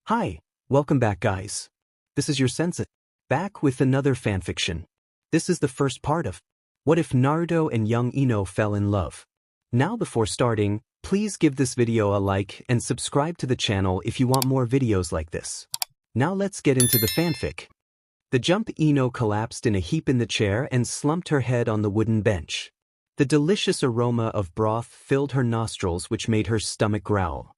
Hi, welcome back guys. This is your sensei, back with another fanfiction. This is the first part of What If Naruto and young Ino Fell in Love. Now before starting, please give this video a like and subscribe to the channel if you want more videos like this. Now let's get into the fanfic. The jump Ino collapsed in a heap in the chair and slumped her head on the wooden bench. The delicious aroma of broth filled her nostrils, which made her stomach growl.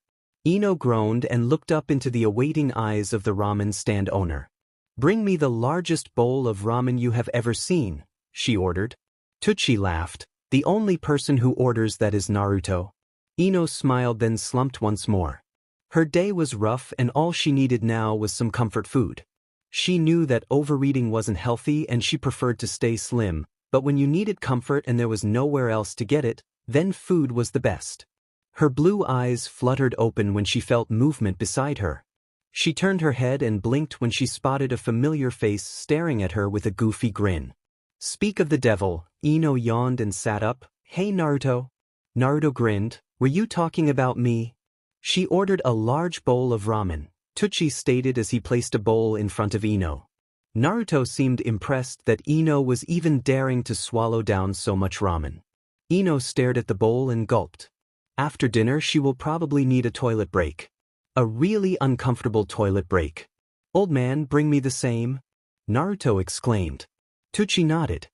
Ino groaned and looked up into the awaiting eyes of the ramen stand owner. "Bring me the largest bowl of ramen you have ever seen," she ordered. Tsuchi laughed. "The only person who orders that is Naruto." Ino smiled, then slumped once more. Her day was rough and all she needed now was some comfort food. She knew that overeating wasn't healthy and she preferred to stay slim, but when you needed comfort and there was nowhere else to get it, then food was the best. Her blue eyes fluttered open when she felt movement beside her. She turned her head and blinked when she spotted a familiar face staring at her with a goofy grin. Speak of the devil, Ino yawned and sat up. "Hey Naruto." Naruto grinned. "Were you talking about me?" She ordered a large bowl of ramen, Tsuchi stated as he placed a bowl in front of Ino. Naruto seemed impressed that Ino was even daring to swallow down so much ramen. Ino stared at the bowl and gulped. After dinner she will probably need a toilet break. A really uncomfortable toilet break. "Old man, bring me the same," Naruto exclaimed. Tsuchi nodded.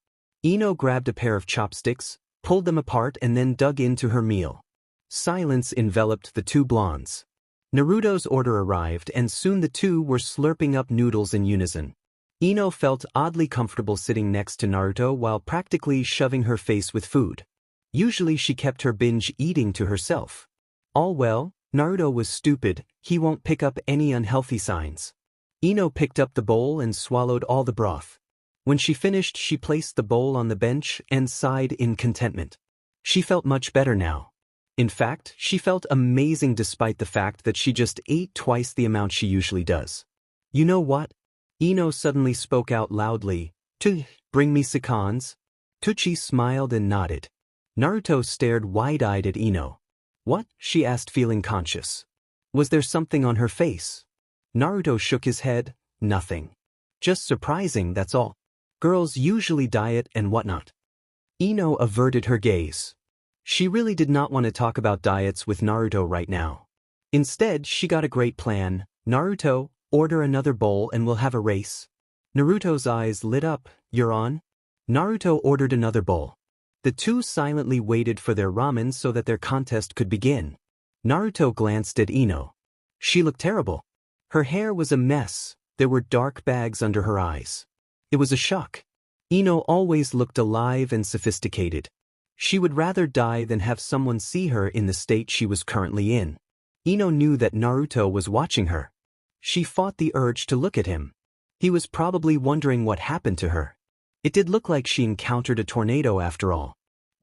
Ino grabbed a pair of chopsticks, pulled them apart and then dug into her meal. Silence enveloped the two blondes. Naruto's order arrived and soon the two were slurping up noodles in unison. Ino felt oddly comfortable sitting next to Naruto while practically shoving her face with food. Usually she kept her binge eating to herself. All well, Naruto was stupid, he won't pick up any unhealthy signs. Ino picked up the bowl and swallowed all the broth. When she finished, she placed the bowl on the bench and sighed in contentment. She felt much better now. In fact, she felt amazing despite the fact that she just ate twice the amount she usually does. "You know what?" Ino suddenly spoke out loudly. Bring me seconds." Tsuchi smiled and nodded. Naruto stared wide-eyed at Ino. "What?" she asked, feeling conscious. Was there something on her face? Naruto shook his head. "Nothing. Just surprising, that's all. Girls usually diet and whatnot." Ino averted her gaze. She really did not want to talk about diets with Naruto right now. Instead, she got a great plan. "Naruto, order another bowl and we'll have a race." Naruto's eyes lit up. "You're on?" Naruto ordered another bowl. The two silently waited for their ramen so that their contest could begin. Naruto glanced at Ino. She looked terrible. Her hair was a mess. There were dark bags under her eyes. It was a shock. Ino always looked alive and sophisticated. She would rather die than have someone see her in the state she was currently in. Ino knew that Naruto was watching her. She fought the urge to look at him. He was probably wondering what happened to her. It did look like she encountered a tornado after all.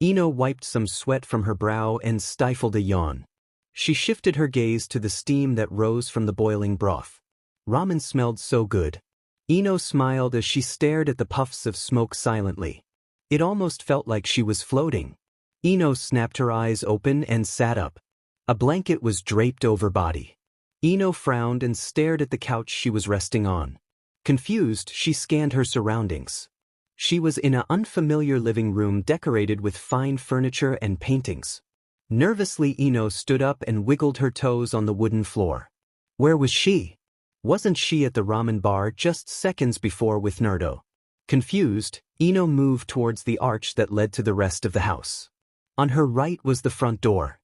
Ino wiped some sweat from her brow and stifled a yawn. She shifted her gaze to the steam that rose from the boiling broth. Ramen smelled so good. Ino smiled as she stared at the puffs of smoke silently. It almost felt like she was floating. Ino snapped her eyes open and sat up. A blanket was draped over body. Ino frowned and stared at the couch she was resting on. Confused, she scanned her surroundings. She was in an unfamiliar living room decorated with fine furniture and paintings. Nervously, Ino stood up and wiggled her toes on the wooden floor. Where was she? Wasn't she at the ramen bar just seconds before with Naruto? Confused, Ino moved towards the arch that led to the rest of the house. On her right was the front door.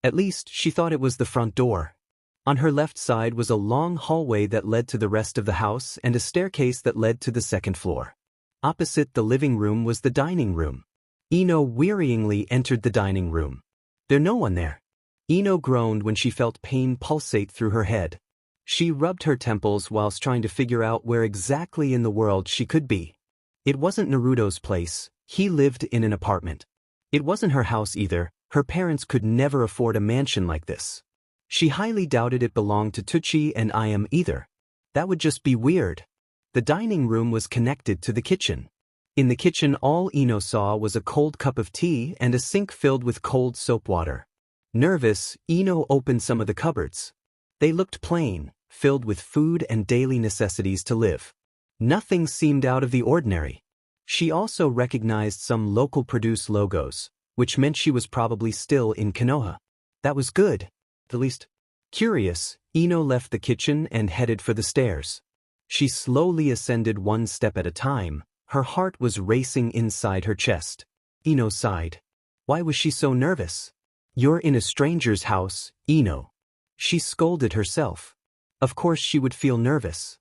At least, she thought it was the front door. On her left side was a long hallway that led to the rest of the house and a staircase that led to the second floor. Opposite the living room was the dining room. Ino wearyingly entered the dining room. There's no one there. Ino groaned when she felt pain pulsate through her head. She rubbed her temples whilst trying to figure out where exactly in the world she could be. It wasn't Naruto's place. He lived in an apartment. It wasn't her house either. Her parents could never afford a mansion like this. She highly doubted it belonged to Tsuchi and Im either. That would just be weird. The dining room was connected to the kitchen. In the kitchen, all Ino saw was a cold cup of tea and a sink filled with cold soap water. Nervous, Ino opened some of the cupboards. They looked plain. filled with food and daily necessities to live. Nothing seemed out of the ordinary. She also recognized some local produce logos, which meant she was probably still in Konoha. That was good. At least. Curious, Ino left the kitchen and headed for the stairs. She slowly ascended one step at a time. Her heart was racing inside her chest. Ino sighed. Why was she so nervous? You're in a stranger's house, Ino. She scolded herself. Of course she would feel nervous.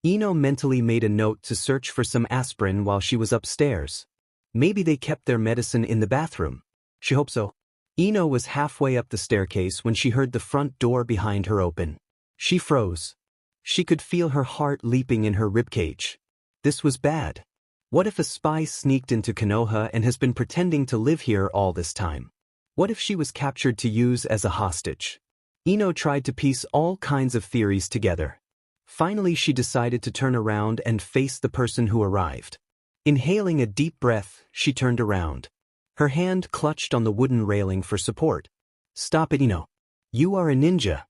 Ino mentally made a note to search for some aspirin while she was upstairs. Maybe they kept their medicine in the bathroom. She hoped so. Ino was halfway up the staircase when she heard the front door behind her open. She froze. She could feel her heart leaping in her ribcage. This was bad. What if a spy sneaked into Konoha and has been pretending to live here all this time? What if she was captured to use as a hostage? Ino tried to piece all kinds of theories together. Finally, she decided to turn around and face the person who arrived. Inhaling a deep breath, she turned around. Her hand clutched on the wooden railing for support. Stop it, Ino. You are a ninja.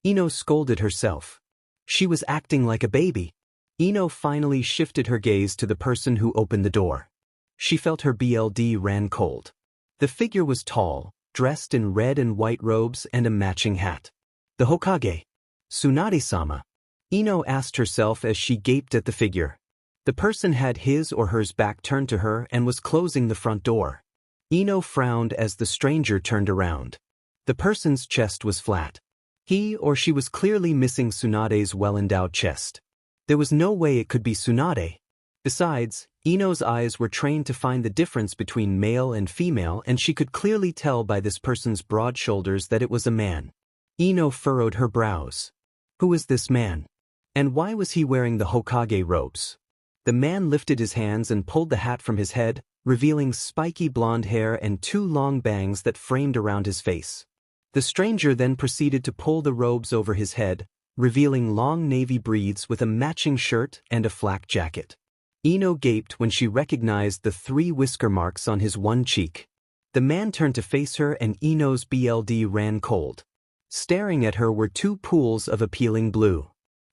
Ino scolded herself. She was acting like a baby. Ino finally shifted her gaze to the person who opened the door. She felt her BLD ran cold. The figure was tall, dressed in red and white robes and a matching hat. The Hokage. Tsunade-sama. Ino asked herself as she gaped at the figure. The person had his or hers back turned to her and was closing the front door. Ino frowned as the stranger turned around. The person's chest was flat. He or she was clearly missing Tsunade's well-endowed chest. There was no way it could be Tsunade. Besides, Ino's eyes were trained to find the difference between male and female, and she could clearly tell by this person's broad shoulders that it was a man. Ino furrowed her brows. Who is this man? And why was he wearing the Hokage robes? The man lifted his hands and pulled the hat from his head, revealing spiky blonde hair and two long bangs that framed around his face. The stranger then proceeded to pull the robes over his head, revealing long navy breeds with a matching shirt and a flak jacket. Ino gaped when she recognized the 3 whisker marks on his one cheek. The man turned to face her and Ino's BLD ran cold. Staring at her were 2 pools of appealing blue.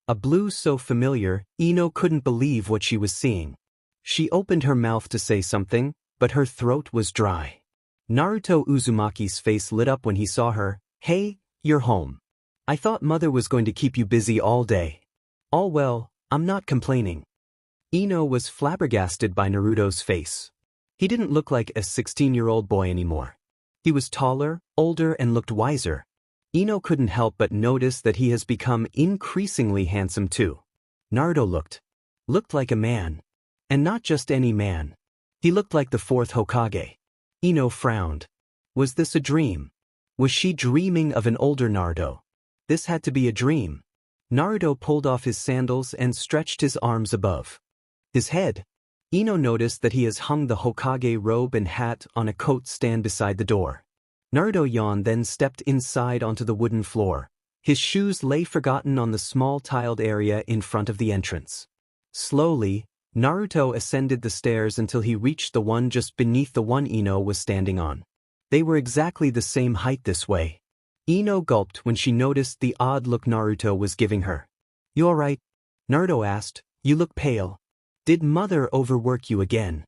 A blue so familiar, Ino couldn't believe what she was seeing. She opened her mouth to say something, but her throat was dry. Naruto Uzumaki's face lit up when he saw her. Hey, you're home. I thought mother was going to keep you busy all day. All well, I'm not complaining. Ino was flabbergasted by Naruto's face. He didn't look like a 16-year-old boy anymore. He was taller, older, and looked wiser. Ino couldn't help but notice that he has become increasingly handsome too. Naruto looked like a man. And not just any man. He looked like the 4th Hokage. Ino frowned. Was this a dream? Was she dreaming of an older Naruto? This had to be a dream. Naruto pulled off his sandals and stretched his arms above his head. Ino noticed that he has hung the Hokage robe and hat on a coat stand beside the door. Naruto yawned, then stepped inside onto the wooden floor. His shoes lay forgotten on the small tiled area in front of the entrance. Slowly, Naruto ascended the stairs until he reached the one just beneath the one Ino was standing on. They were exactly the same height this way. Ino gulped when she noticed the odd look Naruto was giving her. You alright? Naruto asked. You look pale. Did mother overwork you again?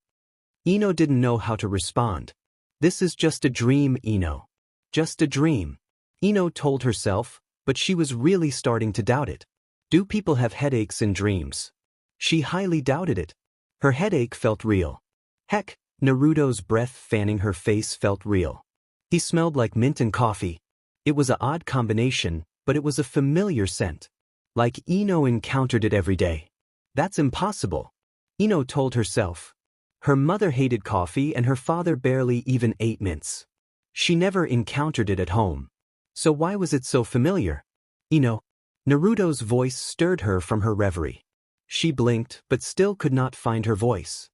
Ino didn't know how to respond. This is just a dream, Ino. Just a dream. Ino told herself, but she was really starting to doubt it. Do people have headaches in dreams? She highly doubted it. Her headache felt real. Heck, Naruto's breath fanning her face felt real. He smelled like mint and coffee. It was an odd combination, but it was a familiar scent. Like Ino encountered it every day. That's impossible. Ino told herself. Her mother hated coffee and her father barely even ate mints. She never encountered it at home. So why was it so familiar? Ino. Naruto's voice stirred her from her reverie. She blinked but still could not find her voice.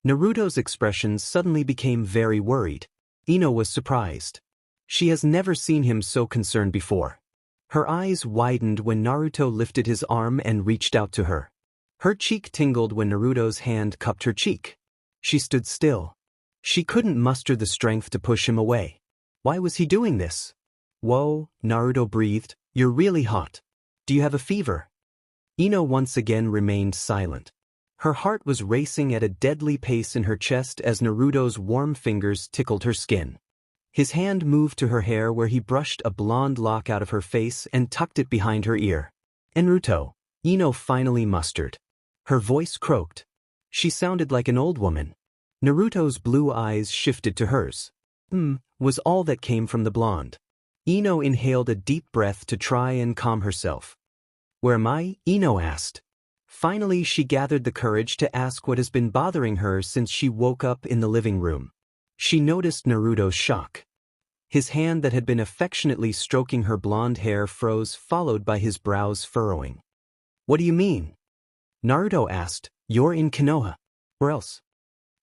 Naruto's expression suddenly became very worried. Ino was surprised. She has never seen him so concerned before. Her eyes widened when Naruto lifted his arm and reached out to her. Her cheek tingled when Naruto's hand cupped her cheek. She stood still. She couldn't muster the strength to push him away. Why was he doing this? Whoa, Naruto breathed. You're really hot. Do you have a fever? Ino once again remained silent. Her heart was racing at a deadly pace in her chest as Naruto's warm fingers tickled her skin. His hand moved to her hair where he brushed a blonde lock out of her face and tucked it behind her ear. "Naruto," Ino finally mustered. Her voice croaked. She sounded like an old woman. Naruto's blue eyes shifted to hers. Was all that came from the blonde. Ino inhaled a deep breath to try and calm herself. "Where am I?" Ino asked. Finally, she gathered the courage to ask what has been bothering her since she woke up in the living room. She noticed Naruto's shock. His hand that had been affectionately stroking her blonde hair froze, followed by his brows furrowing. "What do you mean?" Naruto asked. "You're in Konoha. Where else?"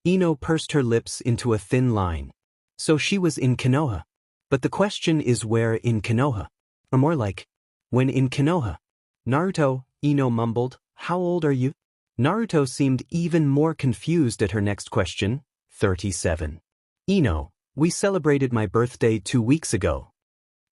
Ino pursed her lips into a thin line. So she was in Konoha. But the question is where in Konoha? Or more like, when in Konoha? "Naruto," Ino mumbled, "how old are you?" Naruto seemed even more confused at her next question. 37. "Ino, we celebrated my birthday 2 weeks ago."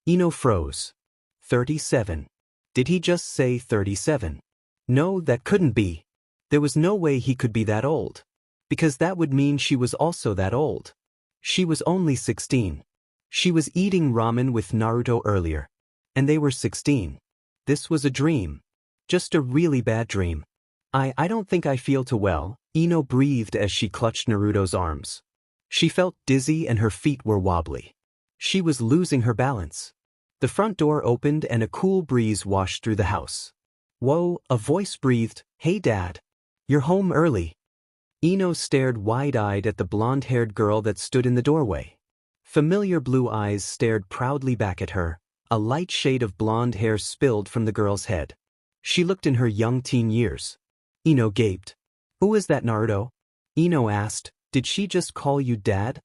Ino froze. 37. Did he just say 37? No, that couldn't be. There was no way he could be that old. Because that would mean she was also that old. She was only 16. She was eating ramen with Naruto earlier. And they were 16. This was a dream. Just a really bad dream. I don't think I feel too well," Ino breathed as she clutched Naruto's arms. She felt dizzy and her feet were wobbly. She was losing her balance. The front door opened and a cool breeze washed through the house. "Whoa," a voice breathed, "Hey Dad. You're home early." Ino stared wide-eyed at the blonde-haired girl that stood in the doorway. Familiar blue eyes stared proudly back at her. A light shade of blonde hair spilled from the girl's head. She looked in her young teen years. Ino gaped. "Who is that, Naruto?" Ino asked. "Did she just call you Dad?"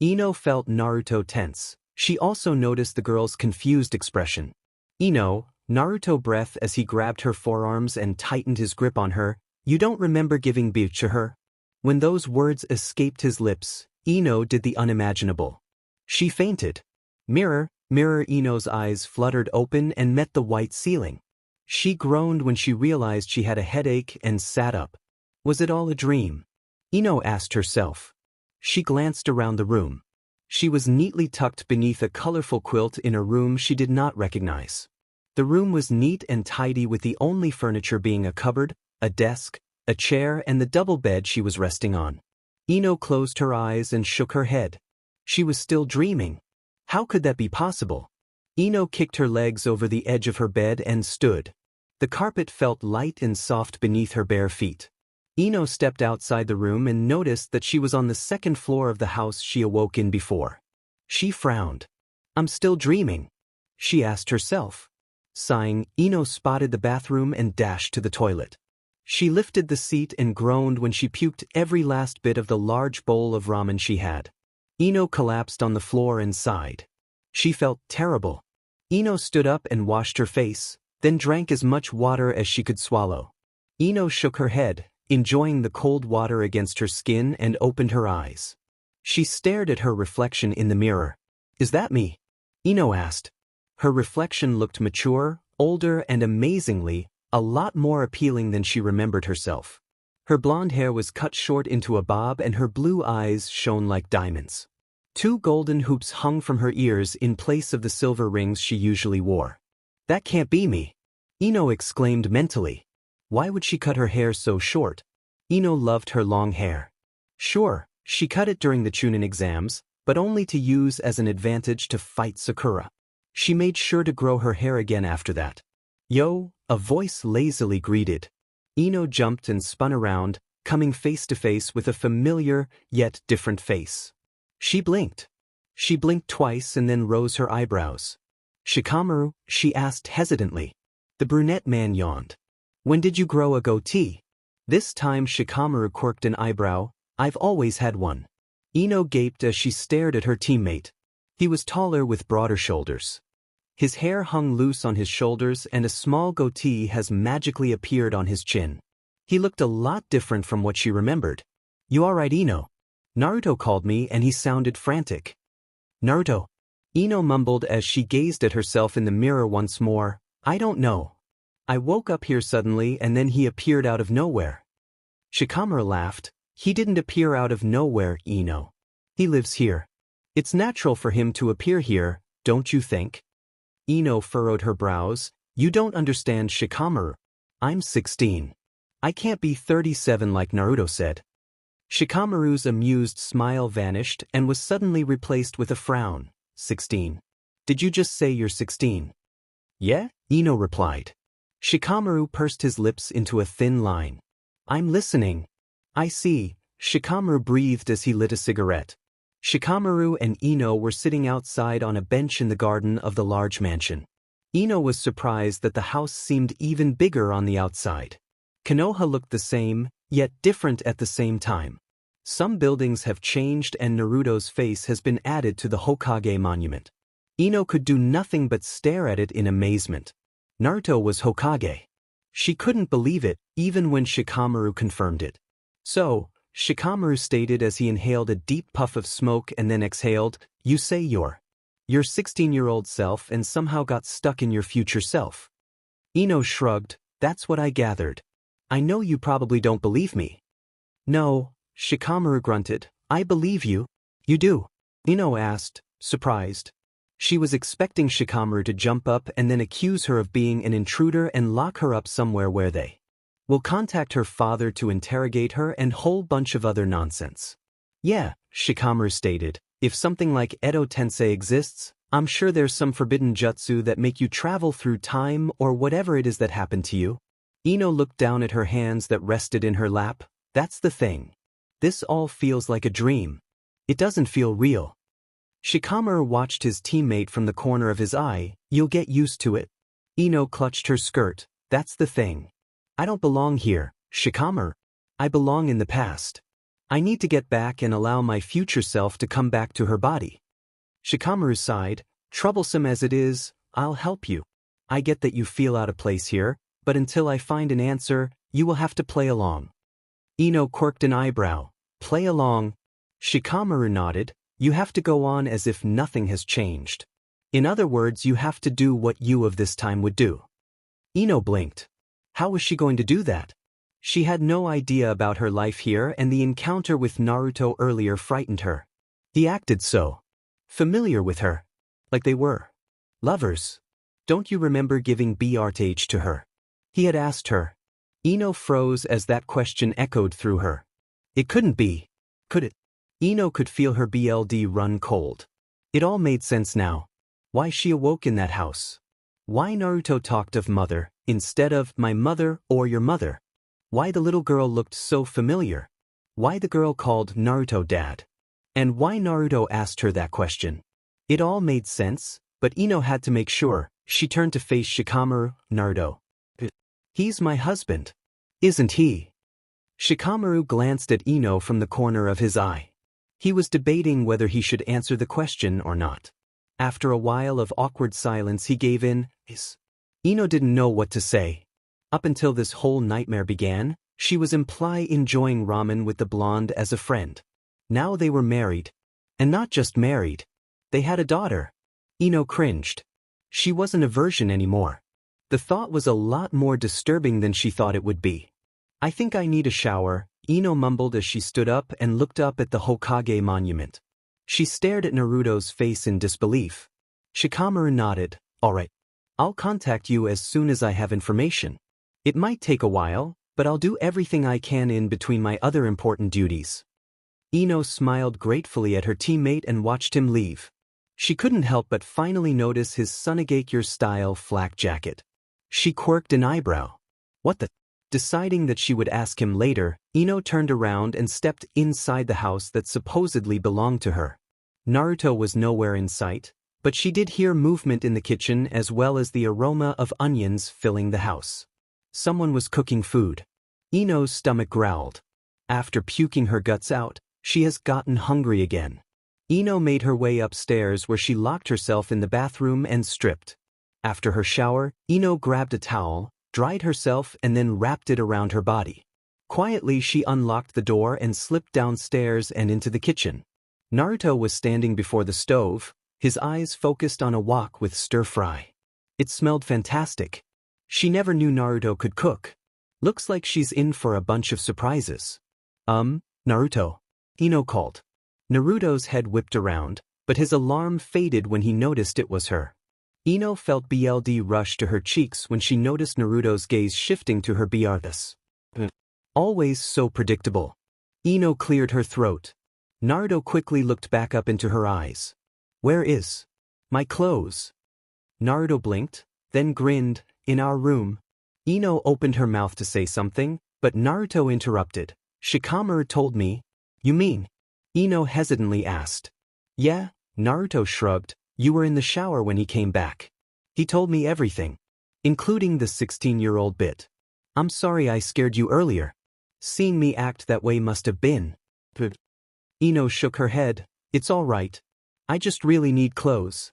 Ino felt Naruto tense. She also noticed the girl's confused expression. "Ino," Naruto breathed as he grabbed her forearms and tightened his grip on her, "you don't remember giving birth to her?" When those words escaped his lips, Ino did the unimaginable. She fainted. Mirror, mirror, Ino's eyes fluttered open and met the white ceiling. She groaned when she realized she had a headache and sat up. Was it all a dream? Ino asked herself. She glanced around the room. She was neatly tucked beneath a colorful quilt in a room she did not recognize. The room was neat and tidy, with the only furniture being a cupboard, a desk, a chair, and the double bed she was resting on. Ino closed her eyes and shook her head. She was still dreaming. How could that be possible? Ino kicked her legs over the edge of her bed and stood. The carpet felt light and soft beneath her bare feet. Ino stepped outside the room and noticed that she was on the second floor of the house she awoke in before. She frowned. "I'm still dreaming," she asked herself. Sighing, Ino spotted the bathroom and dashed to the toilet. She lifted the seat and groaned when she puked every last bit of the large bowl of ramen she had. Ino collapsed on the floor and sighed. She felt terrible. Ino stood up and washed her face, then drank as much water as she could swallow. Ino shook her head, enjoying the cold water against her skin, and opened her eyes. She stared at her reflection in the mirror. "Is that me?" Ino asked. Her reflection looked mature, older, and amazingly, a lot more appealing than she remembered herself. Her blonde hair was cut short into a bob and her blue eyes shone like diamonds. 2 golden hoops hung from her ears in place of the silver rings she usually wore. "That can't be me," Ino exclaimed mentally. Why would she cut her hair so short? Ino loved her long hair. Sure, she cut it during the Chunin exams, but only to use as an advantage to fight Sakura. She made sure to grow her hair again after that. "Yo," a voice lazily greeted. Ino jumped and spun around, coming face to face with a familiar, yet different face. She blinked. She blinked twice and then rose her eyebrows. "Shikamaru?" she asked hesitantly. The brunette man yawned. "When did you grow a goatee?" This time Shikamaru quirked an eyebrow. "I've always had one." Ino gaped as she stared at her teammate. He was taller with broader shoulders. His hair hung loose on his shoulders and a small goatee has magically appeared on his chin. He looked a lot different from what she remembered. "You alright, Ino?" "Naruto called me and he sounded frantic." "Naruto?" Ino mumbled as she gazed at herself in the mirror once more. "I don't know. I woke up here suddenly and then he appeared out of nowhere. Shikamaru laughed. He didn't appear out of nowhere, Ino. He lives here. It's natural for him to appear here, don't you think? Ino furrowed her brows. You don't understand, Shikamaru. I'm 16. I can't be 37 like Naruto said. Shikamaru's amused smile vanished and was suddenly replaced with a frown. 16. Did you just say you're 16? Yeah, Ino replied. Shikamaru pursed his lips into a thin line. I'm listening. I see, Shikamaru breathed as he lit a cigarette. Shikamaru and Ino were sitting outside on a bench in the garden of the large mansion. Ino was surprised that the house seemed even bigger on the outside. Konoha looked the same, yet different at the same time. Some buildings have changed and Naruto's face has been added to the Hokage monument. Ino could do nothing but stare at it in amazement. Naruto was Hokage. She couldn't believe it, even when Shikamaru confirmed it. So, Shikamaru stated as he inhaled a deep puff of smoke and then exhaled, you say your 16-year-old self and somehow got stuck in your future self. Ino shrugged, that's what I gathered. I know you probably don't believe me. No, Shikamaru grunted, I believe you. You do? Ino asked, surprised. She was expecting Shikamaru to jump up and then accuse her of being an intruder and lock her up somewhere where they will contact her father to interrogate her and whole bunch of other nonsense. Yeah, Shikamaru stated, if something like Edo Tensei exists, I'm sure there's some forbidden jutsu that make you travel through time or whatever it is that happened to you. Ino looked down at her hands that rested in her lap. That's the thing. This all feels like a dream. It doesn't feel real. Shikamaru watched his teammate from the corner of his eye. You'll get used to it. Ino clutched her skirt. That's the thing. I don't belong here, Shikamaru. I belong in the past. I need to get back and allow my future self to come back to her body. Shikamaru sighed. Troublesome as it is, I'll help you. I get that you feel out of place here, but until I find an answer, you will have to play along. Ino quirked an eyebrow. Play along? Shikamaru nodded. You have to go on as if nothing has changed. In other words, you have to do what you of this time would do. Ino blinked. How was she going to do that? She had no idea about her life here and the encounter with Naruto earlier frightened her. He acted so familiar with her. Like they were lovers. Don't you remember giving BRTH to her? He had asked her. Ino froze as that question echoed through her. It couldn't be. Could it? Ino could feel her blood run cold. It all made sense now. Why she awoke in that house. Why Naruto talked of mother, instead of my mother or your mother. Why the little girl looked so familiar. Why the girl called Naruto dad. And why Naruto asked her that question. It all made sense, but Ino had to make sure. She turned to face Shikamaru. Naruto. He's my husband. Isn't he? Shikamaru glanced at Ino from the corner of his eye. He was debating whether he should answer the question or not. After a while of awkward silence he gave in. Ino didn't know what to say. Up until this whole nightmare began, she was enjoying ramen with the blonde as a friend. Now they were married. And not just married. They had a daughter. Ino cringed. She wasn't a virgin anymore. The thought was a lot more disturbing than she thought it would be. I think I need a shower, Ino mumbled as she stood up and looked up at the Hokage monument. She stared at Naruto's face in disbelief. Shikamaru nodded. All right. I'll contact you as soon as I have information. It might take a while, but I'll do everything I can in between my other important duties. Ino smiled gratefully at her teammate and watched him leave. She couldn't help but finally notice his Sunagakure-style flak jacket. She quirked an eyebrow. What the? Deciding that she would ask him later, Ino turned around and stepped inside the house that supposedly belonged to her. Naruto was nowhere in sight, but she did hear movement in the kitchen as well as the aroma of onions filling the house. Someone was cooking food. Ino's stomach growled. After puking her guts out, she has gotten hungry again. Ino made her way upstairs where she locked herself in the bathroom and stripped. After her shower, Ino grabbed a towel, dried herself and then wrapped it around her body. Quietly she unlocked the door and slipped downstairs and into the kitchen. Naruto was standing before the stove, his eyes focused on a wok with stir-fry. It smelled fantastic. She never knew Naruto could cook. Looks like she's in for a bunch of surprises. Naruto. Ino called. Naruto's head whipped around, but his alarm faded when he noticed it was her. Ino felt blood rush to her cheeks when she noticed Naruto's gaze shifting to her BRs. Always so predictable. Ino cleared her throat. Naruto quickly looked back up into her eyes. Where is my clothes? Naruto blinked, then grinned. In our room. Ino opened her mouth to say something, but Naruto interrupted. Shikamaru told me. You mean? Ino hesitantly asked. Yeah, Naruto shrugged. You were in the shower when he came back. He told me everything. Including the 16-year-old bit. I'm sorry I scared you earlier. Seeing me act that way must have been. Ino shook her head. It's all right. I just really need clothes.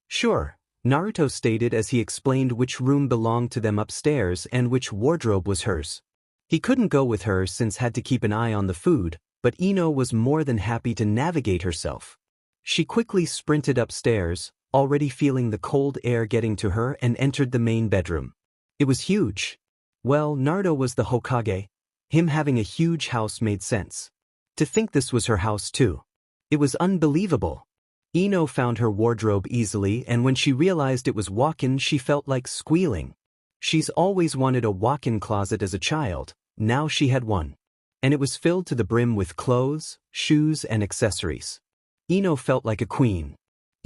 Sure. Naruto stated as he explained which room belonged to them upstairs and which wardrobe was hers. He couldn't go with her since had to keep an eye on the food, but Ino was more than happy to navigate herself. She quickly sprinted upstairs, already feeling the cold air getting to her, and entered the main bedroom. It was huge. Well, Naruto was the Hokage. Him having a huge house made sense. To think this was her house too. It was unbelievable. Ino found her wardrobe easily, and when she realized it was walk-in, she felt like squealing. She's always wanted a walk-in closet as a child, now she had one. And it was filled to the brim with clothes, shoes, and accessories. Ino felt like a queen.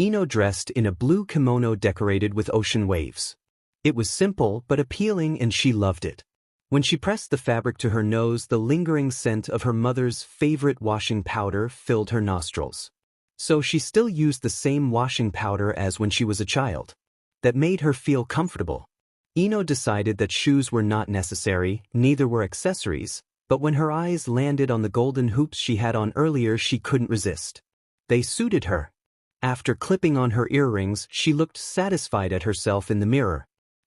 Ino dressed in a blue kimono decorated with ocean waves. It was simple but appealing, and she loved it. When she pressed the fabric to her nose, the lingering scent of her mother's favorite washing powder filled her nostrils. So she still used the same washing powder as when she was a child. That made her feel comfortable. Ino decided that shoes were not necessary, neither were accessories, but when her eyes landed on the golden hoops she had on earlier, she couldn't resist. They suited her. After clipping on her earrings, she looked satisfied at herself in the mirror.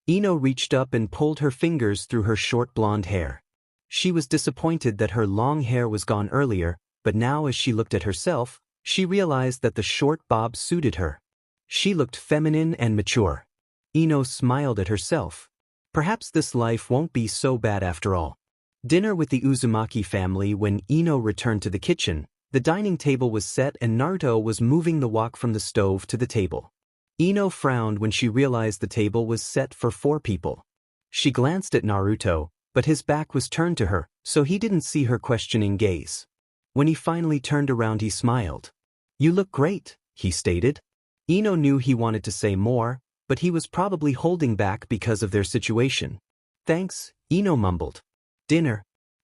Ino reached up and pulled her fingers through her short blonde hair. She was disappointed that her long hair was gone earlier, but now as she looked at herself, she realized that the short bob suited her. She looked feminine and mature. Ino smiled at herself. Perhaps this life won't be so bad after all. Dinner with the Uzumaki family. When Ino returned to the kitchen, the dining table was set and Naruto was moving the wok from the stove to the table. Ino frowned when she realized the table was set for 4 people. She glanced at Naruto, but his back was turned to her, so he didn't see her questioning gaze. When he finally turned around, he smiled. You look great, he stated. Ino knew he wanted to say more, but he was probably holding back because of their situation. Thanks, Ino mumbled. Dinner.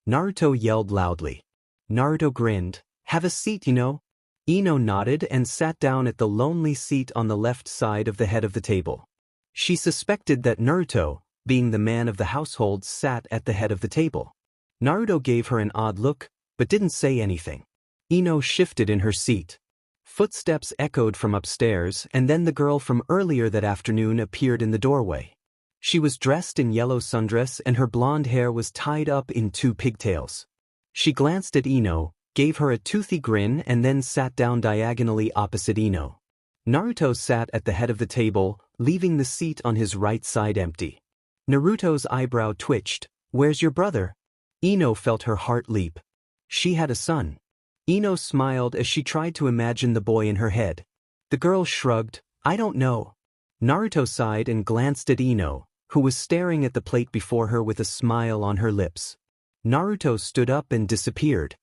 Naruto yelled loudly. Naruto grinned. Have a seat, Ino. Ino nodded and sat down at the lonely seat on the left side of the head of the table. She suspected that Naruto, being the man of the household, sat at the head of the table. Naruto gave her an odd look, but didn't say anything. Ino shifted in her seat. Footsteps echoed from upstairs, and then the girl from earlier that afternoon appeared in the doorway. She was dressed in yellow sundress and her blonde hair was tied up in 2 pigtails. She glanced at Ino, gave her a toothy grin, and then sat down diagonally opposite Ino. Naruto sat at the head of the table, leaving the seat on his right side empty. Naruto's eyebrow twitched. Where's your brother? Ino felt her heart leap. She had a son. Ino smiled as she tried to imagine the boy in her head. The girl shrugged. I don't know. Naruto sighed and glanced at Ino, who was staring at the plate before her with a smile on her lips. Naruto stood up and disappeared.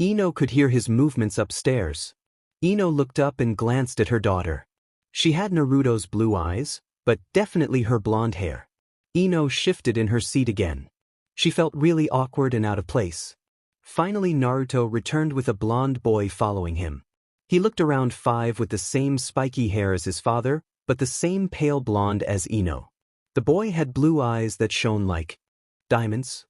Ino could hear his movements upstairs. Ino looked up and glanced at her daughter. She had Naruto's blue eyes, but definitely her blonde hair. Ino shifted in her seat again. She felt really awkward and out of place. Finally, Naruto returned with a blonde boy following him. He looked around 5 with the same spiky hair as his father, but the same pale blonde as Ino. The boy had blue eyes that shone like diamonds.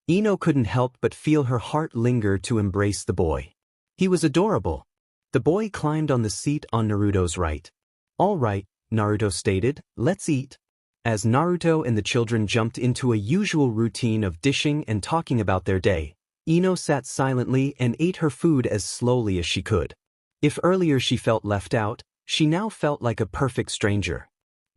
Ino couldn't help but feel her heart linger to embrace the boy. He was adorable. The boy climbed on the seat on Naruto's right. All right, Naruto stated, let's eat. As Naruto and the children jumped into a usual routine of dishing and talking about their day, Ino sat silently and ate her food as slowly as she could. If earlier she felt left out, she now felt like a perfect stranger.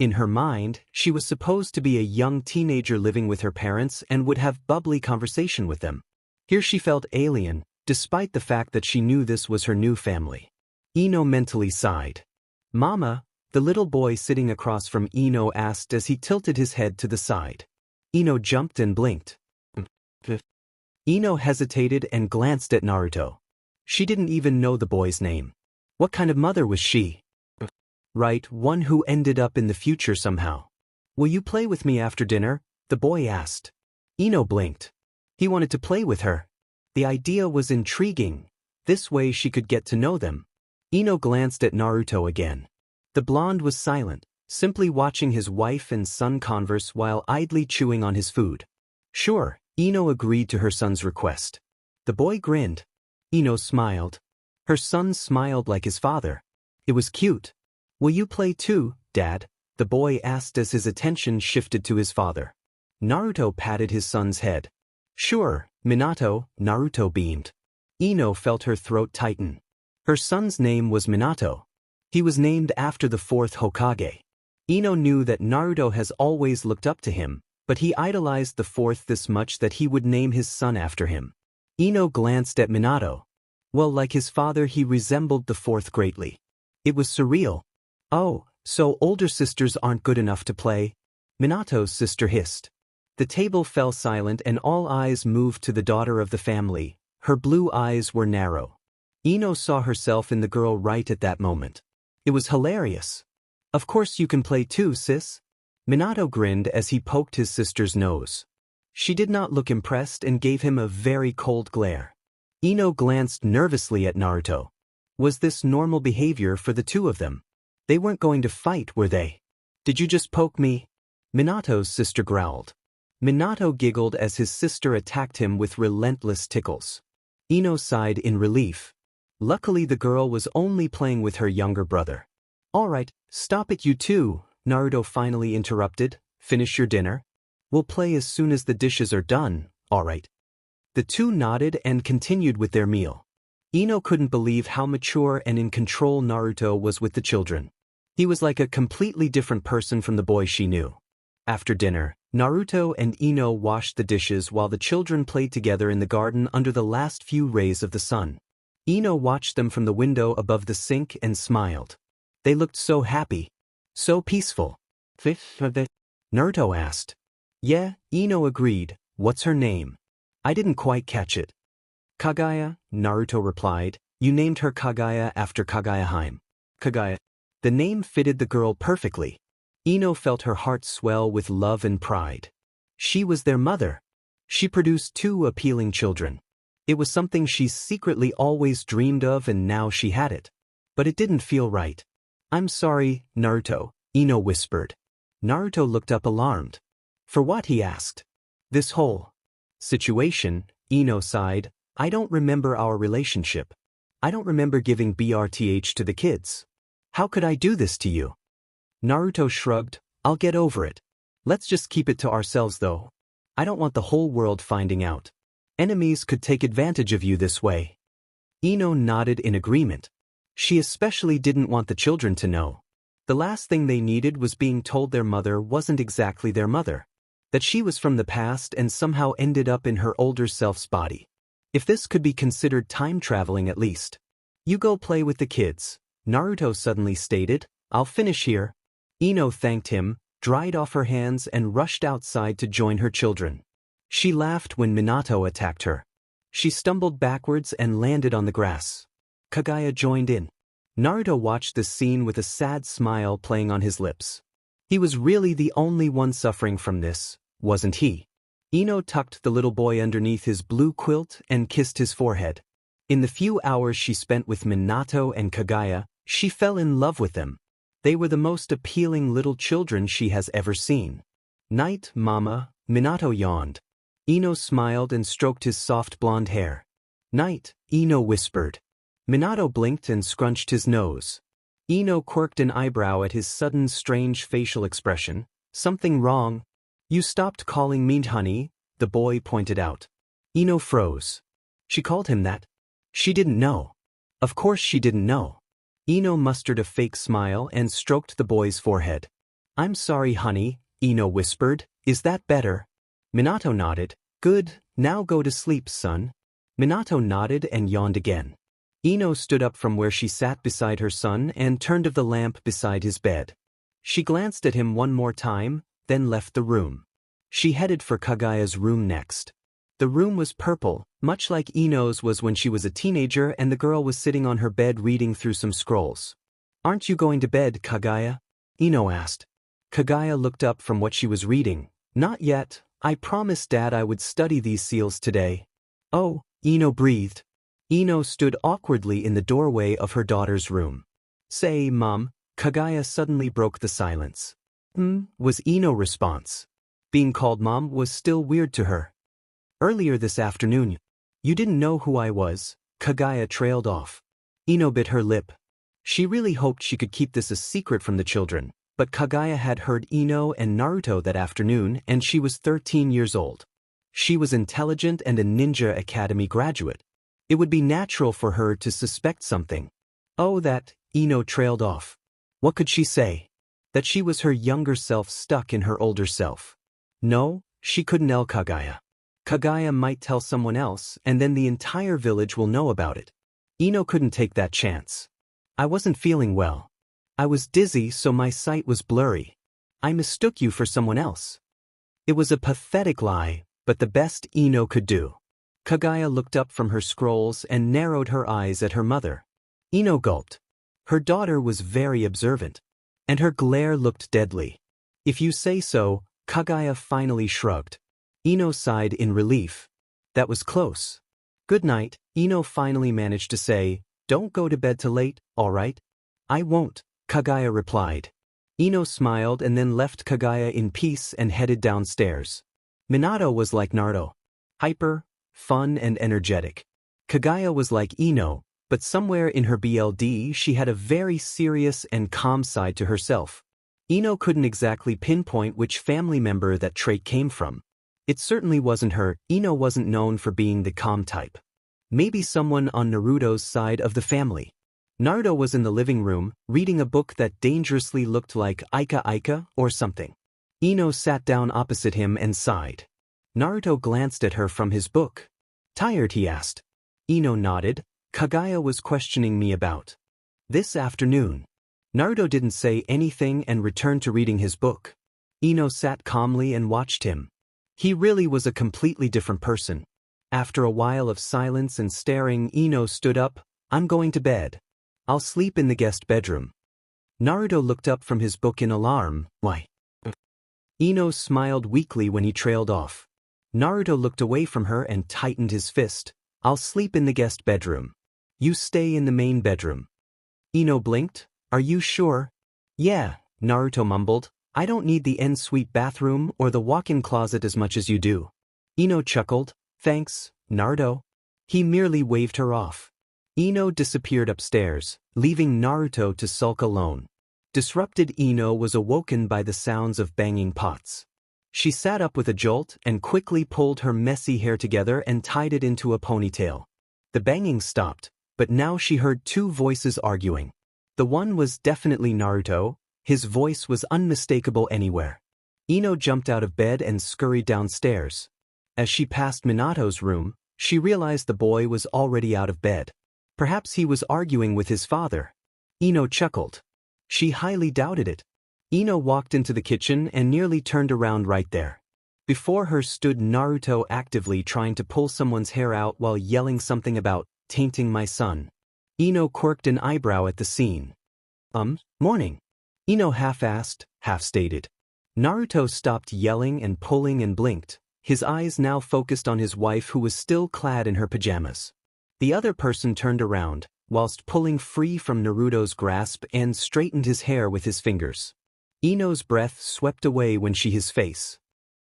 In her mind, she was supposed to be a young teenager living with her parents and would have bubbly conversation with them. Here she felt alien, despite the fact that she knew this was her new family. Ino mentally sighed. "Mama," the little boy sitting across from Ino asked as he tilted his head to the side. Ino jumped and blinked. Ino hesitated and glanced at Naruto. She didn't even know the boy's name. What kind of mother was she? Right, one who ended up in the future somehow. "Will you play with me after dinner?" the boy asked. Ino blinked. He wanted to play with her. The idea was intriguing. This way she could get to know them. Ino glanced at Naruto again. The blonde was silent, simply watching his wife and son converse while idly chewing on his food. Sure, Ino agreed to her son's request. The boy grinned. Ino smiled. Her son smiled like his father. It was cute. "Will you play too, Dad?" the boy asked as his attention shifted to his father. Naruto patted his son's head. "Sure, Minato," Naruto beamed. Ino felt her throat tighten. Her son's name was Minato. He was named after the fourth Hokage. Ino knew that Naruto has always looked up to him, but he idolized the fourth this much that he would name his son after him. Ino glanced at Minato. Well, like his father, he resembled the fourth greatly. It was surreal. "Oh, so older sisters aren't good enough to play?" Minato's sister hissed. The table fell silent and all eyes moved to the daughter of the family. Her blue eyes were narrow. Ino saw herself in the girl right at that moment. It was hilarious. "Of course you can play too, sis." Minato grinned as he poked his sister's nose. She did not look impressed and gave him a very cold glare. Ino glanced nervously at Naruto. Was this normal behavior for the two of them? They weren't going to fight, were they? "Did you just poke me?" Minato's sister growled. Minato giggled as his sister attacked him with relentless tickles. Ino sighed in relief. Luckily the girl was only playing with her younger brother. "All right, stop it you two," Naruto finally interrupted. "Finish your dinner? We'll play as soon as the dishes are done, all right?" The two nodded and continued with their meal. Ino couldn't believe how mature and in control Naruto was with the children. He was like a completely different person from the boy she knew. After dinner, Naruto and Ino washed the dishes while the children played together in the garden under the last few rays of the sun. Ino watched them from the window above the sink and smiled. They looked so happy. So peaceful. Naruto asked. "Yeah," Ino agreed. "What's her name?" "I didn't quite catch it." "Kaguya," Naruto replied. "You named her Kaguya after Kaguya-hime." Kaguya. The name fitted the girl perfectly. Ino felt her heart swell with love and pride. She was their mother. She produced two appealing children. It was something she secretly always dreamed of and now she had it. But it didn't feel right. "I'm sorry, Naruto," Ino whispered. Naruto looked up alarmed. "For what?" he asked. "This whole situation," Ino sighed. "I don't remember our relationship. I don't remember giving BRTH to the kids. How could I do this to you?" Naruto shrugged. "I'll get over it. Let's just keep it to ourselves though. I don't want the whole world finding out. Enemies could take advantage of you this way." Ino nodded in agreement. She especially didn't want the children to know. The last thing they needed was being told their mother wasn't exactly their mother. That she was from the past and somehow ended up in her older self's body. If this could be considered time traveling at least. "You go play with the kids," Naruto suddenly stated. "I'll finish here." Ino thanked him, dried off her hands and rushed outside to join her children. She laughed when Minato attacked her. She stumbled backwards and landed on the grass. Kaguya joined in. Naruto watched this scene with a sad smile playing on his lips. He was really the only one suffering from this, wasn't he? Ino tucked the little boy underneath his blue quilt and kissed his forehead. In the few hours she spent with Minato and Kaguya, she fell in love with them. They were the most appealing little children she has ever seen. "Night, Mama," Minato yawned. Ino smiled and stroked his soft blonde hair. "Night," Ino whispered. Minato blinked and scrunched his nose. Ino quirked an eyebrow at his sudden strange facial expression. "Something wrong?" "You stopped calling me honey," the boy pointed out. Ino froze. She called him that? She didn't know. Of course she didn't know. Ino mustered a fake smile and stroked the boy's forehead. I'm sorry, honey, Ino whispered. Is that better? Minato nodded. Good, now go to sleep, son. Minato nodded and yawned again. Ino stood up from where she sat beside her son and turned off the lamp beside his bed. She glanced at him one more time, then left the room. She headed for Kagaya's room next. The room was purple, much like Ino's was when she was a teenager and the girl was sitting on her bed reading through some scrolls. Aren't you going to bed, Kagaya? Ino asked. Kagaya looked up from what she was reading. Not yet, I promised Dad I would study these seals today. Oh, Ino breathed. Ino stood awkwardly in the doorway of her daughter's room. Say, Mom, Kagaya suddenly broke the silence. Was Ino's response. Being called Mom was still weird to her. Earlier this afternoon, you didn't know who I was, Kagaya trailed off. Ino bit her lip. She really hoped she could keep this a secret from the children, but Kagaya had heard Ino and Naruto that afternoon and she was 13 years old. She was intelligent and a ninja academy graduate. It would be natural for her to suspect something. Oh, that, Ino trailed off. What could she say? That she was her younger self stuck in her older self. No, she couldn't tell Kagaya. Kagaya might tell someone else and then the entire village will know about it. Ino couldn't take that chance. I wasn't feeling well. I was dizzy so my sight was blurry. I mistook you for someone else. It was a pathetic lie, but the best Ino could do. Kagaya looked up from her scrolls and narrowed her eyes at her mother. Ino gulped. Her daughter was very observant. And her glare looked deadly. If you say so, Kagaya finally shrugged. Ino sighed in relief. That was close. Good night, Ino finally managed to say. Don't go to bed too late, all right? I won't, Kagaya replied. Ino smiled and then left Kagaya in peace and headed downstairs. Minato was like Naruto. Hyper, fun and energetic. Kagaya was like Ino, but somewhere in her BLD she had a very serious and calm side to herself. Ino couldn't exactly pinpoint which family member that trait came from. It certainly wasn't her. Ino wasn't known for being the calm type. Maybe someone on Naruto's side of the family. Naruto was in the living room, reading a book that dangerously looked like Aika Aika or something. Ino sat down opposite him and sighed. Naruto glanced at her from his book. Tired, he asked. Ino nodded. Kagaya was questioning me about this afternoon. Naruto didn't say anything and returned to reading his book. Ino sat calmly and watched him. He really was a completely different person. After a while of silence and staring, Ino stood up. I'm going to bed. I'll sleep in the guest bedroom. Naruto looked up from his book in alarm. Why? Ino smiled weakly when he trailed off. Naruto looked away from her and tightened his fist. I'll sleep in the guest bedroom. You stay in the main bedroom. Ino blinked. Are you sure? Yeah, Naruto mumbled. I don't need the en-suite bathroom or the walk-in closet as much as you do. Ino chuckled. Thanks, Naruto. He merely waved her off. Ino disappeared upstairs, leaving Naruto to sulk alone. Disrupted Ino was awoken by the sounds of banging pots. She sat up with a jolt and quickly pulled her messy hair together and tied it into a ponytail. The banging stopped, but now she heard two voices arguing. The one was definitely Naruto. His voice was unmistakable anywhere. Ino jumped out of bed and scurried downstairs. As she passed Minato's room, she realized the boy was already out of bed. Perhaps he was arguing with his father. Ino chuckled. She highly doubted it. Ino walked into the kitchen and nearly turned around right there. Before her stood Naruto actively trying to pull someone's hair out while yelling something about tainting my son. Ino quirked an eyebrow at the scene. Morning. Ino half-asked, half-stated. Naruto stopped yelling and pulling and blinked, his eyes now focused on his wife who was still clad in her pajamas. The other person turned around, whilst pulling free from Naruto's grasp and straightened his hair with his fingers. Ino's breath swept away when his face.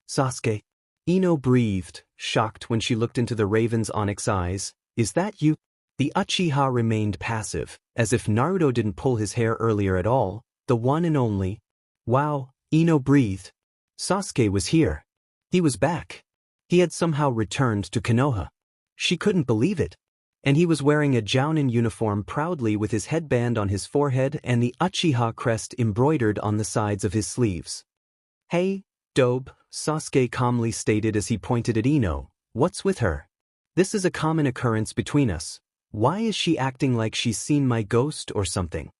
Sasuke. Ino breathed, shocked when she looked into the raven's onyx eyes. Is that you? The Uchiha remained passive, as if Naruto didn't pull his hair earlier at all, the one and only. Wow, Ino breathed. Sasuke was here. He was back. He had somehow returned to Konoha. She couldn't believe it. And he was wearing a Jounin uniform proudly with his headband on his forehead and the Uchiha crest embroidered on the sides of his sleeves. "Hey, Dobe," Sasuke calmly stated as he pointed at Ino, "what's with her? This is a common occurrence between us. Why is she acting like she's seen my ghost or something?"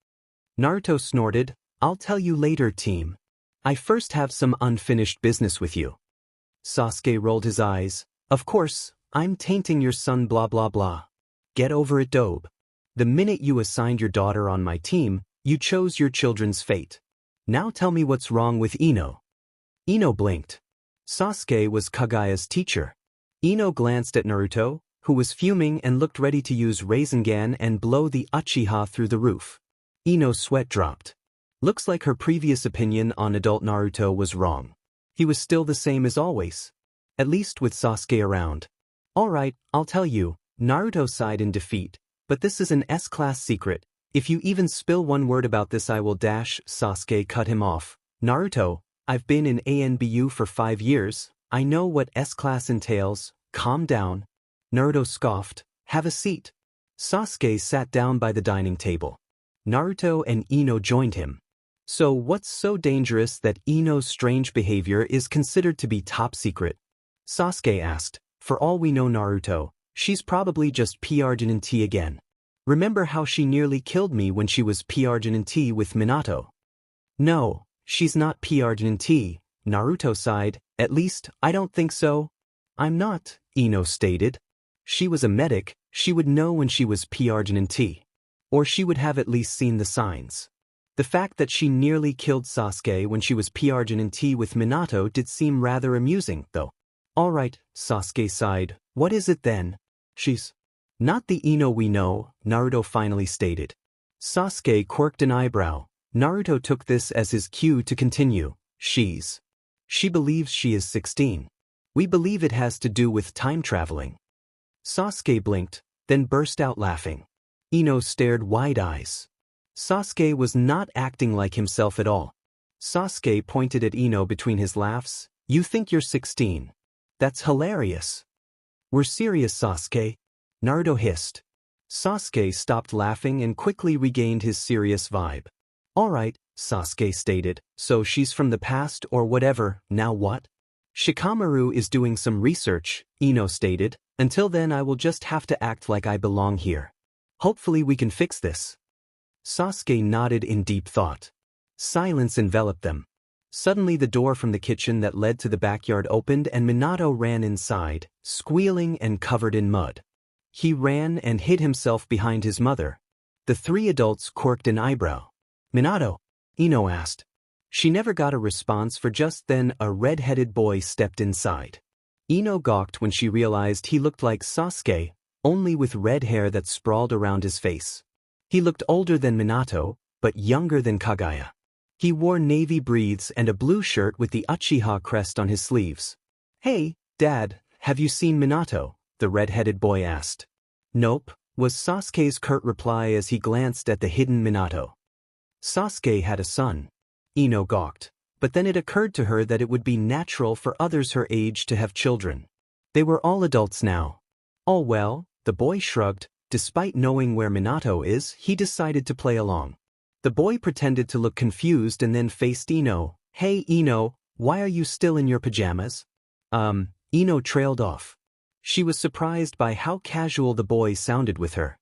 Naruto snorted, "I'll tell you later, team. I first have some unfinished business with you." Sasuke rolled his eyes. "Of course, I'm tainting your son blah blah blah. Get over it, Dobe. The minute you assigned your daughter on my team, you chose your children's fate. Now tell me what's wrong with Ino." Ino blinked. Sasuke was Kagaya's teacher. Ino glanced at Naruto, who was fuming and looked ready to use Rasengan and blow the Uchiha through the roof. Ino's sweat dropped. Looks like her previous opinion on adult Naruto was wrong. He was still the same as always. At least with Sasuke around. "Alright, I'll tell you," Naruto sighed in defeat, "but this is an S-class secret. If you even spill one word about this I will dash." Sasuke cut him off. "Naruto, I've been in ANBU for 5 years. I know what S-class entails. Calm down." Naruto scoffed. "Have a seat." Sasuke sat down by the dining table. Naruto and Ino joined him. "So what's so dangerous that Ino's strange behavior is considered to be top secret?" Sasuke asked. "For all we know, Naruto, she's probably just PRGNT again. Remember how she nearly killed me when she was PRGNT with Minato?" "No, she's not PRGNT," Naruto sighed. "At least, I don't think so." "I'm not," Ino stated. "She was a medic, she would know when she was PRGNT. Or she would have at least seen the signs. The fact that she nearly killed Sasuke when she was PRGNT with Minato did seem rather amusing, though." "Alright," Sasuke sighed. "What is it then?" "She's not the Ino we know," Naruto finally stated. Sasuke quirked an eyebrow. Naruto took this as his cue to continue. She believes she is 16. We believe it has to do with time traveling." Sasuke blinked, then burst out laughing. Ino stared wide eyes. Sasuke was not acting like himself at all. Sasuke pointed at Ino between his laughs. "You think you're 16. That's hilarious." "We're serious, Sasuke," Naruto hissed. Sasuke stopped laughing and quickly regained his serious vibe. "Alright," Sasuke stated, "so she's from the past or whatever, now what?" "Shikamaru is doing some research," Ino stated. "Until then I will just have to act like I belong here. Hopefully we can fix this." Sasuke nodded in deep thought. Silence enveloped them. Suddenly the door from the kitchen that led to the backyard opened and Minato ran inside, squealing and covered in mud. He ran and hid himself behind his mother. The 3 adults quirked an eyebrow. "Minato?" Ino asked. She never got a response, for just then a red-headed boy stepped inside. Ino gawked when she realized he looked like Sasuke, only with red hair that sprawled around his face. He looked older than Minato, but younger than Kagaya. He wore navy breathes and a blue shirt with the Uchiha crest on his sleeves. "Hey, Dad, have you seen Minato?" the red-headed boy asked. "Nope," was Sasuke's curt reply as he glanced at the hidden Minato. Sasuke had a son. Ino gawked, but then it occurred to her that it would be natural for others her age to have children. They were all adults now. "All well," the boy shrugged. Despite knowing where Minato is, he decided to play along. The boy pretended to look confused and then faced Ino. "Hey Ino, why are you still in your pajamas?" Ino trailed off. She was surprised by how casual the boy sounded with her.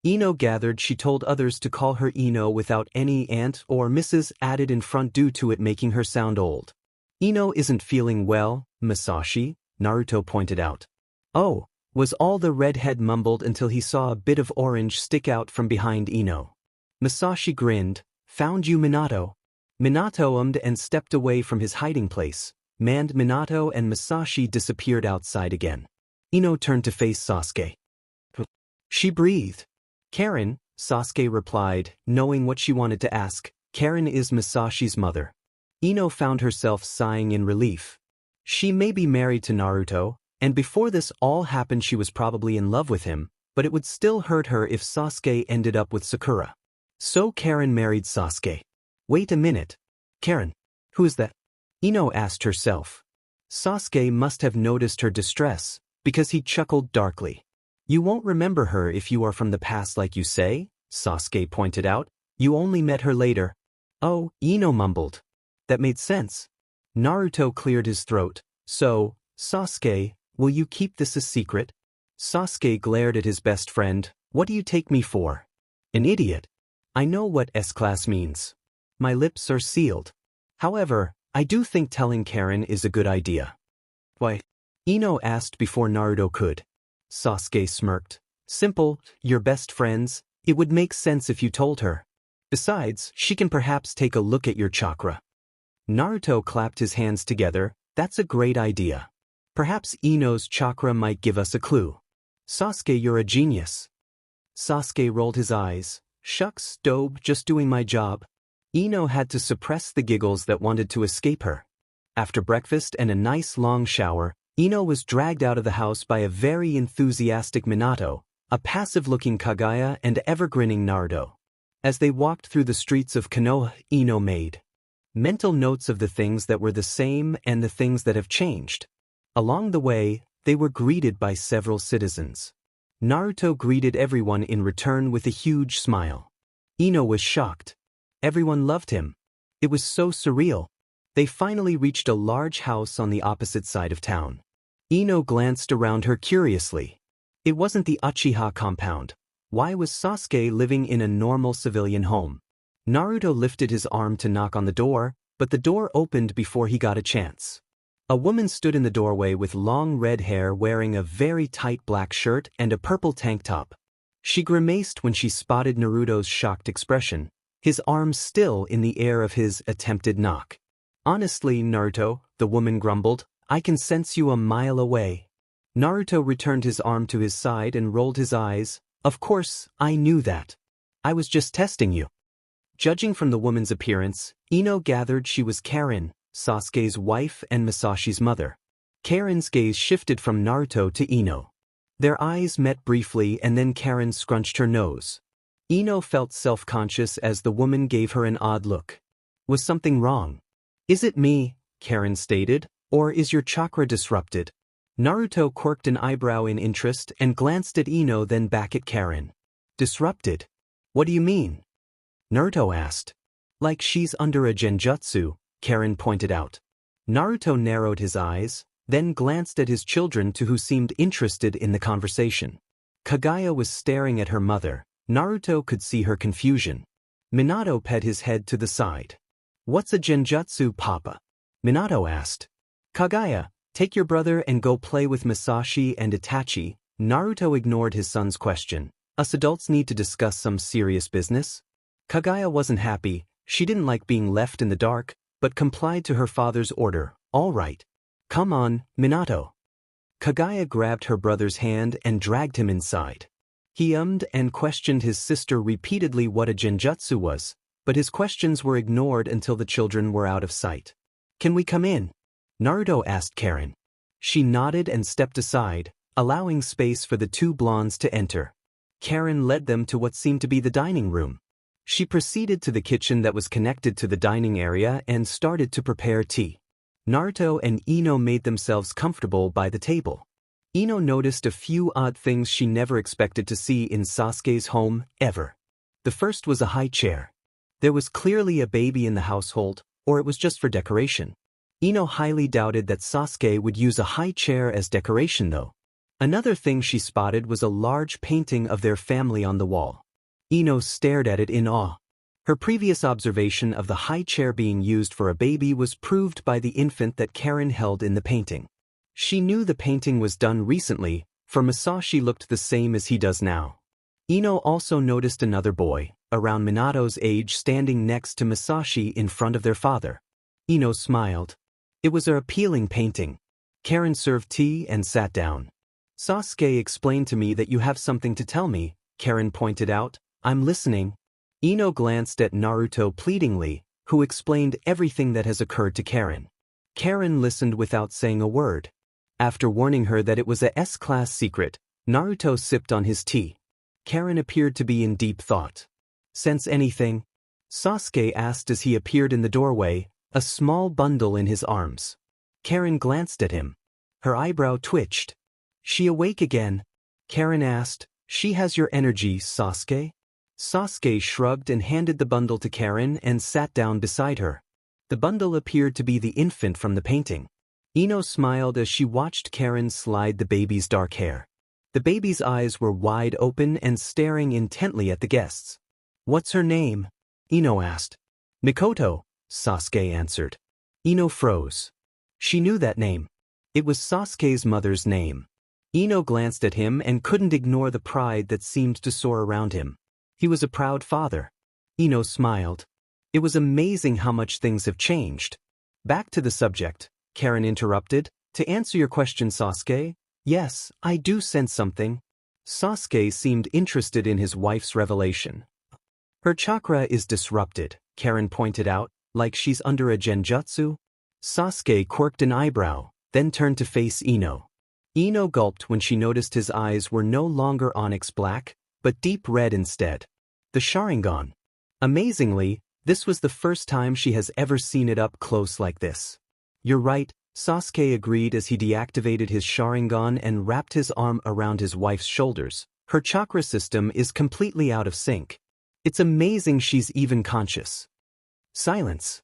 Ino gathered she told others to call her Ino without any aunt or Mrs. added in front due to it making her sound old. "Ino isn't feeling well, Masashi," Naruto pointed out. "Oh," was all the redhead mumbled until he saw a bit of orange stick out from behind Ino. Masashi grinned. "Found you, Minato." Minato ummed and stepped away from his hiding place. Manned Minato and Masashi disappeared outside again. Ino turned to face Sasuke. She breathed. "Karen," Sasuke replied, knowing what she wanted to ask. "Karen is Masashi's mother." Ino found herself sighing in relief. She may be married to Naruto, and before this all happened she was probably in love with him, but it would still hurt her if Sasuke ended up with Sakura. So Karen married Sasuke. Wait a minute. Karen. Who is that? Ino asked herself. Sasuke must have noticed her distress, because he chuckled darkly. You won't remember her if you are from the past like you say, Sasuke pointed out. You only met her later. Oh, Ino mumbled. That made sense. Naruto cleared his throat. So, Sasuke, will you keep this a secret? Sasuke glared at his best friend. What do you take me for? An idiot. I know what S-class means. My lips are sealed. However, I do think telling Karen is a good idea. Why? Ino asked before Naruto could. Sasuke smirked. Simple, you're best friends. It would make sense if you told her. Besides, she can perhaps take a look at your chakra. Naruto clapped his hands together. That's a great idea. Perhaps Ino's chakra might give us a clue. Sasuke, you're a genius. Sasuke rolled his eyes. Shucks, dope, just doing my job. Ino had to suppress the giggles that wanted to escape her. After breakfast and a nice long shower, Ino was dragged out of the house by a very enthusiastic Minato, a passive-looking Kagaya and ever-grinning Naruto. As they walked through the streets of Konoha, Ino made mental notes of the things that were the same and the things that have changed. Along the way, they were greeted by several citizens. Naruto greeted everyone in return with a huge smile. Ino was shocked. Everyone loved him. It was so surreal. They finally reached a large house on the opposite side of town. Ino glanced around her curiously. It wasn't the Uchiha compound. Why was Sasuke living in a normal civilian home? Naruto lifted his arm to knock on the door, but the door opened before he got a chance. A woman stood in the doorway with long red hair wearing a very tight black shirt and a purple tank top. She grimaced when she spotted Naruto's shocked expression, his arms still in the air of his attempted knock. Honestly, Naruto, the woman grumbled, I can sense you a mile away. Naruto returned his arm to his side and rolled his eyes. Of course, I knew that. I was just testing you. Judging from the woman's appearance, Ino gathered she was Karen, Sasuke's wife and Masashi's mother. Karen's gaze shifted from Naruto to Ino. Their eyes met briefly and then Karen scrunched her nose. Ino felt self-conscious as the woman gave her an odd look. Was something wrong? Is it me, Karen stated, or is your chakra disrupted? Naruto quirked an eyebrow in interest and glanced at Ino then back at Karen. Disrupted? What do you mean? Naruto asked. Like she's under a genjutsu, Karen pointed out. Naruto narrowed his eyes, then glanced at his children too who seemed interested in the conversation. Kagaya was staring at her mother. Naruto could see her confusion. Minato pet his head to the side. What's a genjutsu, Papa? Minato asked. Kagaya, take your brother and go play with Masashi and Itachi. Naruto ignored his son's question. Us adults need to discuss some serious business. Kagaya wasn't happy. She didn't like being left in the dark, but complied to her father's order. All right. Come on, Minato. Kagaya grabbed her brother's hand and dragged him inside. He ummed and questioned his sister repeatedly what a genjutsu was, but his questions were ignored until the children were out of sight. Can we come in? Naruto asked Karen. She nodded and stepped aside, allowing space for the two blondes to enter. Karen led them to what seemed to be the dining room. She proceeded to the kitchen that was connected to the dining area and started to prepare tea. Naruto and Ino made themselves comfortable by the table. Ino noticed a few odd things she never expected to see in Sasuke's home, ever. The first was a high chair. There was clearly a baby in the household, or it was just for decoration. Ino highly doubted that Sasuke would use a high chair as decoration though. Another thing she spotted was a large painting of their family on the wall. Ino stared at it in awe. Her previous observation of the high chair being used for a baby was proved by the infant that Karen held in the painting. She knew the painting was done recently, for Masashi looked the same as he does now. Ino also noticed another boy, around Minato's age, standing next to Masashi in front of their father. Ino smiled. It was an appealing painting. Karen served tea and sat down. Sasuke explained to me that you have something to tell me, Karen pointed out. I'm listening. Ino glanced at Naruto pleadingly, who explained everything that has occurred to Karen. Karen listened without saying a word. After warning her that it was a S-class secret, Naruto sipped on his tea. Karen appeared to be in deep thought. Sense anything? Sasuke asked as he appeared in the doorway, a small bundle in his arms. Karen glanced at him. Her eyebrow twitched. She awake again? Karen asked. She has your energy, Sasuke? Sasuke shrugged and handed the bundle to Karen and sat down beside her. The bundle appeared to be the infant from the painting. Ino smiled as she watched Karen slide the baby's dark hair. The baby's eyes were wide open and staring intently at the guests. What's her name? Ino asked. Mikoto, Sasuke answered. Ino froze. She knew that name. It was Sasuke's mother's name. Ino glanced at him and couldn't ignore the pride that seemed to soar around him. He was a proud father. Ino smiled. It was amazing how much things have changed. Back to the subject, Karen interrupted. To answer your question, Sasuke, yes, I do sense something. Sasuke seemed interested in his wife's revelation. Her chakra is disrupted, Karen pointed out, like she's under a genjutsu. Sasuke quirked an eyebrow, then turned to face Ino. Ino gulped when she noticed his eyes were no longer onyx black, but deep red instead. The Sharingan. Amazingly, this was the first time she has ever seen it up close like this. You're right, Sasuke agreed as he deactivated his Sharingan and wrapped his arm around his wife's shoulders. Her chakra system is completely out of sync. It's amazing she's even conscious. Silence.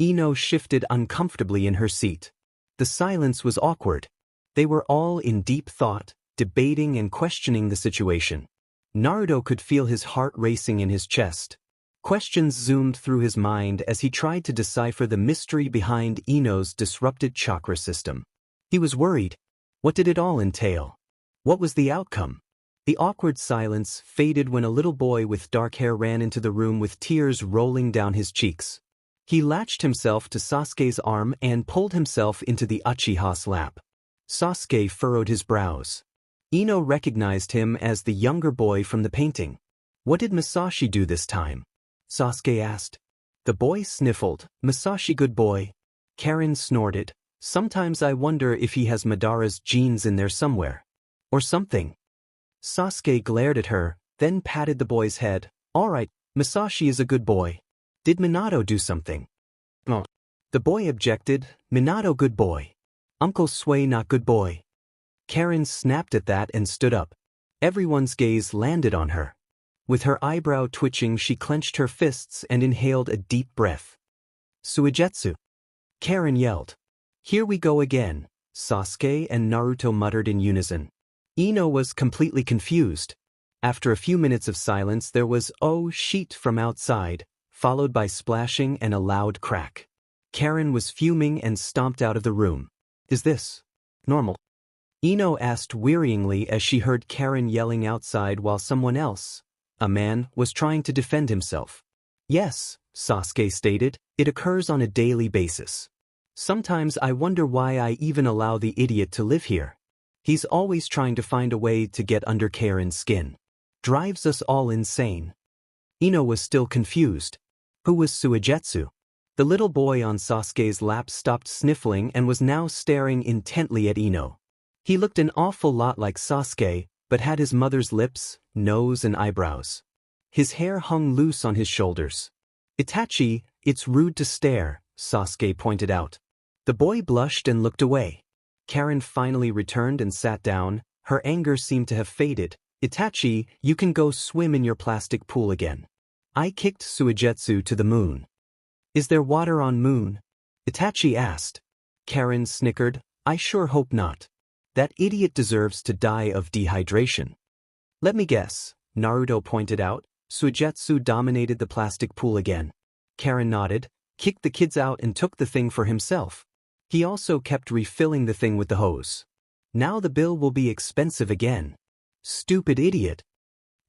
Ino shifted uncomfortably in her seat. The silence was awkward. They were all in deep thought, debating and questioning the situation. Naruto could feel his heart racing in his chest. Questions zoomed through his mind as he tried to decipher the mystery behind Ino's disrupted chakra system. He was worried. What did it all entail? What was the outcome? The awkward silence faded when a little boy with dark hair ran into the room with tears rolling down his cheeks. He latched himself to Sasuke's arm and pulled himself into the Uchiha's lap. Sasuke furrowed his brows. Ino recognized him as the younger boy from the painting. What did Masashi do this time? Sasuke asked. The boy sniffled. Masashi good boy. Karen snorted. Sometimes I wonder if he has Madara's genes in there somewhere. Or something. Sasuke glared at her, then patted the boy's head. All right, Masashi is a good boy. Did Minato do something? Oh. The boy objected. Minato good boy. Uncle Sway not good boy. Karen snapped at that and stood up. Everyone's gaze landed on her. With her eyebrow twitching, she clenched her fists and inhaled a deep breath. Suigetsu. Karen yelled. Here we go again, Sasuke and Naruto muttered in unison. Ino was completely confused. After a few minutes of silence there was "oh shit" from outside, followed by splashing and a loud crack. Karen was fuming and stomped out of the room. Is this normal? Ino asked wearyingly as she heard Karen yelling outside while someone else, a man, was trying to defend himself. Yes, Sasuke stated, it occurs on a daily basis. Sometimes I wonder why I even allow the idiot to live here. He's always trying to find a way to get under Karen's skin. Drives us all insane. Ino was still confused. Who was Suigetsu? The little boy on Sasuke's lap stopped sniffling and was now staring intently at Ino. He looked an awful lot like Sasuke, but had his mother's lips, nose and eyebrows. His hair hung loose on his shoulders. Itachi, it's rude to stare, Sasuke pointed out. The boy blushed and looked away. Karen finally returned and sat down. Her anger seemed to have faded. Itachi, you can go swim in your plastic pool again. I kicked Suigetsu to the moon. Is there water on moon? Itachi asked. Karen snickered. I sure hope not. That idiot deserves to die of dehydration. Let me guess, Naruto pointed out. Suigetsu dominated the plastic pool again. Karen nodded, kicked the kids out and took the thing for himself. He also kept refilling the thing with the hose. Now the bill will be expensive again. Stupid idiot.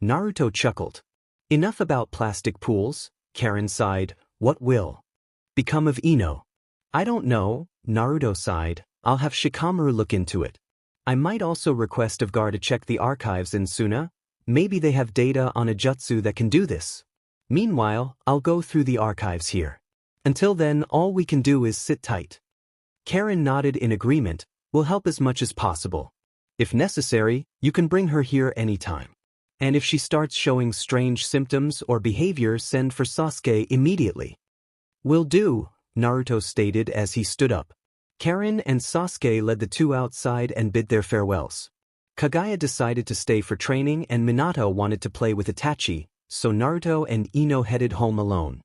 Naruto chuckled. Enough about plastic pools, Karen sighed. What will become of Ino? I don't know, Naruto sighed. I'll have Shikamaru look into it. I might also request of Gar to check the archives in Suna. Maybe they have data on a jutsu that can do this. Meanwhile, I'll go through the archives here. Until then, all we can do is sit tight. Karen nodded in agreement. We'll help as much as possible. If necessary, you can bring her here anytime. And if she starts showing strange symptoms or behavior, send for Sasuke immediately. Will do, Naruto stated as he stood up. Karen and Sasuke led the two outside and bid their farewells. Kaguya decided to stay for training and Minato wanted to play with Itachi, so Naruto and Ino headed home alone.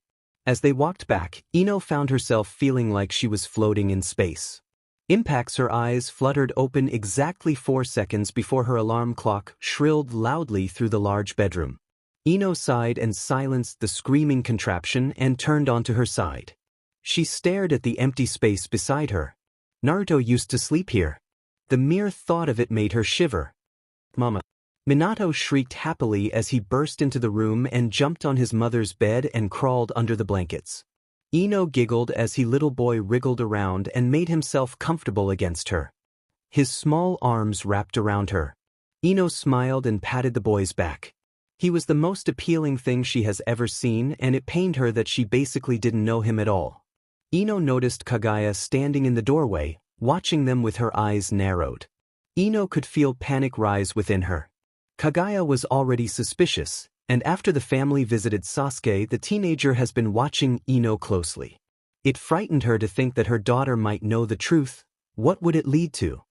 As they walked back, Ino found herself feeling like she was floating in space. Impact's her eyes fluttered open exactly 4 seconds before her alarm clock shrilled loudly through the large bedroom. Ino sighed and silenced the screaming contraption and turned onto her side. She stared at the empty space beside her. Naruto used to sleep here. The mere thought of it made her shiver. Mama. Minato shrieked happily as he burst into the room and jumped on his mother's bed and crawled under the blankets. Ino giggled as his little boy wriggled around and made himself comfortable against her. His small arms wrapped around her. Ino smiled and patted the boy's back. He was the most appealing thing she has ever seen, and it pained her that she basically didn't know him at all. Ino noticed Kaguya standing in the doorway, watching them with her eyes narrowed. Ino could feel panic rise within her. Kaguya was already suspicious, and after the family visited Sasuke, the teenager has been watching Ino closely. It frightened her to think that her daughter might know the truth. What would it lead to?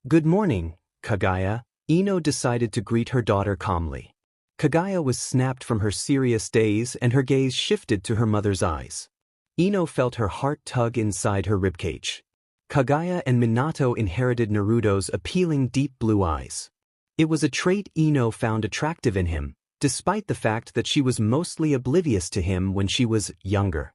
Good morning, Kaguya. Ino decided to greet her daughter calmly. Kaguya was snapped from her serious daze and her gaze shifted to her mother's eyes. Ino felt her heart tug inside her ribcage. Kaguya and Minato inherited Naruto's appealing deep blue eyes. It was a trait Ino found attractive in him, despite the fact that she was mostly oblivious to him when she was younger.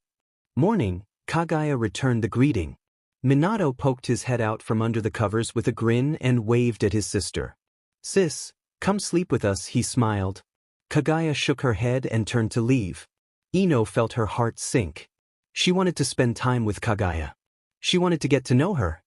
Morning, Kaguya returned the greeting. Minato poked his head out from under the covers with a grin and waved at his sister. Sis, come sleep with us, he smiled. Kaguya shook her head and turned to leave. Ino felt her heart sink. She wanted to spend time with Kaguya. She wanted to get to know her.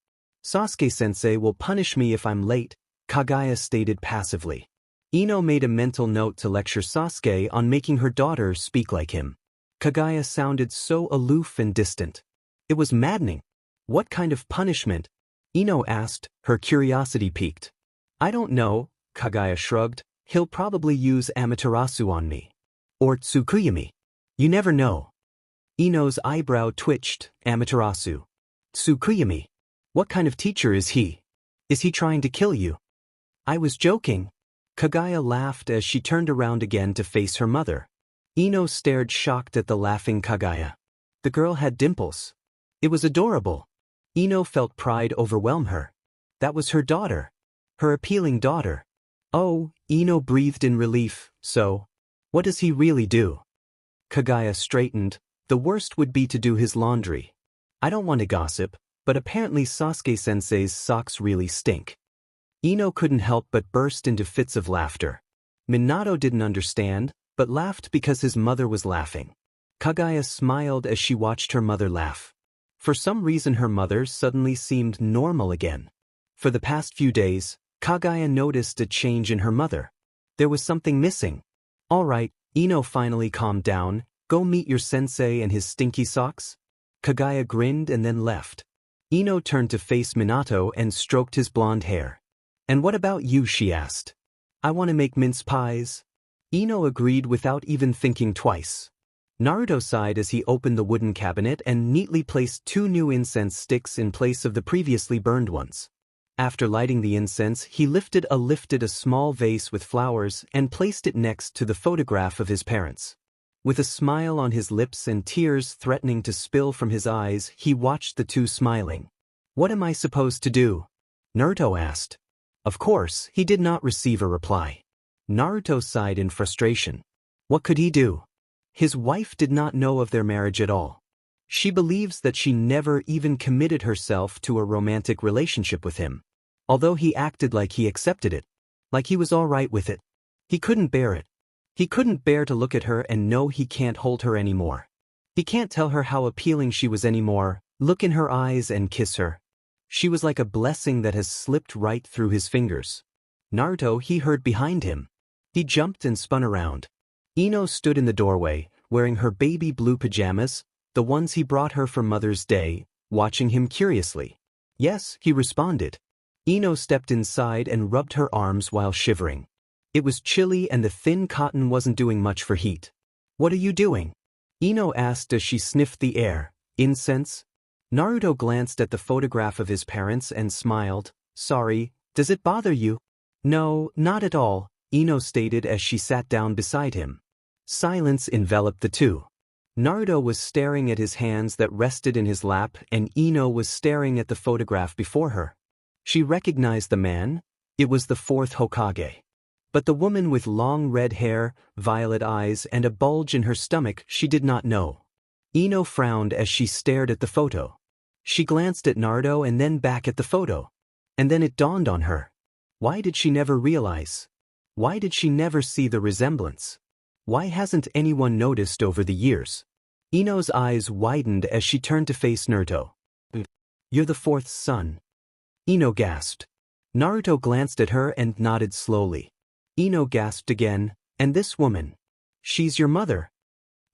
Sasuke-sensei will punish me if I'm late, Kaguya stated passively. Ino made a mental note to lecture Sasuke on making her daughter speak like him. Kaguya sounded so aloof and distant. It was maddening. What kind of punishment? Ino asked, her curiosity piqued. I don't know, Kaguya shrugged. He'll probably use Amaterasu on me. Or Tsukuyami. You never know. Ino's eyebrow twitched. Amaterasu. Tsukuyami. What kind of teacher is he? Is he trying to kill you? I was joking. Kaguya laughed as she turned around again to face her mother. Ino stared shocked at the laughing Kaguya. The girl had dimples. It was adorable. Ino felt pride overwhelm her. That was her daughter. Her appealing daughter. Oh, Ino breathed in relief. So, what does he really do? Kaguya straightened. The worst would be to do his laundry. I don't want to gossip, but apparently Sasuke-sensei's socks really stink. Ino couldn't help but burst into fits of laughter. Minato didn't understand, but laughed because his mother was laughing. Kaguya smiled as she watched her mother laugh. For some reason her mother suddenly seemed normal again. For the past few days, Kaguya noticed a change in her mother. There was something missing. All right, Ino finally calmed down. Go meet your sensei and his stinky socks? Kaguya grinned and then left. Ino turned to face Minato and stroked his blonde hair. And what about you, she asked. I want to make mince pies. Ino agreed without even thinking twice. Naruto sighed as he opened the wooden cabinet and neatly placed 2 new incense sticks in place of the previously burned ones. After lighting the incense, he lifted a small vase with flowers and placed it next to the photograph of his parents. With a smile on his lips and tears threatening to spill from his eyes, he watched the two smiling. What am I supposed to do? Naruto asked. Of course, he did not receive a reply. Naruto sighed in frustration. What could he do? His wife did not know of their marriage at all. She believes that she never even committed herself to a romantic relationship with him. Although he acted like he accepted it. Like he was all right with it. He couldn't bear it. He couldn't bear to look at her and know he can't hold her anymore. He can't tell her how appealing she was anymore, look in her eyes and kiss her. She was like a blessing that has slipped right through his fingers. Naruto, he heard behind him. He jumped and spun around. Ino stood in the doorway, wearing her baby blue pajamas, the ones he brought her for Mother's Day, watching him curiously. Yes, he responded. Ino stepped inside and rubbed her arms while shivering. It was chilly and the thin cotton wasn't doing much for heat. What are you doing? Ino asked as she sniffed the air. Incense? Naruto glanced at the photograph of his parents and smiled. Sorry, does it bother you? No, not at all, Ino stated as she sat down beside him. Silence enveloped the two. Naruto was staring at his hands that rested in his lap and Ino was staring at the photograph before her. She recognized the man. It was the fourth Hokage. But the woman with long red hair, violet eyes and a bulge in her stomach she did not know. Ino frowned as she stared at the photo. She glanced at Naruto and then back at the photo. And then it dawned on her. Why did she never realize? Why did she never see the resemblance? Why hasn't anyone noticed over the years? Ino's eyes widened as she turned to face Naruto. You're the fourth son. Ino gasped. Naruto glanced at her and nodded slowly. Ino gasped again, and this woman. She's your mother.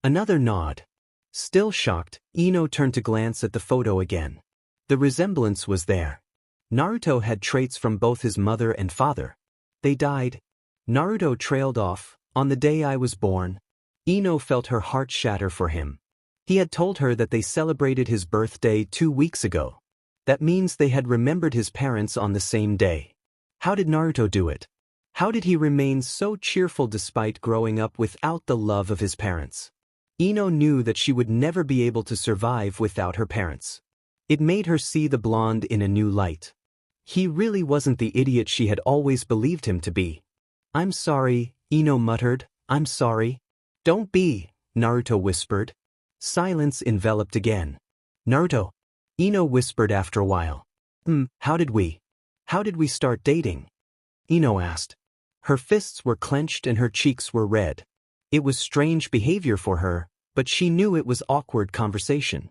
Another nod. Still shocked, Ino turned to glance at the photo again. The resemblance was there. Naruto had traits from both his mother and father. They died. Naruto trailed off. On the day I was born. Ino felt her heart shatter for him. He had told her that they celebrated his birthday 2 weeks ago. That means they had remembered his parents on the same day. How did Naruto do it? How did he remain so cheerful despite growing up without the love of his parents? Ino knew that she would never be able to survive without her parents. It made her see the blonde in a new light. He really wasn't the idiot she had always believed him to be. I'm sorry, Ino muttered. I'm sorry. Don't be, Naruto whispered. Silence enveloped again. Naruto, Ino whispered after a while. How did we start dating? Ino asked. Her fists were clenched and her cheeks were red. It was strange behavior for her, but she knew it was awkward conversation.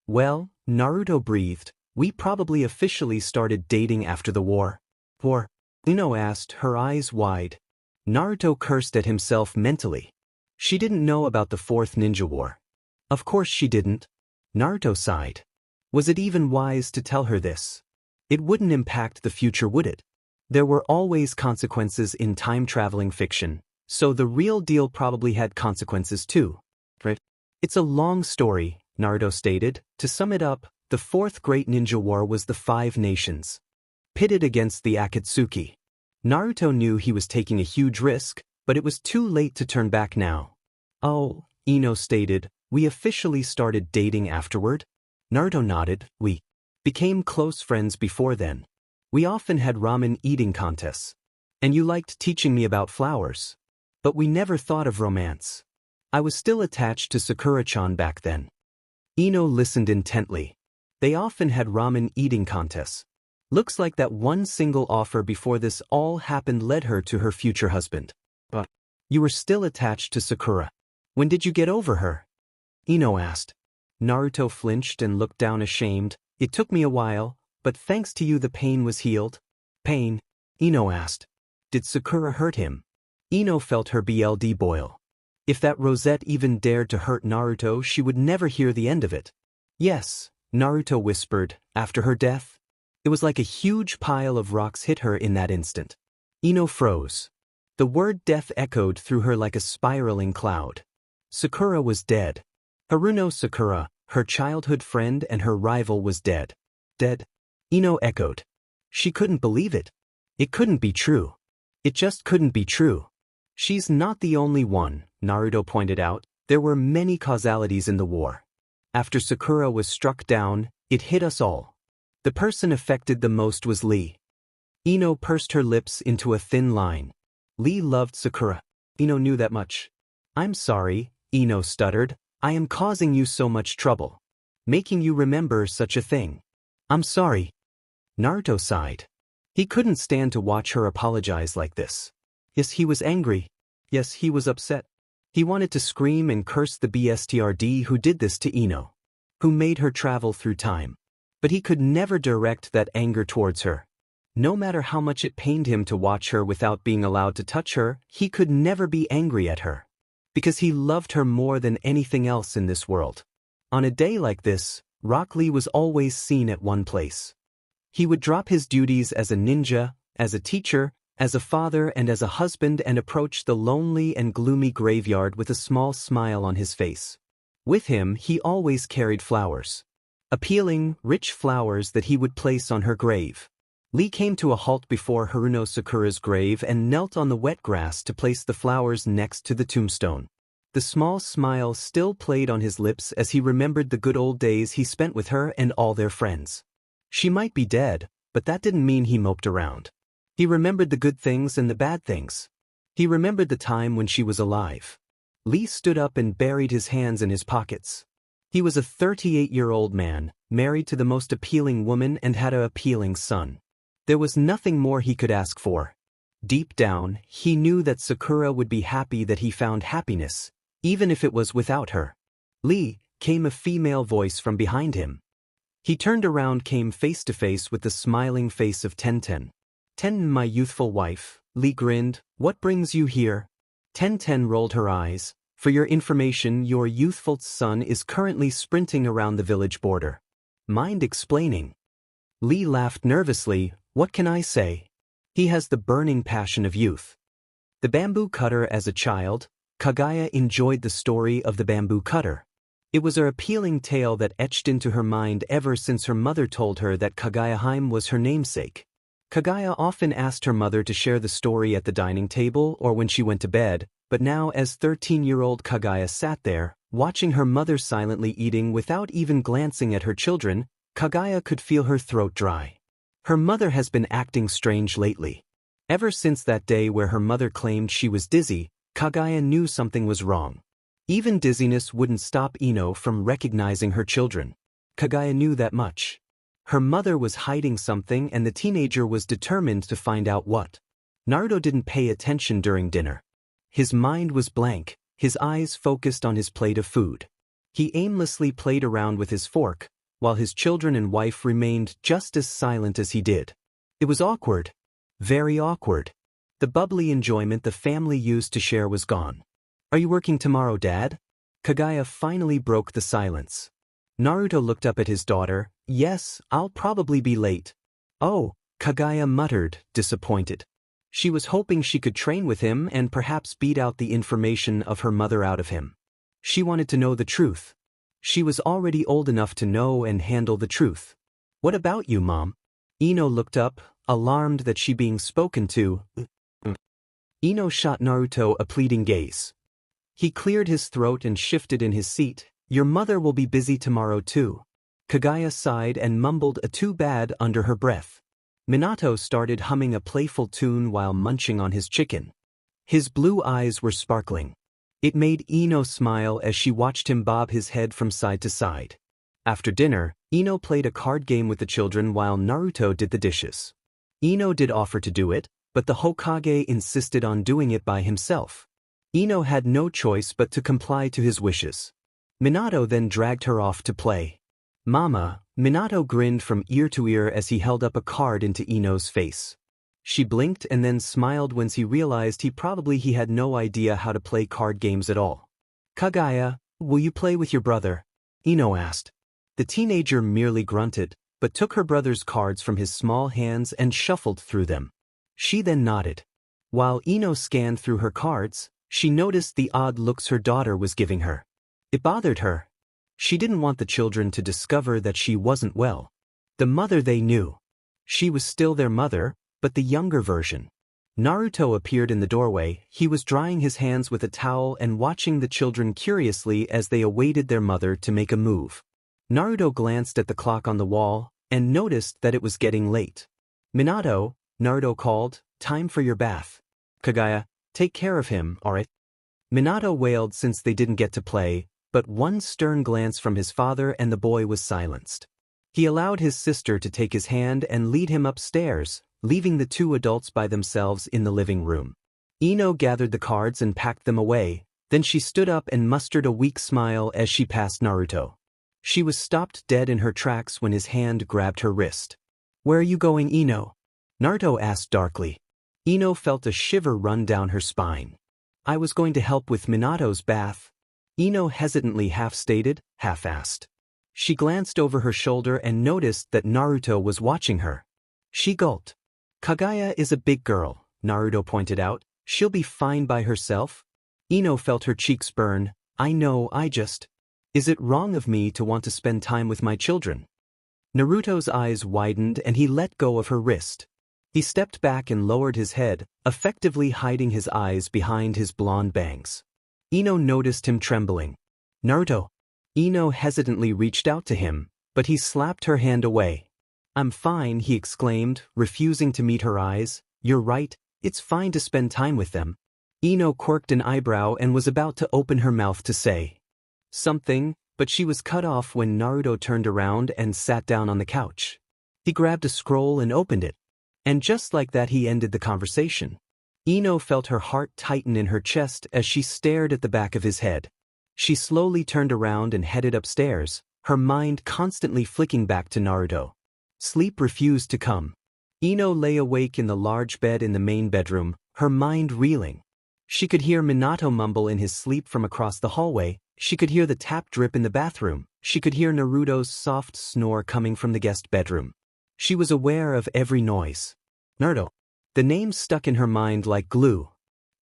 Well, Naruto breathed, we probably officially started dating after the war. War? Ino asked, her eyes wide. Naruto cursed at himself mentally. She didn't know about the fourth ninja war. Of course she didn't. Naruto sighed. Was it even wise to tell her this? It wouldn't impact the future, would it? There were always consequences in time-traveling fiction, so the real deal probably had consequences too. Right? It's a long story, Naruto stated. To sum it up, the fourth great ninja war was the 5 nations. Pitted against the Akatsuki. Naruto knew he was taking a huge risk, but it was too late to turn back now. Oh, Ino stated, we officially started dating afterward? Naruto nodded, we became close friends before then. We often had ramen eating contests. And you liked teaching me about flowers. But we never thought of romance. I was still attached to Sakura-chan back then. Ino listened intently. They often had ramen eating contests. Looks like that one single offer before this all happened led her to her future husband. But you were still attached to Sakura. When did you get over her? Ino asked. Naruto flinched and looked down ashamed. It took me a while, but thanks to you the pain was healed. Pain? Ino asked. Did Sakura hurt him? Ino felt her BLD boil. If that rosette even dared to hurt Naruto, she would never hear the end of it. Yes, Naruto whispered, after her death. It was like a huge pile of rocks hit her in that instant. Ino froze. The word death echoed through her like a spiraling cloud. Sakura was dead. Haruno Sakura, her childhood friend and her rival, was dead. Dead? Ino echoed. She couldn't believe it. It couldn't be true. It just couldn't be true. She's not the only one, Naruto pointed out. There were many causalities in the war. After Sakura was struck down, it hit us all. The person affected the most was Lee. Ino pursed her lips into a thin line. Lee loved Sakura. Ino knew that much. I'm sorry, Ino stuttered. I am causing you so much trouble. Making you remember such a thing. I'm sorry. Naruto sighed. He couldn't stand to watch her apologize like this. Yes, he was angry. Yes, he was upset. He wanted to scream and curse the BSTRD who did this to Ino. Who made her travel through time. But he could never direct that anger towards her. No matter how much it pained him to watch her without being allowed to touch her, he could never be angry at her. Because he loved her more than anything else in this world. On a day like this, Rock Lee was always seen at one place. He would drop his duties as a ninja, as a teacher, as a father and as a husband and approach the lonely and gloomy graveyard with a small smile on his face. With him he always carried flowers. Appealing, rich flowers that he would place on her grave. Lee came to a halt before Haruno Sakura's grave and knelt on the wet grass to place the flowers next to the tombstone. The small smile still played on his lips as he remembered the good old days he spent with her and all their friends. She might be dead, but that didn't mean he moped around. He remembered the good things and the bad things. He remembered the time when she was alive. Lee stood up and buried his hands in his pockets. He was a 38-year-old man, married to the most appealing woman and had an appealing son. There was nothing more he could ask for. Deep down, he knew that Sakura would be happy that he found happiness, even if it was without her. Lee, came a female voice from behind him. He turned around, came face to face with the smiling face of Tenten. "Ten, my youthful wife," Lee grinned, "what brings you here?" Tenten rolled her eyes. "For your information, your youthful son is currently sprinting around the village border. Mind explaining?" Lee laughed nervously. "What can I say? He has the burning passion of youth." The bamboo cutter. As a child, Kaguya enjoyed the story of the bamboo cutter. It was an appealing tale that etched into her mind ever since her mother told her that Kaguya-hime was her namesake. Kaguya often asked her mother to share the story at the dining table or when she went to bed, but now as 13-year-old Kaguya sat there, watching her mother silently eating without even glancing at her children, Kaguya could feel her throat dry. Her mother has been acting strange lately. Ever since that day where her mother claimed she was dizzy, Kaguya knew something was wrong. Even dizziness wouldn't stop Ino from recognizing her children. Kaguya knew that much. Her mother was hiding something and the teenager was determined to find out what. Naruto didn't pay attention during dinner. His mind was blank, his eyes focused on his plate of food. He aimlessly played around with his fork, while his children and wife remained just as silent as he did. It was awkward. Very awkward. The bubbly enjoyment the family used to share was gone. "Are you working tomorrow, Dad?" Kaguya finally broke the silence. Naruto looked up at his daughter. "Yes, I'll probably be late." "Oh," Kaguya muttered, disappointed. She was hoping she could train with him and perhaps beat out the information of her mother out of him. She wanted to know the truth. She was already old enough to know and handle the truth. "What about you, Mom?" Ino looked up, alarmed that she being spoken to. Ino shot Naruto a pleading gaze. He cleared his throat and shifted in his seat. "Your mother will be busy tomorrow too." Kaguya sighed and mumbled a "too bad" under her breath. Minato started humming a playful tune while munching on his chicken. His blue eyes were sparkling. It made Ino smile as she watched him bob his head from side to side. After dinner, Ino played a card game with the children while Naruto did the dishes. Ino did offer to do it, but the Hokage insisted on doing it by himself. Ino had no choice but to comply to his wishes. Minato then dragged her off to play. "Mama," Minato grinned from ear to ear as he held up a card into Ino's face. She blinked and then smiled once he realized he had no idea how to play card games at all. "Kaguya, will you play with your brother?" Ino asked. The teenager merely grunted, but took her brother's cards from his small hands and shuffled through them. She then nodded. While Ino scanned through her cards, she noticed the odd looks her daughter was giving her. It bothered her. She didn't want the children to discover that she wasn't well. The mother they knew. She was still their mother, but the younger version. Naruto appeared in the doorway. He was drying his hands with a towel and watching the children curiously as they awaited their mother to make a move. Naruto glanced at the clock on the wall and noticed that it was getting late. "Minato," Naruto called, "time for your bath." "Kaguya, take care of him, alright?" Minato wailed since they didn't get to play, but one stern glance from his father and the boy was silenced. He allowed his sister to take his hand and lead him upstairs, leaving the two adults by themselves in the living room. Ino gathered the cards and packed them away, then she stood up and mustered a weak smile as she passed Naruto. She was stopped dead in her tracks when his hand grabbed her wrist. "Where are you going, Ino?" Naruto asked darkly. Ino felt a shiver run down her spine. "I was going to help with Minato's bath." Ino hesitantly half-stated, half-asked. She glanced over her shoulder and noticed that Naruto was watching her. She gulped. "Kaguya is a big girl," Naruto pointed out. "She'll be fine by herself." Ino felt her cheeks burn. "I know, Is it wrong of me to want to spend time with my children?" Naruto's eyes widened and he let go of her wrist. He stepped back and lowered his head, effectively hiding his eyes behind his blonde bangs. Ino noticed him trembling. Naruto. Ino hesitantly reached out to him, but he slapped her hand away. I'm fine, he exclaimed, refusing to meet her eyes. You're right, it's fine to spend time with them. Ino quirked an eyebrow and was about to open her mouth to say something, but she was cut off when Naruto turned around and sat down on the couch. He grabbed a scroll and opened it. And just like that he ended the conversation. Ino felt her heart tighten in her chest as she stared at the back of his head. She slowly turned around and headed upstairs, her mind constantly flicking back to Naruto. Sleep refused to come. Ino lay awake in the large bed in the main bedroom, her mind reeling. She could hear Minato mumble in his sleep from across the hallway, she could hear the tap drip in the bathroom, she could hear Naruto's soft snore coming from the guest bedroom. She was aware of every noise. Naruto. The name stuck in her mind like glue.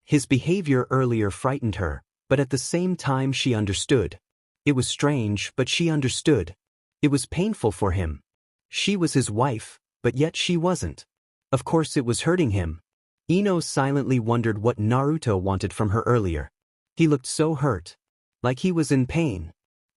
His behavior earlier frightened her, but at the same time she understood. It was strange, but she understood. It was painful for him. She was his wife, but yet she wasn't. Of course it was hurting him. Ino silently wondered what Naruto wanted from her earlier. He looked so hurt. Like he was in pain.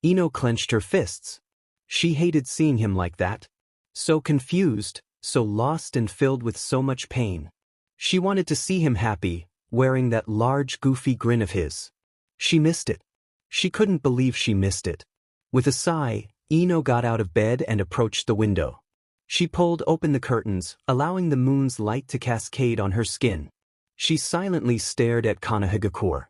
Ino clenched her fists. She hated seeing him like that. So confused, so lost and filled with so much pain. She wanted to see him happy, wearing that large goofy grin of his. She missed it. She couldn't believe she missed it. With a sigh, Ino got out of bed and approached the window. She pulled open the curtains, allowing the moon's light to cascade on her skin. She silently stared at Konohagakure.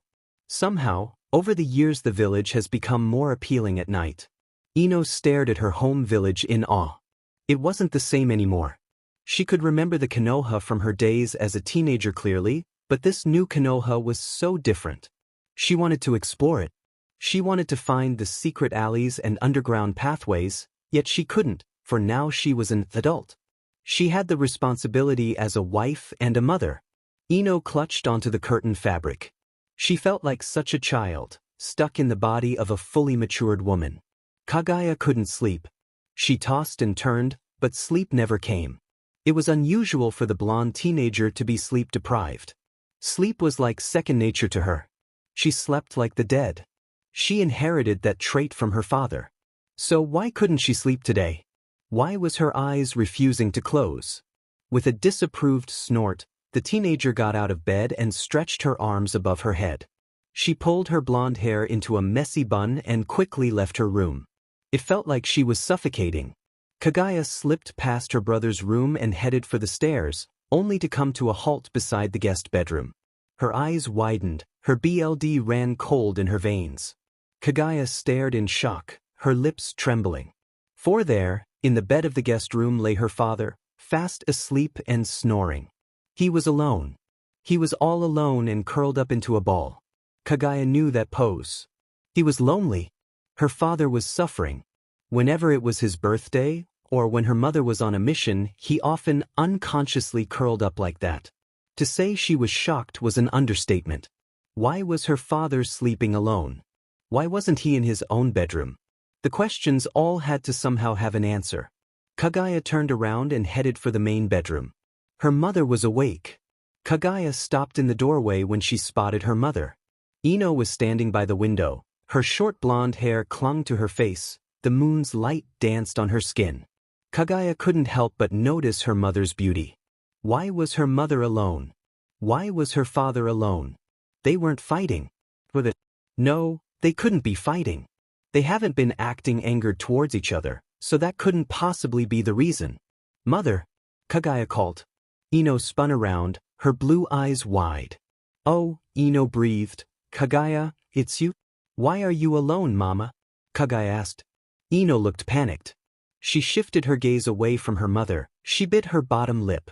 Somehow, over the years the village has become more appealing at night. Ino stared at her home village in awe. It wasn't the same anymore. She could remember the Konoha from her days as a teenager clearly, but this new Konoha was so different. She wanted to explore it. She wanted to find the secret alleys and underground pathways, yet she couldn't, for now she was an adult. She had the responsibility as a wife and a mother. Ino clutched onto the curtain fabric. She felt like such a child, stuck in the body of a fully matured woman. Kaguya couldn't sleep. She tossed and turned, but sleep never came. It was unusual for the blonde teenager to be sleep-deprived. Sleep was like second nature to her. She slept like the dead. She inherited that trait from her father. So why couldn't she sleep today? Why was her eyes refusing to close? With a disapproved snort, the teenager got out of bed and stretched her arms above her head. She pulled her blonde hair into a messy bun and quickly left her room. It felt like she was suffocating. Kaguya slipped past her brother's room and headed for the stairs, only to come to a halt beside the guest bedroom. Her eyes widened, her blood ran cold in her veins. Kaguya stared in shock, her lips trembling. For there, in the bed of the guest room lay her father, fast asleep and snoring. He was alone. He was all alone and curled up into a ball. Kaguya knew that pose. He was lonely. Her father was suffering. Whenever it was his birthday, or when her mother was on a mission, he often unconsciously curled up like that. To say she was shocked was an understatement. Why was her father sleeping alone? Why wasn't he in his own bedroom? The questions all had to somehow have an answer. Kaguya turned around and headed for the main bedroom. Her mother was awake. Kaguya stopped in the doorway when she spotted her mother. Ino was standing by the window. Her short blonde hair clung to her face. The moon's light danced on her skin. Kaguya couldn't help but notice her mother's beauty. Why was her mother alone? Why was her father alone? They weren't fighting. No, they couldn't be fighting. They haven't been acting angered towards each other, so that couldn't possibly be the reason. Mother, Kaguya called. Ino spun around, her blue eyes wide. Oh, Ino breathed. Kaguya, it's you? Why are you alone, Mama? Kaguya asked. Ino looked panicked. She shifted her gaze away from her mother. She bit her bottom lip.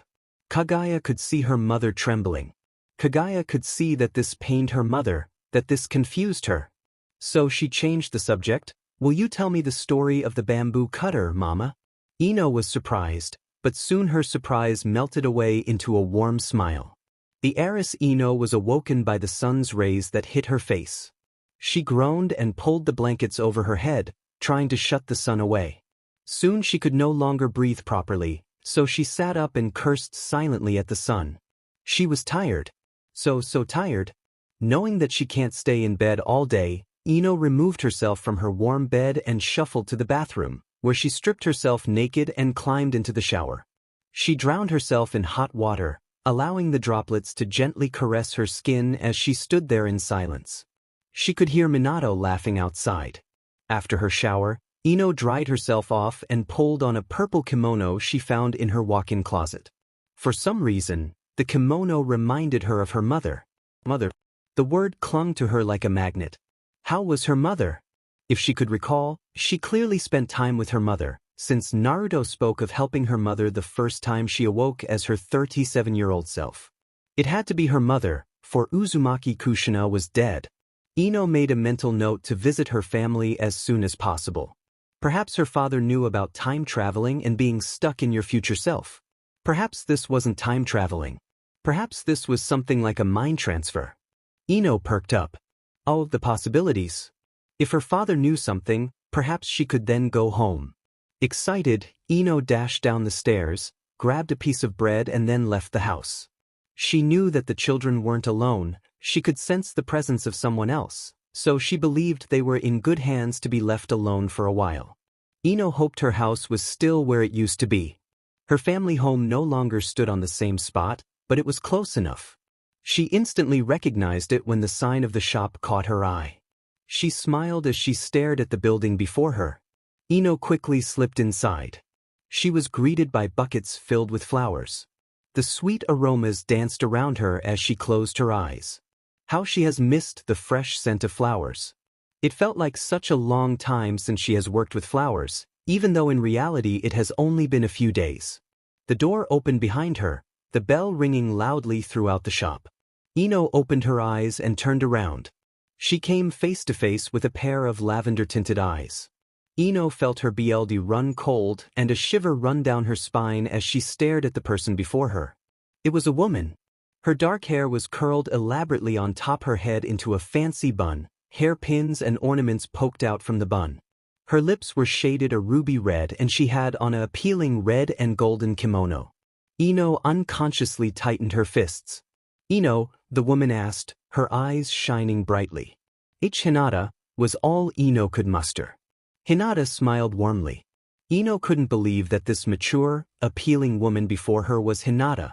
Kaguya could see her mother trembling. Kaguya could see that this pained her mother, that this confused her. So she changed the subject. Will you tell me the story of the bamboo cutter, Mama? Ino was surprised, but soon her surprise melted away into a warm smile. The heiress Ino was awoken by the sun's rays that hit her face. She groaned and pulled the blankets over her head, trying to shut the sun away. Soon she could no longer breathe properly, so she sat up and cursed silently at the sun. She was tired. So tired. Knowing that she can't stay in bed all day, Ino removed herself from her warm bed and shuffled to the bathroom, where she stripped herself naked and climbed into the shower. She drowned herself in hot water, allowing the droplets to gently caress her skin as she stood there in silence. She could hear Minato laughing outside. After her shower, Ino dried herself off and pulled on a purple kimono she found in her walk-in closet. For some reason, the kimono reminded her of her mother. The word clung to her like a magnet. How was her mother? If she could recall, she clearly spent time with her mother, since Naruto spoke of helping her mother the first time she awoke as her 37-year-old self. It had to be her mother, for Uzumaki Kushina was dead. Ino made a mental note to visit her family as soon as possible. Perhaps her father knew about time traveling and being stuck in your future self. Perhaps this wasn't time traveling. Perhaps this was something like a mind transfer. Ino perked up. Oh, the possibilities. If her father knew something, perhaps she could then go home. Excited, Ino dashed down the stairs, grabbed a piece of bread and then left the house. She knew that the children weren't alone, she could sense the presence of someone else, so she believed they were in good hands to be left alone for a while. Ino hoped her house was still where it used to be. Her family home no longer stood on the same spot, but it was close enough. She instantly recognized it when the sign of the shop caught her eye. She smiled as she stared at the building before her. Ino quickly slipped inside. She was greeted by buckets filled with flowers. The sweet aromas danced around her as she closed her eyes. How she has missed the fresh scent of flowers. It felt like such a long time since she has worked with flowers, even though in reality it has only been a few days. The door opened behind her, the bell ringing loudly throughout the shop. Ino opened her eyes and turned around. She came face to face with a pair of lavender-tinted eyes. Ino felt her BLD run cold and a shiver run down her spine as she stared at the person before her. It was a woman. Her dark hair was curled elaborately on top her head into a fancy bun, hairpins and ornaments poked out from the bun. Her lips were shaded a ruby red and she had on an appealing red and golden kimono. Ino unconsciously tightened her fists. Ino, the woman asked, her eyes shining brightly. Hinata, was all Ino could muster. Hinata smiled warmly. Ino couldn't believe that this mature, appealing woman before her was Hinata.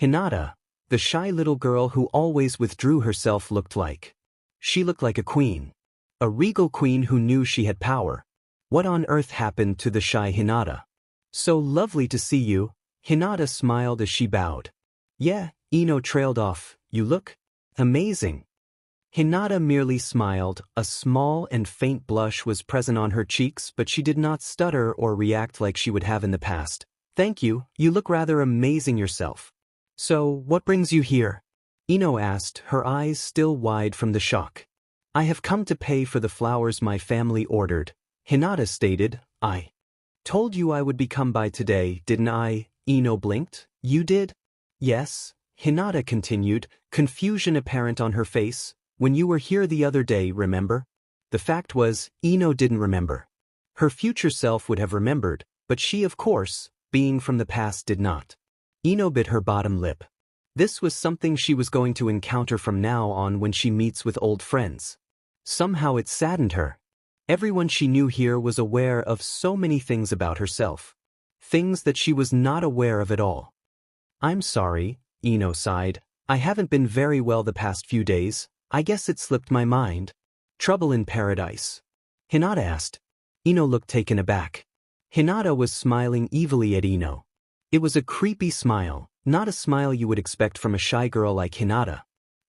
Hinata, the shy little girl who always withdrew herself, looked like. She looked like a queen. A regal queen who knew she had power. What on earth happened to the shy Hinata? So lovely to see you, Hinata smiled as she bowed. Yeah, Ino trailed off, you look amazing. Hinata merely smiled, a small and faint blush was present on her cheeks but she did not stutter or react like she would have in the past. Thank you, you look rather amazing yourself. So, what brings you here? Ino asked, her eyes still wide from the shock. I have come to pay for the flowers my family ordered, Hinata stated. I told you I would be come by today, didn't I? Ino blinked. You did? Yes, Hinata continued, confusion apparent on her face. When you were here the other day, remember? The fact was, Ino didn't remember. Her future self would have remembered, but she, of course, being from the past, did not. Ino bit her bottom lip. This was something she was going to encounter from now on when she meets with old friends. Somehow it saddened her. Everyone she knew here was aware of so many things about herself. Things that she was not aware of at all. I'm sorry, Ino sighed. I haven't been very well the past few days. I guess it slipped my mind. Trouble in paradise? Hinata asked. Ino looked taken aback. Hinata was smiling evilly at Ino. It was a creepy smile, not a smile you would expect from a shy girl like Hinata.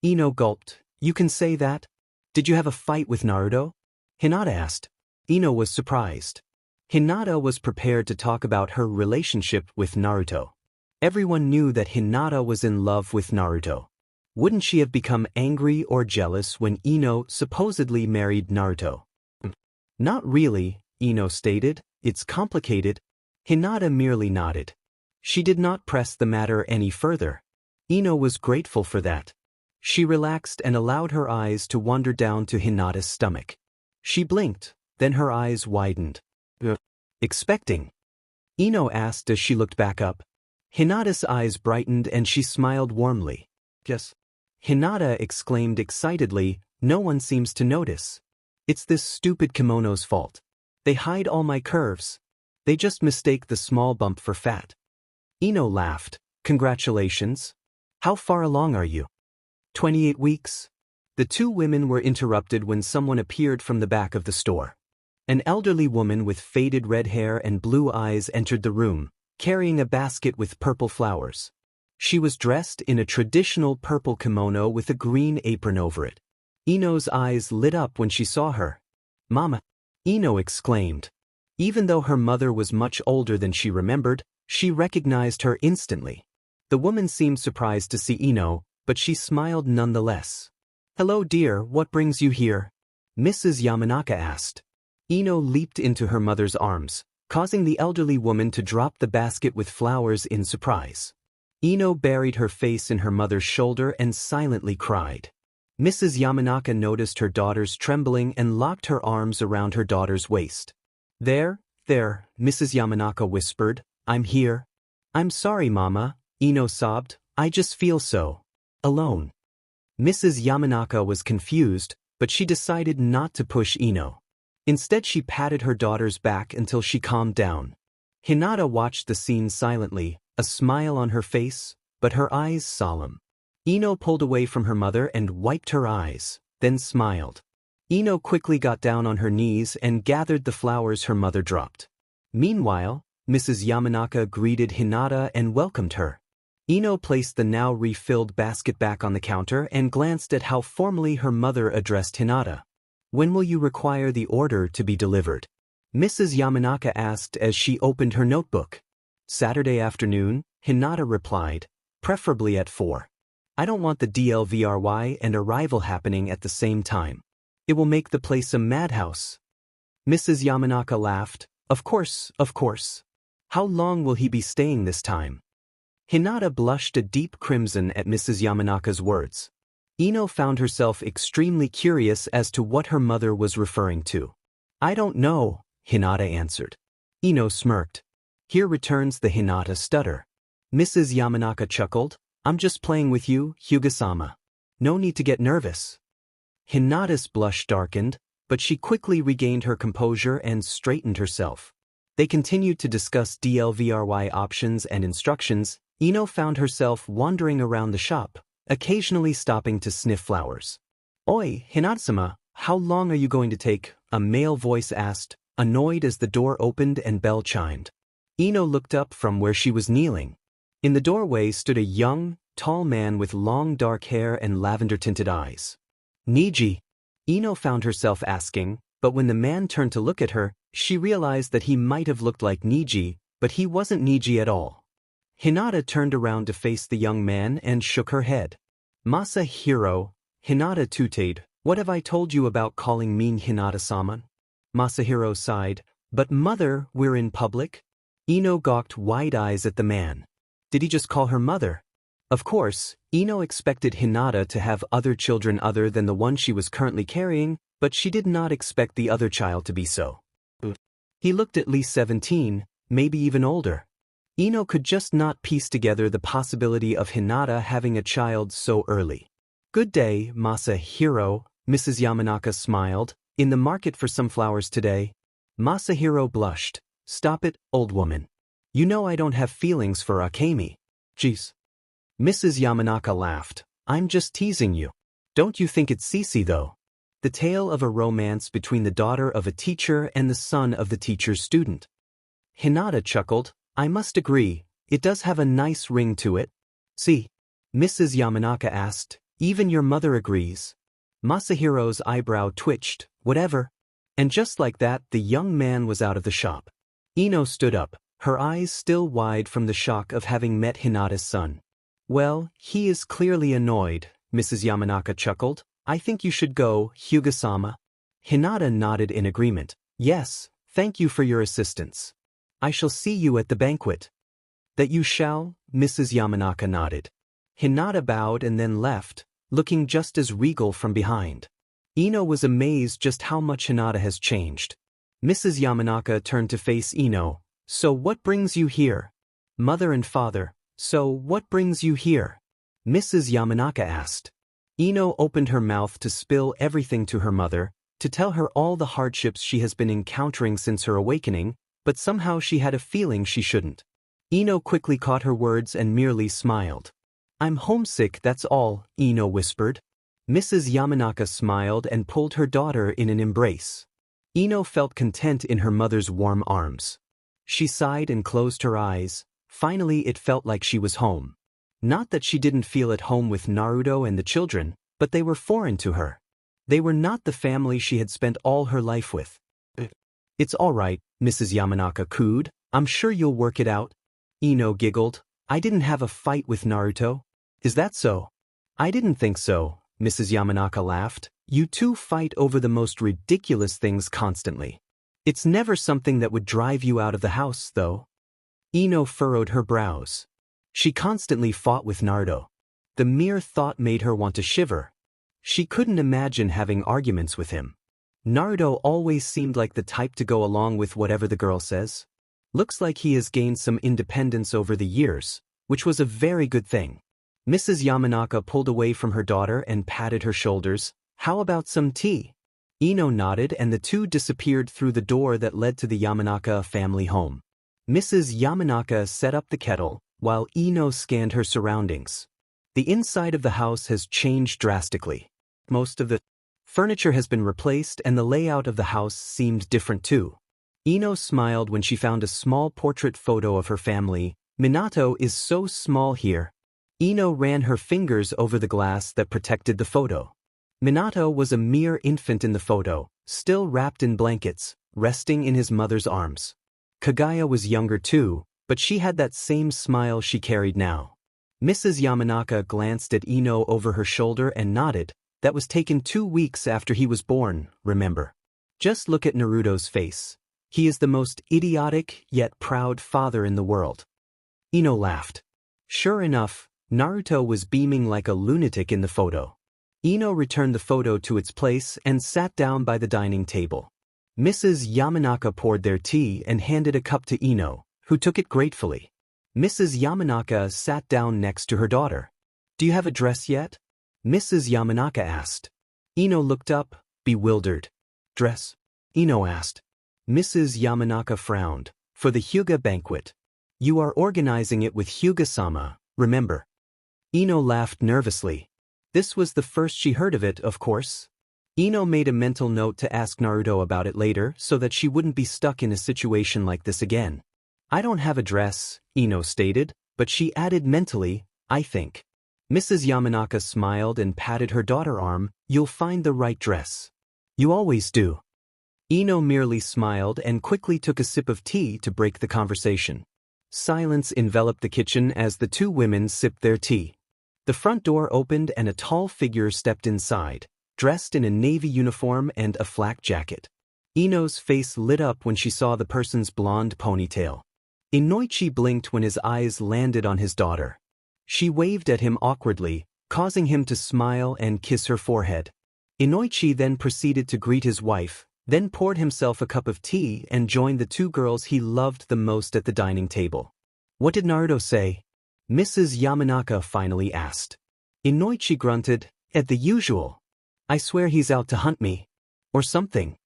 Ino gulped. You can say that? Did you have a fight with Naruto? Hinata asked. Ino was surprised. Hinata was prepared to talk about her relationship with Naruto. Everyone knew that Hinata was in love with Naruto. Wouldn't she have become angry or jealous when Ino supposedly married Naruto? Not really, Ino stated. It's complicated. Hinata merely nodded. She did not press the matter any further. Ino was grateful for that. She relaxed and allowed her eyes to wander down to Hinata's stomach. She blinked, then her eyes widened. Expecting? Ino asked as she looked back up. Hinata's eyes brightened and she smiled warmly. Yes. Hinata exclaimed excitedly, no one seems to notice. It's this stupid kimono's fault. They hide all my curves. They just mistake the small bump for fat. Ino laughed. Congratulations. How far along are you? 28 weeks. The two women were interrupted when someone appeared from the back of the store. An elderly woman with faded red hair and blue eyes entered the room, carrying a basket with purple flowers. She was dressed in a traditional purple kimono with a green apron over it. Ino's eyes lit up when she saw her. Mama! Ino exclaimed. Even though her mother was much older than she remembered, she recognized her instantly. The woman seemed surprised to see Ino, but she smiled nonetheless. Hello dear, what brings you here? Mrs. Yamanaka asked. Ino leaped into her mother's arms, causing the elderly woman to drop the basket with flowers in surprise. Ino buried her face in her mother's shoulder and silently cried. Mrs. Yamanaka noticed her daughter's trembling and locked her arms around her daughter's waist. There, Mrs. Yamanaka whispered, I'm here. I'm sorry, Mama, Ino sobbed, I just feel so alone. Mrs. Yamanaka was confused, but she decided not to push Ino. Instead she patted her daughter's back until she calmed down. Hinata watched the scene silently, a smile on her face, but her eyes solemn. Ino pulled away from her mother and wiped her eyes, then smiled. Ino quickly got down on her knees and gathered the flowers her mother dropped. Meanwhile, Mrs. Yamanaka greeted Hinata and welcomed her. Ino placed the now refilled basket back on the counter and glanced at how formally her mother addressed Hinata. When will you require the order to be delivered? Mrs. Yamanaka asked as she opened her notebook. Saturday afternoon, Hinata replied, preferably at 4. I don't want the DLVRY and arrival happening at the same time. It will make the place a madhouse. Mrs. Yamanaka laughed. Of course. How long will he be staying this time? Hinata blushed a deep crimson at Mrs. Yamanaka's words. Ino found herself extremely curious as to what her mother was referring to. I don't know, Hinata answered. Ino smirked. Here returns the Hinata stutter. Mrs. Yamanaka chuckled. I'm just playing with you, Hyuga-sama. No need to get nervous. Hinata's blush darkened, but she quickly regained her composure and straightened herself. They continued to discuss DLVRY options and instructions. Ino found herself wandering around the shop, occasionally stopping to sniff flowers. Oi, Hinata-sama, how long are you going to take? A male voice asked, annoyed as the door opened and bell chimed. Ino looked up from where she was kneeling. In the doorway stood a young, tall man with long dark hair and lavender-tinted eyes. Niji? Ino found herself asking, but when the man turned to look at her, she realized that he might have looked like Niji, but he wasn't Niji at all. Hinata turned around to face the young man and shook her head. Masahiro, Hinata tooted, what have I told you about calling me Hinata-sama? Masahiro sighed, but mother, we're in public? Ino gawked wide eyes at the man. Did he just call her mother? Of course, Ino expected Hinata to have other children other than the one she was currently carrying, but she did not expect the other child to be so. He looked at least 17, maybe even older. Ino could just not piece together the possibility of Hinata having a child so early. Good day, Masahiro, Mrs. Yamanaka smiled. In the market for some flowers today? Masahiro blushed. Stop it, old woman. You know I don't have feelings for Akemi. Jeez. Mrs. Yamanaka laughed. I'm just teasing you. Don't you think it's Cece though? The tale of a romance between the daughter of a teacher and the son of the teacher's student. Hinata chuckled. I must agree, it does have a nice ring to it. See? Mrs. Yamanaka asked. Even your mother agrees. Masahiro's eyebrow twitched. Whatever. And just like that, the young man was out of the shop. Ino stood up, her eyes still wide from the shock of having met Hinata's son. Well, he is clearly annoyed, Mrs. Yamanaka chuckled. I think you should go, Hyuga-sama. Hinata nodded in agreement. Yes, thank you for your assistance. I shall see you at the banquet. That you shall, Mrs. Yamanaka nodded. Hinata bowed and then left, looking just as regal from behind. Ino was amazed just how much Hinata has changed. Mrs. Yamanaka turned to face Ino. So what brings you here? Mother and father, so what brings you here? Mrs. Yamanaka asked. Ino opened her mouth to spill everything to her mother, to tell her all the hardships she has been encountering since her awakening, but somehow she had a feeling she shouldn't. Ino quickly caught her words and merely smiled. I'm homesick, that's all, Ino whispered. Mrs. Yamanaka smiled and pulled her daughter in an embrace. Ino felt content in her mother's warm arms. She sighed and closed her eyes. Finally it felt like she was home. Not that she didn't feel at home with Naruto and the children, but they were foreign to her. They were not the family she had spent all her life with. It's all right, Mrs. Yamanaka cooed. I'm sure you'll work it out. Ino giggled. I didn't have a fight with Naruto. Is that so? I didn't think so, Mrs. Yamanaka laughed. You two fight over the most ridiculous things constantly. It's never something that would drive you out of the house, though. Ino furrowed her brows. She constantly fought with Naruto. The mere thought made her want to shiver. She couldn't imagine having arguments with him. Naruto always seemed like the type to go along with whatever the girl says. Looks like he has gained some independence over the years, which was a very good thing. Mrs. Yamanaka pulled away from her daughter and patted her shoulders. How about some tea? Ino nodded and the two disappeared through the door that led to the Yamanaka family home. Mrs. Yamanaka set up the kettle, while Ino scanned her surroundings. The inside of the house has changed drastically. Most of the furniture has been replaced and the layout of the house seemed different too. Ino smiled when she found a small portrait photo of her family. Minato is so small here. Ino ran her fingers over the glass that protected the photo. Minato was a mere infant in the photo, still wrapped in blankets, resting in his mother's arms. Kagaya was younger too, but she had that same smile she carried now. Mrs. Yamanaka glanced at Ino over her shoulder and nodded. That was taken 2 weeks after he was born, remember? Just look at Naruto's face. He is the most idiotic yet proud father in the world. Ino laughed. Sure enough, Naruto was beaming like a lunatic in the photo. Ino returned the photo to its place and sat down by the dining table. Mrs. Yamanaka poured their tea and handed a cup to Ino, who took it gratefully. Mrs. Yamanaka sat down next to her daughter. Do you have a dress yet? Mrs. Yamanaka asked. Ino looked up, bewildered. Dress? Ino asked. Mrs. Yamanaka frowned. For the Hyuga banquet. You are organizing it with Hyuga-sama, remember? Ino laughed nervously. This was the first she heard of it, of course. Ino made a mental note to ask Naruto about it later so that she wouldn't be stuck in a situation like this again. I don't have a dress, Ino stated, but she added mentally, I think. Mrs. Yamanaka smiled and patted her daughter's arm. You'll find the right dress. You always do. Ino merely smiled and quickly took a sip of tea to break the conversation. Silence enveloped the kitchen as the two women sipped their tea. The front door opened and a tall figure stepped inside, dressed in a navy uniform and a flak jacket. Ino's face lit up when she saw the person's blonde ponytail. Inoichi blinked when his eyes landed on his daughter. She waved at him awkwardly, causing him to smile and kiss her forehead. Inoichi then proceeded to greet his wife, then poured himself a cup of tea and joined the two girls he loved the most at the dining table. What did Naruto say? Mrs. Yamanaka finally asked. Inoichi grunted, at the usual. I swear he's out to hunt me. Or something.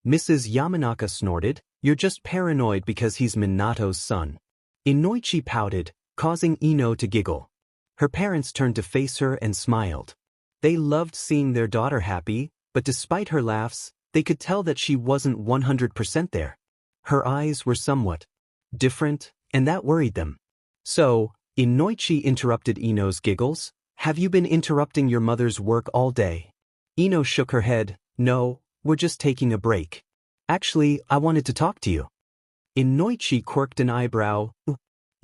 Mrs. Yamanaka snorted, you're just paranoid because he's Minato's son. Inoichi pouted, causing Ino to giggle. Her parents turned to face her and smiled. They loved seeing their daughter happy, but despite her laughs, they could tell that she wasn't 100% there. Her eyes were somewhat different, and that worried them. So, Inoichi interrupted Ino's giggles. Have you been interrupting your mother's work all day? Ino shook her head. No, we're just taking a break. Actually, I wanted to talk to you. Inoichi quirked an eyebrow.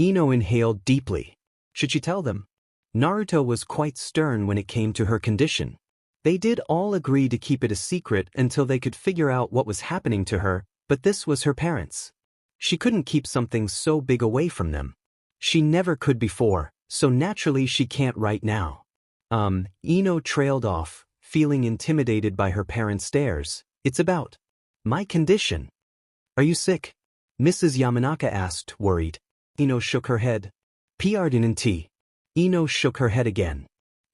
Ino inhaled deeply. Should she tell them? Naruto was quite stern when it came to her condition. They did all agree to keep it a secret until they could figure out what was happening to her, but this was her parents. She couldn't keep something so big away from them. She never could before, so naturally she can't right now. Ino trailed off, feeling intimidated by her parents' stares. It's about my condition. Are you sick? Mrs. Yamanaka asked, worried. Ino shook her head. Pardon. Ino shook her head again.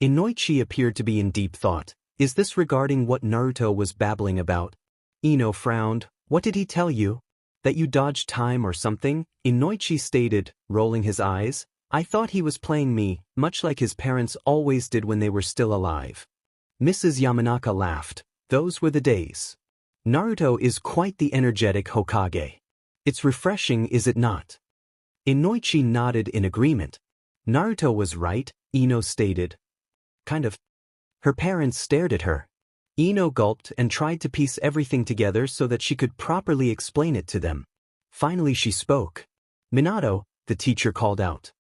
Inoichi appeared to be in deep thought. Is this regarding what Naruto was babbling about? Ino frowned. What did he tell you? That you dodged time or something? Inoichi stated, rolling his eyes. I thought he was playing me, much like his parents always did when they were still alive. Mrs. Yamanaka laughed. Those were the days. Naruto is quite the energetic Hokage. It's refreshing, is it not? Inoichi nodded in agreement. Naruto was right, Ino stated. Kind of. Her parents stared at her. Ino gulped and tried to piece everything together so that she could properly explain it to them. Finally she spoke. Minato, the teacher called out.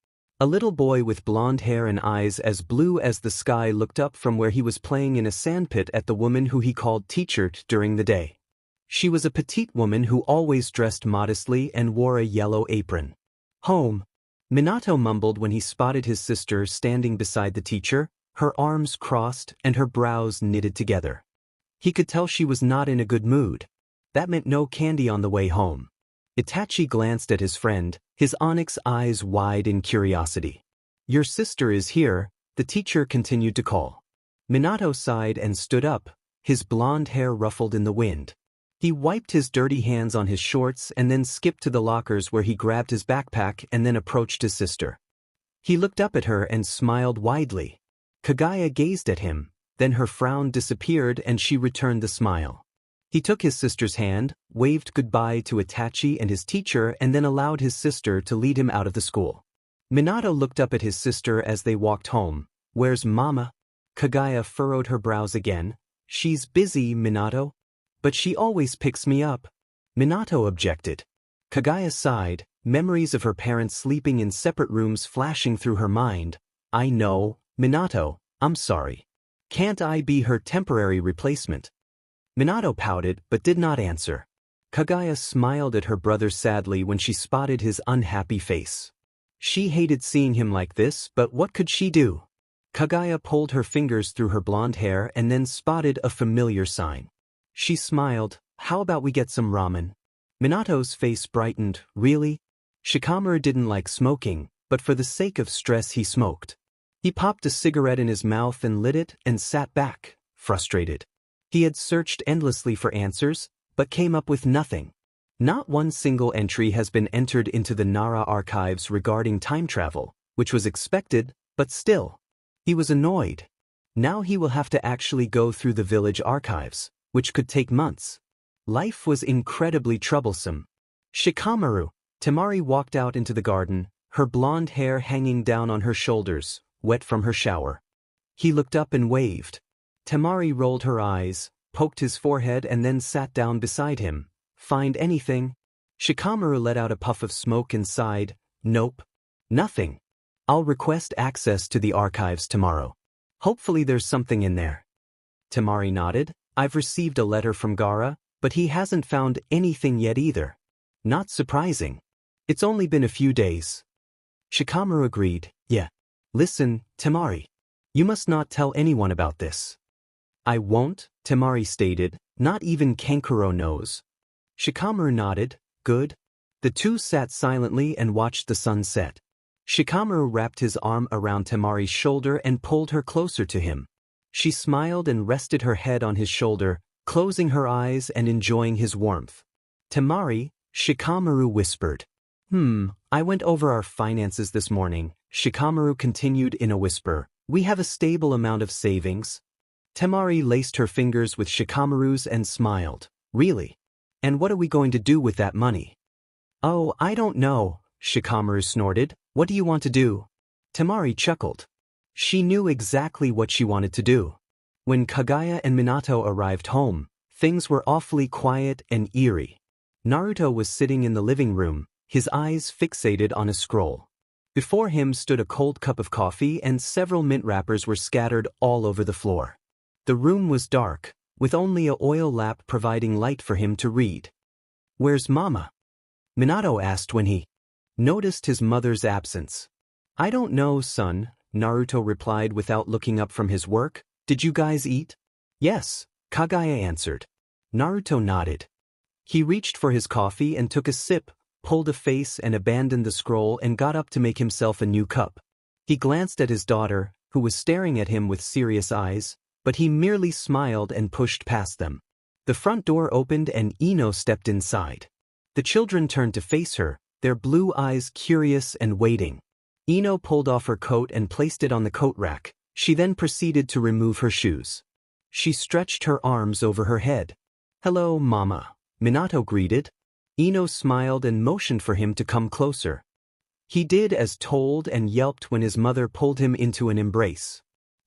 A little boy with blonde hair and eyes as blue as the sky looked up from where he was playing in a sandpit at the woman who he called teacher during the day. She was a petite woman who always dressed modestly and wore a yellow apron. Home. Minato mumbled when he spotted his sister standing beside the teacher, her arms crossed and her brows knitted together. He could tell she was not in a good mood. That meant no candy on the way home. Itachi glanced at his friend, his onyx eyes wide in curiosity. Your sister is here, the teacher continued to call. Minato sighed and stood up, his blonde hair ruffled in the wind. He wiped his dirty hands on his shorts and then skipped to the lockers where he grabbed his backpack and then approached his sister. He looked up at her and smiled widely. Kagaya gazed at him, then her frown disappeared and she returned the smile. He took his sister's hand, waved goodbye to Itachi and his teacher and then allowed his sister to lead him out of the school. Minato looked up at his sister as they walked home. Where's Mama? Kagaya furrowed her brows again. She's busy, Minato. But she always picks me up. Minato objected. Kagaya sighed, memories of her parents sleeping in separate rooms flashing through her mind. I know, Minato, I'm sorry. Can't I be her temporary replacement? Minato pouted but did not answer. Kagaya smiled at her brother sadly when she spotted his unhappy face. She hated seeing him like this, but what could she do? Kagaya pulled her fingers through her blonde hair and then spotted a familiar sign. She smiled. How about we get some ramen? Minato's face brightened. Really? Shikamaru didn't like smoking, but for the sake of stress he smoked. He popped a cigarette in his mouth and lit it and sat back, frustrated. He had searched endlessly for answers, but came up with nothing. Not one single entry has been entered into the Nara archives regarding time travel, which was expected, but still. He was annoyed. Now he will have to actually go through the village archives, which could take months. Life was incredibly troublesome. Shikamaru. Temari walked out into the garden, her blonde hair hanging down on her shoulders, wet from her shower. He looked up and waved. Temari rolled her eyes, poked his forehead and then sat down beside him. Find anything? Shikamaru let out a puff of smoke and sighed. Nope. Nothing. I'll request access to the archives tomorrow. Hopefully there's something in there. Temari nodded. I've received a letter from Gaara, but he hasn't found anything yet either. Not surprising. It's only been a few days. Shikamaru agreed. Yeah. Listen, Temari. You must not tell anyone about this. I won't, Temari stated. Not even Kankuro knows. Shikamaru nodded. Good. The two sat silently and watched the sun set. Shikamaru wrapped his arm around Temari's shoulder and pulled her closer to him. She smiled and rested her head on his shoulder, closing her eyes and enjoying his warmth. Temari, Shikamaru whispered. I went over our finances this morning, Shikamaru continued in a whisper. We have a stable amount of savings. Temari laced her fingers with Shikamaru's and smiled. Really? And what are we going to do with that money? Oh, I don't know, Shikamaru snorted. What do you want to do? Temari chuckled. She knew exactly what she wanted to do. When Kagaya and Minato arrived home, things were awfully quiet and eerie. Naruto was sitting in the living room, his eyes fixated on a scroll. Before him stood a cold cup of coffee and several mint wrappers were scattered all over the floor. The room was dark, with only a oil lamp providing light for him to read. Where's Mama? Minato asked when he noticed his mother's absence. I don't know, son, Naruto replied without looking up from his work. Did you guys eat? Yes, Kagaya answered. Naruto nodded. He reached for his coffee and took a sip, pulled a face and abandoned the scroll and got up to make himself a new cup. He glanced at his daughter, who was staring at him with serious eyes, but he merely smiled and pushed past them. The front door opened and Ino stepped inside. The children turned to face her, their blue eyes curious and waiting. Ino pulled off her coat and placed it on the coat rack. She then proceeded to remove her shoes. She stretched her arms over her head. "Hello, Mama," Minato greeted. Ino smiled and motioned for him to come closer. He did as told and yelped when his mother pulled him into an embrace.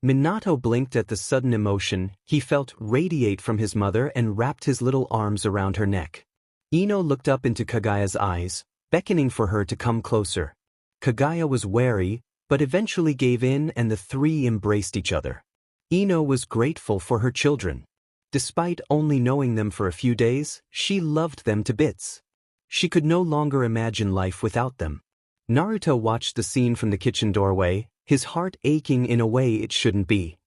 Minato blinked at the sudden emotion he felt radiate from his mother and wrapped his little arms around her neck. Ino looked up into Kagaya's eyes, beckoning for her to come closer. Kagaya was wary, but eventually gave in and the three embraced each other. Ino was grateful for her children. Despite only knowing them for a few days, she loved them to bits. She could no longer imagine life without them. Naruto watched the scene from the kitchen doorway, his heart aching in a way it shouldn't be.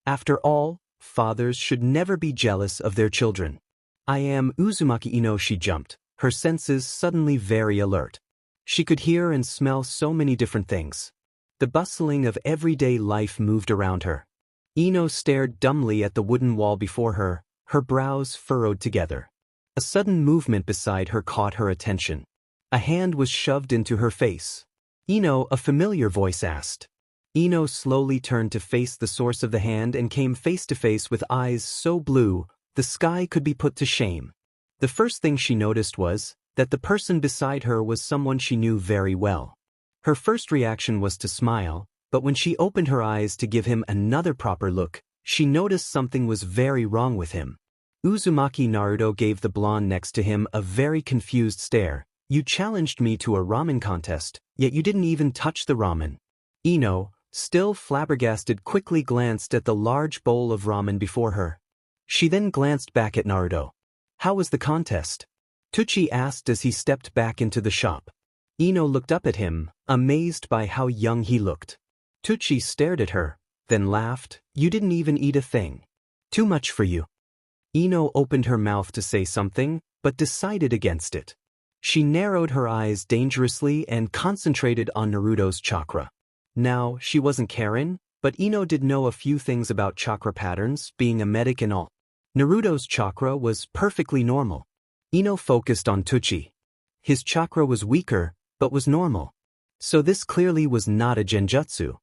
After all, fathers should never be jealous of their children. "I am Uzumaki Ino," she jumped, her senses suddenly very alert. She could hear and smell so many different things. The bustling of everyday life moved around her. Ino stared dumbly at the wooden wall before her, her brows furrowed together. A sudden movement beside her caught her attention. A hand was shoved into her face. "Ino," a familiar voice asked. Ino slowly turned to face the source of the hand and came face to face with eyes so blue, the sky could be put to shame. The first thing she noticed was that the person beside her was someone she knew very well. Her first reaction was to smile, but when she opened her eyes to give him another proper look, she noticed something was very wrong with him. Uzumaki Naruto gave the blonde next to him a very confused stare. "You challenged me to a ramen contest, yet you didn't even touch the ramen." Ino, still flabbergasted, quickly glanced at the large bowl of ramen before her. She then glanced back at Naruto. "How was the contest?" Tucci asked as he stepped back into the shop. Ino looked up at him, amazed by how young he looked. Tucci stared at her, then laughed. "You didn't even eat a thing. Too much for you." Ino opened her mouth to say something, but decided against it. She narrowed her eyes dangerously and concentrated on Naruto's chakra. Now, she wasn't Karen, but Ino did know a few things about chakra patterns, being a medic and all. Naruto's chakra was perfectly normal. Ino focused on Tucci. His chakra was weaker, but was normal. So this clearly was not a genjutsu.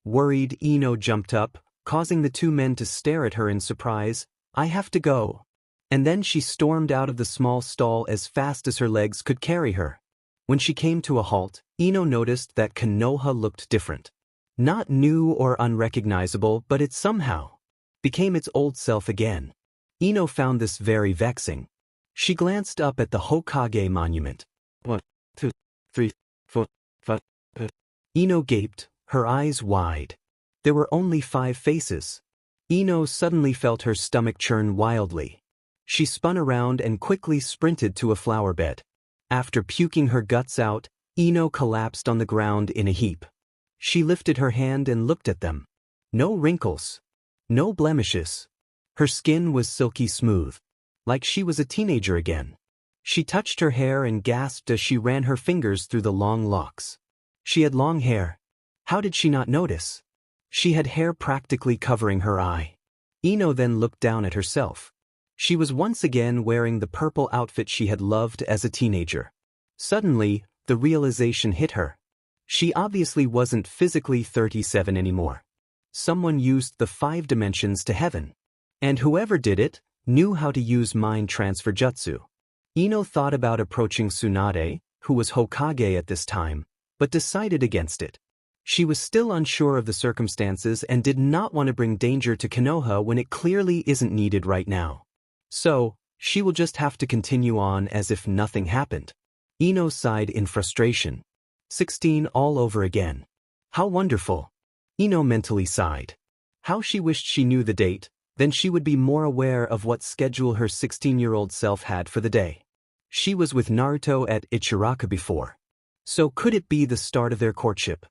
Worried, Ino jumped up, causing the two men to stare at her in surprise. "I have to go." And then she stormed out of the small stall as fast as her legs could carry her. When she came to a halt, Ino noticed that Konoha looked different. Not new or unrecognizable, but it somehow became its old self again. Ino found this very vexing. She glanced up at the Hokage monument. 1, 2, 3, 4, 5. Ino gaped, her eyes wide. There were only 5 faces. Ino suddenly felt her stomach churn wildly. She spun around and quickly sprinted to a flower bed. After puking her guts out, Ino collapsed on the ground in a heap. She lifted her hand and looked at them. No wrinkles. No blemishes. Her skin was silky smooth. Like she was a teenager again. She touched her hair and gasped as she ran her fingers through the long locks. She had long hair. How did she not notice? She had hair practically covering her eye. Ino then looked down at herself. She was once again wearing the purple outfit she had loved as a teenager. Suddenly, the realization hit her. She obviously wasn't physically 37 anymore. Someone used the 5 dimensions to heaven. And whoever did it knew how to use mind transfer jutsu. Ino thought about approaching Tsunade, who was Hokage at this time, but decided against it. She was still unsure of the circumstances and did not want to bring danger to Konoha when it clearly isn't needed right now. So, she will just have to continue on as if nothing happened. Ino sighed in frustration. 16 all over again. How wonderful. Ino mentally sighed. How she wished she knew the date, then she would be more aware of what schedule her 16-year-old self had for the day. She was with Naruto at Ichiraka before. So could it be the start of their courtship?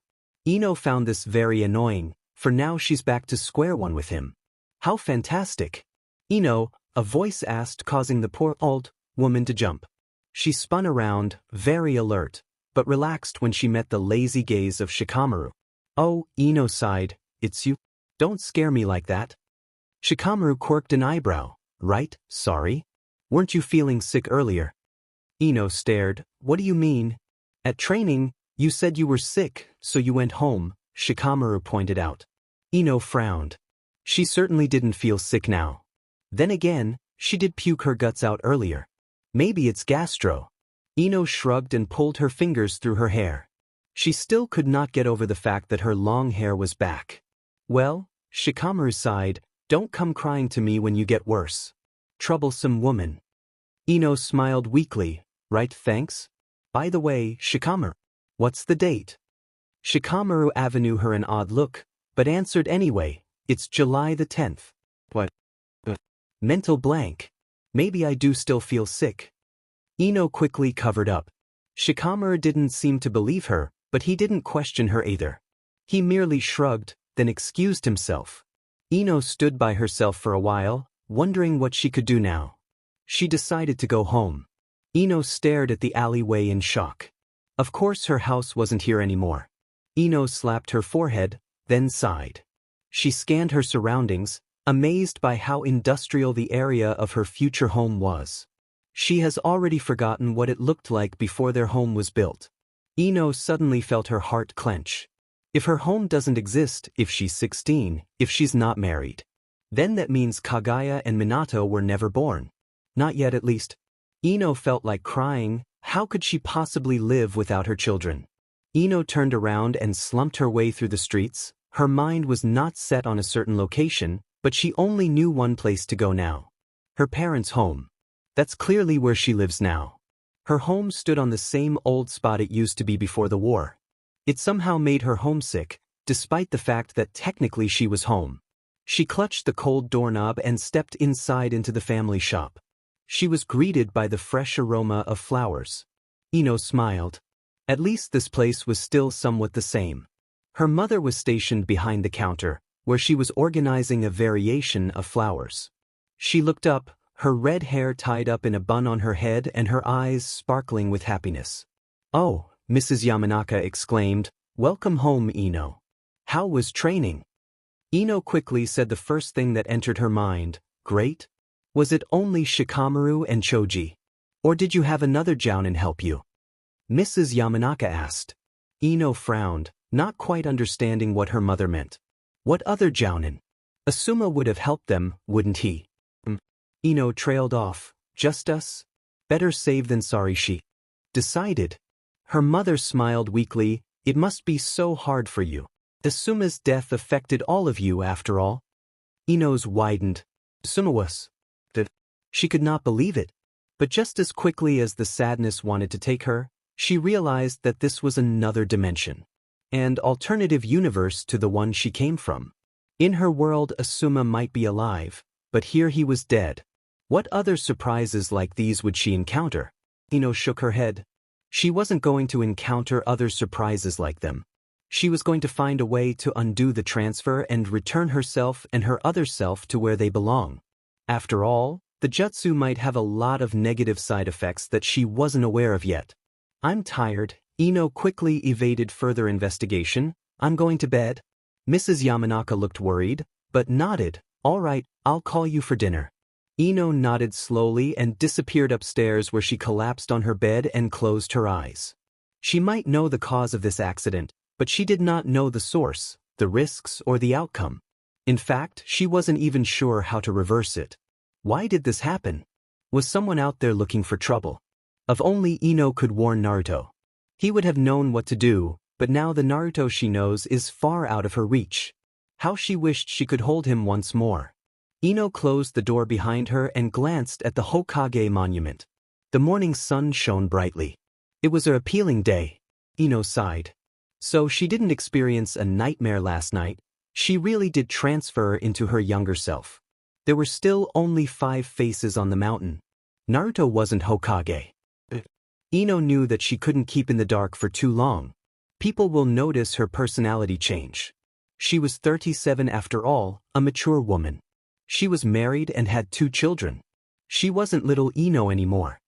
Ino found this very annoying, for now she's back to square one with him. How fantastic. Ino, a voice asked, causing the poor old woman to jump. She spun around, very alert, but relaxed when she met the lazy gaze of Shikamaru. Oh, Ino sighed, it's you? Don't scare me like that. Shikamaru quirked an eyebrow. Right, sorry? Weren't you feeling sick earlier? Ino stared. What do you mean? At training, you said you were sick, so you went home, Shikamaru pointed out. Ino frowned. She certainly didn't feel sick now. Then again, she did puke her guts out earlier. Maybe it's gastro. Ino shrugged and pulled her fingers through her hair. She still could not get over the fact that her long hair was back. Well, Shikamaru sighed, don't come crying to me when you get worse. Troublesome woman. Ino smiled weakly. Right, thanks? By the way, Shikamaru, what's the date? Shikamaru avenue her an odd look, but answered anyway, it's July the 10th. What? Mental blank. Maybe I do still feel sick. Ino quickly covered up. Shikamaru didn't seem to believe her, but he didn't question her either. He merely shrugged, then excused himself. Ino stood by herself for a while, wondering what she could do now. She decided to go home. Ino stared at the alleyway in shock. Of course her house wasn't here anymore. Ino slapped her forehead, then sighed. She scanned her surroundings, amazed by how industrial the area of her future home was. She has already forgotten what it looked like before their home was built. Ino suddenly felt her heart clench. If her home doesn't exist, if she's 16, if she's not married, then that means Kaguya and Minato were never born. Not yet at least. Ino felt like crying. How could she possibly live without her children? Ino turned around and slumped her way through the streets. Her mind was not set on a certain location, but she only knew one place to go now. Her parents' home. That's clearly where she lives now. Her home stood on the same old spot it used to be before the war. It somehow made her homesick, despite the fact that technically she was home. She clutched the cold doorknob and stepped inside into the family shop. She was greeted by the fresh aroma of flowers. Ino smiled. At least this place was still somewhat the same. Her mother was stationed behind the counter, where she was organizing a variation of flowers. She looked up, her red hair tied up in a bun on her head and her eyes sparkling with happiness. Oh, Mrs. Yamanaka exclaimed, welcome home, Ino. How was training? Ino quickly said the first thing that entered her mind, great? Was it only Shikamaru and Choji? Or did you have another jounin help you? Mrs. Yamanaka asked. Ino frowned, not quite understanding what her mother meant. What other jounin? Asuma would have helped them, wouldn't he? Ino trailed off. Just us? Better safe than sorry, she decided. Her mother smiled weakly. It must be so hard for you. Asuma's death affected all of you after all. Ino's widened. Asuma was dead. She could not believe it. But just as quickly as the sadness wanted to take her, she realized that this was another dimension. An alternative universe to the one she came from. In her world, Asuma might be alive, but here he was dead. What other surprises like these would she encounter? Ino shook her head. She wasn't going to encounter other surprises like them. She was going to find a way to undo the transfer and return herself and her other self to where they belong. After all, the jutsu might have a lot of negative side effects that she wasn't aware of yet. I'm tired. Ino quickly evaded further investigation. I'm going to bed. Mrs. Yamanaka looked worried, but nodded. All right, I'll call you for dinner. Ino nodded slowly and disappeared upstairs where she collapsed on her bed and closed her eyes. She might know the cause of this accident, but she did not know the source, the risks, or the outcome. In fact, she wasn't even sure how to reverse it. Why did this happen? Was someone out there looking for trouble? If only Ino could warn Naruto. He would have known what to do, but now the Naruto she knows is far out of her reach. How she wished she could hold him once more. Ino closed the door behind her and glanced at the Hokage monument. The morning sun shone brightly. It was an appealing day. Ino sighed. So she didn't experience a nightmare last night. She really did transfer into her younger self. There were still only 5 faces on the mountain. Naruto wasn't Hokage. Ino knew that she couldn't keep in the dark for too long. People will notice her personality change. She was 37 after all, a mature woman. She was married and had 2 children. She wasn't little Ino anymore.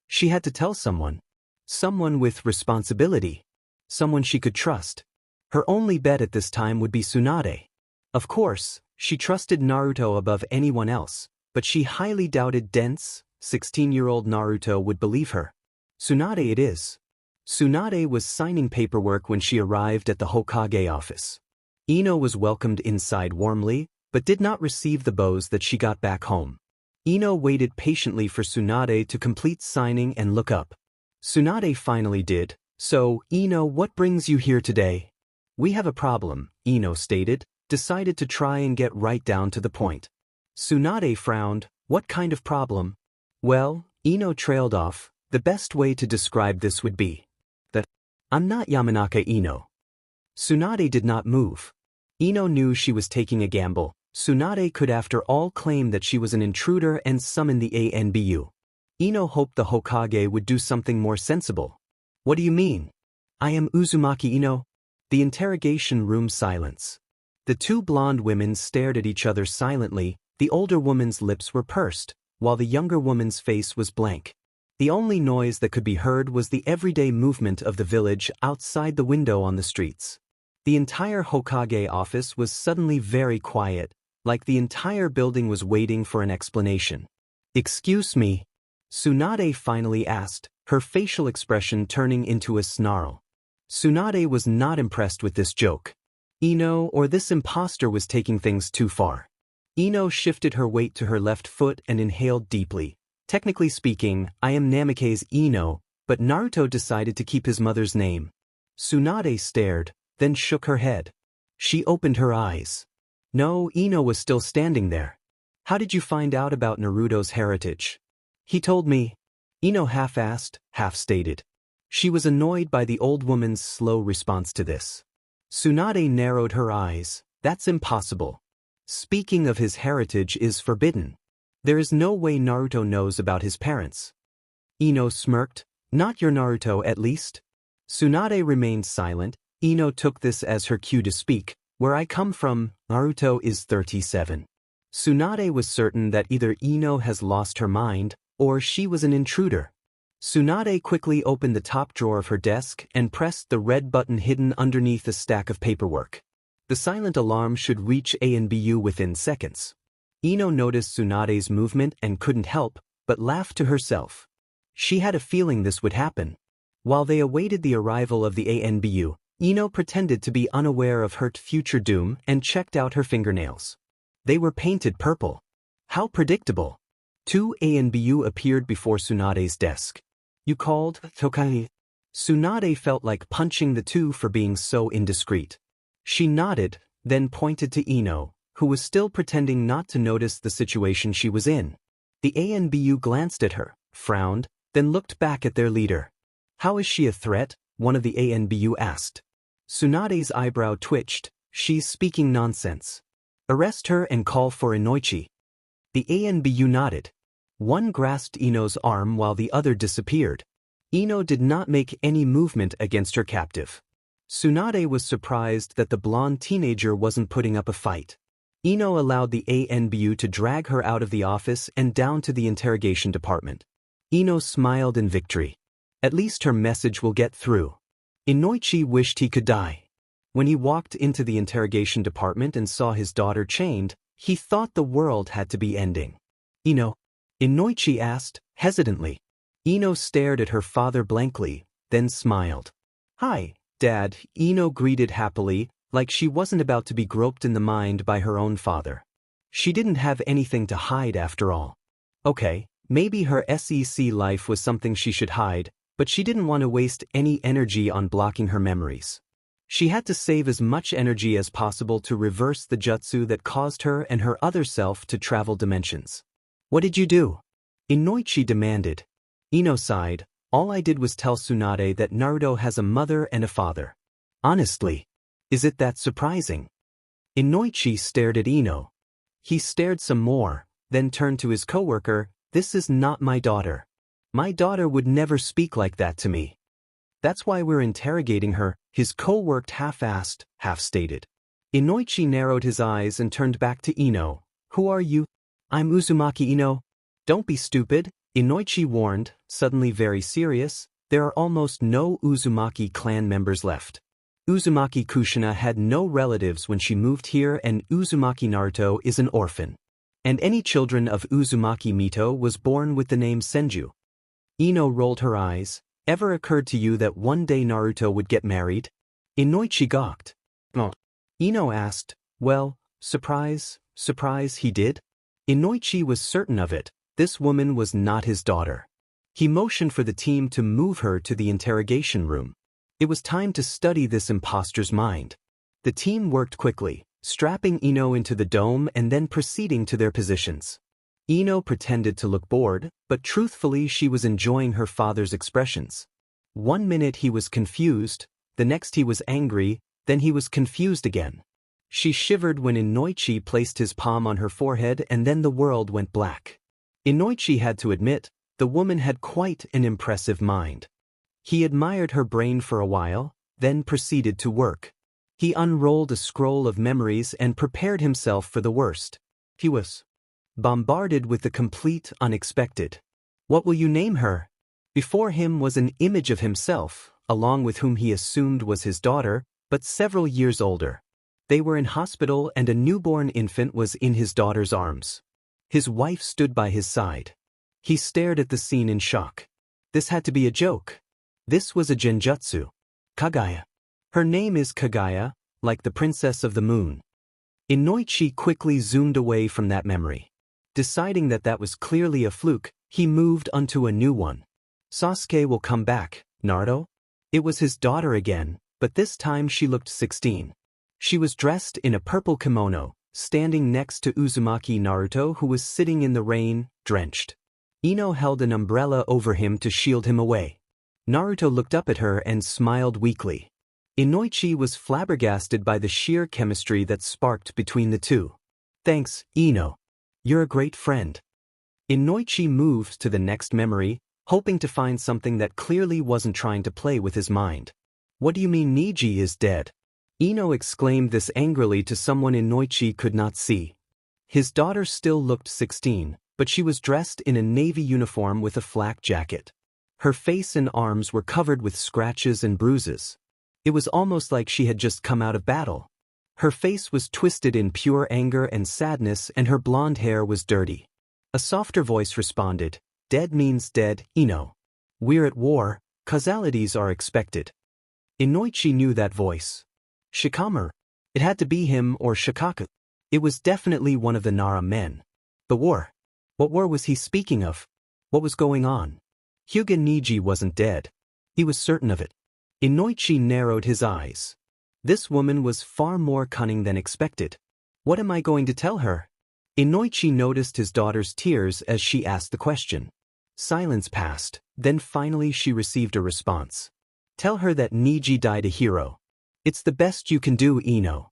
She had to tell someone. Someone with responsibility. Someone she could trust. Her only bet at this time would be Tsunade. Of course, she trusted Naruto above anyone else, but she highly doubted dense, 16-year-old Naruto would believe her. Tsunade it is. Tsunade was signing paperwork when she arrived at the Hokage office. Ino was welcomed inside warmly, but did not receive the bows that she got back home. Ino waited patiently for Tsunade to complete signing and look up. Tsunade finally did. So, Ino, what brings you here today? We have a problem, Ino stated, decided to try and get right down to the point. Tsunade frowned. What kind of problem? Well, Ino trailed off. The best way to describe this would be that I'm not Yamanaka Ino. Tsunade did not move. Ino knew she was taking a gamble. Tsunade could after all claim that she was an intruder and summon the ANBU. Ino hoped the Hokage would do something more sensible. What do you mean? I am Uzumaki Ino. The interrogation room silence. The two blonde women stared at each other silently. The older woman's lips were pursed, while the younger woman's face was blank. The only noise that could be heard was the everyday movement of the village outside the window on the streets. The entire Hokage office was suddenly very quiet, like the entire building was waiting for an explanation. Excuse me? Tsunade finally asked, her facial expression turning into a snarl. Tsunade was not impressed with this joke. Ino or this imposter was taking things too far. Ino shifted her weight to her left foot and inhaled deeply. Technically speaking, I am Namake's Ino, but Naruto decided to keep his mother's name. Tsunade stared, then shook her head. She opened her eyes. No, Ino was still standing there. How did you find out about Naruto's heritage? He told me. Ino half-asked, half-stated. She was annoyed by the old woman's slow response to this. Tsunade narrowed her eyes. That's impossible. Speaking of his heritage is forbidden. There is no way Naruto knows about his parents. Ino smirked. Not your Naruto at least. Tsunade remained silent. Ino took this as her cue to speak. Where I come from, Naruto is 37. Tsunade was certain that either Ino has lost her mind, or she was an intruder. Tsunade quickly opened the top drawer of her desk and pressed the red button hidden underneath a stack of paperwork. The silent alarm should reach ANBU within seconds. Ino noticed Tsunade's movement and couldn't help, but laughed to herself. She had a feeling this would happen. While they awaited the arrival of the ANBU, Ino pretended to be unaware of her future doom and checked out her fingernails. They were painted purple. How predictable. Two ANBU appeared before Tsunade's desk. You called, Tokai? Tsunade felt like punching the two for being so indiscreet. She nodded, then pointed to Ino, who was still pretending not to notice the situation she was in. The ANBU glanced at her, frowned, then looked back at their leader. How is she a threat? One of the ANBU asked. Tsunade's eyebrow twitched. She's speaking nonsense. Arrest her and call for Inoichi. The ANBU nodded. One grasped Ino's arm while the other disappeared. Ino did not make any movement against her captive. Tsunade was surprised that the blonde teenager wasn't putting up a fight. Ino allowed the ANBU to drag her out of the office and down to the interrogation department. Ino smiled in victory. At least her message will get through. Inoichi wished he could die. When he walked into the interrogation department and saw his daughter chained, he thought the world had to be ending. Ino? Inoichi asked, hesitantly. Ino stared at her father blankly, then smiled. Hi, Dad, Ino greeted happily, like she wasn't about to be groped in the mind by her own father. She didn't have anything to hide after all. Okay, maybe her SEC life was something she should hide, but she didn't want to waste any energy on blocking her memories. She had to save as much energy as possible to reverse the jutsu that caused her and her other self to travel dimensions. What did you do? Inoichi demanded. Ino sighed. All I did was tell Tsunade that Naruto has a mother and a father. Honestly, is it that surprising? Inoichi stared at Ino. He stared some more, then turned to his coworker. This is not my daughter. My daughter would never speak like that to me. That's why we're interrogating her, his co-worked half-assed, half-stated. Inoichi narrowed his eyes and turned back to Ino. Who are you? I'm Uzumaki Ino. Don't be stupid, Inoichi warned, suddenly very serious, there are almost no Uzumaki clan members left. Uzumaki Kushina had no relatives when she moved here, and Uzumaki Naruto is an orphan. And any children of Uzumaki Mito was born with the name Senju. Ino rolled her eyes. Ever occurred to you that one day Naruto would get married? Inoichi gawked. Oh. Ino asked, well, surprise, he did? Inoichi was certain of it. This woman was not his daughter. He motioned for the team to move her to the interrogation room. It was time to study this imposter's mind. The team worked quickly, strapping Ino into the dome and then proceeding to their positions. Ino pretended to look bored, but truthfully she was enjoying her father's expressions. 1 minute he was confused, the next he was angry, then he was confused again. She shivered when Inoichi placed his palm on her forehead, and then the world went black. Inoichi had to admit, the woman had quite an impressive mind. He admired her brain for a while, then proceeded to work. He unrolled a scroll of memories and prepared himself for the worst. He was bombarded with the complete unexpected. What will you name her? Before him was an image of himself, along with whom he assumed was his daughter, but several years older. They were in hospital and a newborn infant was in his daughter's arms. His wife stood by his side. He stared at the scene in shock. This had to be a joke. This was a genjutsu. Kaguya. Her name is Kaguya, like the princess of the moon. Inoichi quickly zoomed away from that memory. Deciding that that was clearly a fluke, he moved onto a new one. Sasuke will come back, Naruto? It was his daughter again, but this time she looked 16. She was dressed in a purple kimono, standing next to Uzumaki Naruto, who was sitting in the rain, drenched. Ino held an umbrella over him to shield him away. Naruto looked up at her and smiled weakly. Inoichi was flabbergasted by the sheer chemistry that sparked between the two. Thanks, Ino. You're a great friend. Inoichi moved to the next memory, hoping to find something that clearly wasn't trying to play with his mind. What do you mean Niji is dead? Ino exclaimed this angrily to someone Inoichi could not see. His daughter still looked 16, but she was dressed in a navy uniform with a flak jacket. Her face and arms were covered with scratches and bruises. It was almost like she had just come out of battle. Her face was twisted in pure anger and sadness, and her blonde hair was dirty. A softer voice responded, "Dead means dead, Ino. We're at war, causalities are expected." Inoichi knew that voice. Shikamaru. It had to be him or Shikaku. It was definitely one of the Nara men. The war. What war was he speaking of? What was going on? Hyuga Niji wasn't dead. He was certain of it. Inoichi narrowed his eyes. This woman was far more cunning than expected. What am I going to tell her? Inoichi noticed his daughter's tears as she asked the question. Silence passed, then finally she received a response. Tell her that Niji died a hero. It's the best you can do, Ino.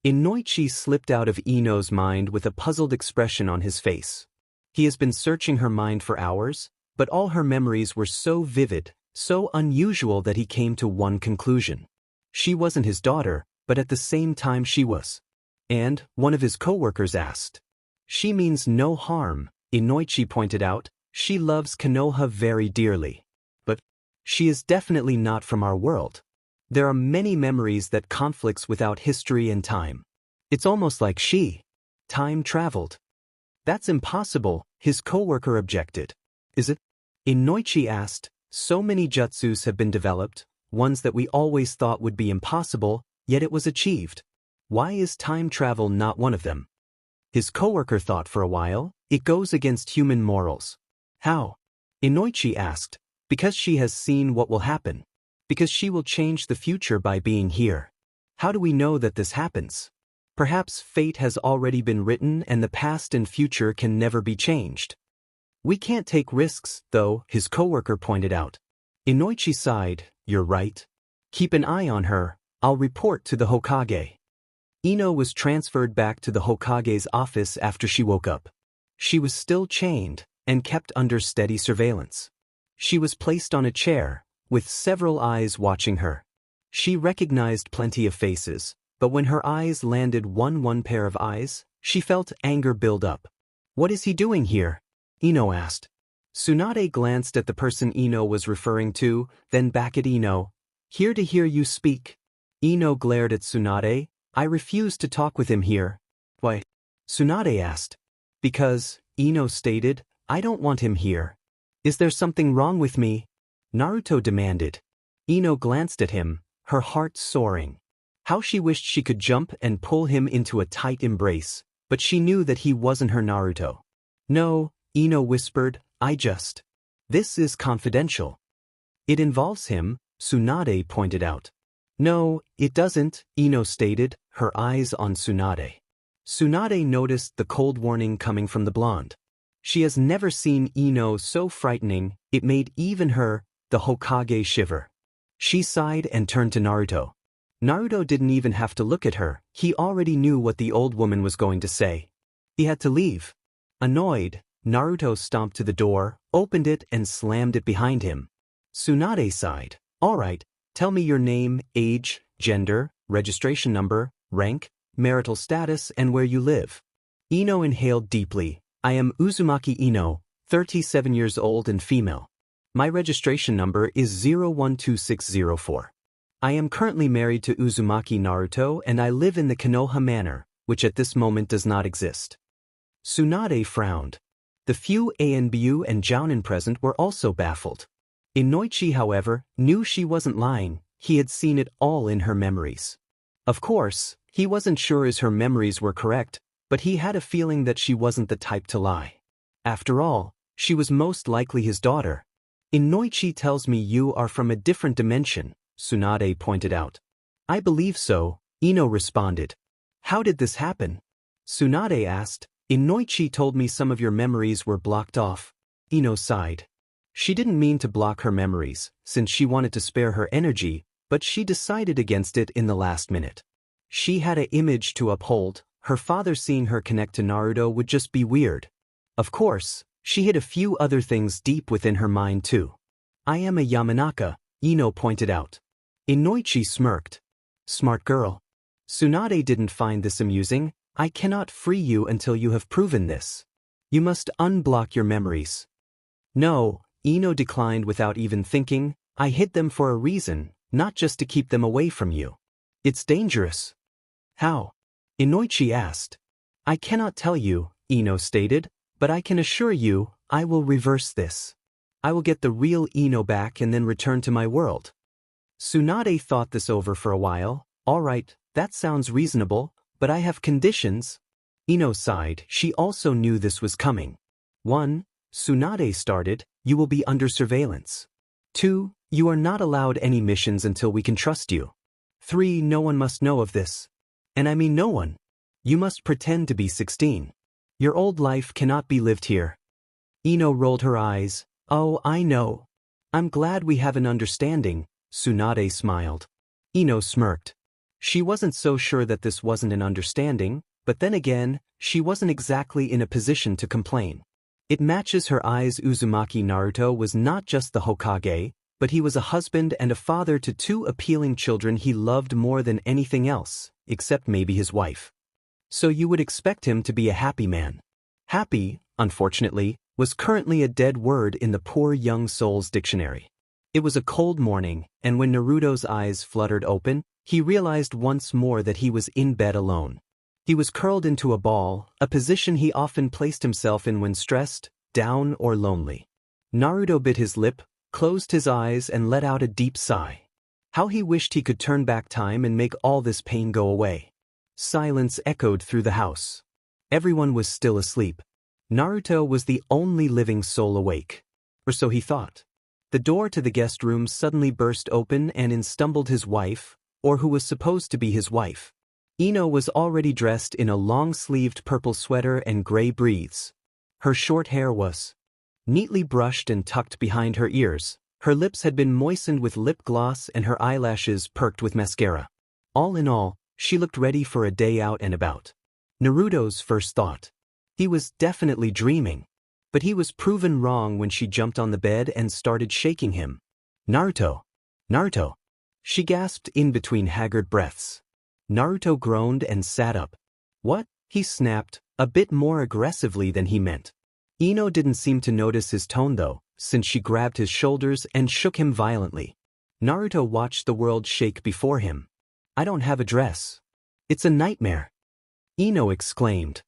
Inoichi slipped out of Ino's mind with a puzzled expression on his face. He has been searching her mind for hours, but all her memories were so vivid, so unusual that he came to one conclusion. She wasn't his daughter, but at the same time she was. And, one of his co-workers asked. She means no harm, Inoichi pointed out. She loves Konoha very dearly. But she is definitely not from our world. There are many memories that conflicts without history and time. It's almost like she time traveled. That's impossible, his co-worker objected. Is it? Inoichi asked. So many jutsus have been developed, ones that we always thought would be impossible, yet it was achieved. Why is time travel not one of them? His coworker thought for a while. It goes against human morals. How? Inoichi asked. Because she has seen what will happen. Because she will change the future by being here. How do we know that this happens? Perhaps fate has already been written and the past and future can never be changed. We can't take risks, though, his coworker pointed out. Inoichi sighed. You're right. Keep an eye on her. I'll report to the Hokage. Ino was transferred back to the Hokage's office after she woke up. She was still chained and kept under steady surveillance. She was placed on a chair, with several eyes watching her. She recognized plenty of faces, but when her eyes landed one pair of eyes, she felt anger build up. What is he doing here? Ino asked. Tsunade glanced at the person Ino was referring to, then back at Ino. Here to hear you speak. Ino glared at Tsunade. I refuse to talk with him here. Why? Tsunade asked. Because, Ino stated, I don't want him here. Is there something wrong with me? Naruto demanded. Ino glanced at him, her heart soaring. How she wished she could jump and pull him into a tight embrace, but she knew that he wasn't her Naruto. No, Ino whispered, This is confidential. It involves him, Tsunade pointed out. No, it doesn't, Ino stated, her eyes on Tsunade. Tsunade noticed the cold warning coming from the blonde. She has never seen Ino so frightening, it made even her, the Hokage, shiver. She sighed and turned to Naruto. Naruto didn't even have to look at her, he already knew what the old woman was going to say. He had to leave. Annoyed, Naruto stomped to the door, opened it and slammed it behind him. Tsunade sighed. Alright, tell me your name, age, gender, registration number, rank, marital status and where you live. Ino inhaled deeply. I am Uzumaki Ino, 37 years old and female. My registration number is 012604. I am currently married to Uzumaki Naruto and I live in the Konoha Manor, which at this moment does not exist. Tsunade frowned. The few Anbu and Jounin present were also baffled. Inoichi, however, knew she wasn't lying, he had seen it all in her memories. Of course, he wasn't sure as her memories were correct, but he had a feeling that she wasn't the type to lie. After all, she was most likely his daughter. Inoichi tells me you are from a different dimension, Tsunade pointed out. I believe so, Ino responded. How did this happen? Tsunade asked. Inoichi told me some of your memories were blocked off. Ino sighed. She didn't mean to block her memories, since she wanted to spare her energy, but she decided against it in the last minute. She had an image to uphold, her father seeing her connect to Naruto would just be weird. Of course, she hid a few other things deep within her mind too. I am a Yamanaka, Ino pointed out. Inoichi smirked. Smart girl. Tsunade didn't find this amusing. I cannot free you until you have proven this. You must unblock your memories. No, Ino declined without even thinking. I hid them for a reason, not just to keep them away from you. It's dangerous. How? Inoichi asked. I cannot tell you, Ino stated, but I can assure you, I will reverse this. I will get the real Ino back and then return to my world. Tsunade thought this over for a while. Alright, that sounds reasonable, but I have conditions. Ino sighed, she also knew this was coming. 1. Tsunade started, you will be under surveillance. 2. You are not allowed any missions until we can trust you. 3. No one must know of this. And I mean no one. You must pretend to be 16. Your old life cannot be lived here. Ino rolled her eyes. Oh, I know. I'm glad we have an understanding, Tsunade smiled. Ino smirked. She wasn't so sure that this wasn't an understanding, but then again, she wasn't exactly in a position to complain. It matches her eyes. Uzumaki Naruto was not just the Hokage, but he was a husband and a father to 2 appealing children he loved more than anything else, except maybe his wife. So you would expect him to be a happy man. Happy, unfortunately, was currently a dead word in the poor young soul's dictionary. It was a cold morning, and when Naruto's eyes fluttered open, he realized once more that he was in bed alone. He was curled into a ball, a position he often placed himself in when stressed, down or lonely. Naruto bit his lip, closed his eyes and let out a deep sigh. How he wished he could turn back time and make all this pain go away. Silence echoed through the house. Everyone was still asleep. Naruto was the only living soul awake. Or so he thought. The door to the guest room suddenly burst open and in stumbled his wife, or who was supposed to be his wife. Ino was already dressed in a long-sleeved purple sweater and gray breathes. Her short hair was neatly brushed and tucked behind her ears. Her lips had been moistened with lip gloss and her eyelashes perked with mascara. All in all, she looked ready for a day out and about. Naruto's first thought. He was definitely dreaming. But he was proven wrong when she jumped on the bed and started shaking him. Naruto! Naruto! She gasped in between haggard breaths. Naruto groaned and sat up. What? He snapped, a bit more aggressively than he meant. Ino didn't seem to notice his tone though, since she grabbed his shoulders and shook him violently. Naruto watched the world shake before him. I don't have a dress. It's a nightmare. Ino exclaimed.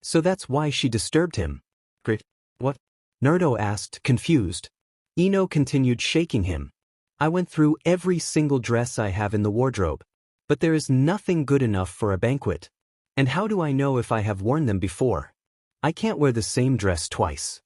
So that's why she disturbed him. Great. What? Naruto asked, confused. Ino continued shaking him. I went through every single dress I have in the wardrobe. But there is nothing good enough for a banquet. And how do I know if I have worn them before? I can't wear the same dress twice.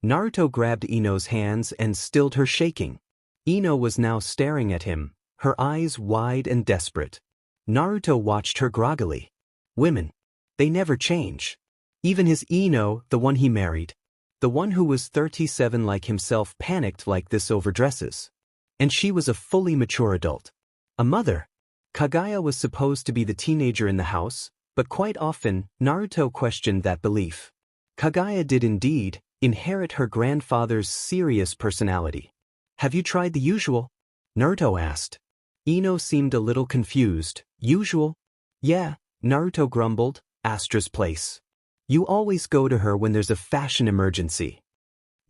Naruto grabbed Ino's hands and stilled her shaking. Ino was now staring at him, her eyes wide and desperate. Naruto watched her groggily. Women. They never change. Even his Ino, the one he married. The one who was 37 like himself, panicked like this over dresses. And she was a fully mature adult. A mother. Kaguya was supposed to be the teenager in the house, but quite often, Naruto questioned that belief. Kaguya did indeed inherit her grandfather's serious personality. Have you tried the usual? Naruto asked. Ino seemed a little confused. Usual? Yeah, Naruto grumbled. Astra's place. You always go to her when there's a fashion emergency.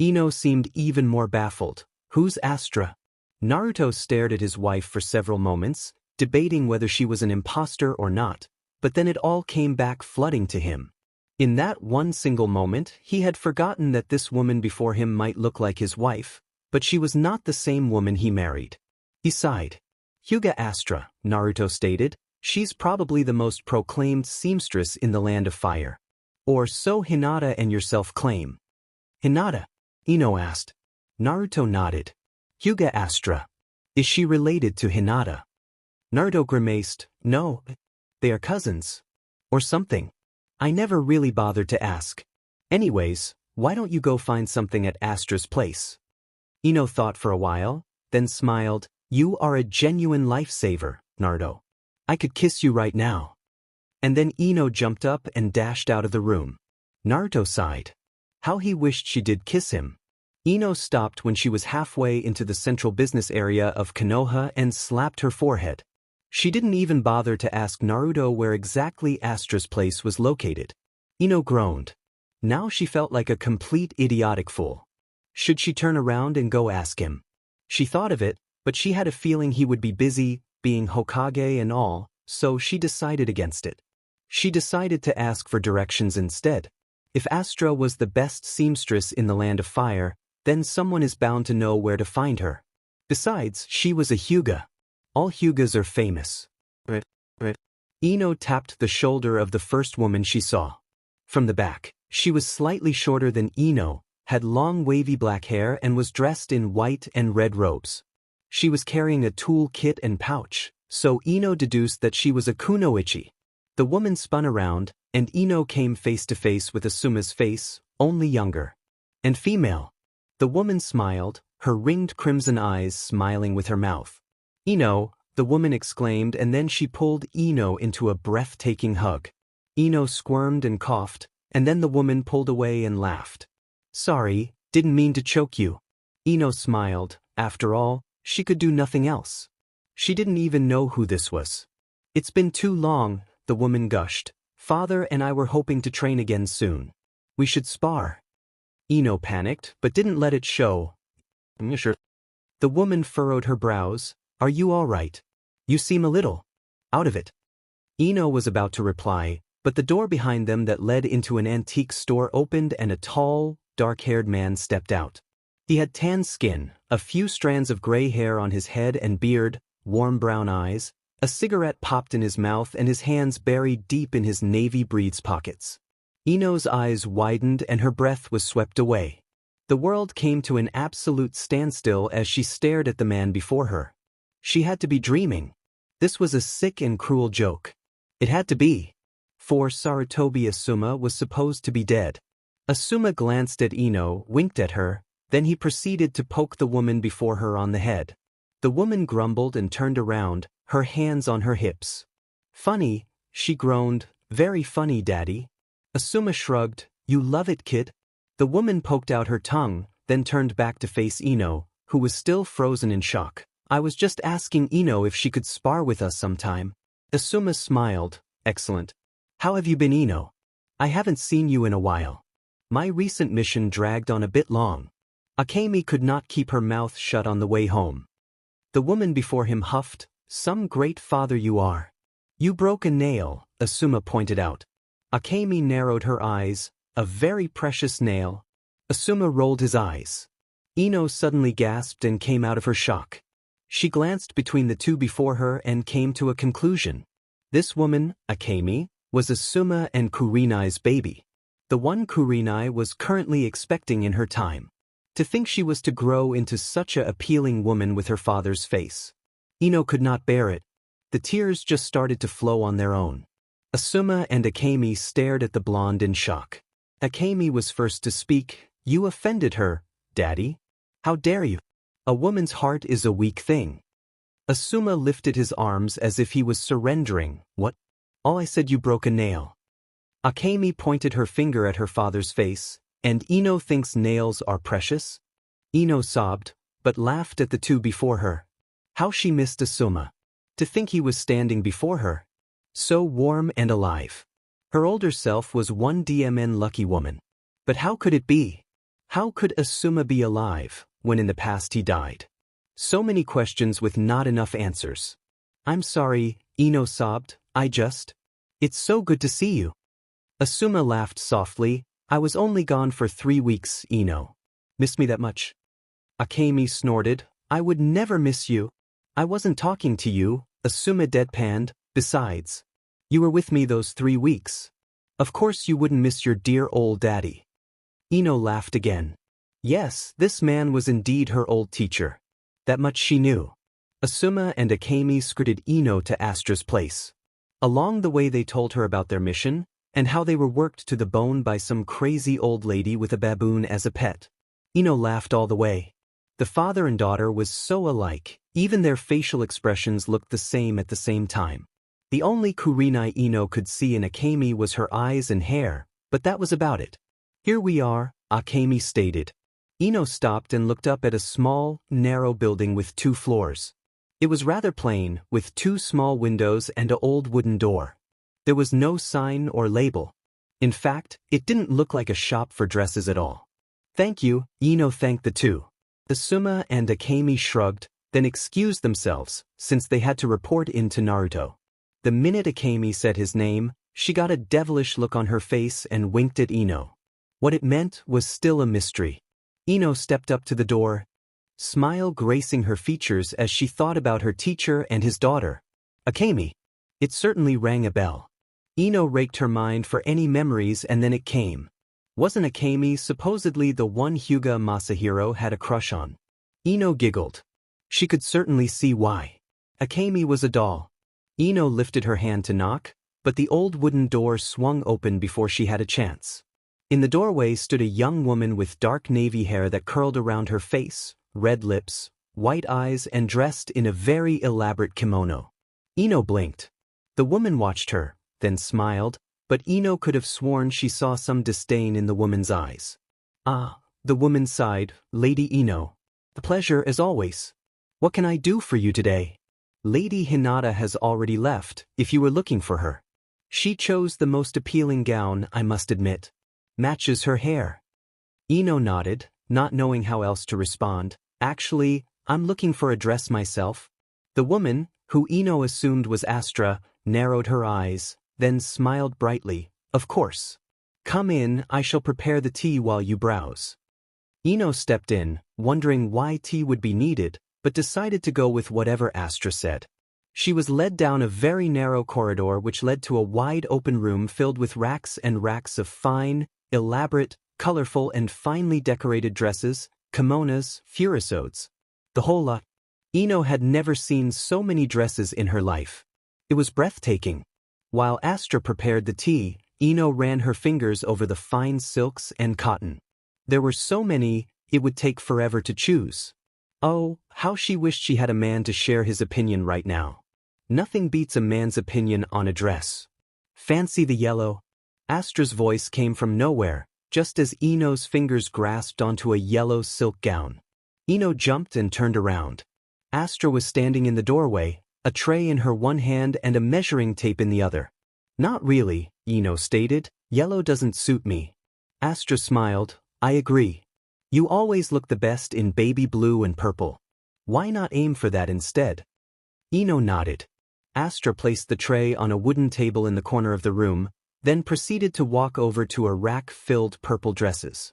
Ino seemed even more baffled. Who's Astra? Naruto stared at his wife for several moments, debating whether she was an imposter or not, but then it all came back flooding to him. In that one single moment, he had forgotten that this woman before him might look like his wife, but she was not the same woman he married. He sighed. Hyuga Astra, Naruto stated. She's probably the most proclaimed seamstress in the Land of Fire. Or so Hinata and yourself claim. Hinata? Ino asked. Naruto nodded. Hyuga Astra. Is she related to Hinata? Naruto grimaced. No. They are cousins. Or something. I never really bothered to ask. Anyways, why don't you go find something at Astra's place? Ino thought for a while, then smiled. You are a genuine lifesaver, Naruto. I could kiss you right now. And then Ino jumped up and dashed out of the room. Naruto sighed. How he wished she did kiss him. Ino stopped when she was halfway into the central business area of Konoha and slapped her forehead. She didn't even bother to ask Naruto where exactly Astra's place was located. Ino groaned. Now she felt like a complete idiotic fool. Should she turn around and go ask him? She thought of it, but she had a feeling he would be busy, being Hokage and all, so she decided against it. She decided to ask for directions instead. If Astra was the best seamstress in the Land of Fire, then someone is bound to know where to find her. Besides, she was a Hyuga. All Hyugas are famous. Right. Ino tapped the shoulder of the first woman she saw. From the back, she was slightly shorter than Ino, had long wavy black hair and was dressed in white and red robes. She was carrying a tool kit and pouch, so Ino deduced that she was a kunoichi. The woman spun around, and Ino came face to face with Asuma's face, only younger. And female. The woman smiled, her ringed crimson eyes smiling with her mouth. Ino, the woman exclaimed, and then she pulled Ino into a breathtaking hug. Ino squirmed and coughed, and then the woman pulled away and laughed. Sorry, didn't mean to choke you. Ino smiled. After all, she could do nothing else. She didn't even know who this was. It's been too long, the woman gushed. Father and I were hoping to train again soon. We should spar. Ino panicked, but didn't let it show. You sure? The woman furrowed her brows. Are you all right? You seem a little out of it. Ino was about to reply, but the door behind them that led into an antique store opened and a tall, dark-haired man stepped out. He had tan skin, a few strands of gray hair on his head and beard, warm brown eyes, a cigarette popped in his mouth and his hands buried deep in his navy breeds pockets. Ino's eyes widened and her breath was swept away. The world came to an absolute standstill as she stared at the man before her. She had to be dreaming. This was a sick and cruel joke. It had to be. For Sarutobi Asuma was supposed to be dead. Asuma glanced at Ino, winked at her, then he proceeded to poke the woman before her on the head. The woman grumbled and turned around, her hands on her hips. Funny, she groaned. Very funny, Daddy. Asuma shrugged. You love it, kid. The woman poked out her tongue, then turned back to face Ino, who was still frozen in shock. I was just asking Ino if she could spar with us sometime. Asuma smiled. Excellent. How have you been, Ino? I haven't seen you in a while. My recent mission dragged on a bit long. Akemi could not keep her mouth shut on the way home. The woman before him huffed, "Some great father you are. You broke a nail," Asuma pointed out. Akemi narrowed her eyes. "A very precious nail." Asuma rolled his eyes. Ino suddenly gasped and came out of her shock. She glanced between the two before her and came to a conclusion. This woman, Akemi, was Asuma and Kurenai's baby. The one Kurenai was currently expecting in her time. To think she was to grow into such a appealing woman with her father's face. Ino could not bear it. The tears just started to flow on their own. Asuma and Akemi stared at the blonde in shock. Akemi was first to speak. "You offended her, Daddy. How dare you? A woman's heart is a weak thing." Asuma lifted his arms as if he was surrendering. "What? All I said, you broke a nail." Akemi pointed her finger at her father's face. "And Ino thinks nails are precious?" Ino sobbed, but laughed at the two before her. How she missed Asuma. To think he was standing before her. So warm and alive. Her older self was one DMN lucky woman. But how could it be? How could Asuma be alive, when in the past he died? So many questions with not enough answers. "I'm sorry," Ino sobbed, It's so good to see you." Asuma laughed softly. "I was only gone for 3 weeks, Ino. Miss me that much?" Akemi snorted. "I would never miss you. I wasn't talking to you," Asuma deadpanned. "Besides, you were with me those 3 weeks. Of course you wouldn't miss your dear old daddy." Ino laughed again. Yes, this man was indeed her old teacher. That much she knew. Asuma and Akemi skirted Ino to Astra's place. Along the way they told her about their mission, and how they were worked to the bone by some crazy old lady with a baboon as a pet. Ino laughed all the way. The father and daughter was so alike, even their facial expressions looked the same at the same time. The only Kurenai Ino could see in Akemi was her eyes and hair, but that was about it. "Here we are," Akemi stated. Ino stopped and looked up at a small, narrow building with 2 floors. It was rather plain, with 2 small windows and an old wooden door. There was no sign or label. In fact, it didn't look like a shop for dresses at all. "Thank you," Ino thanked the two. Asuma and Akemi shrugged, then excused themselves, since they had to report in to Naruto. The minute Akemi said his name, she got a devilish look on her face and winked at Ino. What it meant was still a mystery. Ino stepped up to the door, smile gracing her features as she thought about her teacher and his daughter. Akemi. It certainly rang a bell. Ino raked her mind for any memories and then it came. Wasn't Akemi supposedly the one Hyuga Masahiro had a crush on? Ino giggled. She could certainly see why. Akemi was a doll. Ino lifted her hand to knock, but the old wooden door swung open before she had a chance. In the doorway stood a young woman with dark navy hair that curled around her face, red lips, white eyes and dressed in a very elaborate kimono. Ino blinked. The woman watched her, then smiled, but Ino could have sworn she saw some disdain in the woman's eyes. "Ah," the woman sighed, "Lady Ino. A pleasure as always. What can I do for you today?" "Lady Hinata has already left, if you were looking for her. She chose the most appealing gown, I must admit. Matches her hair." Ino nodded, not knowing how else to respond. "Actually, I'm looking for a dress myself." The woman, who Ino assumed was Astra, narrowed her eyes, then smiled brightly. "Of course. Come in, I shall prepare the tea while you browse." Ino stepped in, wondering why tea would be needed, but decided to go with whatever Astra said. She was led down a very narrow corridor which led to a wide open room filled with racks and racks of fine, elaborate, colorful and finely decorated dresses, kimonos, furisodes. The whole lot. Ino had never seen so many dresses in her life. It was breathtaking. While Astra prepared the tea, Ino ran her fingers over the fine silks and cotton. There were so many, it would take forever to choose. Oh, how she wished she had a man to share his opinion right now. Nothing beats a man's opinion on a dress. "Fancy the yellow?" Astra's voice came from nowhere, just as Ino's fingers grasped onto a yellow silk gown. Ino jumped and turned around. Astra was standing in the doorway, a tray in her one hand and a measuring tape in the other. "Not really," Ino stated. "Yellow doesn't suit me." Astra smiled. I agree. You always look the best in baby blue and purple. Why not aim for that instead? Ino nodded. Astra placed the tray on a wooden table in the corner of the room, then proceeded to walk over to a rack filled purple dresses.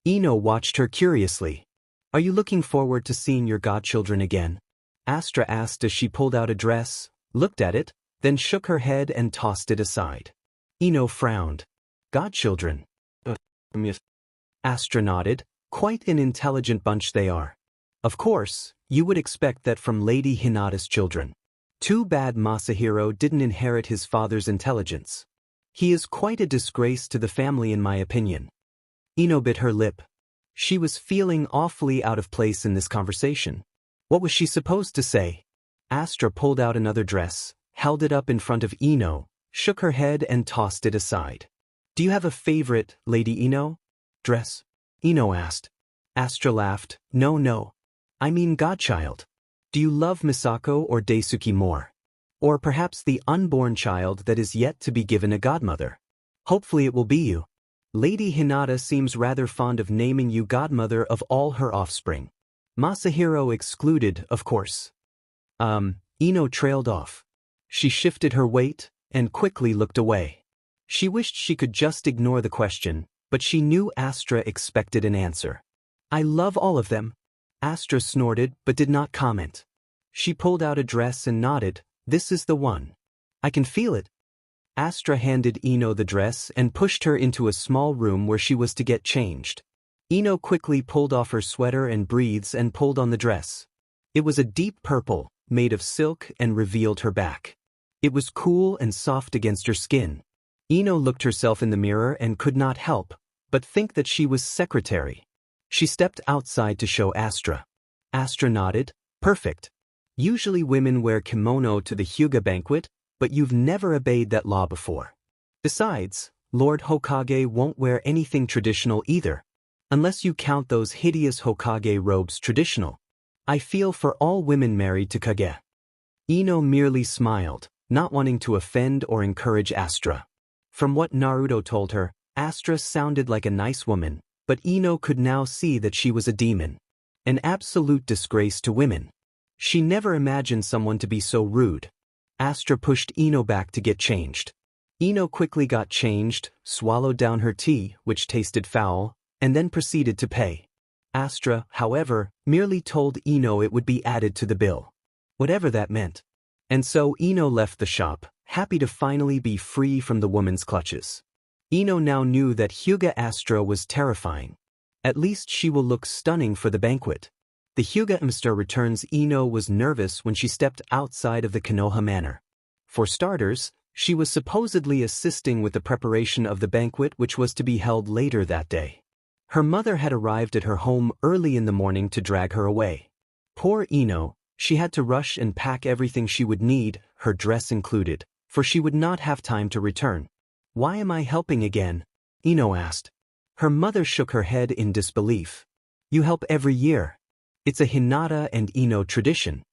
Ino watched her curiously. Are you looking forward to seeing your godchildren again? Astra asked as she pulled out a dress, looked at it, then shook her head and tossed it aside. Ino frowned. Godchildren? Yes. Astra nodded. Quite an intelligent bunch they are. Of course, you would expect that from Lady Hinata's children. Too bad Masahiro didn't inherit his father's intelligence. He is quite a disgrace to the family in my opinion. Ino bit her lip. She was feeling awfully out of place in this conversation. What was she supposed to say? Astra pulled out another dress, held it up in front of Ino, shook her head and tossed it aside. Do you have a favorite, Lady Ino? Dress? Ino asked. Astra laughed. No. I mean godchild. Do you love Misako or Daisuke more? Or perhaps the unborn child that is yet to be given a godmother? Hopefully it will be you. Lady Hinata seems rather fond of naming you godmother of all her offspring. Masahiro excluded, of course. Ino trailed off. She shifted her weight and quickly looked away. She wished she could just ignore the question, but she knew Astra expected an answer. I love all of them. Astra snorted but did not comment. She pulled out a dress and nodded. This is the one. I can feel it. Astra handed Ino the dress and pushed her into a small room where she was to get changed. Ino quickly pulled off her sweater and breathes and pulled on the dress. It was a deep purple, made of silk and revealed her back. It was cool and soft against her skin. Ino looked herself in the mirror and could not help but think that she was secretary. She stepped outside to show Astra. Astra nodded. Perfect. Usually women wear kimono to the Hyuga banquet, but you've never obeyed that law before. Besides, Lord Hokage won't wear anything traditional either, unless you count those hideous Hokage robes traditional. I feel for all women married to Kage. Ino merely smiled, not wanting to offend or encourage Astra. From what Naruto told her, Astra sounded like a nice woman, but Ino could now see that she was a demon. An absolute disgrace to women. She never imagined someone to be so rude. Astra pushed Ino back to get changed. Ino quickly got changed, swallowed down her tea, which tasted foul, and then proceeded to pay. Astra, however, merely told Ino it would be added to the bill. Whatever that meant. And so Ino left the shop, happy to finally be free from the woman's clutches. Ino now knew that Hyuga Astra was terrifying. At least she will look stunning for the banquet. The Hyuga Master returns. Ino was nervous when she stepped outside of the Konoha Manor. For starters, she was supposedly assisting with the preparation of the banquet which was to be held later that day. Her mother had arrived at her home early in the morning to drag her away. Poor Ino, she had to rush and pack everything she would need, her dress included, for she would not have time to return. Why am I helping again? Ino asked. Her mother shook her head in disbelief. You help every year. It's a Hinata and Ino tradition.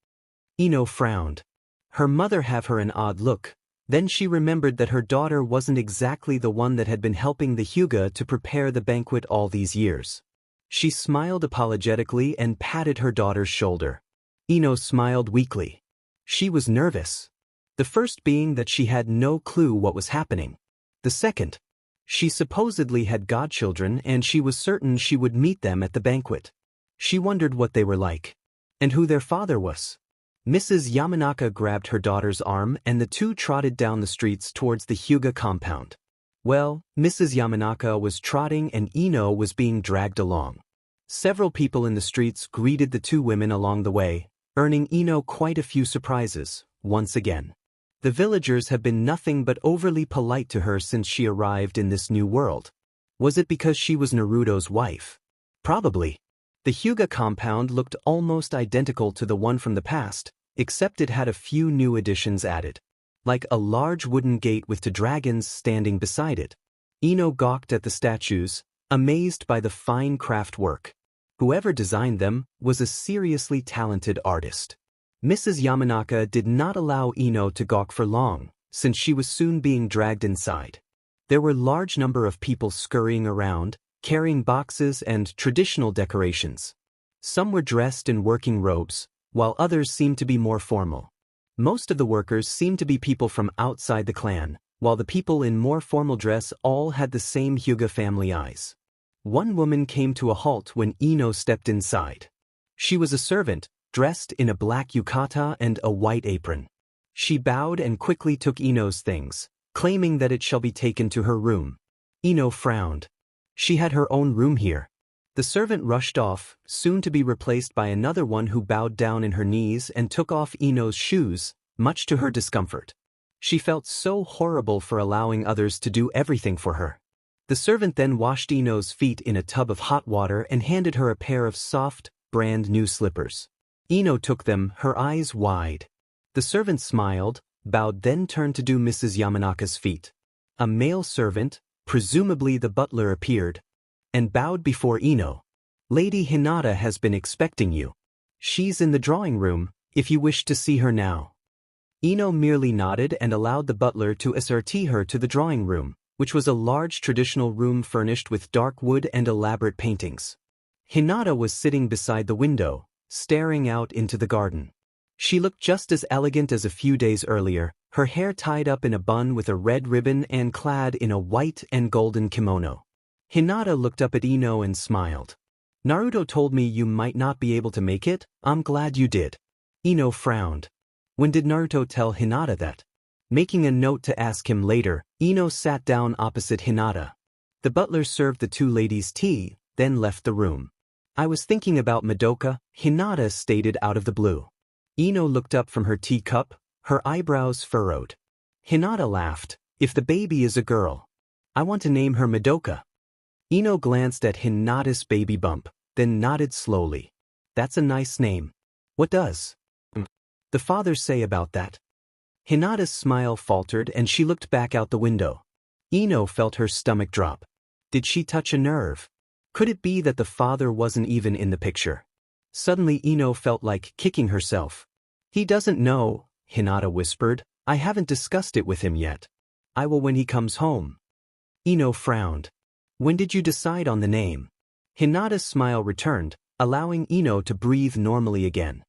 Ino frowned. Her mother gave her an odd look. Then she remembered that her daughter wasn't exactly the one that had been helping the Hyuga to prepare the banquet all these years. She smiled apologetically and patted her daughter's shoulder. Ino smiled weakly. She was nervous. The first being that she had no clue what was happening. The second, she supposedly had godchildren and she was certain she would meet them at the banquet. She wondered what they were like. And who their father was. Mrs. Yamanaka grabbed her daughter's arm and the two trotted down the streets towards the Hyuga compound. Well, Mrs. Yamanaka was trotting and Ino was being dragged along. Several people in the streets greeted the two women along the way, earning Ino quite a few surprises, once again. The villagers have been nothing but overly polite to her since she arrived in this new world. Was it because she was Naruto's wife? Probably. The Hyuga compound looked almost identical to the one from the past, except it had a few new additions added. Like a large wooden gate with two dragons standing beside it. Ino gawked at the statues, amazed by the fine craft work. Whoever designed them was a seriously talented artist. Mrs. Yamanaka did not allow Ino to gawk for long, since she was soon being dragged inside. There were large number of people scurrying around, carrying boxes and traditional decorations. Some were dressed in working robes, while others seemed to be more formal. Most of the workers seemed to be people from outside the clan, while the people in more formal dress all had the same Hyuga family eyes. One woman came to a halt when Ino stepped inside. She was a servant, dressed in a black yukata and a white apron. She bowed and quickly took Ino's things, claiming that it shall be taken to her room. Ino frowned. She had her own room here. The servant rushed off, soon to be replaced by another one who bowed down in her knees and took off Ino's shoes, much to her discomfort. She felt so horrible for allowing others to do everything for her. The servant then washed Ino's feet in a tub of hot water and handed her a pair of soft, brand new slippers. Ino took them, her eyes wide. The servant smiled, bowed, then turned to do Mrs. Yamanaka's feet. A male servant, presumably the butler, appeared and bowed before Ino. Lady Hinata has been expecting you. She's in the drawing room, if you wish to see her now. Ino merely nodded and allowed the butler to escort her to the drawing room, which was a large traditional room furnished with dark wood and elaborate paintings. Hinata was sitting beside the window, staring out into the garden. She looked just as elegant as a few days earlier, her hair tied up in a bun with a red ribbon and clad in a white and golden kimono. Hinata looked up at Ino and smiled. Naruto told me you might not be able to make it. I'm glad you did. Ino frowned. When did Naruto tell Hinata that? Making a note to ask him later, Ino sat down opposite Hinata. The butler served the two ladies tea, then left the room. I was thinking about Madoka, Hinata stated out of the blue. Ino looked up from her teacup, her eyebrows furrowed. Hinata laughed. If the baby is a girl, I want to name her Madoka. Ino glanced at Hinata's baby bump, then nodded slowly. That's a nice name. What does the father say about that? Hinata's smile faltered and she looked back out the window. Ino felt her stomach drop. Did she touch a nerve? Could it be that the father wasn't even in the picture? Suddenly Ino felt like kicking herself. He doesn't know, Hinata whispered. I haven't discussed it with him yet. I will when he comes home. Ino frowned. When did you decide on the name? Hinata's smile returned, allowing Ino to breathe normally again.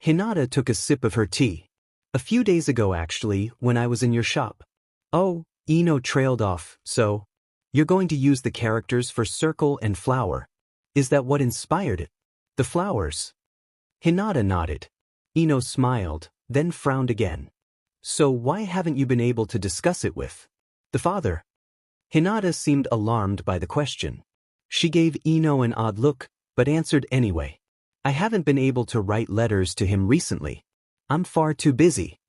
Hinata took a sip of her tea. A few days ago actually, when I was in your shop. Oh, Ino trailed off. So, you're going to use the characters for circle and flower. Is that what inspired it? The flowers? Hinata nodded. Ino smiled, then frowned again. So why haven't you been able to discuss it with the father? Hinata seemed alarmed by the question. She gave Ino an odd look, but answered anyway. I haven't been able to write letters to him recently. I'm far too busy.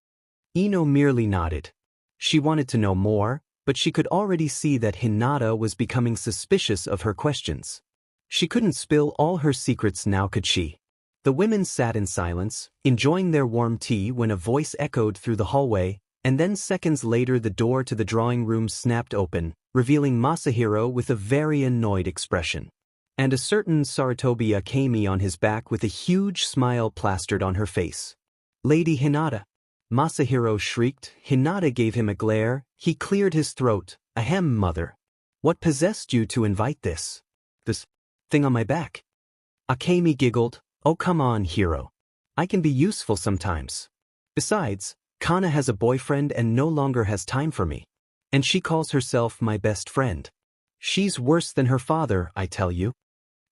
Ino merely nodded. She wanted to know more, but she could already see that Hinata was becoming suspicious of her questions. She couldn't spill all her secrets now, could she? The women sat in silence, enjoying their warm tea when a voice echoed through the hallway, and then seconds later the door to the drawing room snapped open, revealing Masahiro with a very annoyed expression. And a certain Sarutobi Akemi on his back with a huge smile plastered on her face. Lady Hinata. Masahiro shrieked. Hinata gave him a glare. He cleared his throat. Ahem, mother. What possessed you to invite this thing on my back? Akemi giggled. Oh come on, hero. I can be useful sometimes. Besides, Kana has a boyfriend and no longer has time for me. And she calls herself my best friend. She's worse than her father, I tell you.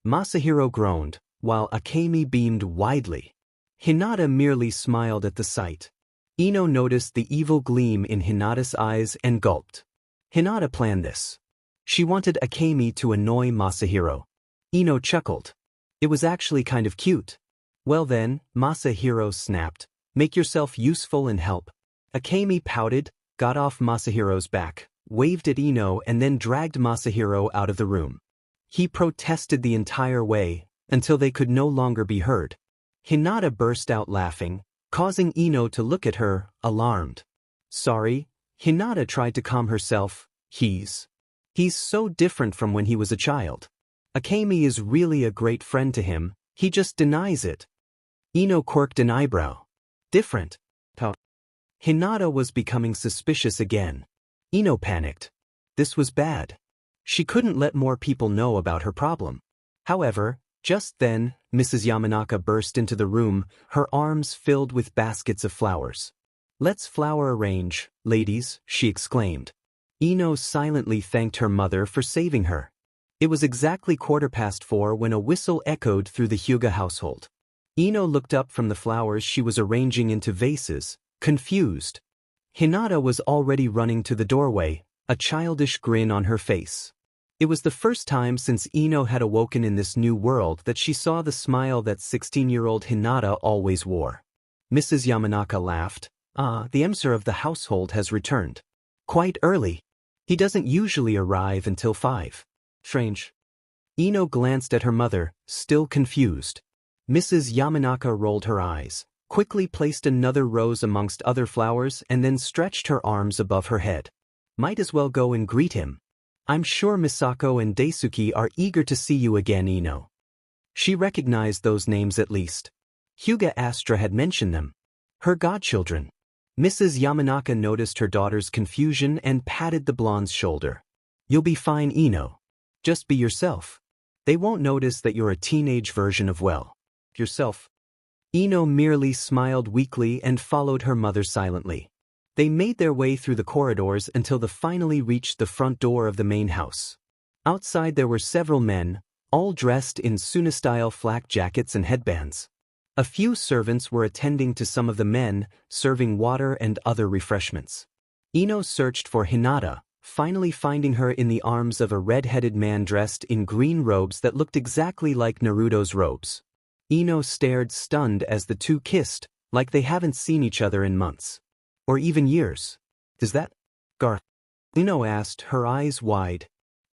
Masahiro groaned, while Akemi beamed widely. Hinata merely smiled at the sight. Ino noticed the evil gleam in Hinata's eyes and gulped. Hinata planned this. She wanted Akemi to annoy Masahiro. Ino chuckled. It was actually kind of cute. Well then, Masahiro snapped. Make yourself useful and help. Akemi pouted, got off Masahiro's back, waved at Ino and then dragged Masahiro out of the room. He protested the entire way, until they could no longer be heard. Hinata burst out laughing, causing Ino to look at her, alarmed. Sorry, Hinata tried to calm herself. He's so different from when he was a child. Akemi is really a great friend to him, he just denies it. Ino quirked an eyebrow. Different? How? Hinata was becoming suspicious again. Ino panicked. This was bad. She couldn't let more people know about her problem. However, just then, Mrs. Yamanaka burst into the room, her arms filled with baskets of flowers. "Let's flower arrange, ladies," she exclaimed. Ino silently thanked her mother for saving her. It was exactly 4:15 when a whistle echoed through the Hyuga household. Ino looked up from the flowers she was arranging into vases, confused. Hinata was already running to the doorway, a childish grin on her face. It was the first time since Ino had awoken in this new world that she saw the smile that 16-year-old Hinata always wore. Mrs. Yamanaka laughed. The emir of the household has returned. Quite early. He doesn't usually arrive until 5. Strange. Ino glanced at her mother, still confused. Mrs. Yamanaka rolled her eyes, quickly placed another rose amongst other flowers and then stretched her arms above her head. Might as well go and greet him. I'm sure Misako and Daisuke are eager to see you again, Ino. She recognized those names at least. Hyuga Astra had mentioned them. Her godchildren. Mrs. Yamanaka noticed her daughter's confusion and patted the blonde's shoulder. You'll be fine, Ino. Just be yourself. They won't notice that you're a teenage version of yourself. Ino merely smiled weakly and followed her mother silently. They made their way through the corridors until they finally reached the front door of the main house. Outside there were several men, all dressed in Suna-style flak jackets and headbands. A few servants were attending to some of the men, serving water and other refreshments. Ino searched for Hinata, finally finding her in the arms of a red-headed man dressed in green robes that looked exactly like Naruto's robes. Ino stared stunned as the two kissed, like they haven't seen each other in months. Or even years. Is that Gar? Ino asked, her eyes wide.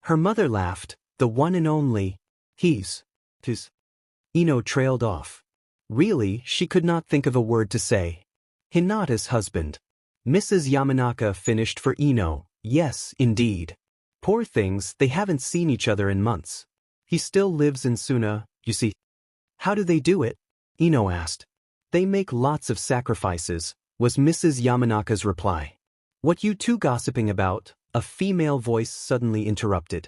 Her mother laughed, the one and only. He's. Ino trailed off. Really, she could not think of a word to say. Hinata's husband. Mrs. Yamanaka finished for Ino. Yes, indeed. Poor things, they haven't seen each other in months. He still lives in Suna, you see. How do they do it? Ino asked. They make lots of sacrifices, was Mrs. Yamanaka's reply. What you two gossiping about? A female voice suddenly interrupted.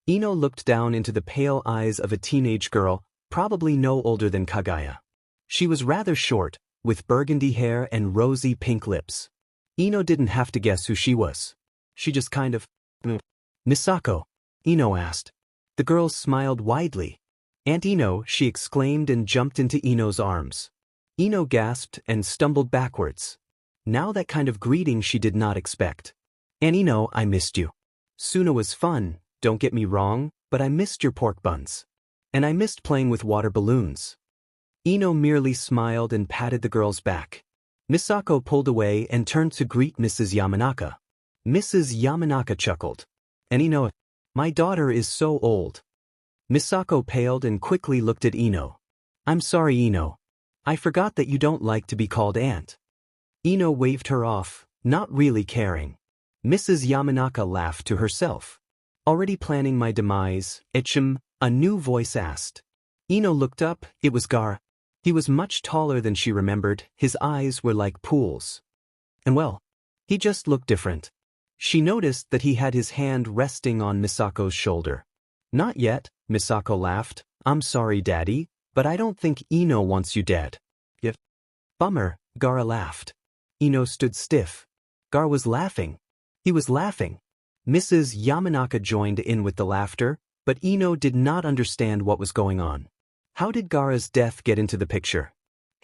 Ino looked down into the pale eyes of a teenage girl, probably no older than Kagaya. She was rather short, with burgundy hair and rosy pink lips. Ino didn't have to guess who she was. She just kind of... Misako? Ino asked. The girl smiled widely. Aunt Ino, she exclaimed and jumped into Ino's arms. Ino gasped and stumbled backwards. Now that kind of greeting she did not expect. Aunt Ino, I missed you. Suna was fun, don't get me wrong, but I missed your pork buns. And I missed playing with water balloons. Ino merely smiled and patted the girl's back. Misako pulled away and turned to greet Mrs. Yamanaka. Mrs. Yamanaka chuckled. And Ino, my daughter is so old. Misako paled and quickly looked at Ino. I'm sorry, Ino. I forgot that you don't like to be called aunt. Ino waved her off, not really caring. Mrs. Yamanaka laughed to herself. Already planning my demise, Echem, a new voice asked. Ino looked up, it was Gar. He was much taller than she remembered, his eyes were like pools. And well, he just looked different. She noticed that he had his hand resting on Misako's shoulder. Not yet, Misako laughed. I'm sorry, Daddy, but I don't think Ino wants you dead. Yep. Bummer, Gara laughed. Ino stood stiff. Gar was laughing. He was laughing. Mrs. Yamanaka joined in with the laughter, but Ino did not understand what was going on. How did Gara's death get into the picture?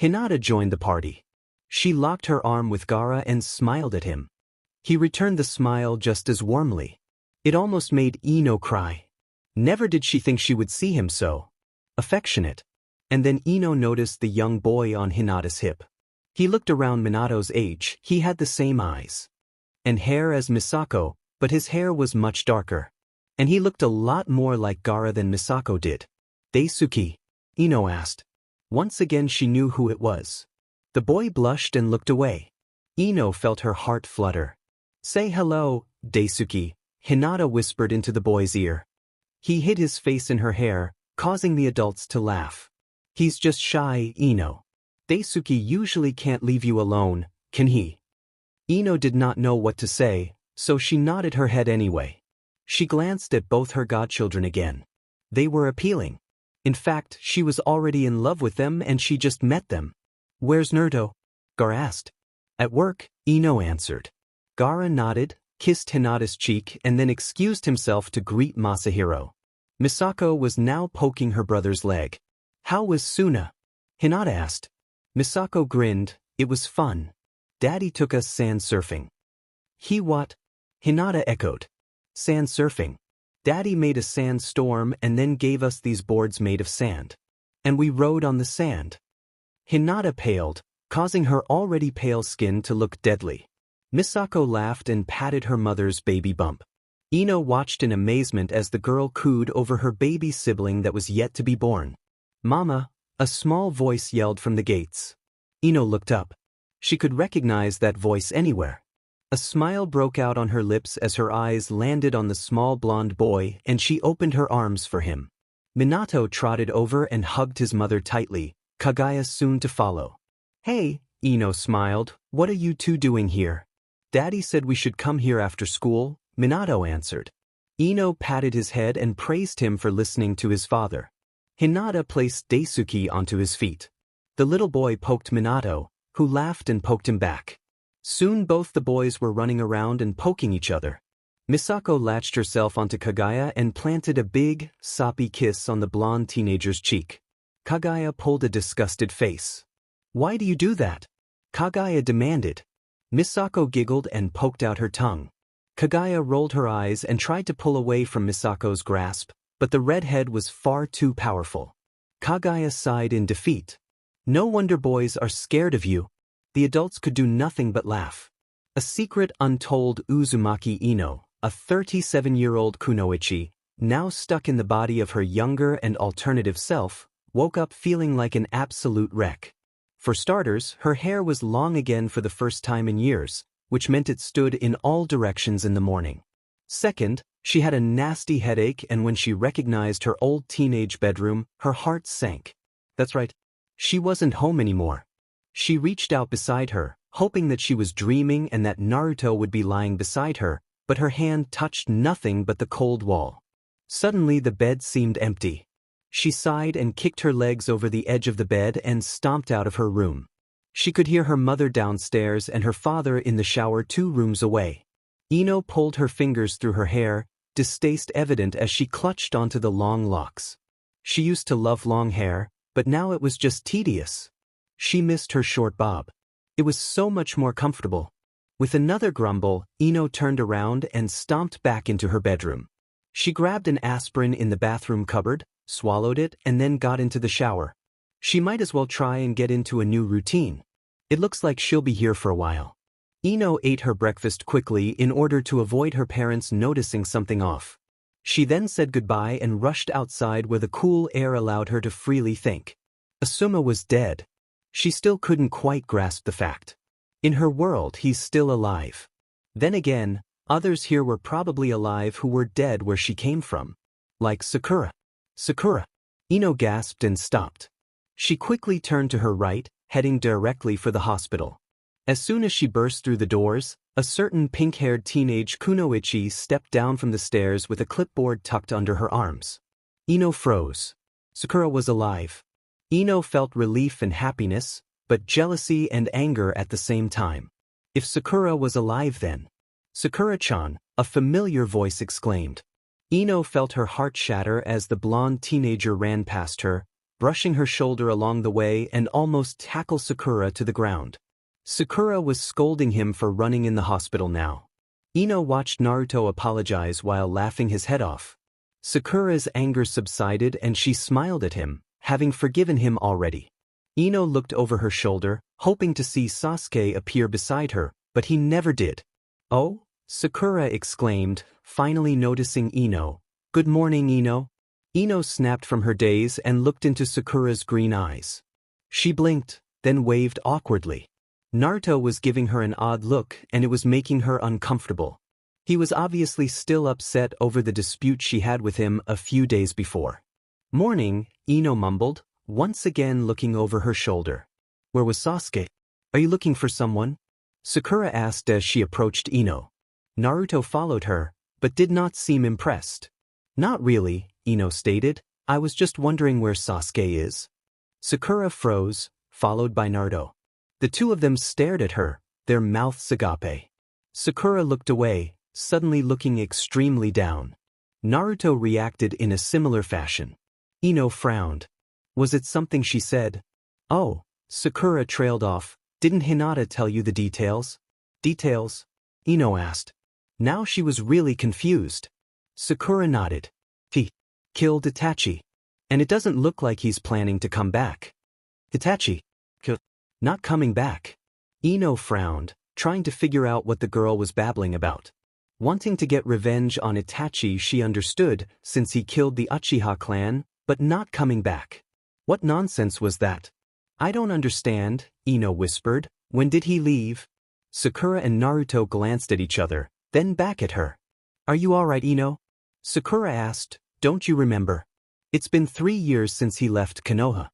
Hinata joined the party. She locked her arm with Gara and smiled at him. He returned the smile just as warmly. It almost made Ino cry. Never did she think she would see him so affectionate. And then Ino noticed the young boy on Hinata's hip. He looked around Minato's age, he had the same eyes and hair as Misako, but his hair was much darker. And he looked a lot more like Gara than Misako did. Daisuke? Ino asked. Once again she knew who it was. The boy blushed and looked away. Ino felt her heart flutter. Say hello, Daisuke, Hinata whispered into the boy's ear. He hid his face in her hair, causing the adults to laugh. He's just shy, Ino. Daisuke usually can't leave you alone, can he? Ino did not know what to say, so she nodded her head anyway. She glanced at both her godchildren again. They were appealing. In fact, she was already in love with them and she just met them. "Where's Naruto?" Gar asked. "At work," Ino answered. Gaara nodded, kissed Hinata's cheek and then excused himself to greet Masahiro. Misako was now poking her brother's leg. "How was Suna?" Hinata asked. Misako grinned. "It was fun. Daddy took us sand surfing." "He what?" Hinata echoed. "Sand surfing. Daddy made a sand storm and then gave us these boards made of sand. And we rode on the sand." Hinata paled, causing her already pale skin to look deadly. Misako laughed and patted her mother's baby bump. Ino watched in amazement as the girl cooed over her baby sibling that was yet to be born. "Mama," a small voice yelled from the gates. Ino looked up. She could recognize that voice anywhere. A smile broke out on her lips as her eyes landed on the small blonde boy and she opened her arms for him. Minato trotted over and hugged his mother tightly, Kagaya soon to follow. "Hey," Ino smiled, "what are you two doing here?" "Daddy said we should come here after school," Minato answered. Ino patted his head and praised him for listening to his father. Hinata placed Daisuke onto his feet. The little boy poked Minato, who laughed and poked him back. Soon both the boys were running around and poking each other. Misako latched herself onto Kagaya and planted a big, soppy kiss on the blonde teenager's cheek. Kagaya pulled a disgusted face. "Why do you do that?" Kagaya demanded. Misako giggled and poked out her tongue. Kagaya rolled her eyes and tried to pull away from Misako's grasp, but the redhead was far too powerful. Kagaya sighed in defeat. "No wonder boys are scared of you." The adults could do nothing but laugh. A secret untold Uzumaki Ino, a 37-year-old kunoichi, now stuck in the body of her younger and alternative self, woke up feeling like an absolute wreck. For starters, her hair was long again for the first time in years, which meant it stood in all directions in the morning. Second, she had a nasty headache and when she recognized her old teenage bedroom, her heart sank. That's right. She wasn't home anymore. She reached out beside her, hoping that she was dreaming and that Naruto would be lying beside her, but her hand touched nothing but the cold wall. Suddenly the bed seemed empty. She sighed and kicked her legs over the edge of the bed and stomped out of her room. She could hear her mother downstairs and her father in the shower 2 rooms away. Ino pulled her fingers through her hair, distaste evident as she clutched onto the long locks. She used to love long hair, but now it was just tedious. She missed her short bob. It was so much more comfortable. With another grumble, Ino turned around and stomped back into her bedroom. She grabbed an aspirin in the bathroom cupboard, swallowed it, and then got into the shower. She might as well try and get into a new routine. It looks like she'll be here for a while. Ino ate her breakfast quickly in order to avoid her parents noticing something off. She then said goodbye and rushed outside where the cool air allowed her to freely think. Asuma was dead. She still couldn't quite grasp the fact. In her world, he's still alive. Then again, others here were probably alive who were dead where she came from. Like Sakura. Sakura. Ino gasped and stopped. She quickly turned to her right, heading directly for the hospital. As soon as she burst through the doors, a certain pink-haired teenage kunoichi stepped down from the stairs with a clipboard tucked under her arms. Ino froze. Sakura was alive. Ino felt relief and happiness, but jealousy and anger at the same time. If Sakura was alive then. "Sakura-chan," a familiar voice exclaimed. Ino felt her heart shatter as the blonde teenager ran past her, brushing her shoulder along the way and almost tackled Sakura to the ground. Sakura was scolding him for running in the hospital now. Ino watched Naruto apologize while laughing his head off. Sakura's anger subsided and she smiled at him, having forgiven him already. Ino looked over her shoulder, hoping to see Sasuke appear beside her, but he never did. "Oh?" Sakura exclaimed, finally noticing Ino. "Good morning, Ino." Ino snapped from her daze and looked into Sakura's green eyes. She blinked, then waved awkwardly. Naruto was giving her an odd look and it was making her uncomfortable. He was obviously still upset over the dispute she had with him a few days before. "Morning," Ino mumbled, once again looking over her shoulder. "Where was Sasuke? Are you looking for someone?" Sakura asked as she approached Ino. Naruto followed her, but did not seem impressed. Not really, Ino stated. I was just wondering where Sasuke is. Sakura froze, followed by Naruto. The two of them stared at her, their mouths agape. Sakura looked away, suddenly looking extremely down. Naruto reacted in a similar fashion. Ino frowned. Was it something she said? Oh, Sakura trailed off. Didn't Hinata tell you the details? Details? Ino asked. Now she was really confused. Sakura nodded. He killed Itachi. And it doesn't look like he's planning to come back. Itachi? Not coming back. Ino frowned, trying to figure out what the girl was babbling about. Wanting to get revenge on Itachi, she understood, since he killed the Uchiha clan, but not coming back. What nonsense was that? I don't understand, Ino whispered. When did he leave? Sakura and Naruto glanced at each other, then back at her. Are you alright, Ino? Sakura asked. Don't you remember? It's been 3 years since he left Konoha.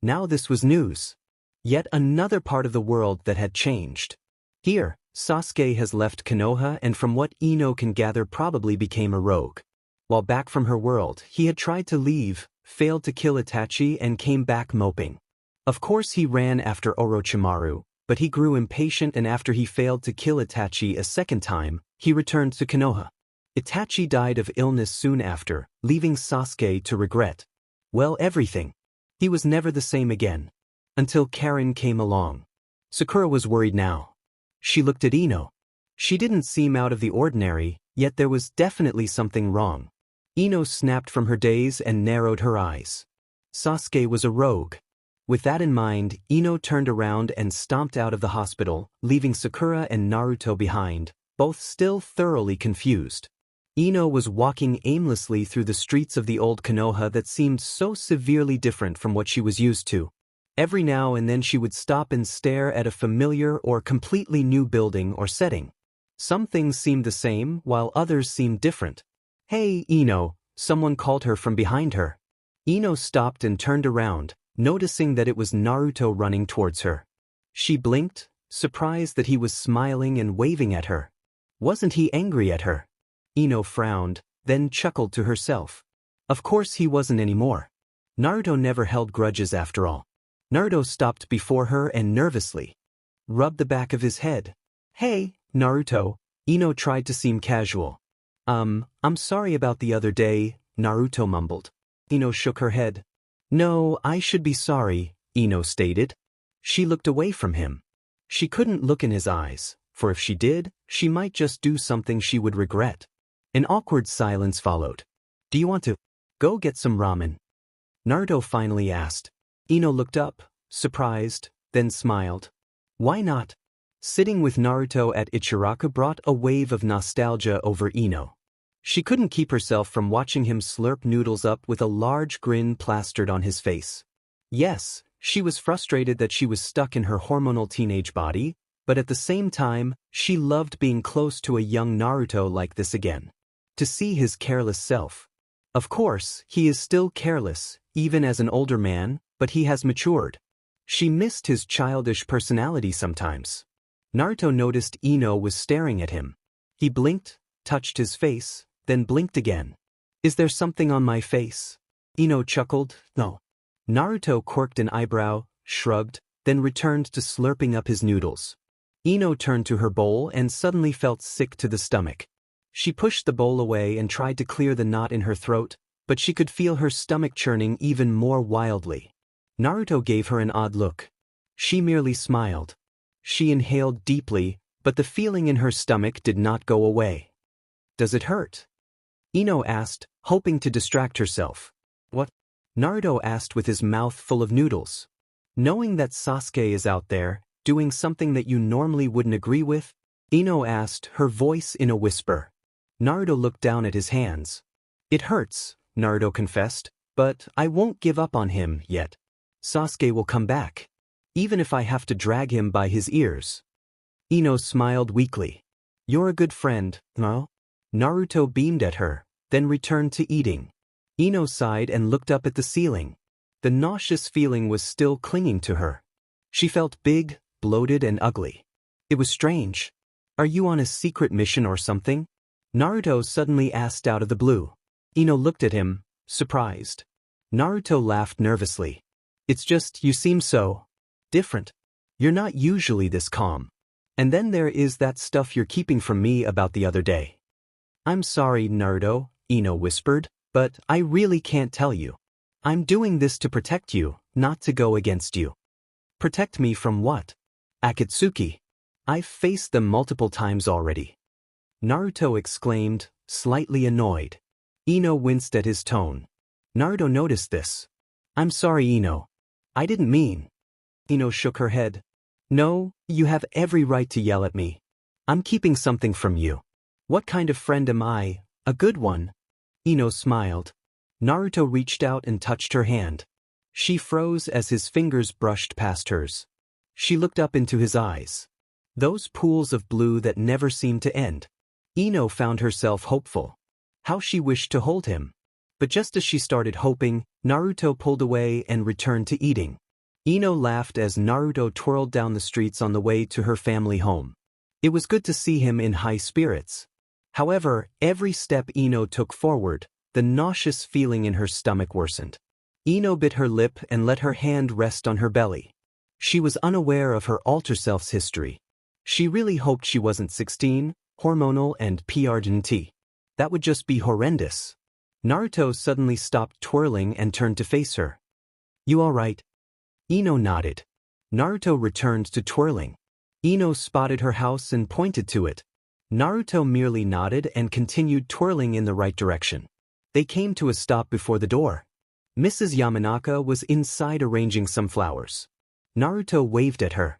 Now this was news. Yet another part of the world that had changed. Here, Sasuke has left Konoha and from what Ino can gather probably became a rogue. While back from her world, he had tried to leave, failed to kill Itachi and came back moping. Of course he ran after Orochimaru, but he grew impatient and after he failed to kill Itachi a second time, he returned to Konoha. Itachi died of illness soon after, leaving Sasuke to regret. Well, everything. He was never the same again. Until Karen came along. Sakura was worried now. She looked at Ino. She didn't seem out of the ordinary, yet there was definitely something wrong. Ino snapped from her daze and narrowed her eyes. Sasuke was a rogue. With that in mind, Ino turned around and stomped out of the hospital, leaving Sakura and Naruto behind, both still thoroughly confused. Ino was walking aimlessly through the streets of the old Konoha that seemed so severely different from what she was used to. Every now and then she would stop and stare at a familiar or completely new building or setting. Some things seemed the same, while others seemed different. Hey, Ino, someone called her from behind her. Ino stopped and turned around, noticing that it was Naruto running towards her. She blinked, surprised that he was smiling and waving at her. Wasn't he angry at her? Ino frowned, then chuckled to herself. Of course he wasn't anymore. Naruto never held grudges after all. Naruto stopped before her and nervously rubbed the back of his head. Hey, Naruto, Ino tried to seem casual. I'm sorry about the other day, Naruto mumbled. Ino shook her head. No, I should be sorry, Ino stated. She looked away from him. She couldn't look in his eyes, for if she did, she might just do something she would regret. An awkward silence followed. Do you want to go get some ramen? Naruto finally asked. Ino looked up, surprised, then smiled. Why not? Sitting with Naruto at Ichiraku brought a wave of nostalgia over Ino. She couldn't keep herself from watching him slurp noodles up with a large grin plastered on his face. Yes, she was frustrated that she was stuck in her hormonal teenage body, but at the same time, she loved being close to a young Naruto like this again. To see his careless self. Of course, he is still careless, even as an older man, but he has matured. She missed his childish personality sometimes. Naruto noticed Ino was staring at him. He blinked, touched his face, then blinked again. Is there something on my face? Ino chuckled. No. Naruto quirked an eyebrow, shrugged, then returned to slurping up his noodles. Ino turned to her bowl and suddenly felt sick to the stomach. She pushed the bowl away and tried to clear the knot in her throat, but she could feel her stomach churning even more wildly. Naruto gave her an odd look. She merely smiled. She inhaled deeply, but the feeling in her stomach did not go away. Does it hurt? Ino asked, hoping to distract herself. What? Naruto asked with his mouth full of noodles. Knowing that Sasuke is out there, doing something that you normally wouldn't agree with? Ino asked, her voice in a whisper. Naruto looked down at his hands. It hurts, Naruto confessed, but I won't give up on him yet. Sasuke will come back. Even if I have to drag him by his ears. Ino smiled weakly. You're a good friend, no? Naruto beamed at her, then returned to eating. Ino sighed and looked up at the ceiling. The nauseous feeling was still clinging to her. She felt big, bloated and ugly. It was strange. Are you on a secret mission or something? Naruto suddenly asked out of the blue. Ino looked at him, surprised. Naruto laughed nervously. It's just, you seem so different. You're not usually this calm. And then there is that stuff you're keeping from me about the other day. I'm sorry, Naruto, Ino whispered, but I really can't tell you. I'm doing this to protect you, not to go against you. Protect me from what? Akatsuki. I've faced them multiple times already. Naruto exclaimed, slightly annoyed. Ino winced at his tone. Naruto noticed this. I'm sorry, Ino. I didn't mean. Ino shook her head. No, you have every right to yell at me. I'm keeping something from you. What kind of friend am I? A good one? Ino smiled. Naruto reached out and touched her hand. She froze as his fingers brushed past hers. She looked up into his eyes. Those pools of blue that never seemed to end. Ino found herself hopeful. How she wished to hold him. But just as she started hoping, Naruto pulled away and returned to eating. Ino laughed as Naruto twirled down the streets on the way to her family home. It was good to see him in high spirits. However, every step Ino took forward, the nauseous feeling in her stomach worsened. Ino bit her lip and let her hand rest on her belly. She was unaware of her alter self's history. She really hoped she wasn't 16, hormonal and PRGNT. That would just be horrendous. Naruto suddenly stopped twirling and turned to face her. You alright? Ino nodded. Naruto returned to twirling. Ino spotted her house and pointed to it. Naruto merely nodded and continued twirling in the right direction. They came to a stop before the door. Mrs. Yamanaka was inside arranging some flowers. Naruto waved at her.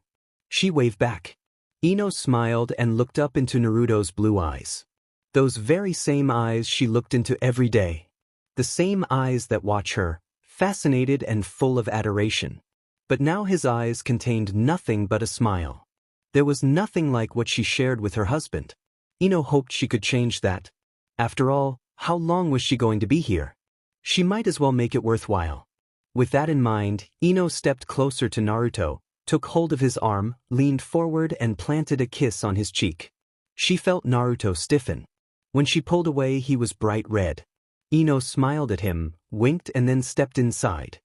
She waved back. Ino smiled and looked up into Naruto's blue eyes. Those very same eyes she looked into every day. The same eyes that watch her, fascinated and full of adoration. But now his eyes contained nothing but a smile. There was nothing like what she shared with her husband. Ino hoped she could change that. After all, how long was she going to be here? She might as well make it worthwhile. With that in mind, Ino stepped closer to Naruto, took hold of his arm, leaned forward and planted a kiss on his cheek. She felt Naruto stiffen. When she pulled away, he was bright red. Ino smiled at him, winked and then stepped inside.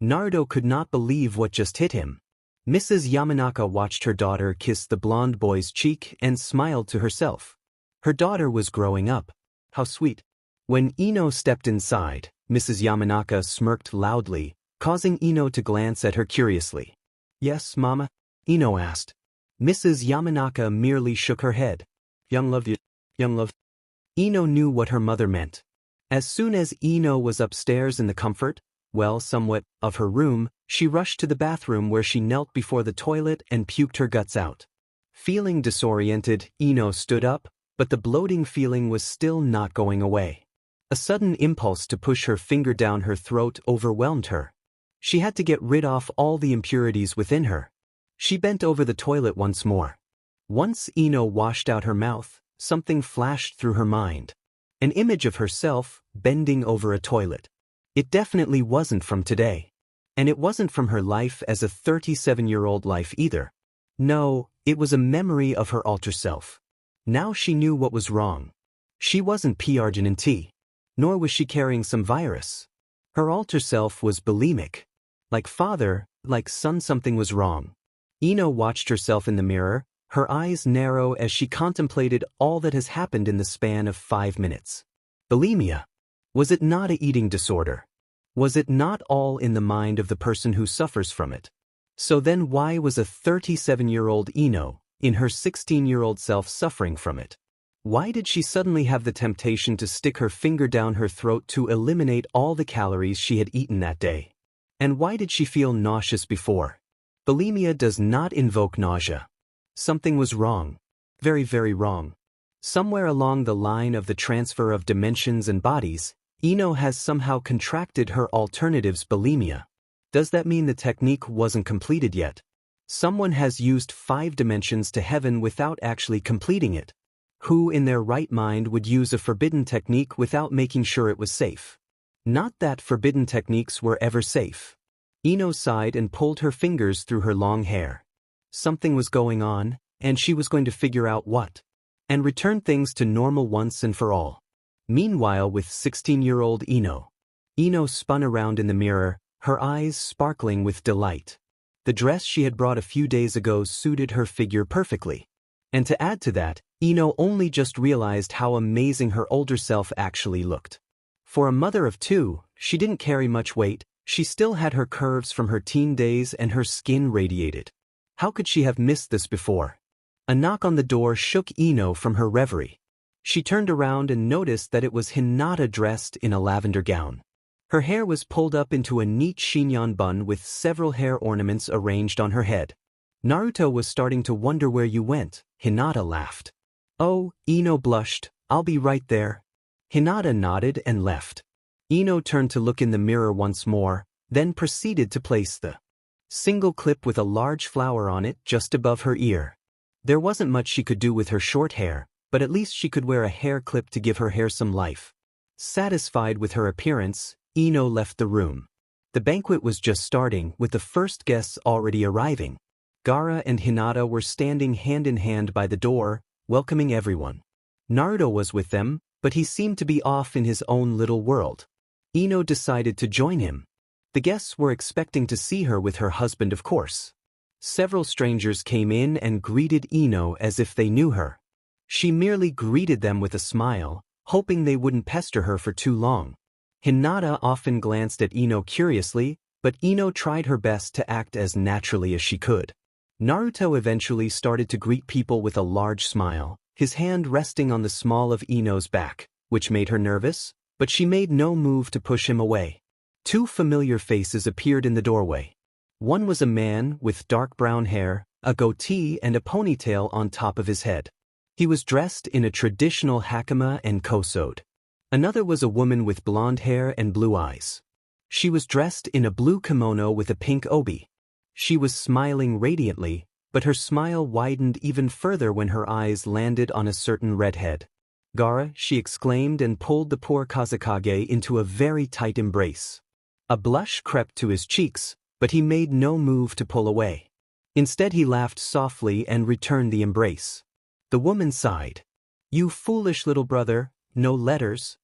Naruto could not believe what just hit him. Mrs. Yamanaka watched her daughter kiss the blonde boy's cheek and smiled to herself. Her daughter was growing up. How sweet. When Ino stepped inside, Mrs. Yamanaka smirked loudly, causing Ino to glance at her curiously. Yes, Mama? Ino asked. Mrs. Yamanaka merely shook her head. Young love. Ino knew what her mother meant. As soon as Ino was upstairs in the comfort, somewhat, of her room, she rushed to the bathroom where she knelt before the toilet and puked her guts out. Feeling disoriented, Ino stood up, but the bloating feeling was still not going away. A sudden impulse to push her finger down her throat overwhelmed her. She had to get rid of all the impurities within her. She bent over the toilet once more. Once Ino washed out her mouth, something flashed through her mind. An image of herself, bending over a toilet. It definitely wasn't from today. And it wasn't from her life as a 37-year-old life either. No, it was a memory of her alter self. Now she knew what was wrong. She wasn't PRGNT, nor was she carrying some virus. Her alter self was bulimic. Like father, like son, something was wrong. Ino watched herself in the mirror, her eyes narrow as she contemplated all that has happened in the span of 5 minutes. Bulimia. Was it not an eating disorder? Was it not all in the mind of the person who suffers from it? So then why was a 37-year-old Ino, in her 16-year-old self, suffering from it? Why did she suddenly have the temptation to stick her finger down her throat to eliminate all the calories she had eaten that day? And why did she feel nauseous before? Bulimia does not invoke nausea. Something was wrong. Very, very wrong. Somewhere along the line of the transfer of dimensions and bodies, Ino has somehow contracted her alternative's bulimia. Does that mean the technique wasn't completed yet? Someone has used 5 dimensions to heaven without actually completing it. Who in their right mind would use a forbidden technique without making sure it was safe? Not that forbidden techniques were ever safe. Ino sighed and pulled her fingers through her long hair. Something was going on, and she was going to figure out what. and return things to normal once and for all. Meanwhile, with 16-year-old Ino. Ino spun around in the mirror, her eyes sparkling with delight. The dress she had brought a few days ago suited her figure perfectly. And to add to that, Ino only just realized how amazing her older self actually looked. For a mother of two, she didn't carry much weight, she still had her curves from her teen days and her skin radiated. How could she have missed this before? A knock on the door shook Ino from her reverie. She turned around and noticed that it was Hinata dressed in a lavender gown. Her hair was pulled up into a neat chignon bun with several hair ornaments arranged on her head. Naruto was starting to wonder where you went, Hinata laughed. Oh, Ino blushed, I'll be right there. Hinata nodded and left. Ino turned to look in the mirror once more, then proceeded to place the single clip with a large flower on it just above her ear. There wasn't much she could do with her short hair, but at least she could wear a hair clip to give her hair some life. Satisfied with her appearance, Ino left the room. The banquet was just starting, with the first guests already arriving. Gaara and Hinata were standing hand in hand by the door, welcoming everyone. Naruto was with them, but he seemed to be off in his own little world. Ino decided to join him. The guests were expecting to see her with her husband, of course. Several strangers came in and greeted Ino as if they knew her. She merely greeted them with a smile, hoping they wouldn't pester her for too long. Hinata often glanced at Ino curiously, but Ino tried her best to act as naturally as she could. Naruto eventually started to greet people with a large smile, his hand resting on the small of Ino's back, which made her nervous, but she made no move to push him away. Two familiar faces appeared in the doorway. One was a man with dark brown hair, a goatee and a ponytail on top of his head. He was dressed in a traditional hakama and kosode. Another was a woman with blonde hair and blue eyes. She was dressed in a blue kimono with a pink obi. She was smiling radiantly, but her smile widened even further when her eyes landed on a certain redhead. Gaara, she exclaimed and pulled the poor Kazekage into a very tight embrace. A blush crept to his cheeks, but he made no move to pull away. Instead he laughed softly and returned the embrace. The woman sighed. "You foolish little brother, no letters."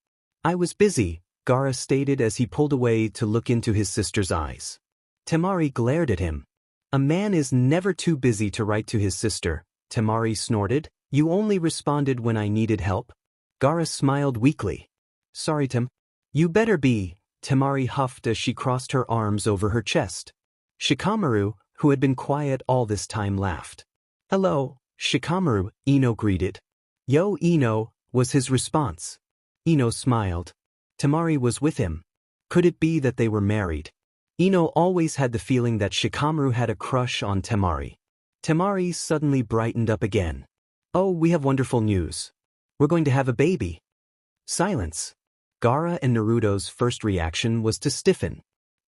"I was busy," Gaara stated as he pulled away to look into his sister's eyes. Temari glared at him. "A man is never too busy to write to his sister," Temari snorted. "You only responded when I needed help." Gaara smiled weakly. "Sorry, Tem." "You better be," Temari huffed as she crossed her arms over her chest. Shikamaru, who had been quiet all this time, laughed. "Hello, Shikamaru," Ino greeted. "Yo, Ino," was his response. Ino smiled. Temari was with him. Could it be that they were married? Ino always had the feeling that Shikamaru had a crush on Temari. Temari suddenly brightened up again. "Oh, we have wonderful news. We're going to have a baby." Silence. Gaara and Naruto's first reaction was to stiffen.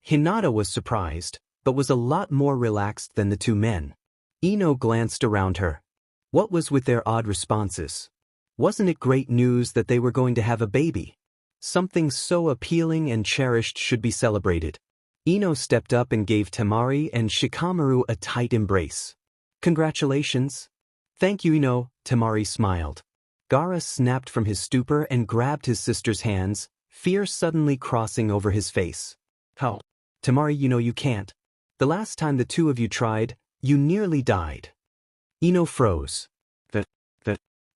Hinata was surprised, but was a lot more relaxed than the two men. Ino glanced around her. What was with their odd responses? Wasn't it great news that they were going to have a baby? Something so appealing and cherished should be celebrated. Ino stepped up and gave Temari and Shikamaru a tight embrace. "Congratulations." "Thank you, Ino," Temari smiled. Gaara snapped from his stupor and grabbed his sister's hands, fear suddenly crossing over his face. "How? Temari, you know you can't. The last time the two of you tried, you nearly died." Ino froze. The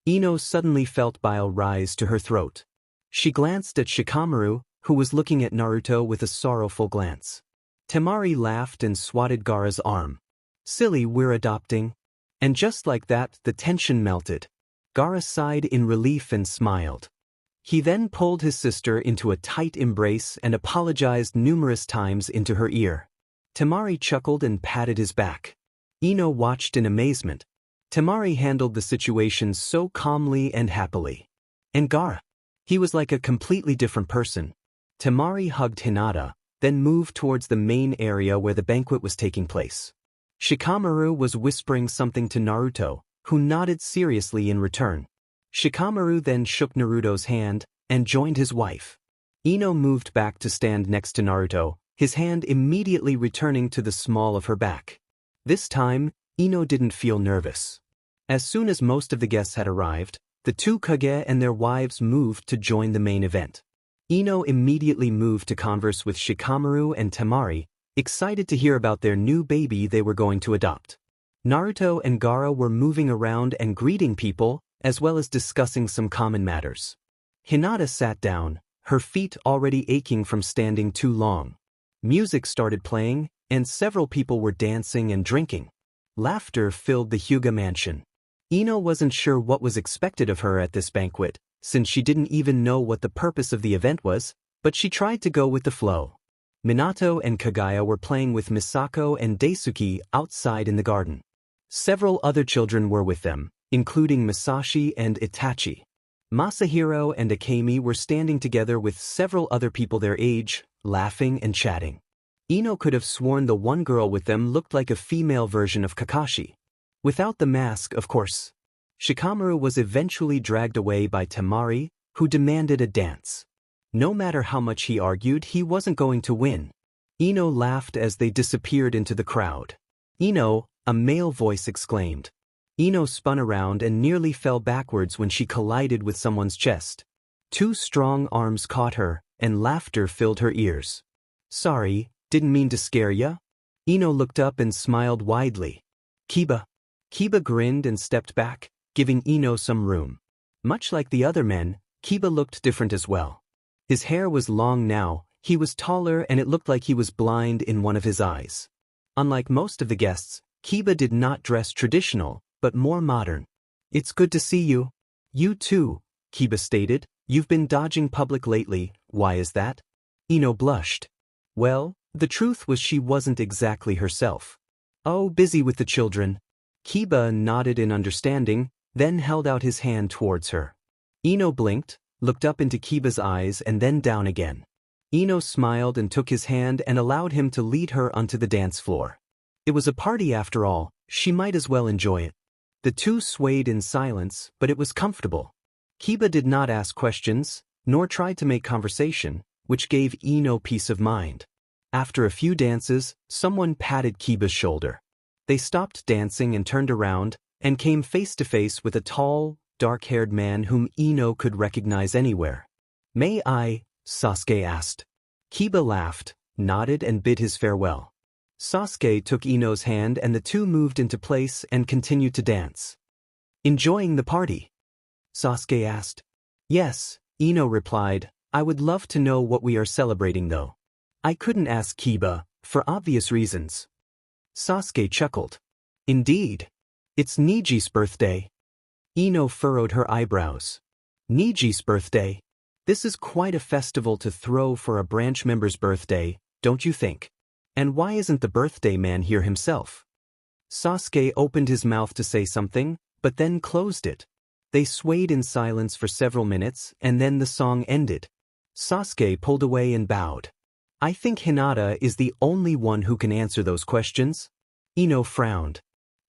Ino suddenly felt bile rise to her throat. She glanced at Shikamaru, who was looking at Naruto with a sorrowful glance. Temari laughed and swatted Gaara's arm. "Silly, we're adopting." And just like that, the tension melted. Gaara sighed in relief and smiled. He then pulled his sister into a tight embrace and apologized numerous times into her ear. Temari chuckled and patted his back. Ino watched in amazement. Temari handled the situation so calmly and happily. And Gaara? He was like a completely different person. Temari hugged Hinata, then moved towards the main area where the banquet was taking place. Shikamaru was whispering something to Naruto, who nodded seriously in return. Shikamaru then shook Naruto's hand and joined his wife. Ino moved back to stand next to Naruto, his hand immediately returning to the small of her back. This time, Ino didn't feel nervous. As soon as most of the guests had arrived, The two Kage and their wives moved to join the main event. Ino immediately moved to converse with Shikamaru and Temari, excited to hear about their new baby they were going to adopt. Naruto and Gaara were moving around and greeting people, as well as discussing some common matters. Hinata sat down, her feet already aching from standing too long. Music started playing, and several people were dancing and drinking. Laughter filled the Hyuga mansion. Ino wasn't sure what was expected of her at this banquet, since she didn't even know what the purpose of the event was, but she tried to go with the flow. Minato and Kagaya were playing with Misako and Daisuke outside in the garden. Several other children were with them, including Masashi and Itachi. Masahiro and Akemi were standing together with several other people their age, laughing and chatting. Ino could have sworn the one girl with them looked like a female version of Kakashi. Without the mask, of course. Shikamaru was eventually dragged away by Temari, who demanded a dance. No matter how much he argued, he wasn't going to win. Ino laughed as they disappeared into the crowd. "Ino," a male voice exclaimed. Ino spun around and nearly fell backwards when she collided with someone's chest. Two strong arms caught her, and laughter filled her ears. "Sorry, didn't mean to scare ya." Ino looked up and smiled widely. "Kiba." Kiba grinned and stepped back, giving Ino some room. Much like the other men, Kiba looked different as well. His hair was long now, he was taller, and it looked like he was blind in one of his eyes. Unlike most of the guests, Kiba did not dress traditional, but more modern. "It's good to see you." "You too," Kiba stated. "You've been dodging public lately, why is that?" Ino blushed. Well, the truth was she wasn't exactly herself. "Oh, busy with the children." Kiba nodded in understanding, then held out his hand towards her. Ino blinked, looked up into Kiba's eyes and then down again. Ino smiled and took his hand and allowed him to lead her onto the dance floor. It was a party after all, she might as well enjoy it. The two swayed in silence, but it was comfortable. Kiba did not ask questions, nor tried to make conversation, which gave Ino peace of mind. After a few dances, someone patted Kiba's shoulder. They stopped dancing and turned around, and came face to face with a tall, dark-haired man whom Ino could recognize anywhere. "May I?" Sasuke asked. Kiba laughed, nodded and bid his farewell. Sasuke took Ino's hand and the two moved into place and continued to dance. "Enjoying the party?" Sasuke asked. "Yes," Ino replied. "I would love to know what we are celebrating though. I couldn't ask Kiba, for obvious reasons." Sasuke chuckled. "Indeed. It's Niji's birthday." Ino furrowed her eyebrows. "Niji's birthday? This is quite a festival to throw for a branch member's birthday, don't you think? And why isn't the birthday man here himself?" Sasuke opened his mouth to say something, but then closed it. They swayed in silence for several minutes, and then the song ended. Sasuke pulled away and bowed. "I think Hinata is the only one who can answer those questions." Ino frowned.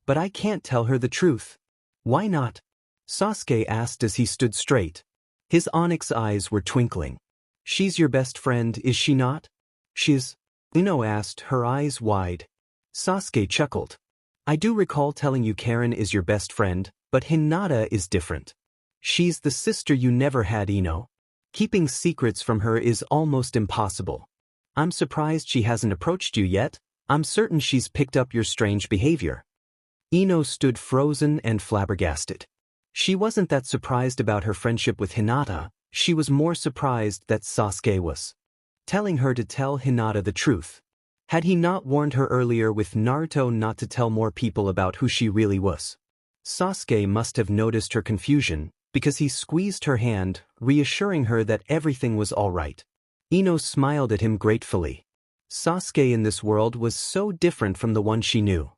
"But I can't tell her the truth." "Why not?" Sasuke asked as he stood straight. His onyx eyes were twinkling. "She's your best friend, is she not?" "She's..." Ino asked, her eyes wide. Sasuke chuckled. "I do recall telling you Karen is your best friend, but Hinata is different. She's the sister you never had, Ino. Keeping secrets from her is almost impossible. I'm surprised she hasn't approached you yet. I'm certain she's picked up your strange behavior." Ino stood frozen and flabbergasted. She wasn't that surprised about her friendship with Hinata, she was more surprised that Sasuke was telling her to tell Hinata the truth. Had he not warned her earlier with Naruto not to tell more people about who she really was? Sasuke must have noticed her confusion, because he squeezed her hand, reassuring her that everything was all right. Ino smiled at him gratefully. Sasuke in this world was so different from the one she knew.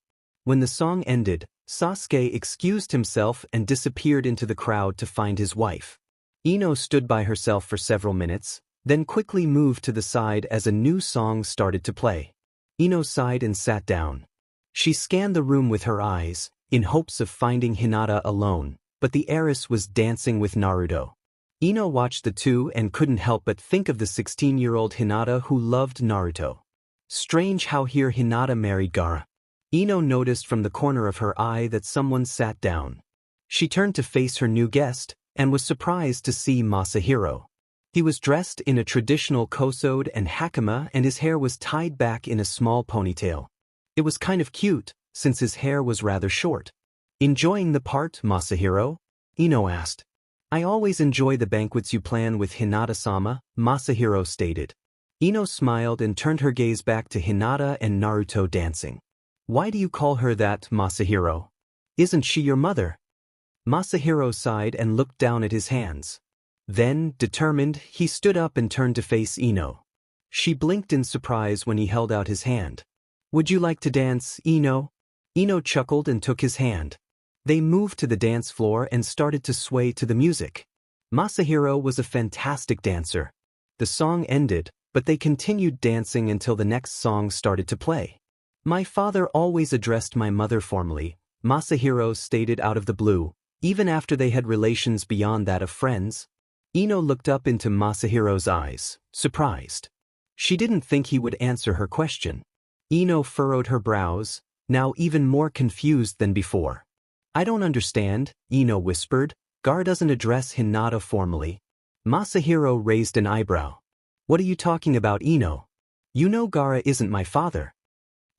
When the song ended, Sasuke excused himself and disappeared into the crowd to find his wife. Ino stood by herself for several minutes, then quickly moved to the side as a new song started to play. Ino sighed and sat down. She scanned the room with her eyes, in hopes of finding Hinata alone, but the heiress was dancing with Naruto. Ino watched the two and couldn't help but think of the 16-year-old Hinata who loved Naruto. Strange how here Hinata married Gaara. Ino noticed from the corner of her eye that someone sat down. She turned to face her new guest, and was surprised to see Masahiro. He was dressed in a traditional kosode and hakama, and his hair was tied back in a small ponytail. It was kind of cute, since his hair was rather short. "Enjoying the part, Masahiro?" Ino asked. "I always enjoy the banquets you plan with Hinata-sama," Masahiro stated. Ino smiled and turned her gaze back to Hinata and Naruto dancing. "Why do you call her that, Masahiro? Isn't she your mother?" Masahiro sighed and looked down at his hands. Then, determined, he stood up and turned to face Ino. She blinked in surprise when he held out his hand. "Would you like to dance, Ino?" Ino chuckled and took his hand. They moved to the dance floor and started to sway to the music. Masahiro was a fantastic dancer. The song ended, but they continued dancing until the next song started to play. "My father always addressed my mother formally," Masahiro stated out of the blue, even after they had relations beyond that of friends. Ino looked up into Masahiro's eyes, surprised. She didn't think he would answer her question. Ino furrowed her brows, now even more confused than before. "I don't understand," Ino whispered. "Gar doesn't address Hinata formally." Masahiro raised an eyebrow. "What are you talking about, Ino? You know Gara isn't my father."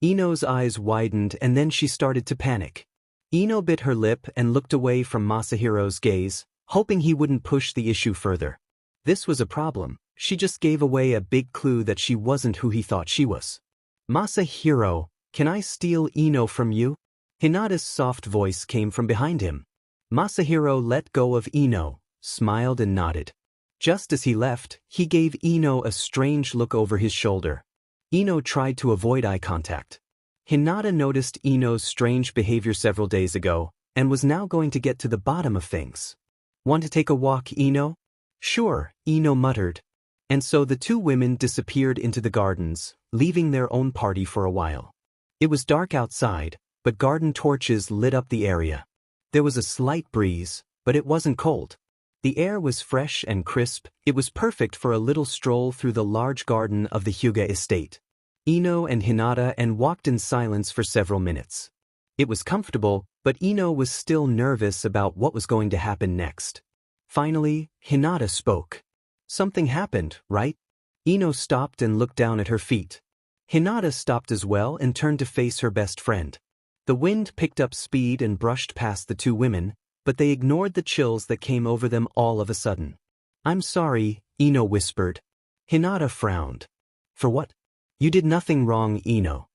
Ino's eyes widened and then she started to panic. Ino bit her lip and looked away from Masahiro's gaze, hoping he wouldn't push the issue further. This was a problem. She just gave away a big clue that she wasn't who he thought she was. "Masahiro, can I steal Ino from you?" Hinata's soft voice came from behind him. Masahiro let go of Ino, smiled and nodded. Just as he left, he gave Ino a strange look over his shoulder. Ino tried to avoid eye contact. Hinata noticed Ino's strange behavior several days ago, and was now going to get to the bottom of things. "Want to take a walk, Ino?" "Sure," Ino muttered. And so the two women disappeared into the gardens, leaving their own party for a while. It was dark outside, but garden torches lit up the area. There was a slight breeze, but it wasn't cold. The air was fresh and crisp. It was perfect for a little stroll through the large garden of the Hyuga estate. Ino and Hinata walked in silence for several minutes. It was comfortable, but Ino was still nervous about what was going to happen next. Finally, Hinata spoke. "Something happened, right?" Ino stopped and looked down at her feet. Hinata stopped as well and turned to face her best friend. The wind picked up speed and brushed past the two women, but they ignored the chills that came over them all of a sudden. "I'm sorry," Ino whispered. Hinata frowned. "For what?" "You did nothing wrong, Ino."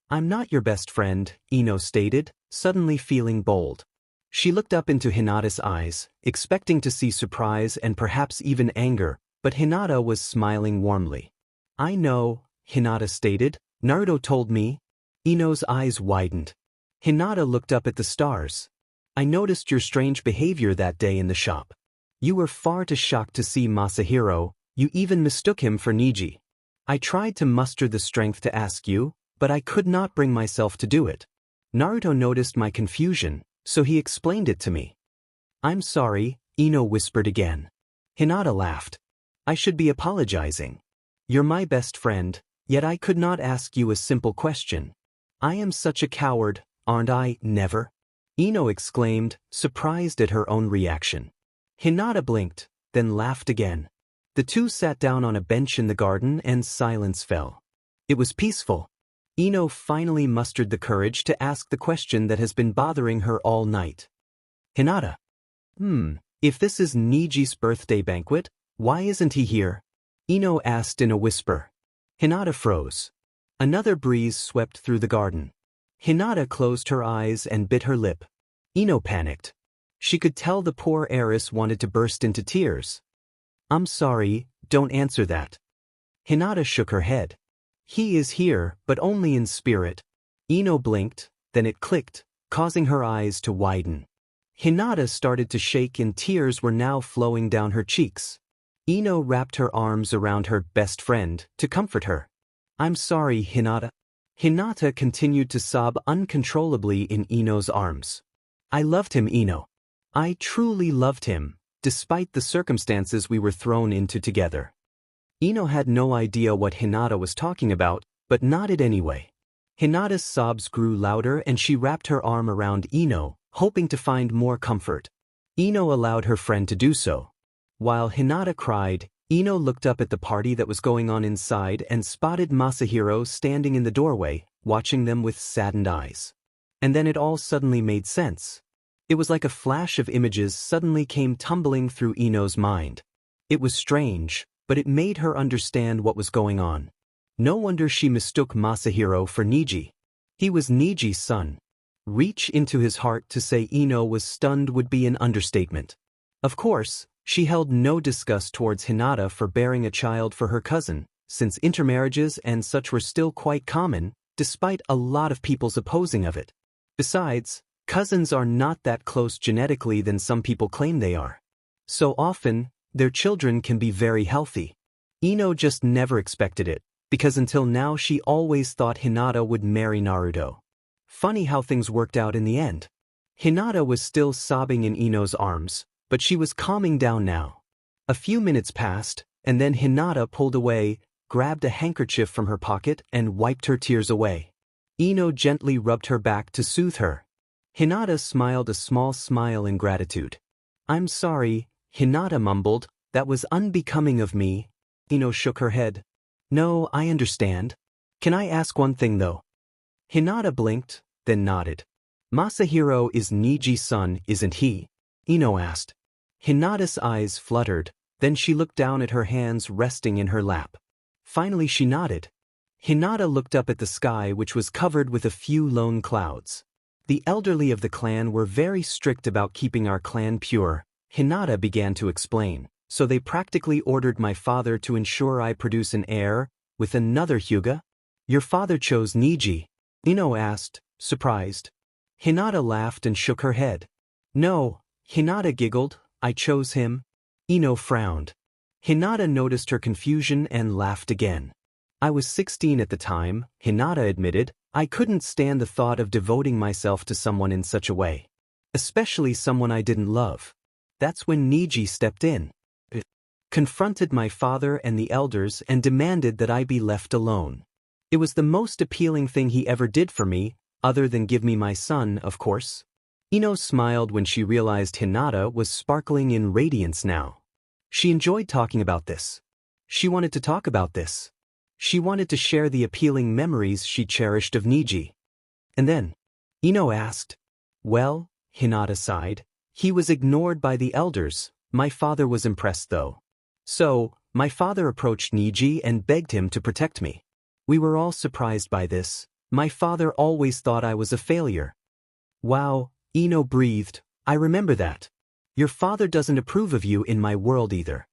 "I'm not your best friend," Ino stated, suddenly feeling bold. She looked up into Hinata's eyes, expecting to see surprise and perhaps even anger, but Hinata was smiling warmly. "I know," Hinata stated. "Naruto told me." Ino's eyes widened. Hinata looked up at the stars. "I noticed your strange behavior that day in the shop. You were far too shocked to see Masahiro. You even mistook him for Niji. I tried to muster the strength to ask you, but I could not bring myself to do it. Naruto noticed my confusion, so he explained it to me." "I'm sorry," Ino whispered again. Hinata laughed. "I should be apologizing. You're my best friend, yet I could not ask you a simple question. I am such a coward, aren't I?" "Never," Ino exclaimed, surprised at her own reaction. Hinata blinked, then laughed again. The two sat down on a bench in the garden and silence fell. It was peaceful. Ino finally mustered the courage to ask the question that has been bothering her all night. "Hinata. If this is Niji's birthday banquet, why isn't he here?" Ino asked in a whisper. Hinata froze. Another breeze swept through the garden. Hinata closed her eyes and bit her lip. Ino panicked. She could tell the poor heiress wanted to burst into tears. "I'm sorry, don't answer that." Hinata shook her head. "He is here, but only in spirit." Ino blinked, then it clicked, causing her eyes to widen. Hinata started to shake and tears were now flowing down her cheeks. Ino wrapped her arms around her best friend to comfort her. "I'm sorry, Hinata." Hinata continued to sob uncontrollably in Ino's arms. "I loved him, Ino. I truly loved him, despite the circumstances we were thrown into together." Ino had no idea what Hinata was talking about, but nodded anyway. Hinata's sobs grew louder and she wrapped her arm around Ino, hoping to find more comfort. Ino allowed her friend to do so. While Hinata cried, Ino looked up at the party that was going on inside and spotted Masahiro standing in the doorway, watching them with saddened eyes. And then it all suddenly made sense. It was like a flash of images suddenly came tumbling through Ino's mind. It was strange, but it made her understand what was going on. No wonder she mistook Masahiro for Niji. He was Niji's son. Reach into his heart to say Ino was stunned would be an understatement. Of course, she held no disgust towards Hinata for bearing a child for her cousin, since intermarriages and such were still quite common, despite a lot of people's opposing of it. Besides, cousins are not that close genetically than some people claim they are. So often, their children can be very healthy. Ino just never expected it, because until now she always thought Hinata would marry Naruto. Funny how things worked out in the end. Hinata was still sobbing in Ino's arms, but she was calming down now. A few minutes passed, and then Hinata pulled away, grabbed a handkerchief from her pocket and wiped her tears away. Ino gently rubbed her back to soothe her. Hinata smiled a small smile in gratitude. "I'm sorry," Hinata mumbled, "that was unbecoming of me." Ino shook her head. "No, I understand. Can I ask one thing though?" Hinata blinked, then nodded. "Masahiro is Niji's son, isn't he?" Ino asked. Hinata's eyes fluttered, then she looked down at her hands resting in her lap. Finally she nodded. Hinata looked up at the sky, which was covered with a few lone clouds. "The elderly of the clan were very strict about keeping our clan pure," Hinata began to explain, "so they practically ordered my father to ensure I produce an heir, with another Hyuga." "Your father chose Niji?" Ino asked, surprised. Hinata laughed and shook her head. "No," Hinata giggled, "I chose him." Ino frowned. Hinata noticed her confusion and laughed again. "I was 16 at the time," Hinata admitted. "I couldn't stand the thought of devoting myself to someone in such a way. Especially someone I didn't love. That's when Niji stepped in. Confronted my father and the elders and demanded that I be left alone. It was the most appealing thing he ever did for me, other than give me my son, of course." Ino smiled when she realized Hinata was sparkling in radiance now. She enjoyed talking about this. She wanted to talk about this. She wanted to share the appealing memories she cherished of Niji. And then, Ino asked, "Well," Hinata sighed, "he was ignored by the elders. My father was impressed though. So, my father approached Niji and begged him to protect me. We were all surprised by this. My father always thought I was a failure." "Wow," Ino breathed, "I remember that. Your father doesn't approve of you in my world either."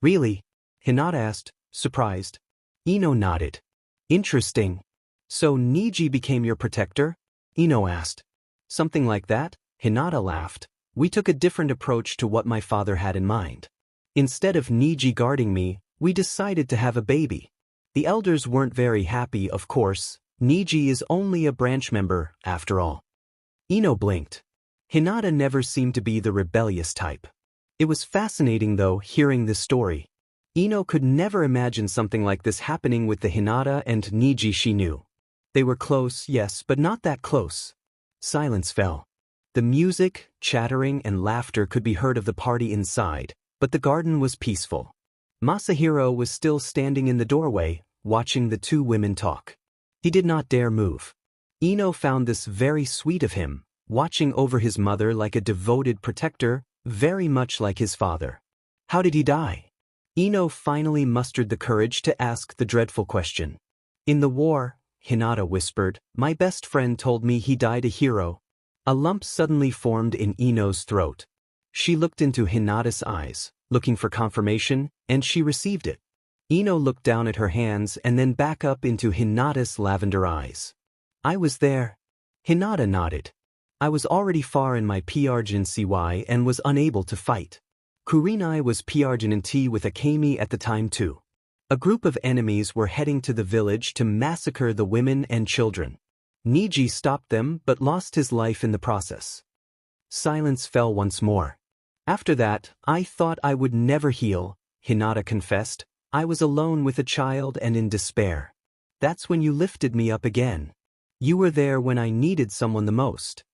"Really?" Hinata asked, surprised. Ino nodded. "Interesting. So Niji became your protector?" Ino asked. "Something like that," Hinata laughed. "We took a different approach to what my father had in mind. Instead of Niji guarding me, we decided to have a baby. The elders weren't very happy, of course. Niji is only a branch member, after all." Ino blinked. Hinata never seemed to be the rebellious type. It was fascinating though, hearing this story. Ino could never imagine something like this happening with the Hinata and Niji she knew. They were close, yes, but not that close. Silence fell. The music, chattering, and laughter could be heard of the party inside, but the garden was peaceful. Masahiro was still standing in the doorway, watching the two women talk. He did not dare move. Ino found this very sweet of him, watching over his mother like a devoted protector, very much like his father. How did he die? Ino finally mustered the courage to ask the dreadful question. "In the war," Hinata whispered, "my best friend told me he died a hero." A lump suddenly formed in Ino's throat. She looked into Hinata's eyes, looking for confirmation, and she received it. Ino looked down at her hands and then back up into Hinata's lavender eyes. "I was there." Hinata nodded. "I was already far in my PRGNCY and was unable to fight. Kurenai was PRGNT with Akemi at the time too. A group of enemies were heading to the village to massacre the women and children. Niji stopped them but lost his life in the process." Silence fell once more. "After that, I thought I would never heal," Hinata confessed. "I was alone with a child and in despair. That's when you lifted me up again. You were there when I needed someone the most."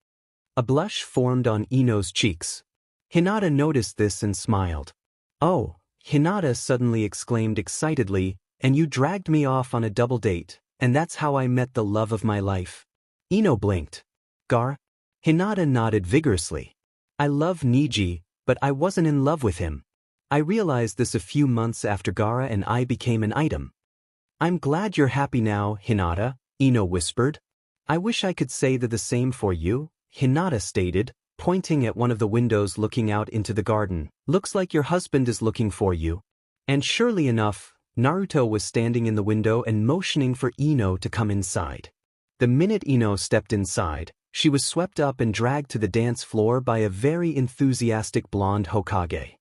A blush formed on Ino's cheeks. Hinata noticed this and smiled. Oh, Hinata suddenly exclaimed excitedly, and you dragged me off on a double date, and that's how I met the love of my life. Ino blinked. Gar? Hinata nodded vigorously. I love Niji, but I wasn't in love with him. I realized this a few months after Gaara and I became an item. I'm glad you're happy now, Hinata, Ino whispered. I wish I could say the same for you, Hinata stated, pointing at one of the windows looking out into the garden. Looks like your husband is looking for you. And surely enough, Naruto was standing in the window and motioning for Ino to come inside. The minute Ino stepped inside, she was swept up and dragged to the dance floor by a very enthusiastic blonde Hokage.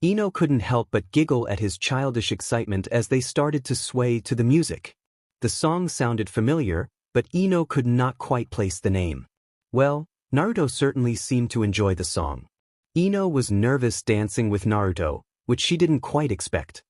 Ino couldn't help but giggle at his childish excitement as they started to sway to the music. The song sounded familiar, but Ino could not quite place the name. Well, Naruto certainly seemed to enjoy the song. Ino was nervous dancing with Naruto, which she didn't quite expect.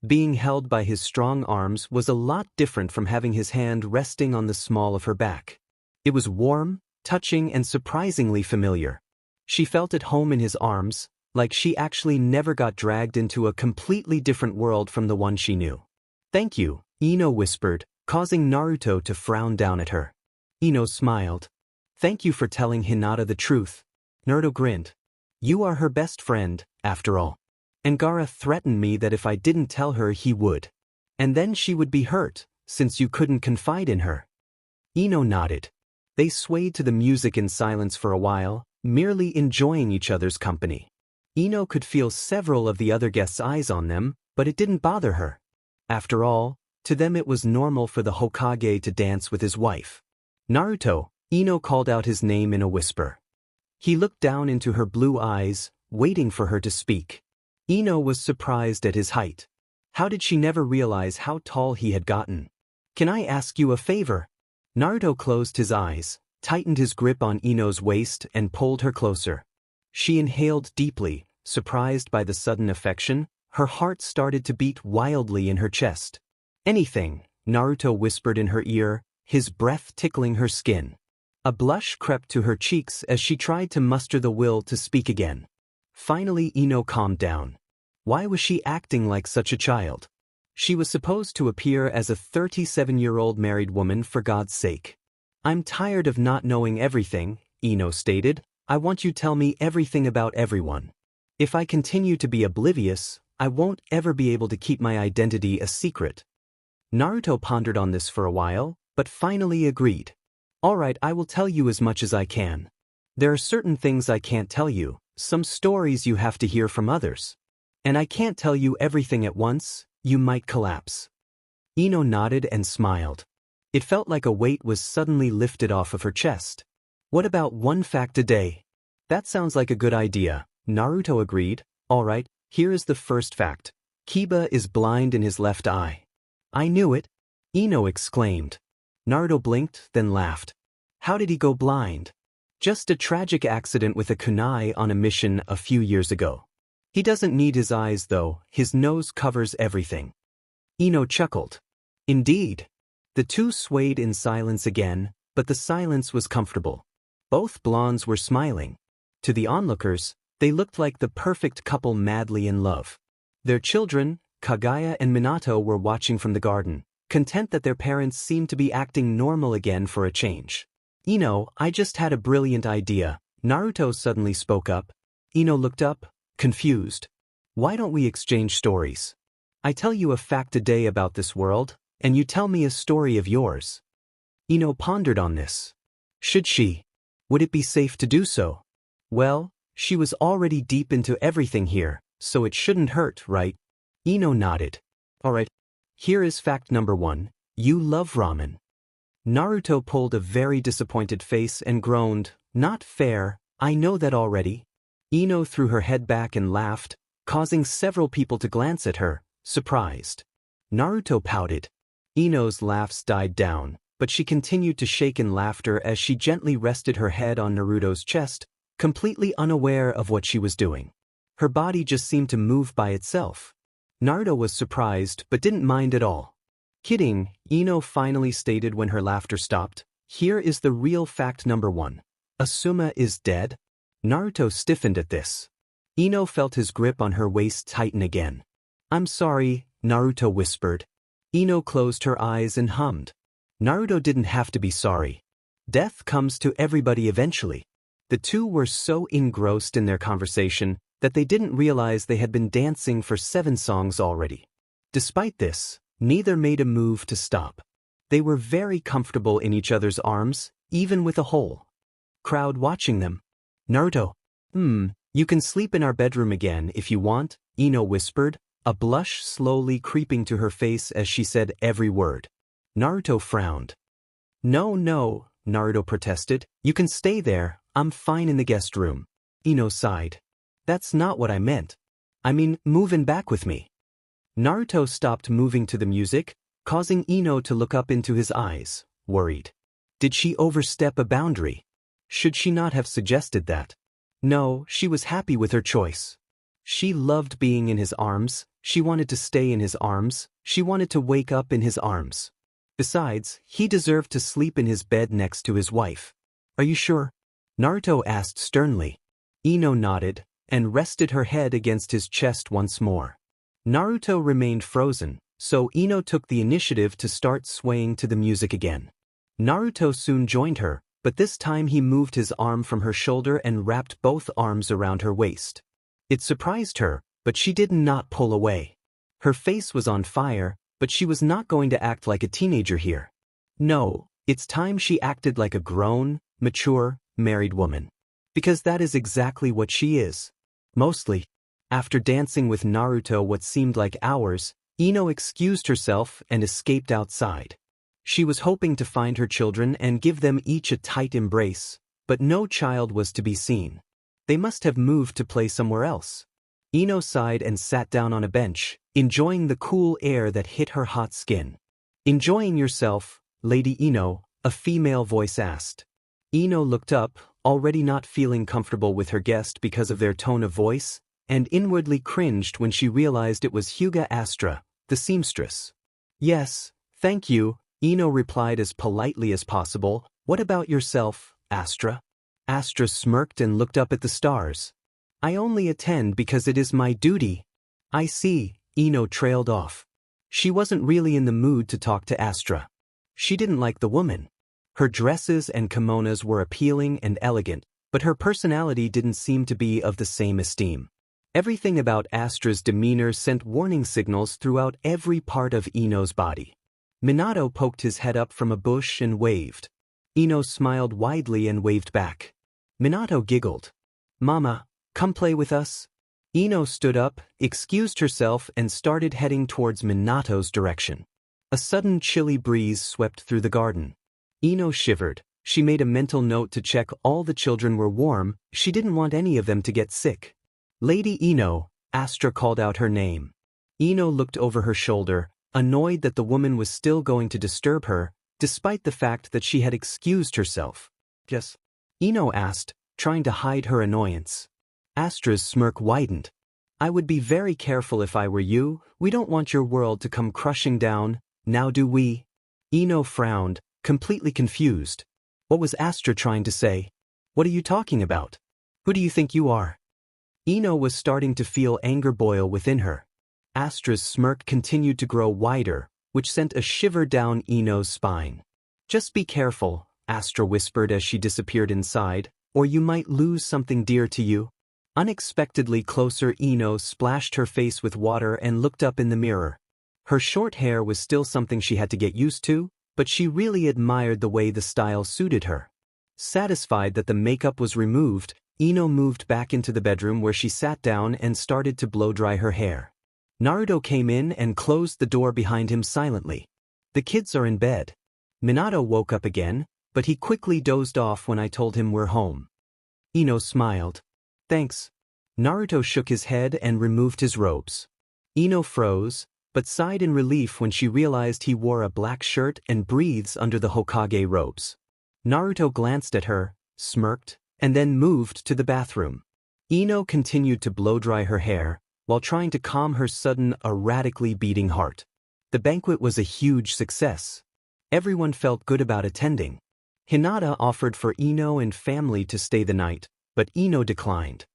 Being held by his strong arms was a lot different from having his hand resting on the small of her back. It was warm, touching, and surprisingly familiar. She felt at home in his arms, like she actually never got dragged into a completely different world from the one she knew. Thank you, Ino whispered, causing Naruto to frown down at her. Ino smiled. Thank you for telling Hinata the truth. Naruto grinned. You are her best friend, after all. And Gaara threatened me that if I didn't tell her he would. And then she would be hurt, since you couldn't confide in her. Ino nodded. They swayed to the music in silence for a while, merely enjoying each other's company. Ino could feel several of the other guests' eyes on them, but it didn't bother her. After all, to them it was normal for the Hokage to dance with his wife. Naruto, Ino called out his name in a whisper. He looked down into her blue eyes, waiting for her to speak. Ino was surprised at his height. How did she never realize how tall he had gotten? Can I ask you a favor? Naruto closed his eyes, tightened his grip on Ino's waist, and pulled her closer. She inhaled deeply, surprised by the sudden affection. Her heart started to beat wildly in her chest. Anything, Naruto whispered in her ear, his breath tickling her skin. A blush crept to her cheeks as she tried to muster the will to speak again. Finally Ino calmed down. Why was she acting like such a child? She was supposed to appear as a 37-year-old married woman, for God's sake. I'm tired of not knowing everything, Ino stated. I want you to tell me everything about everyone. If I continue to be oblivious, I won't ever be able to keep my identity a secret. Naruto pondered on this for a while, but finally agreed. All right, I will tell you as much as I can. There are certain things I can't tell you, some stories you have to hear from others. And I can't tell you everything at once, you might collapse. Ino nodded and smiled. It felt like a weight was suddenly lifted off of her chest. What about one fact a day? That sounds like a good idea, Naruto agreed. All right, here is the first fact. Kiba is blind in his left eye. I knew it, Ino exclaimed. Naruto blinked, then laughed. How did he go blind? Just a tragic accident with a kunai on a mission a few years ago. He doesn't need his eyes though, his nose covers everything. Ino chuckled. Indeed. The two swayed in silence again, but the silence was comfortable. Both blondes were smiling. To the onlookers, they looked like the perfect couple madly in love. Their children, Kaguya and Minato, were watching from the garden, content that their parents seemed to be acting normal again for a change. Ino, I just had a brilliant idea, Naruto suddenly spoke up. Ino looked up, confused. Why don't we exchange stories? I tell you a fact a day about this world, and you tell me a story of yours. Ino pondered on this. Should she? Would it be safe to do so? Well, she was already deep into everything here, so it shouldn't hurt, right? Ino nodded. Alright. Here is fact number 1. You love ramen. Naruto pulled a very disappointed face and groaned, Not fair, I know that already. Ino threw her head back and laughed, causing several people to glance at her, surprised. Naruto pouted. Ino's laughs died down, but she continued to shake in laughter as she gently rested her head on Naruto's chest, completely unaware of what she was doing. Her body just seemed to move by itself. Naruto was surprised but didn't mind at all. Kidding, Ino finally stated when her laughter stopped. Here is the real fact number 1. Asuma is dead? Naruto stiffened at this. Ino felt his grip on her waist tighten again. I'm sorry, Naruto whispered. Ino closed her eyes and hummed. Naruto didn't have to be sorry. Death comes to everybody eventually. The two were so engrossed in their conversation that they didn't realize they had been dancing for 7 songs already. Despite this, neither made a move to stop. They were very comfortable in each other's arms, even with a whole crowd watching them. Naruto, you can sleep in our bedroom again if you want, Ino whispered, a blush slowly creeping to her face as she said every word. Naruto frowned. No, Naruto protested. You can stay there, I'm fine in the guest room. Ino sighed. That's not what I meant. I mean, move in back with me. Naruto stopped moving to the music, causing Ino to look up into his eyes, worried. Did she overstep a boundary? Should she not have suggested that? No, she was happy with her choice. She loved being in his arms, she wanted to stay in his arms, she wanted to wake up in his arms. Besides, he deserved to sleep in his bed next to his wife. Are you sure? Naruto asked sternly. Ino nodded, and rested her head against his chest once more. Naruto remained frozen, so Ino took the initiative to start swaying to the music again. Naruto soon joined her, but this time he moved his arm from her shoulder and wrapped both arms around her waist. It surprised her, but she did not pull away. Her face was on fire, but she was not going to act like a teenager here. No, it's time she acted like a grown, mature, married woman. Because that is exactly what she is. Mostly. After dancing with Naruto what seemed like hours, Ino excused herself and escaped outside. She was hoping to find her children and give them each a tight embrace, but no child was to be seen. They must have moved to play somewhere else. Ino sighed and sat down on a bench, enjoying the cool air that hit her hot skin. Enjoying yourself, Lady Ino? A female voice asked. Ino looked up, already not feeling comfortable with her guest because of their tone of voice, and inwardly cringed when she realized it was Hyuga Astra, the seamstress. Yes, thank you, Ino replied as politely as possible. What about yourself, Astra? Astra smirked and looked up at the stars. I only attend because it is my duty. I see, Ino trailed off. She wasn't really in the mood to talk to Astra. She didn't like the woman. Her dresses and kimonos were appealing and elegant, but her personality didn't seem to be of the same esteem. Everything about Astra's demeanor sent warning signals throughout every part of Ino's body. Minato poked his head up from a bush and waved. Ino smiled widely and waved back. Minato giggled. Mama, come play with us? Ino stood up, excused herself and started heading towards Minato's direction. A sudden chilly breeze swept through the garden. Ino shivered. She made a mental note to check all the children were warm. She didn't want any of them to get sick. Lady Ino, Astra called out her name. Ino looked over her shoulder, annoyed that the woman was still going to disturb her, despite the fact that she had excused herself. Yes? Ino asked, trying to hide her annoyance. Astra's smirk widened. I would be very careful if I were you. We don't want your world to come crushing down, now do we? Ino frowned, completely confused. What was Astra trying to say? What are you talking about? Who do you think you are? Ino was starting to feel anger boil within her. Astra's smirk continued to grow wider, which sent a shiver down Ino's spine. Just be careful, Astra whispered as she disappeared inside, or you might lose something dear to you. Unexpectedly closer, Ino splashed her face with water and looked up in the mirror. Her short hair was still something she had to get used to, but she really admired the way the style suited her. Satisfied that the makeup was removed, Ino moved back into the bedroom where she sat down and started to blow-dry her hair. Naruto came in and closed the door behind him silently. The kids are in bed. Minato woke up again, but he quickly dozed off when I told him we're home. Ino smiled. Thanks. Naruto shook his head and removed his robes. Ino froze, but sighed in relief when she realized he wore a black shirt and breathes under the Hokage robes. Naruto glanced at her, smirked, and then moved to the bathroom. Ino continued to blow-dry her hair, while trying to calm her sudden, erratically beating heart. The banquet was a huge success. Everyone felt good about attending. Hinata offered for Ino and family to stay the night, but Ino declined.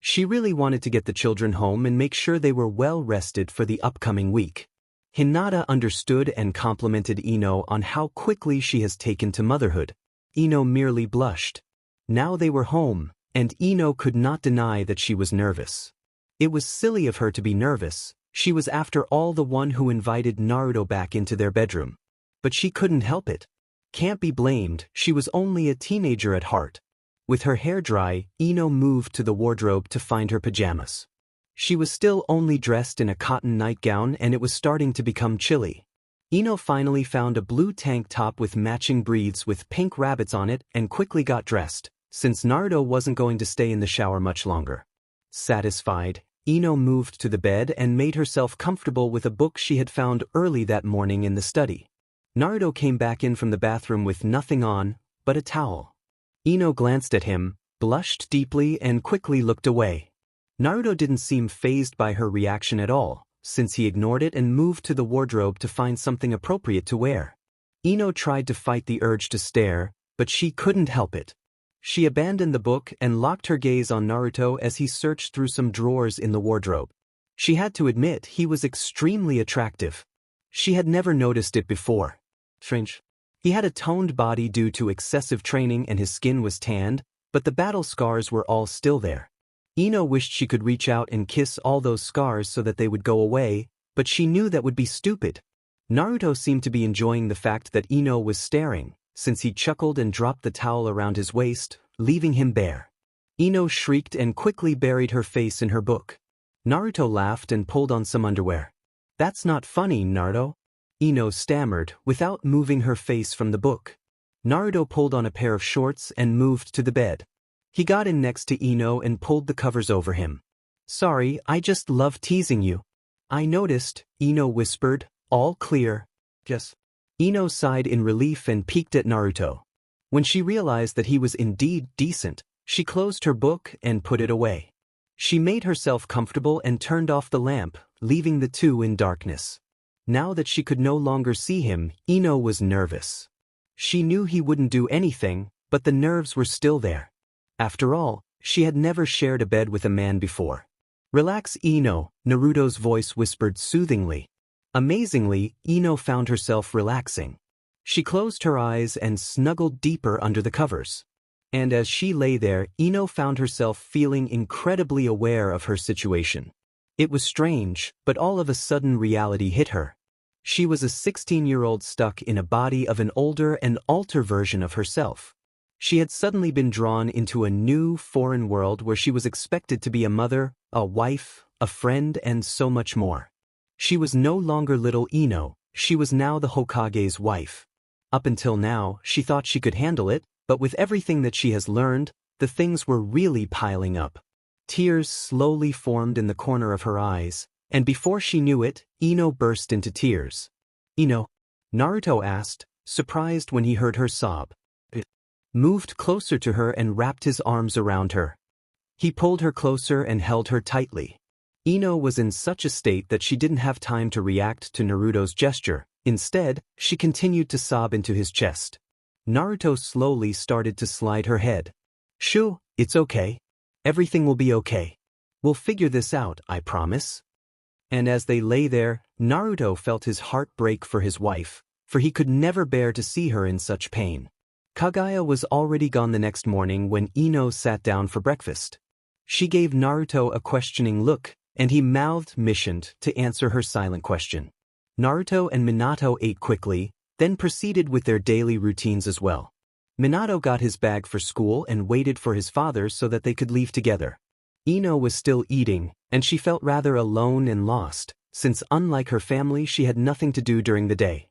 She really wanted to get the children home and make sure they were well rested for the upcoming week. Hinata understood and complimented Ino on how quickly she has taken to motherhood. Ino merely blushed. Now they were home, and Ino could not deny that she was nervous. It was silly of her to be nervous. She was after all the one who invited Naruto back into their bedroom. But she couldn't help it. Can't be blamed, she was only a teenager at heart. With her hair dry, Ino moved to the wardrobe to find her pajamas. She was still only dressed in a cotton nightgown and it was starting to become chilly. Ino finally found a blue tank top with matching briefs with pink rabbits on it and quickly got dressed, since Naruto wasn't going to stay in the shower much longer. Satisfied, Ino moved to the bed and made herself comfortable with a book she had found early that morning in the study. Naruto came back in from the bathroom with nothing on but a towel. Ino glanced at him, blushed deeply and quickly looked away. Naruto didn't seem fazed by her reaction at all, since he ignored it and moved to the wardrobe to find something appropriate to wear. Ino tried to fight the urge to stare, but she couldn't help it. She abandoned the book and locked her gaze on Naruto as he searched through some drawers in the wardrobe. She had to admit he was extremely attractive. She had never noticed it before. Strange. He had a toned body due to excessive training and his skin was tanned, but the battle scars were all still there. Ino wished she could reach out and kiss all those scars so that they would go away, but she knew that would be stupid. Naruto seemed to be enjoying the fact that Ino was staring, since he chuckled and dropped the towel around his waist, leaving him bare. Ino shrieked and quickly buried her face in her book. Naruto laughed and pulled on some underwear. "That's not funny, Naruto," Ino stammered, without moving her face from the book. Naruto pulled on a pair of shorts and moved to the bed. He got in next to Ino and pulled the covers over him. "Sorry, I just love teasing you." "I noticed," Ino whispered, "all clear." "Yes." Ino sighed in relief and peeked at Naruto. When she realized that he was indeed decent, she closed her book and put it away. She made herself comfortable and turned off the lamp, leaving the two in darkness. Now that she could no longer see him, Ino was nervous. She knew he wouldn't do anything, but the nerves were still there. After all, she had never shared a bed with a man before. "Relax, Ino," Naruto's voice whispered soothingly. Amazingly, Ino found herself relaxing. She closed her eyes and snuggled deeper under the covers. And as she lay there, Ino found herself feeling incredibly aware of her situation. It was strange, but all of a sudden reality hit her. She was a 16-year-old stuck in a body of an older and altered version of herself. She had suddenly been drawn into a new, foreign world where she was expected to be a mother, a wife, a friend, and so much more. She was no longer little Ino, she was now the Hokage's wife. Up until now, she thought she could handle it, but with everything that she has learned, the things were really piling up. Tears slowly formed in the corner of her eyes, and before she knew it, Ino burst into tears. "Ino?" Naruto asked, surprised when he heard her sob. Moved closer to her and wrapped his arms around her. He pulled her closer and held her tightly. Ino was in such a state that she didn't have time to react to Naruto's gesture. Instead, she continued to sob into his chest. Naruto slowly started to slide her head. "Shoo, it's okay. Everything will be okay. We'll figure this out, I promise." And as they lay there, Naruto felt his heart break for his wife, for he could never bear to see her in such pain. Kaguya was already gone the next morning when Ino sat down for breakfast. She gave Naruto a questioning look, and he mouthed missioned to answer her silent question. Naruto and Minato ate quickly, then proceeded with their daily routines as well. Minato got his bag for school and waited for his father so that they could leave together. Ino was still eating, and she felt rather alone and lost, since unlike her family she had nothing to do during the day.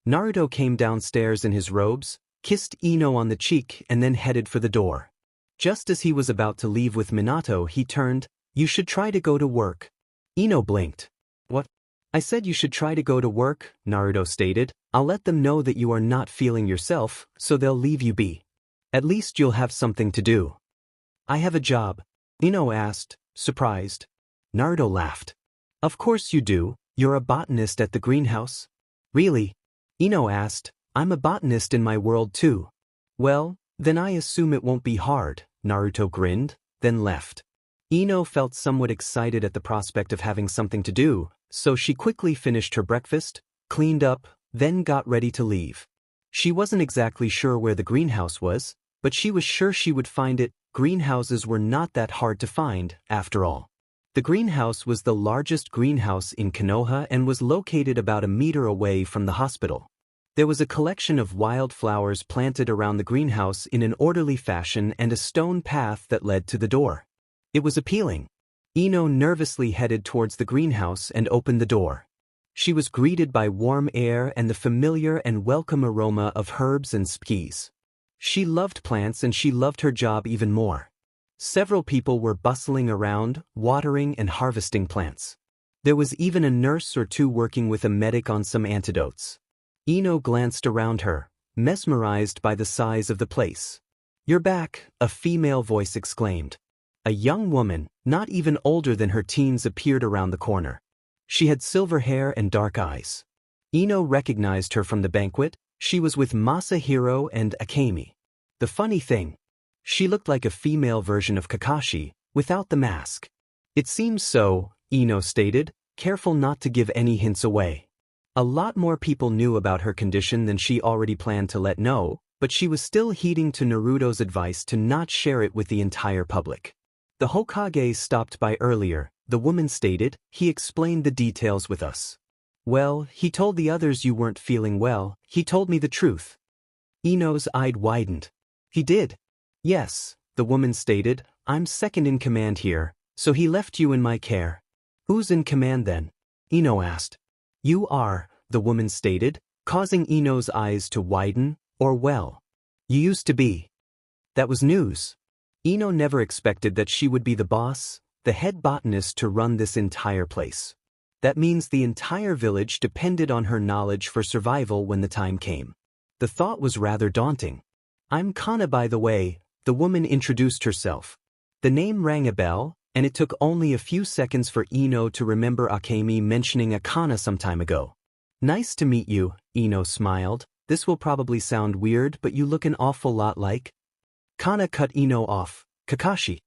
Naruto came downstairs in his robes, kissed Ino on the cheek and then headed for the door. Just as he was about to leave with Minato, he turned. "You should try to go to work." Ino blinked. "What?" "I said you should try to go to work," Naruto stated. "I'll let them know that you are not feeling yourself, so they'll leave you be. At least you'll have something to do." "I have a job," Ino asked, surprised. Naruto laughed. "Of course you do, you're a botanist at the greenhouse." "Really?" Ino asked. "I'm a botanist in my world too." "Well, then I assume it won't be hard," Naruto grinned, then left. Ino felt somewhat excited at the prospect of having something to do, so she quickly finished her breakfast, cleaned up, then got ready to leave. She wasn't exactly sure where the greenhouse was, but she was sure she would find it. Greenhouses were not that hard to find, after all. The greenhouse was the largest greenhouse in Konoha and was located about a meter away from the hospital. There was a collection of wildflowers planted around the greenhouse in an orderly fashion and a stone path that led to the door. It was appealing. Ino nervously headed towards the greenhouse and opened the door. She was greeted by warm air and the familiar and welcome aroma of herbs and spices. She loved plants and she loved her job even more. Several people were bustling around, watering and harvesting plants. There was even a nurse or two working with a medic on some antidotes. Ino glanced around her, mesmerized by the size of the place. "You're back," a female voice exclaimed. A young woman, not even older than her teens, appeared around the corner. She had silver hair and dark eyes. Ino recognized her from the banquet. She was with Masahiro and Akemi. The funny thing, she looked like a female version of Kakashi, without the mask. "It seems so," Ino stated, careful not to give any hints away. A lot more people knew about her condition than she already planned to let know, but she was still heeding to Naruto's advice to not share it with the entire public. "The Hokage stopped by earlier," the woman stated. "He explained the details with us." "Well, he told the others you weren't feeling well. He told me the truth." Ino's eyes widened. "He did?" "Yes," the woman stated. "I'm second in command here, so he left you in my care." "Who's in command then?" Ino asked. "You are," the woman stated, causing Ino's eyes to widen. "Or well, you used to be." That was news. Ino never expected that she would be the boss, the head botanist, to run this entire place. That means the entire village depended on her knowledge for survival when the time came. The thought was rather daunting. "I'm Kana, by the way," the woman introduced herself. The name rang a bell, and it took only a few seconds for Ino to remember Akemi mentioning a Kana some time ago. "Nice to meet you," Ino smiled. "This will probably sound weird, but you look an awful lot like—" Kana cut Ino off. "Kakashi.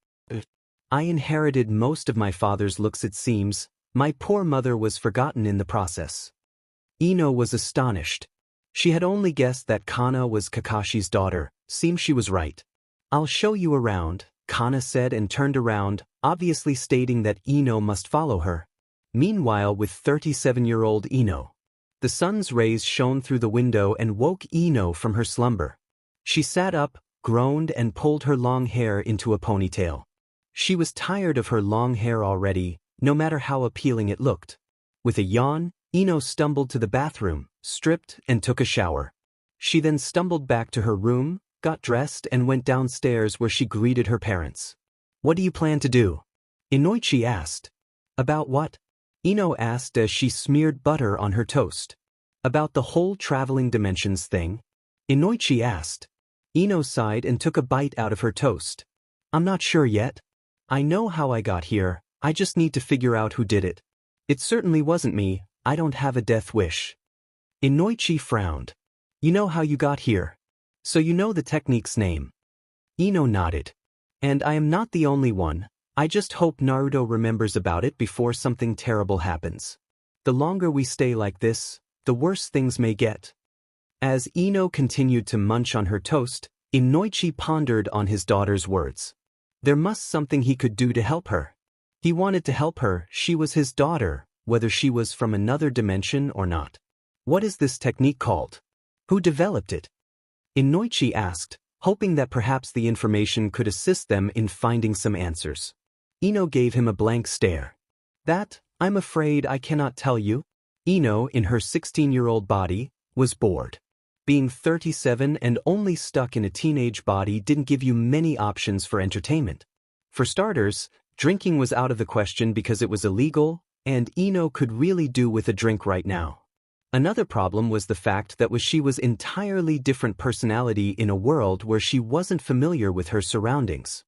I inherited most of my father's looks, it seems. My poor mother was forgotten in the process." Ino was astonished. She had only guessed that Kana was Kakashi's daughter. Seems she was right. "I'll show you around," Kana said and turned around, obviously stating that Ino must follow her. Meanwhile, with 37-year-old Ino, the sun's rays shone through the window and woke Ino from her slumber. She sat up, groaned and pulled her long hair into a ponytail. She was tired of her long hair already, no matter how appealing it looked. With a yawn, Ino stumbled to the bathroom, stripped, and took a shower. She then stumbled back to her room, got dressed and went downstairs where she greeted her parents. "What do you plan to do?" Inoichi asked. "About what?" Ino asked as she smeared butter on her toast. "About the whole traveling dimensions thing?" Inoichi asked. Ino sighed and took a bite out of her toast. "I'm not sure yet. I know how I got here, I just need to figure out who did it. It certainly wasn't me. I don't have a death wish." Inoichi frowned. "You know how you got here? So you know the technique's name?" Ino nodded. "And I am not the only one. I just hope Naruto remembers about it before something terrible happens. The longer we stay like this, the worse things may get." As Ino continued to munch on her toast, Inoichi pondered on his daughter's words. There must something he could do to help her. He wanted to help her. She was his daughter, whether she was from another dimension or not. "What is this technique called? Who developed it?" Inoichi asked, hoping that perhaps the information could assist them in finding some answers. Ino gave him a blank stare. "That, I'm afraid I cannot tell you." Ino, in her 16-year-old body, was bored. Being 37 and only stuck in a teenage body didn't give you many options for entertainment. For starters, drinking was out of the question because it was illegal, and Ino could really do with a drink right now. Another problem was the fact that she was entirely different personality in a world where she wasn't familiar with her surroundings.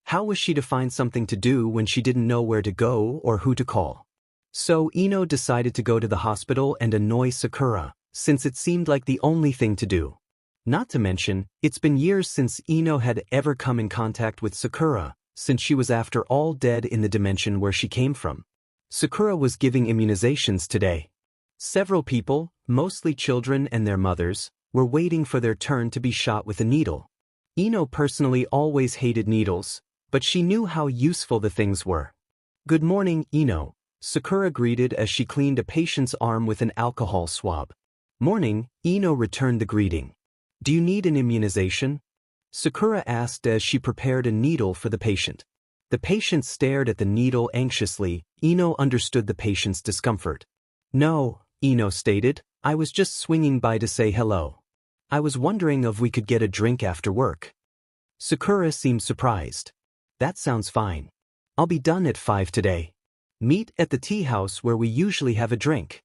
How was she to find something to do when she didn't know where to go or who to call? So Ino decided to go to the hospital and annoy Sakura, since it seemed like the only thing to do. Not to mention, it's been years since Ino had ever come in contact with Sakura, since she was after all dead in the dimension where she came from. Sakura was giving immunizations today. Several people, mostly children and their mothers, were waiting for their turn to be shot with a needle. Ino personally always hated needles, but she knew how useful the things were. "Good morning, Ino," Sakura greeted as she cleaned a patient's arm with an alcohol swab. "Morning," Ino returned the greeting. "Do you need an immunization?" Sakura asked as she prepared a needle for the patient. The patient stared at the needle anxiously. Ino understood the patient's discomfort. "No," Ino stated, "I was just swinging by to say hello. I was wondering if we could get a drink after work." Sakura seemed surprised. "That sounds fine. I'll be done at 5 today. Meet at the tea house where we usually have a drink."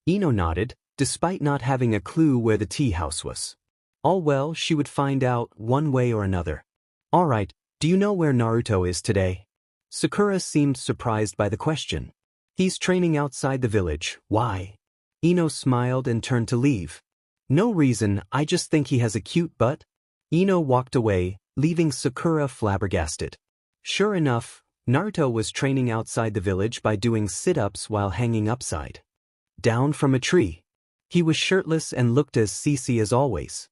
Ino nodded, despite not having a clue where the tea house was. All well, she would find out one way or another. "All right, do you know where Naruto is today?" Sakura seemed surprised by the question. "He's training outside the village. Why?" Ino smiled and turned to leave. "No reason, I just think he has a cute butt." Ino walked away, leaving Sakura flabbergasted. Sure enough, Naruto was training outside the village by doing sit-ups while hanging upside down from a tree. He was shirtless and looked as sexy as always.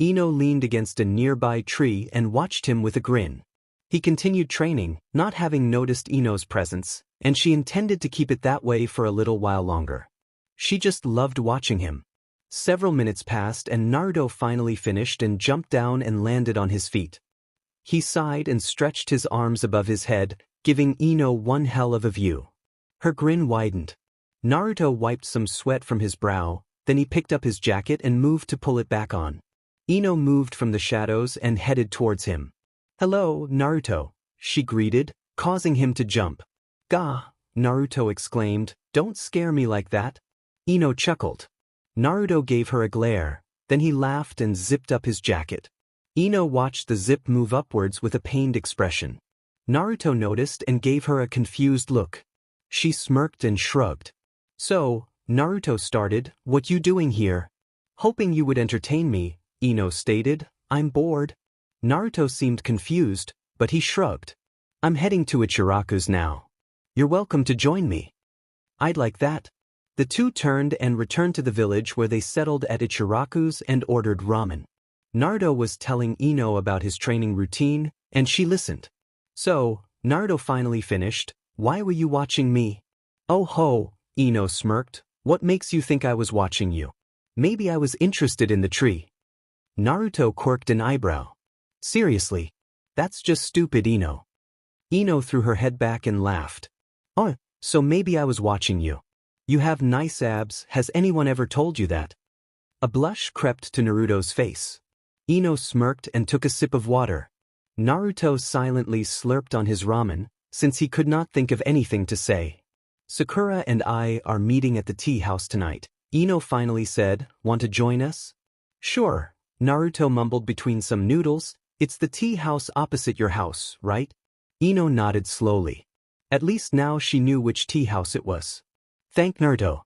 Ino leaned against a nearby tree and watched him with a grin. He continued training, not having noticed Ino's presence, and she intended to keep it that way for a little while longer. She just loved watching him. Several minutes passed and Naruto finally finished and jumped down and landed on his feet. He sighed and stretched his arms above his head, giving Ino one hell of a view. Her grin widened. Naruto wiped some sweat from his brow, then he picked up his jacket and moved to pull it back on. Ino moved from the shadows and headed towards him. "Hello, Naruto," she greeted, causing him to jump. "Gah," Naruto exclaimed, "don't scare me like that." Ino chuckled. Naruto gave her a glare, then he laughed and zipped up his jacket. Ino watched the zip move upwards with a pained expression. Naruto noticed and gave her a confused look. She smirked and shrugged. "So," Naruto started, "what you doing here?" "Hoping you would entertain me," Ino stated. "I'm bored." Naruto seemed confused, but he shrugged. "I'm heading to Ichiraku's now. You're welcome to join me." "I'd like that." The two turned and returned to the village where they settled at Ichiraku's and ordered ramen. Naruto was telling Ino about his training routine, and she listened. "So," Naruto finally finished, "why were you watching me?" "Oh ho," Ino smirked, "what makes you think I was watching you?" "Maybe I was interested in the tree." Naruto quirked an eyebrow. "Seriously? That's just stupid, Ino." Ino threw her head back and laughed. "Oh, so maybe I was watching you. You have nice abs, has anyone ever told you that?" A blush crept to Naruto's face. Ino smirked and took a sip of water. Naruto silently slurped on his ramen, since he could not think of anything to say. "Sakura and I are meeting at the tea house tonight," Ino finally said. "Want to join us?" "Sure," Naruto mumbled between some noodles. "It's the tea house opposite your house, right?" Ino nodded slowly. At least now she knew which tea house it was. "Thank Naruto."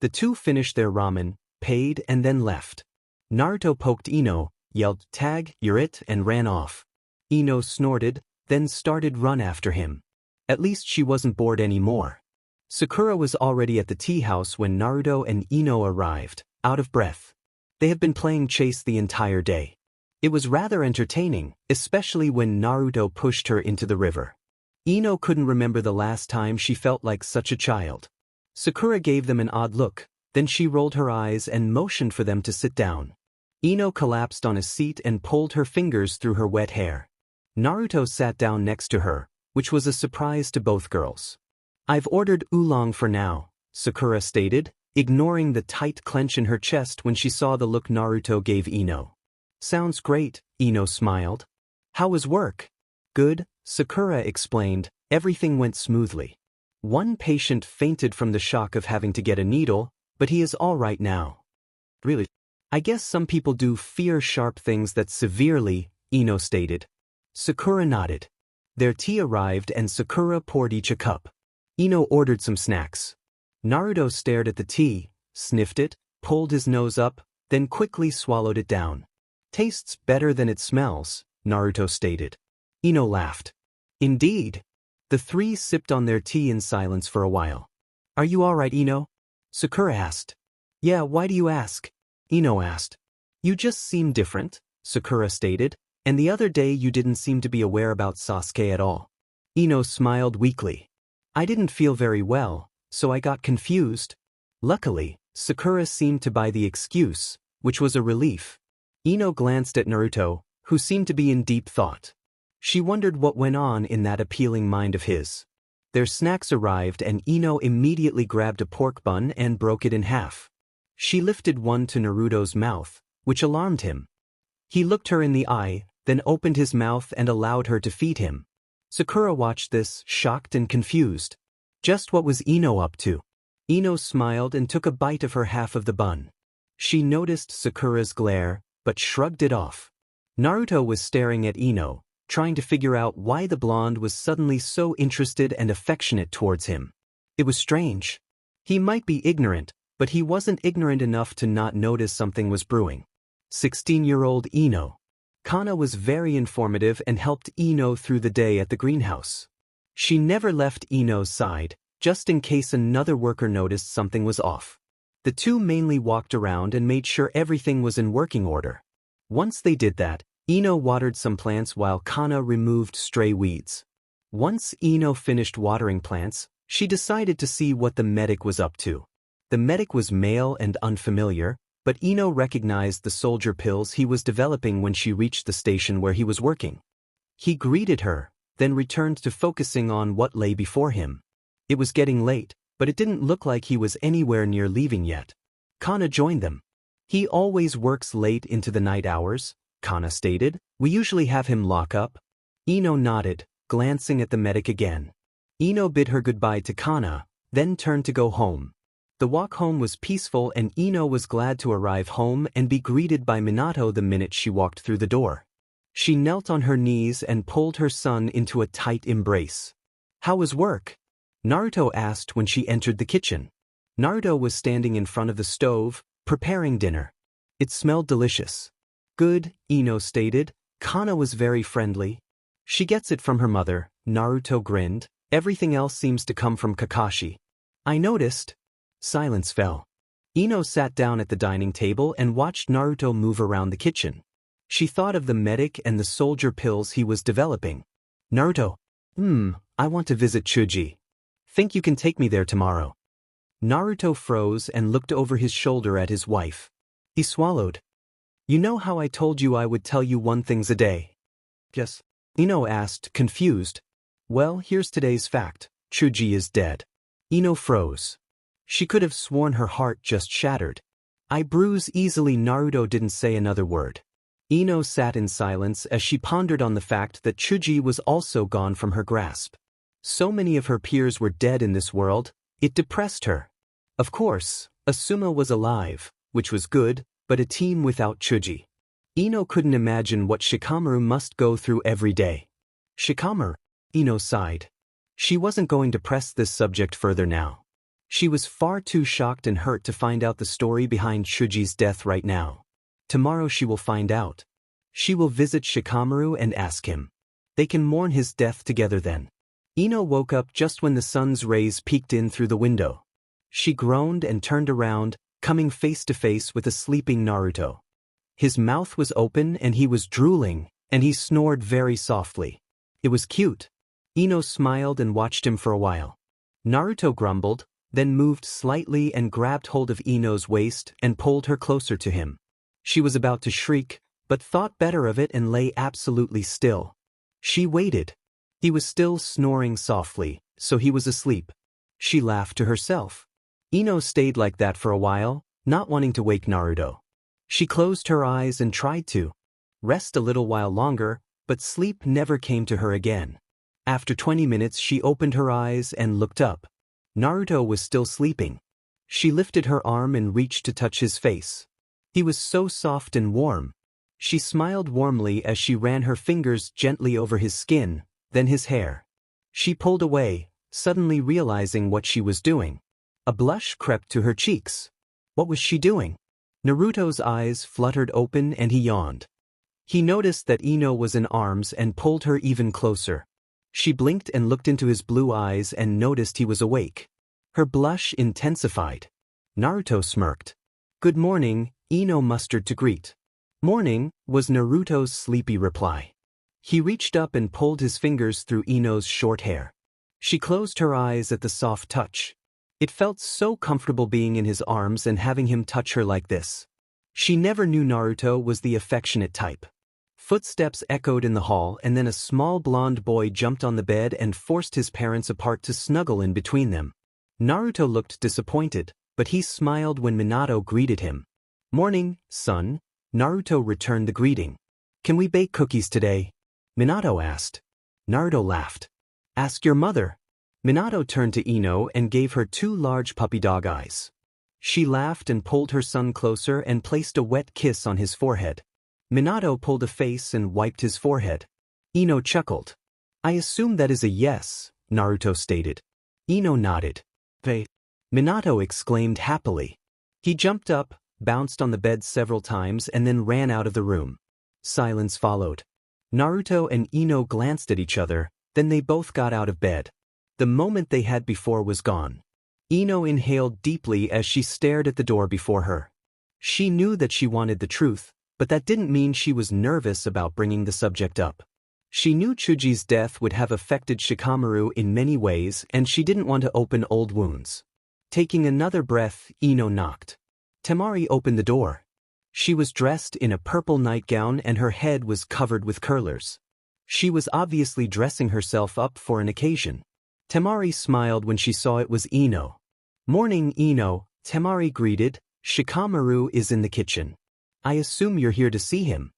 The two finished their ramen, paid and then left. Naruto poked Ino, yelled, "Tag, you're it," and ran off. Ino snorted, then started run after him. At least she wasn't bored anymore. Sakura was already at the tea house when Naruto and Ino arrived, out of breath. They had been playing chase the entire day. It was rather entertaining, especially when Naruto pushed her into the river. Ino couldn't remember the last time she felt like such a child. Sakura gave them an odd look, then she rolled her eyes and motioned for them to sit down. Ino collapsed on a seat and pulled her fingers through her wet hair. Naruto sat down next to her, which was a surprise to both girls. "I've ordered oolong for now," Sakura stated, ignoring the tight clench in her chest when she saw the look Naruto gave Ino. "Sounds great," Ino smiled. "How was work?" "Good," Sakura explained. "Everything went smoothly. One patient fainted from the shock of having to get a needle, but he is all right now." "Really? I guess some people do fear sharp things that severely," Ino stated. Sakura nodded. Their tea arrived and Sakura poured each a cup. Ino ordered some snacks. Naruto stared at the tea, sniffed it, pulled his nose up, then quickly swallowed it down. "Tastes better than it smells," Naruto stated. Ino laughed. Indeed. The three sipped on their tea in silence for a while. Are you alright, Ino? Sakura asked. Yeah, why do you ask? Ino asked. You just seem different, Sakura stated, and the other day you didn't seem to be aware about Sasuke at all. Ino smiled weakly. I didn't feel very well, so I got confused. Luckily, Sakura seemed to buy the excuse, which was a relief. Ino glanced at Naruto, who seemed to be in deep thought. She wondered what went on in that appealing mind of his. Their snacks arrived and Ino immediately grabbed a pork bun and broke it in half. She lifted one to Naruto's mouth, which alarmed him. He looked her in the eye, then opened his mouth and allowed her to feed him. Sakura watched this, shocked and confused. Just what was Ino up to? Ino smiled and took a bite of her half of the bun. She noticed Sakura's glare, but shrugged it off. Naruto was staring at Ino, trying to figure out why the blonde was suddenly so interested and affectionate towards him. It was strange. He might be ignorant, but he wasn't ignorant enough to not notice something was brewing. 16-year-old Ino. Kana was very informative and helped Ino through the day at the greenhouse. She never left Ino's side, just in case another worker noticed something was off. The two mainly walked around and made sure everything was in working order. Once they did that, Ino watered some plants while Kana removed stray weeds. Once Ino finished watering plants, she decided to see what the medic was up to. The medic was male and unfamiliar, but Ino recognized the soldier pills he was developing when she reached the station where he was working. He greeted her, then returned to focusing on what lay before him. It was getting late, but it didn't look like he was anywhere near leaving yet. Kana joined them. He always works late into the night hours, Kana stated. We usually have him lock up. Ino nodded, glancing at the medic again. Ino bid her goodbye to Kana, then turned to go home. The walk home was peaceful and Ino was glad to arrive home and be greeted by Minato the minute she walked through the door. She knelt on her knees and pulled her son into a tight embrace. How was work? Naruto asked when she entered the kitchen. Naruto was standing in front of the stove, preparing dinner. It smelled delicious. Good, Ino stated. Kana was very friendly. She gets it from her mother, Naruto grinned. Everything else seems to come from Kakashi. I noticed. Silence fell. Ino sat down at the dining table and watched Naruto move around the kitchen. She thought of the medic and the soldier pills he was developing. Naruto. I want to visit Chuji. Think you can take me there tomorrow? Naruto froze and looked over his shoulder at his wife. He swallowed. You know how I told you I would tell you one thing a day? Yes. Ino asked, confused. Well, here's today's fact. Chuji is dead. Ino froze. She could have sworn her heart just shattered. I bruise easily. Naruto didn't say another word. Ino sat in silence as she pondered on the fact that Chuji was also gone from her grasp. So many of her peers were dead in this world, it depressed her. Of course, Asuma was alive, which was good, but a team without Chuji. Ino couldn't imagine what Shikamaru must go through every day. Shikamaru, Ino sighed. She wasn't going to press this subject further now. She was far too shocked and hurt to find out the story behind Chuji's death right now. Tomorrow she will find out. She will visit Shikamaru and ask him. They can mourn his death together then. Ino woke up just when the sun's rays peeked in through the window. She groaned and turned around, coming face to face with a sleeping Naruto. His mouth was open and he was drooling, and he snored very softly. It was cute. Ino smiled and watched him for a while. Naruto grumbled, then moved slightly and grabbed hold of Ino's waist and pulled her closer to him. She was about to shriek, but thought better of it and lay absolutely still. She waited. He was still snoring softly, so he was asleep. She laughed to herself. Ino stayed like that for a while, not wanting to wake Naruto. She closed her eyes and tried to rest a little while longer, but sleep never came to her again. After 20 minutes she opened her eyes and looked up. Naruto was still sleeping. She lifted her arm and reached to touch his face. He was so soft and warm. She smiled warmly as she ran her fingers gently over his skin, then his hair. She pulled away, suddenly realizing what she was doing. A blush crept to her cheeks. What was she doing? Naruto's eyes fluttered open and he yawned. He noticed that Ino was in arms and pulled her even closer. She blinked and looked into his blue eyes and noticed he was awake. Her blush intensified. Naruto smirked. "Good morning," Ino mustered to greet. "Morning," was Naruto's sleepy reply. He reached up and pulled his fingers through Ino's short hair. She closed her eyes at the soft touch. It felt so comfortable being in his arms and having him touch her like this. She never knew Naruto was the affectionate type. Footsteps echoed in the hall, and then a small blonde boy jumped on the bed and forced his parents apart to snuggle in between them. Naruto looked disappointed, but he smiled when Minato greeted him. "Morning, son." Naruto returned the greeting. "Can we bake cookies today?" Minato asked. Naruto laughed. "Ask your mother." Minato turned to Ino and gave her 2 large puppy dog eyes. She laughed and pulled her son closer and placed a wet kiss on his forehead. Minato pulled a face and wiped his forehead. Ino chuckled. "I assume that is a yes," Naruto stated. Ino nodded. "Hey!" Minato exclaimed happily. He jumped up, bounced on the bed several times and then ran out of the room. Silence followed. Naruto and Ino glanced at each other, then they both got out of bed. The moment they had before was gone. Ino inhaled deeply as she stared at the door before her. She knew that she wanted the truth, but that didn't mean she was nervous about bringing the subject up. She knew Chuji's death would have affected Shikamaru in many ways and she didn't want to open old wounds. Taking another breath, Ino knocked. Temari opened the door. She was dressed in a purple nightgown and her head was covered with curlers. She was obviously dressing herself up for an occasion. Temari smiled when she saw it was Ino. "Morning, Ino," Temari greeted. "Shikamaru is in the kitchen. I assume you're here to see him."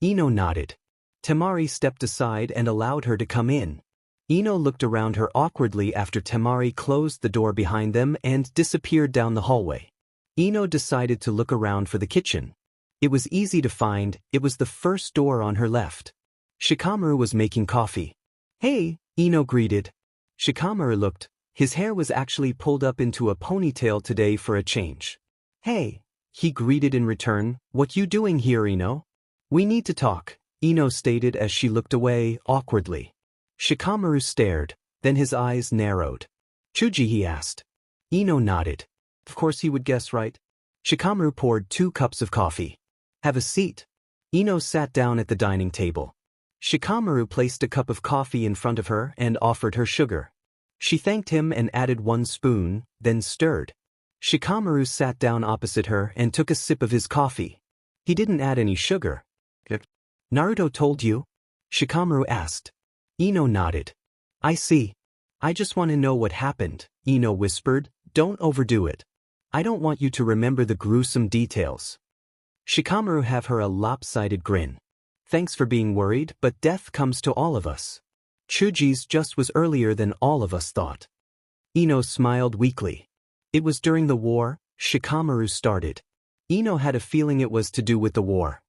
Ino nodded. Temari stepped aside and allowed her to come in. Ino looked around her awkwardly after Temari closed the door behind them and disappeared down the hallway. Ino decided to look around for the kitchen. It was easy to find, it was the first door on her left. Shikamaru was making coffee. "Hey," Ino greeted. Shikamaru looked. His hair was actually pulled up into a ponytail today for a change. "Hey," he greeted in return. "What you doing here, Ino?" "We need to talk," Ino stated as she looked away, awkwardly. Shikamaru stared, then his eyes narrowed. "Chuji?" he asked. Ino nodded. Of course he would guess right. Shikamaru poured 2 cups of coffee. "Have a seat." Ino sat down at the dining table. Shikamaru placed a cup of coffee in front of her and offered her sugar. She thanked him and added 1 spoon, then stirred. Shikamaru sat down opposite her and took a sip of his coffee. He didn't add any sugar. "Naruto told you?" Shikamaru asked. Ino nodded. "I see. I just want to know what happened," Ino whispered. "Don't overdo it. I don't want you to remember the gruesome details." Shikamaru gave her a lopsided grin. "Thanks for being worried, but death comes to all of us. Chuji's just was earlier than all of us thought." Ino smiled weakly. "It was during the war," Shikamaru started. Ino had a feeling it was to do with the war.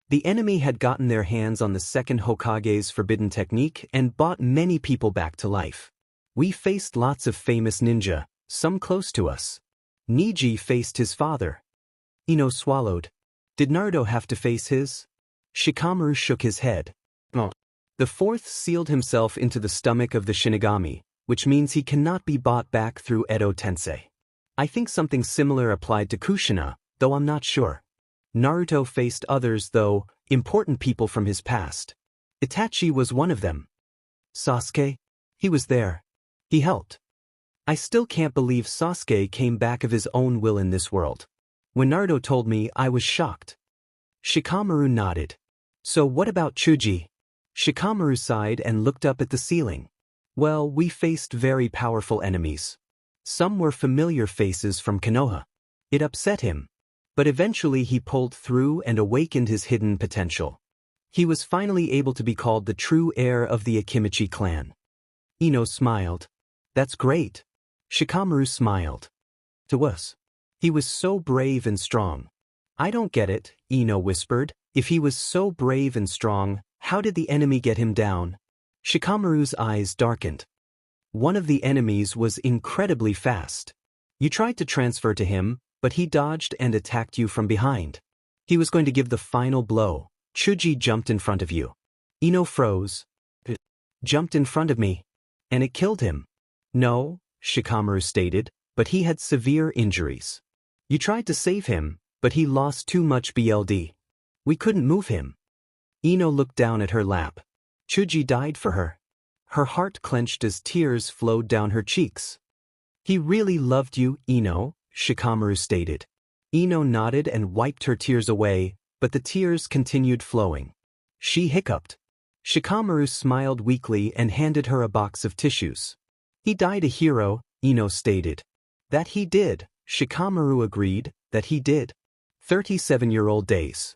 The enemy had gotten their hands on the second Hokage's forbidden technique and brought many people back to life. "We faced lots of famous ninja, some close to us. Niji faced his father." Ino swallowed. "Did Naruto have to face his?" Shikamaru shook his head. "No. The 4th sealed himself into the stomach of the Shinigami, which means he cannot be bought back through Edo Tensei. I think something similar applied to Kushina, though I'm not sure. Naruto faced others though, important people from his past. Itachi was one of them. Sasuke? He was there. He helped. I still can't believe Sasuke came back of his own will in this world. When Naruto told me, I was shocked." Shikamaru nodded. "So what about Chuji?" Shikamaru sighed and looked up at the ceiling. "Well, we faced very powerful enemies. Some were familiar faces from Konoha. It upset him. But eventually he pulled through and awakened his hidden potential. He was finally able to be called the true heir of the Akimichi clan." Ino smiled. "That's great." Shikamaru smiled. "To us. He was so brave and strong." "I don't get it," Ino whispered. "If he was so brave and strong, how did the enemy get him down?" Shikamaru's eyes darkened. "One of the enemies was incredibly fast. You tried to transfer to him, but he dodged and attacked you from behind. He was going to give the final blow. Chuji jumped in front of you." Ino froze. jumped in front of me. And it killed him. No, Shikamaru stated, but he had severe injuries. You tried to save him, but he lost too much BLD. We couldn't move him. Ino looked down at her lap. Chuji died for her. Her heart clenched as tears flowed down her cheeks. He really loved you, Ino, Shikamaru stated. Ino nodded and wiped her tears away, but the tears continued flowing. She hiccuped. Shikamaru smiled weakly and handed her a box of tissues. He died a hero, Ino stated. That he did, Shikamaru agreed, that he did. 37-year-old days.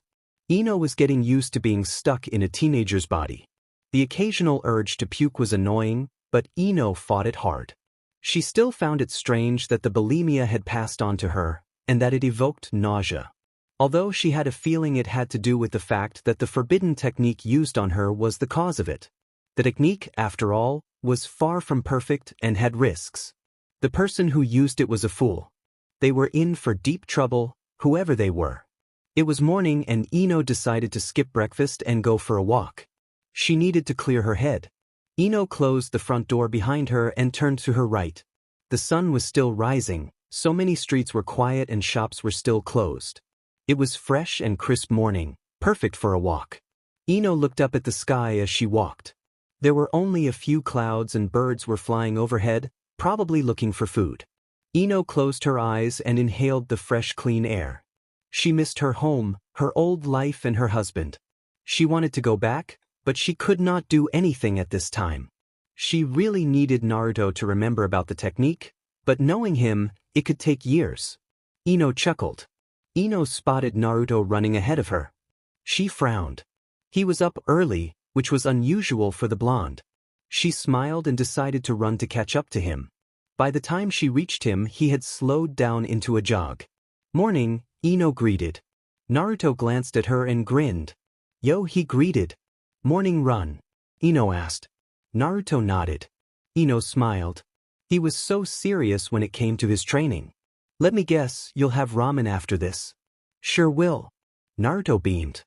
Ino was getting used to being stuck in a teenager's body. The occasional urge to puke was annoying, but Ino fought it hard. She still found it strange that the bulimia had passed on to her, and that it evoked nausea. Although she had a feeling it had to do with the fact that the forbidden technique used on her was the cause of it. The technique, after all, was far from perfect and had risks. The person who used it was a fool. They were in for deep trouble, whoever they were. It was morning and Ino decided to skip breakfast and go for a walk. She needed to clear her head. Ino closed the front door behind her and turned to her right. The sun was still rising, so many streets were quiet and shops were still closed. It was fresh and crisp morning, perfect for a walk. Ino looked up at the sky as she walked. There were only a few clouds and birds were flying overhead, probably looking for food. Ino closed her eyes and inhaled the fresh, clean air. She missed her home, her old life and her husband. She wanted to go back, but she could not do anything at this time. She really needed Naruto to remember about the technique, but knowing him, it could take years. Ino chuckled. Ino spotted Naruto running ahead of her. She frowned. He was up early, which was unusual for the blonde. She smiled and decided to run to catch up to him. By the time she reached him, he had slowed down into a jog. Morning, Ino greeted. Naruto glanced at her and grinned. Yo, he greeted. Morning run? Ino asked. Naruto nodded. Ino smiled. He was so serious when it came to his training. Let me guess, you'll have ramen after this. Sure will. Naruto beamed.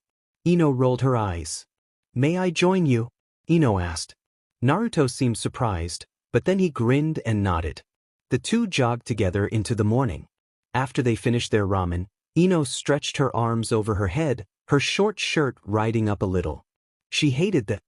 Ino rolled her eyes. May I join you? Ino asked. Naruto seemed surprised, but then he grinned and nodded. The two jogged together into the morning. After they finished their ramen, Ino stretched her arms over her head, her short shirt riding up a little. She hated the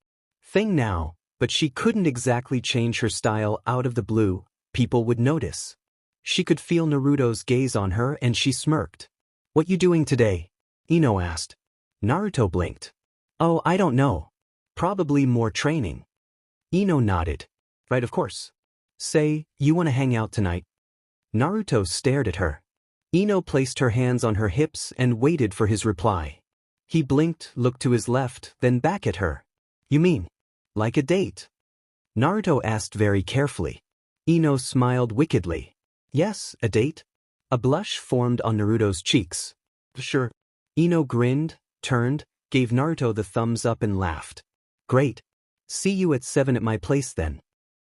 thing now, but she couldn't exactly change her style out of the blue. People would notice. She could feel Naruto's gaze on her and she smirked. What you doing today? Ino asked. Naruto blinked. Oh, I don't know. Probably more training. Ino nodded. Right, of course. Say, you want to hang out tonight? Naruto stared at her. Ino placed her hands on her hips and waited for his reply. He blinked, looked to his left, then back at her. You mean, like a date? Naruto asked very carefully. Ino smiled wickedly. Yes, a date? A blush formed on Naruto's cheeks. Sure. Ino grinned, turned, gave Naruto the thumbs up and laughed. Great. See you at 7 at my place then.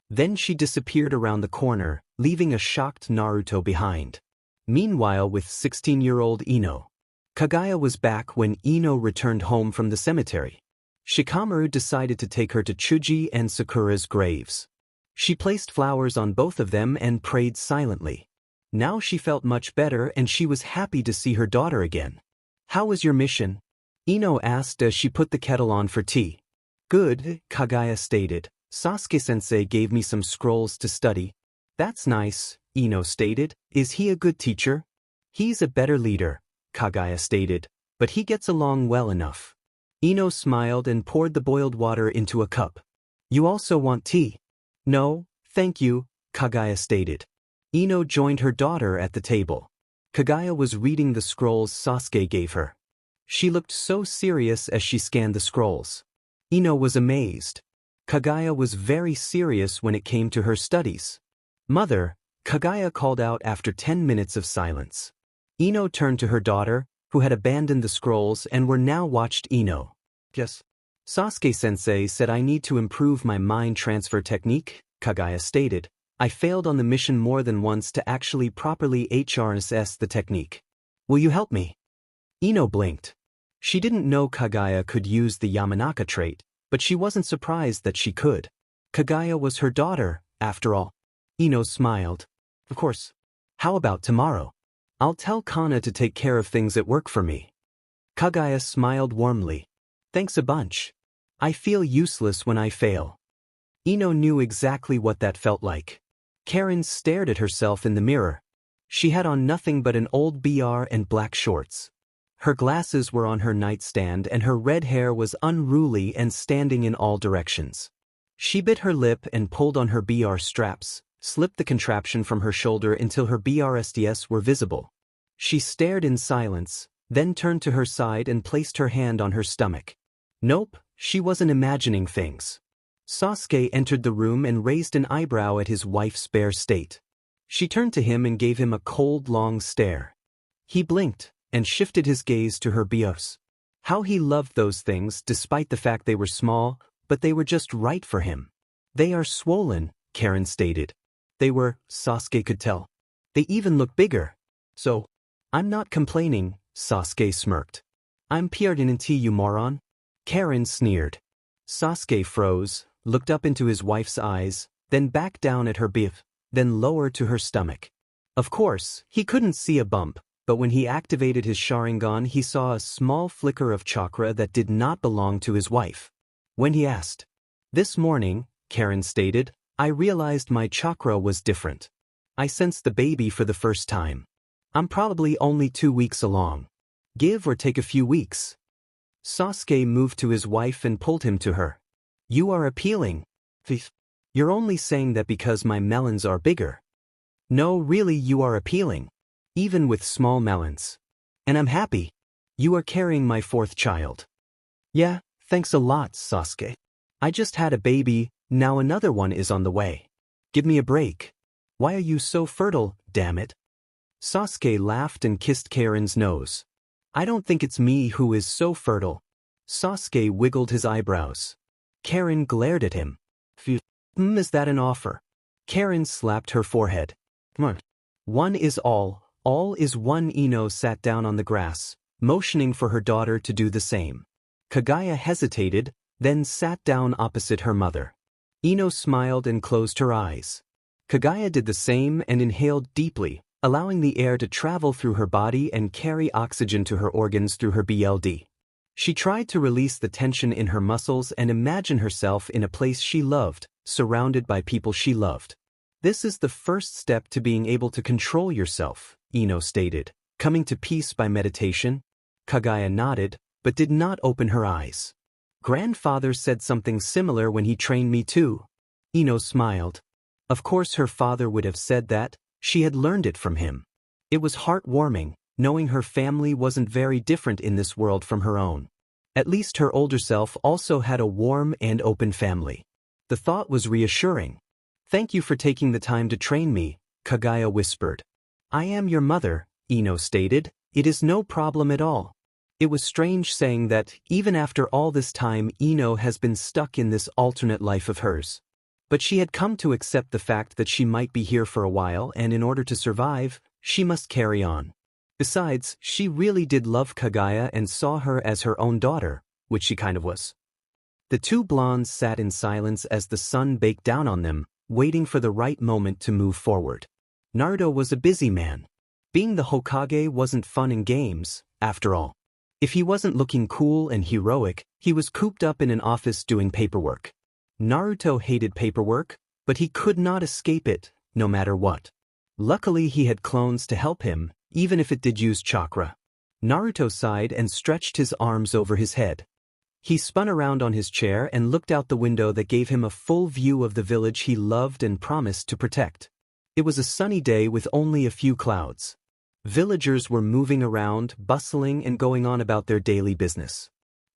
Then she disappeared around the corner, leaving a shocked Naruto behind. Meanwhile, with 16-year-old Ino. Kagaya was back when Ino returned home from the cemetery. Shikamaru decided to take her to Chuji and Sakura's graves. She placed flowers on both of them and prayed silently. Now she felt much better and she was happy to see her daughter again. How was your mission? Ino asked as she put the kettle on for tea. Good, Kagaya stated. Sasuke-sensei gave me some scrolls to study. That's nice, Ino stated. Is he a good teacher? He's a better leader, Kagaya stated, but he gets along well enough. Ino smiled and poured the boiled water into a cup. You also want tea? No, thank you, Kagaya stated. Ino joined her daughter at the table. Kagaya was reading the scrolls Sasuke gave her. She looked so serious as she scanned the scrolls. Ino was amazed. Kagaya was very serious when it came to her studies. Mother, Kagaya called out after 10 minutes of silence. Ino turned to her daughter, who had abandoned the scrolls and were now watched Ino. Yes. Sasuke-sensei said I need to improve my mind transfer technique, Kagaya stated. I failed on the mission more than once to actually properly HRSS the technique. Will you help me? Ino blinked. She didn't know Kagaya could use the Yamanaka trait, but she wasn't surprised that she could. Kaguya was her daughter, after all. Ino smiled. Of course. How about tomorrow? I'll tell Kana to take care of things at work for me. Kaguya smiled warmly. Thanks a bunch. I feel useless when I fail. Ino knew exactly what that felt like. Karen stared at herself in the mirror. She had on nothing but an old BR and black shorts. Her glasses were on her nightstand and her red hair was unruly and standing in all directions. She bit her lip and pulled on her BR straps, slipped the contraption from her shoulder until her BRSDS were visible. She stared in silence, then turned to her side and placed her hand on her stomach. Nope, she wasn't imagining things. Sasuke entered the room and raised an eyebrow at his wife's bare state. She turned to him and gave him a cold, long stare. He blinked and shifted his gaze to her bios. How he loved those things despite the fact they were small, but they were just right for him. They are swollen, Karen stated. They were, Sasuke could tell. They even look bigger. So, I'm not complaining, Sasuke smirked. I'm PR'd, you moron. Karen sneered. Sasuke froze, looked up into his wife's eyes, then back down at her biff, then lower to her stomach. Of course, he couldn't see a bump, but when he activated his Sharingan he saw a small flicker of chakra that did not belong to his wife. When he asked, "This morning," Karen stated, "I realized my chakra was different. I sensed the baby for the first time. I'm probably only 2 weeks along. Give or take a few weeks." Sasuke moved to his wife and pulled him to her. "You are appealing. You're only saying that because my melons are bigger. No, really you are appealing. Even with small melons. And I'm happy. You are carrying my 4th child." "Yeah, thanks a lot, Sasuke. I just had a baby, now another one is on the way. Give me a break. Why are you so fertile, damn it?" Sasuke laughed and kissed Karen's nose. "I don't think it's me who is so fertile." Sasuke wiggled his eyebrows. Karen glared at him. Is that an offer?" Karen slapped her forehead. "One is all is one." Ino sat down on the grass, motioning for her daughter to do the same. Kaguya hesitated, then sat down opposite her mother. Ino smiled and closed her eyes. Kaguya did the same and inhaled deeply, allowing the air to travel through her body and carry oxygen to her organs through her BLD. She tried to release the tension in her muscles and imagine herself in a place she loved, surrounded by people she loved. "This is the first step to being able to control yourself," Ino stated, "coming to peace by meditation." Kaguya nodded, but did not open her eyes. "Grandfather said something similar when he trained me too." Ino smiled. Of course her father would have said that, she had learned it from him. It was heartwarming, knowing her family wasn't very different in this world from her own. At least her older self also had a warm and open family. The thought was reassuring. "Thank you for taking the time to train me," Kaguya whispered. "I am your mother," Ino stated. "It is no problem at all." It was strange saying that, even after all this time Ino has been stuck in this alternate life of hers. But she had come to accept the fact that she might be here for a while and in order to survive, she must carry on. Besides, she really did love Kaguya and saw her as her own daughter, which she kind of was. The two blondes sat in silence as the sun baked down on them, waiting for the right moment to move forward. Naruto was a busy man. Being the Hokage wasn't fun and games, after all. If he wasn't looking cool and heroic, he was cooped up in an office doing paperwork. Naruto hated paperwork, but he could not escape it, no matter what. Luckily he had clones to help him, even if it did use chakra. Naruto sighed and stretched his arms over his head. He spun around on his chair and looked out the window that gave him a full view of the village he loved and promised to protect. It was a sunny day with only a few clouds. Villagers were moving around, bustling and going on about their daily business.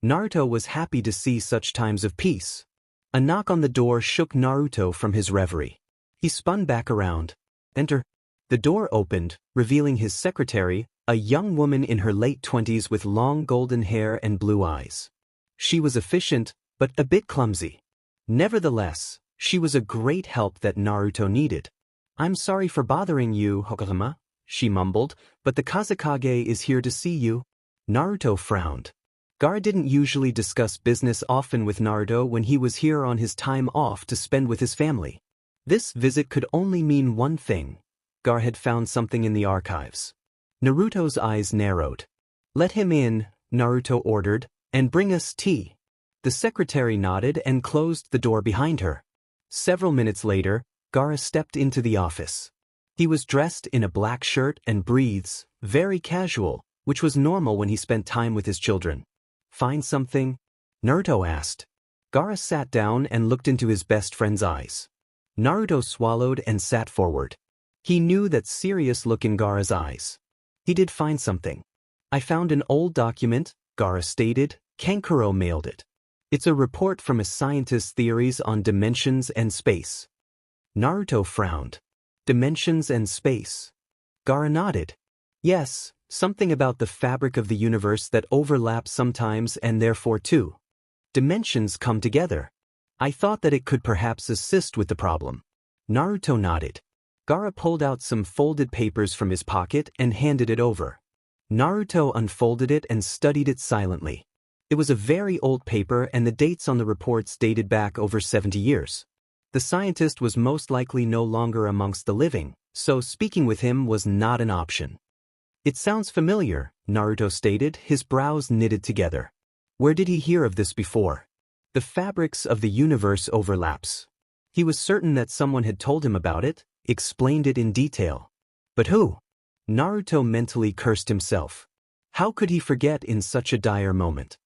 Naruto was happy to see such times of peace. A knock on the door shook Naruto from his reverie. He spun back around. "Enter." The door opened, revealing his secretary, a young woman in her late 20s with long golden hair and blue eyes. She was efficient, but a bit clumsy. Nevertheless, she was a great help that Naruto needed. "I'm sorry for bothering you, Hokage," she mumbled, "but the Kazekage is here to see you." Naruto frowned. Gaara didn't usually discuss business often with Naruto when he was here on his time off to spend with his family. This visit could only mean one thing. Gaara had found something in the archives. Naruto's eyes narrowed. "Let him in," Naruto ordered, "and bring us tea." The secretary nodded and closed the door behind her. Several minutes later, Gaara stepped into the office. He was dressed in a black shirt and breathes, very casual, which was normal when he spent time with his children. "Find something?" Naruto asked. Gaara sat down and looked into his best friend's eyes. Naruto swallowed and sat forward. He knew that serious look in Gaara's eyes. He did find something. "I found an old document," Gaara stated. "Kankuro mailed it. It's a report from a scientist's theories on dimensions and space." Naruto frowned. "Dimensions and space?" Gaara nodded. "Yes, something about the fabric of the universe that overlaps sometimes and therefore too. Dimensions come together. I thought that it could perhaps assist with the problem." Naruto nodded. Gaara pulled out some folded papers from his pocket and handed it over. Naruto unfolded it and studied it silently. It was a very old paper and the dates on the reports dated back over 70 years. The scientist was most likely no longer amongst the living, so speaking with him was not an option. "It sounds familiar," Naruto stated, his brows knitted together. Where did he hear of this before? The fabrics of the universe overlaps. He was certain that someone had told him about it, explained it in detail. But who? Naruto mentally cursed himself. How could he forget in such a dire moment?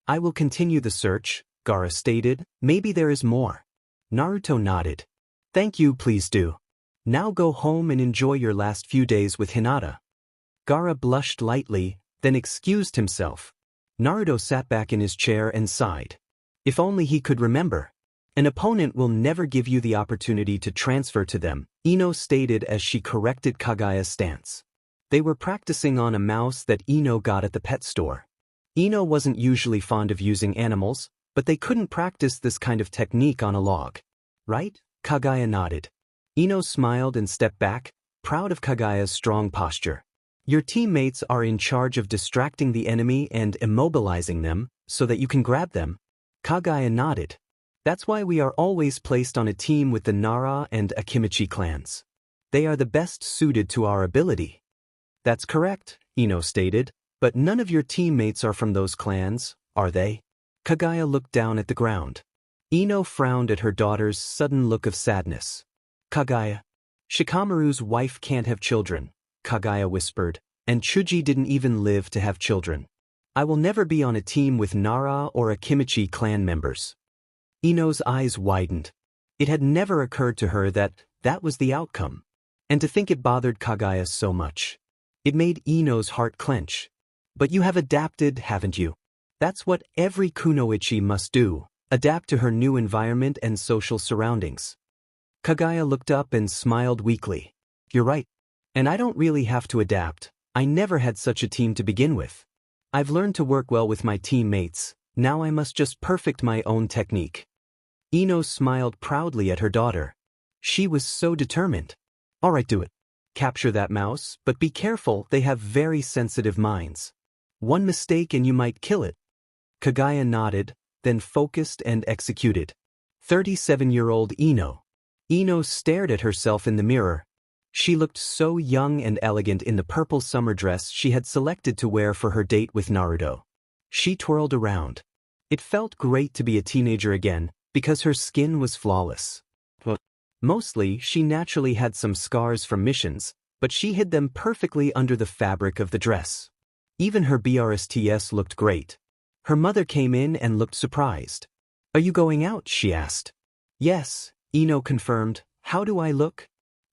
"I will continue the search," Gaara stated. "Maybe there is more." Naruto nodded. "Thank you, please do. Now go home and enjoy your last few days with Hinata." Gaara blushed lightly, then excused himself. Naruto sat back in his chair and sighed. If only he could remember. "An opponent will never give you the opportunity to transfer to them," Ino stated as she corrected Kagaya's stance. They were practicing on a mouse that Ino got at the pet store. Ino wasn't usually fond of using animals, but they couldn't practice this kind of technique on a log. "Right?" Kagaya nodded. Ino smiled and stepped back, proud of Kagaya's strong posture. "Your teammates are in charge of distracting the enemy and immobilizing them, so that you can grab them." Kagaya nodded. "That's why we are always placed on a team with the Nara and Akimichi clans. They are the best suited to our ability." "That's correct," Ino stated, "but none of your teammates are from those clans, are they?" Kagaya looked down at the ground. Ino frowned at her daughter's sudden look of sadness. "Kagaya, Shikamaru's wife can't have children," Kagaya whispered, "and Chuji didn't even live to have children. I will never be on a team with Nara or Akimichi clan members." Ino's eyes widened. It had never occurred to her that that was the outcome. And to think it bothered Kagaya so much. It made Ino's heart clench. "But you have adapted, haven't you? That's what every kunoichi must do, adapt to her new environment and social surroundings." Kagaya looked up and smiled weakly. "You're right. And I don't really have to adapt. I never had such a team to begin with. I've learned to work well with my teammates, now I must just perfect my own technique." Ino smiled proudly at her daughter. She was so determined. "All right, do it. Capture that mouse, but be careful, they have very sensitive minds. One mistake and you might kill it." Kagaya nodded, then focused and executed. 37-year-old Ino. Ino stared at herself in the mirror. She looked so young and elegant in the purple summer dress she had selected to wear for her date with Naruto. She twirled around. It felt great to be a teenager again, because her skin was flawless. Mostly, she naturally had some scars from missions, but she hid them perfectly under the fabric of the dress. Even her BRSTS looked great. Her mother came in and looked surprised. "Are you going out?" she asked. "Yes," Ino confirmed. "How do I look?"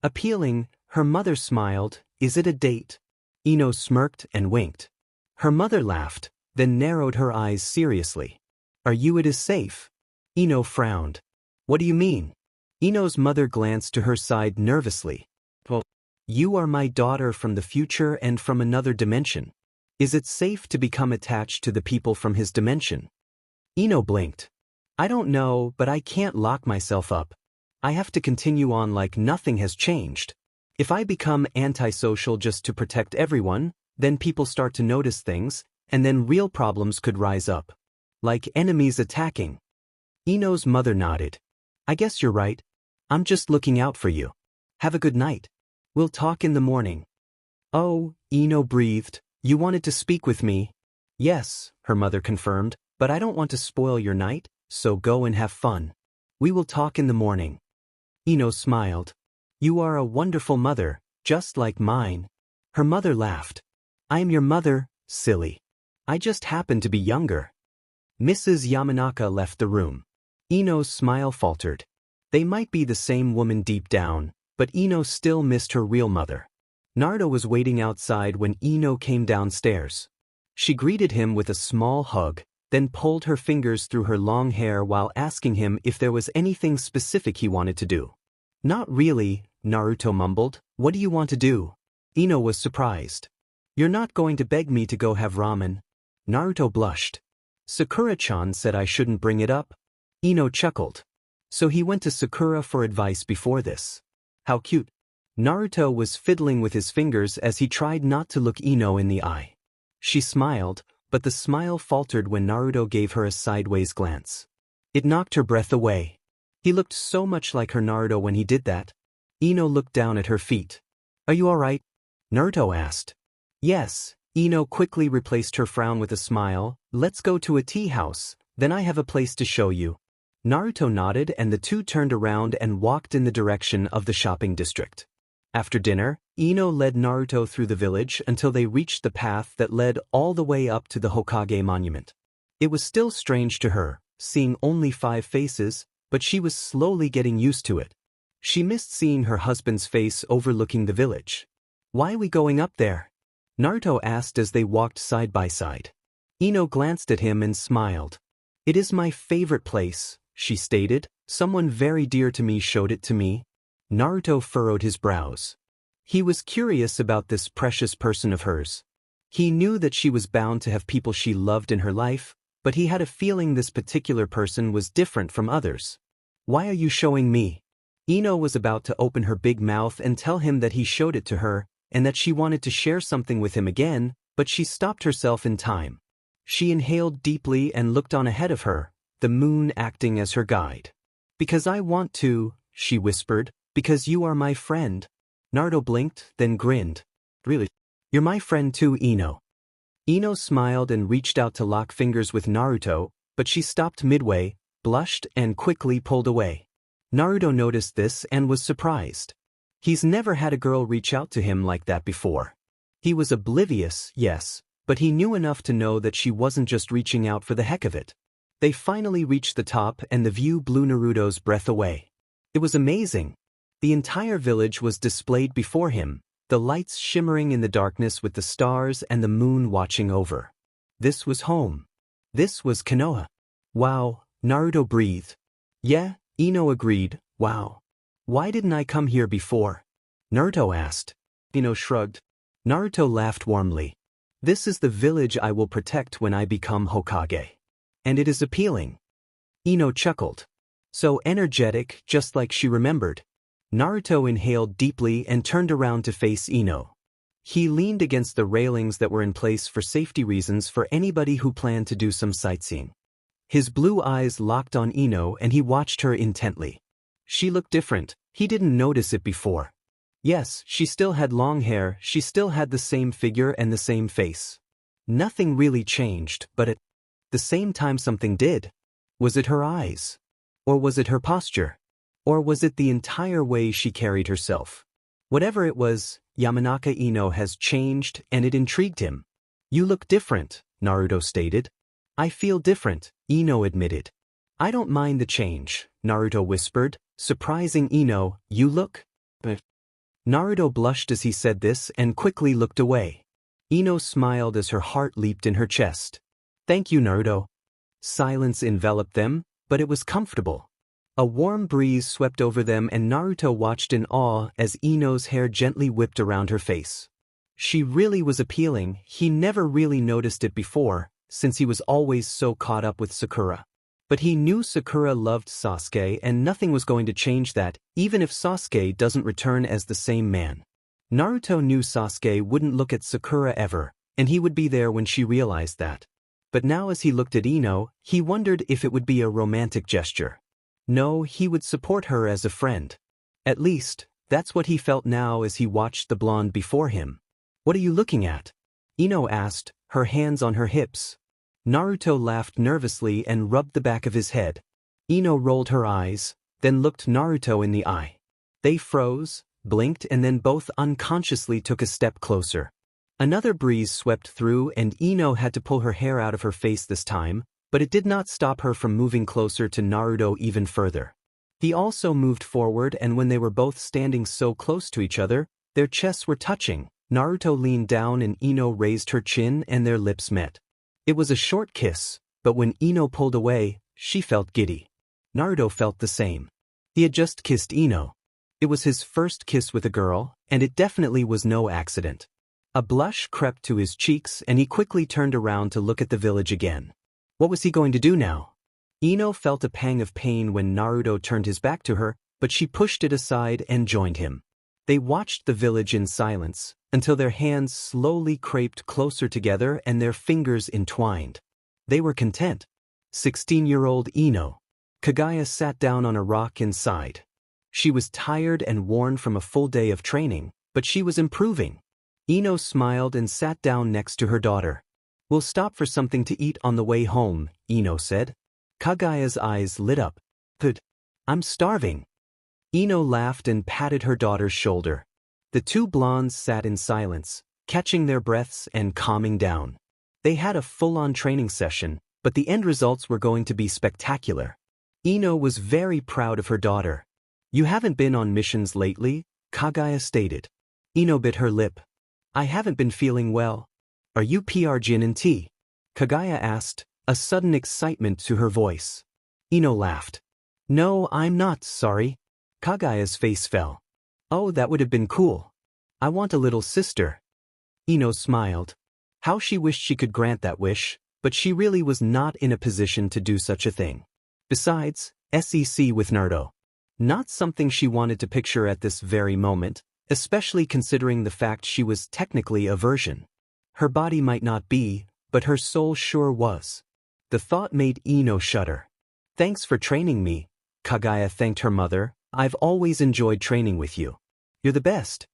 Appealing, her mother smiled. "Is it a date?" Ino smirked and winked. Her mother laughed, then narrowed her eyes seriously. "Are you it is safe?" Ino frowned. "What do you mean?" Ino's mother glanced to her side nervously. "Well, you are my daughter from the future and from another dimension. Is it safe to become attached to the people from his dimension?" Ino blinked. "I don't know, but I can't lock myself up. I have to continue on like nothing has changed. If I become antisocial just to protect everyone, then people start to notice things, and then real problems could rise up. Like enemies attacking. Ino's mother nodded. I guess you're right. I'm just looking out for you. Have a good night. We'll talk in the morning. Oh, Ino breathed. You wanted to speak with me? Yes, her mother confirmed, but I don't want to spoil your night, so go and have fun. We will talk in the morning. Ino smiled. You are a wonderful mother, just like mine. Her mother laughed. I am your mother, silly. I just happen to be younger. Mrs. Yamanaka left the room. Ino's smile faltered. They might be the same woman deep down, but Ino still missed her real mother. Naruto was waiting outside when Ino came downstairs. She greeted him with a small hug, then pulled her fingers through her long hair while asking him if there was anything specific he wanted to do. Not really, Naruto mumbled. What do you want to do? Ino was surprised. You're not going to beg me to go have ramen? Naruto blushed. Sakura-chan said I shouldn't bring it up. Ino chuckled. So he went to Sakura for advice before this. How cute. Naruto was fiddling with his fingers as he tried not to look Ino in the eye. She smiled, but the smile faltered when Naruto gave her a sideways glance. It knocked her breath away. He looked so much like her Naruto when he did that. Ino looked down at her feet. Are you alright? Naruto asked. Yes, Ino quickly replaced her frown with a smile. Let's go to a tea house, then I have a place to show you. Naruto nodded and the two turned around and walked in the direction of the shopping district. After dinner, Ino led Naruto through the village until they reached the path that led all the way up to the Hokage monument. It was still strange to her, seeing only 5 faces, but she was slowly getting used to it. She missed seeing her husband's face overlooking the village. Why are we going up there? Naruto asked as they walked side by side. Ino glanced at him and smiled. It is my favorite place, she stated. Someone very dear to me showed it to me. Naruto furrowed his brows. He was curious about this precious person of hers. He knew that she was bound to have people she loved in her life, but he had a feeling this particular person was different from others. Why are you showing me? Ino was about to open her big mouth and tell him that he showed it to her, and that she wanted to share something with him again, but she stopped herself in time. She inhaled deeply and looked on ahead of her, the moon acting as her guide. Because I want to, she whispered. Because you are my friend. Naruto blinked, then grinned. Really? You're my friend too, Ino. Ino smiled and reached out to lock fingers with Naruto, but she stopped midway, blushed, and quickly pulled away. Naruto noticed this and was surprised. He's never had a girl reach out to him like that before. He was oblivious, yes, but he knew enough to know that she wasn't just reaching out for the heck of it. They finally reached the top and the view blew Naruto's breath away. It was amazing. The entire village was displayed before him, the lights shimmering in the darkness with the stars and the moon watching over. This was home. This was Konoha. Wow, Naruto breathed. Yeah, Ino agreed, wow. Why didn't I come here before? Naruto asked. Ino shrugged. Naruto laughed warmly. This is the village I will protect when I become Hokage. And it is appealing. Ino chuckled. So energetic, just like she remembered. Naruto inhaled deeply and turned around to face Ino. He leaned against the railings that were in place for safety reasons for anybody who planned to do some sightseeing. His blue eyes locked on Ino and he watched her intently. She looked different. He didn't notice it before. Yes, she still had long hair, she still had the same figure and the same face. Nothing really changed, but at the same time something did. Was it her eyes? Or was it her posture? Or was it the entire way she carried herself? Whatever it was, Yamanaka Ino has changed and it intrigued him. You look different, Naruto stated. I feel different, Ino admitted. I don't mind the change, Naruto whispered, surprising Ino. You look? Naruto blushed as he said this and quickly looked away. Ino smiled as her heart leaped in her chest. Thank you, Naruto. Silence enveloped them, but it was comfortable. A warm breeze swept over them and Naruto watched in awe as Ino's hair gently whipped around her face. She really was appealing. He never really noticed it before, since he was always so caught up with Sakura. But he knew Sakura loved Sasuke and nothing was going to change that, even if Sasuke doesn't return as the same man. Naruto knew Sasuke wouldn't look at Sakura ever, and he would be there when she realized that. But now as he looked at Ino, he wondered if it would be a romantic gesture. No, he would support her as a friend. At least, that's what he felt now as he watched the blonde before him. "What are you looking at?" Ino asked, her hands on her hips. Naruto laughed nervously and rubbed the back of his head. Ino rolled her eyes, then looked Naruto in the eye. They froze, blinked, and then both unconsciously took a step closer. Another breeze swept through and Ino had to pull her hair out of her face this time, but it did not stop her from moving closer to Naruto even further. He also moved forward, and when they were both standing so close to each other, their chests were touching. Naruto leaned down and Ino raised her chin and their lips met. It was a short kiss, but when Ino pulled away, she felt giddy. Naruto felt the same. He had just kissed Ino. It was his first kiss with a girl, and it definitely was no accident. A blush crept to his cheeks and he quickly turned around to look at the village again. What was he going to do now? Ino felt a pang of pain when Naruto turned his back to her, but she pushed it aside and joined him. They watched the village in silence, until their hands slowly crept closer together and their fingers entwined. They were content. 16-year-old Ino. Kaguya sat down on a rock inside. She was tired and worn from a full day of training, but she was improving. Ino smiled and sat down next to her daughter. "We'll stop for something to eat on the way home," Ino said. Kaguya's eyes lit up. "Good. I'm starving." Ino laughed and patted her daughter's shoulder. The two blondes sat in silence, catching their breaths and calming down. They had a full-on training session, but the end results were going to be spectacular. Ino was very proud of her daughter. "You haven't been on missions lately," Kaguya stated. Ino bit her lip. "I haven't been feeling well." "Are you Gin and tea?" Kaguya asked, a sudden excitement to her voice. Ino laughed. "No, I'm not, sorry." Kaguya's face fell. "Oh, that would have been cool. I want a little sister." Ino smiled. How she wished she could grant that wish, but she really was not in a position to do such a thing. Besides, SEC with Naruto. Not something she wanted to picture at this very moment, especially considering the fact she was technically a virgin. Her body might not be, but her soul sure was. The thought made Ino shudder. "Thanks for training me," Kaguya thanked her mother. "I've always enjoyed training with you. You're the best."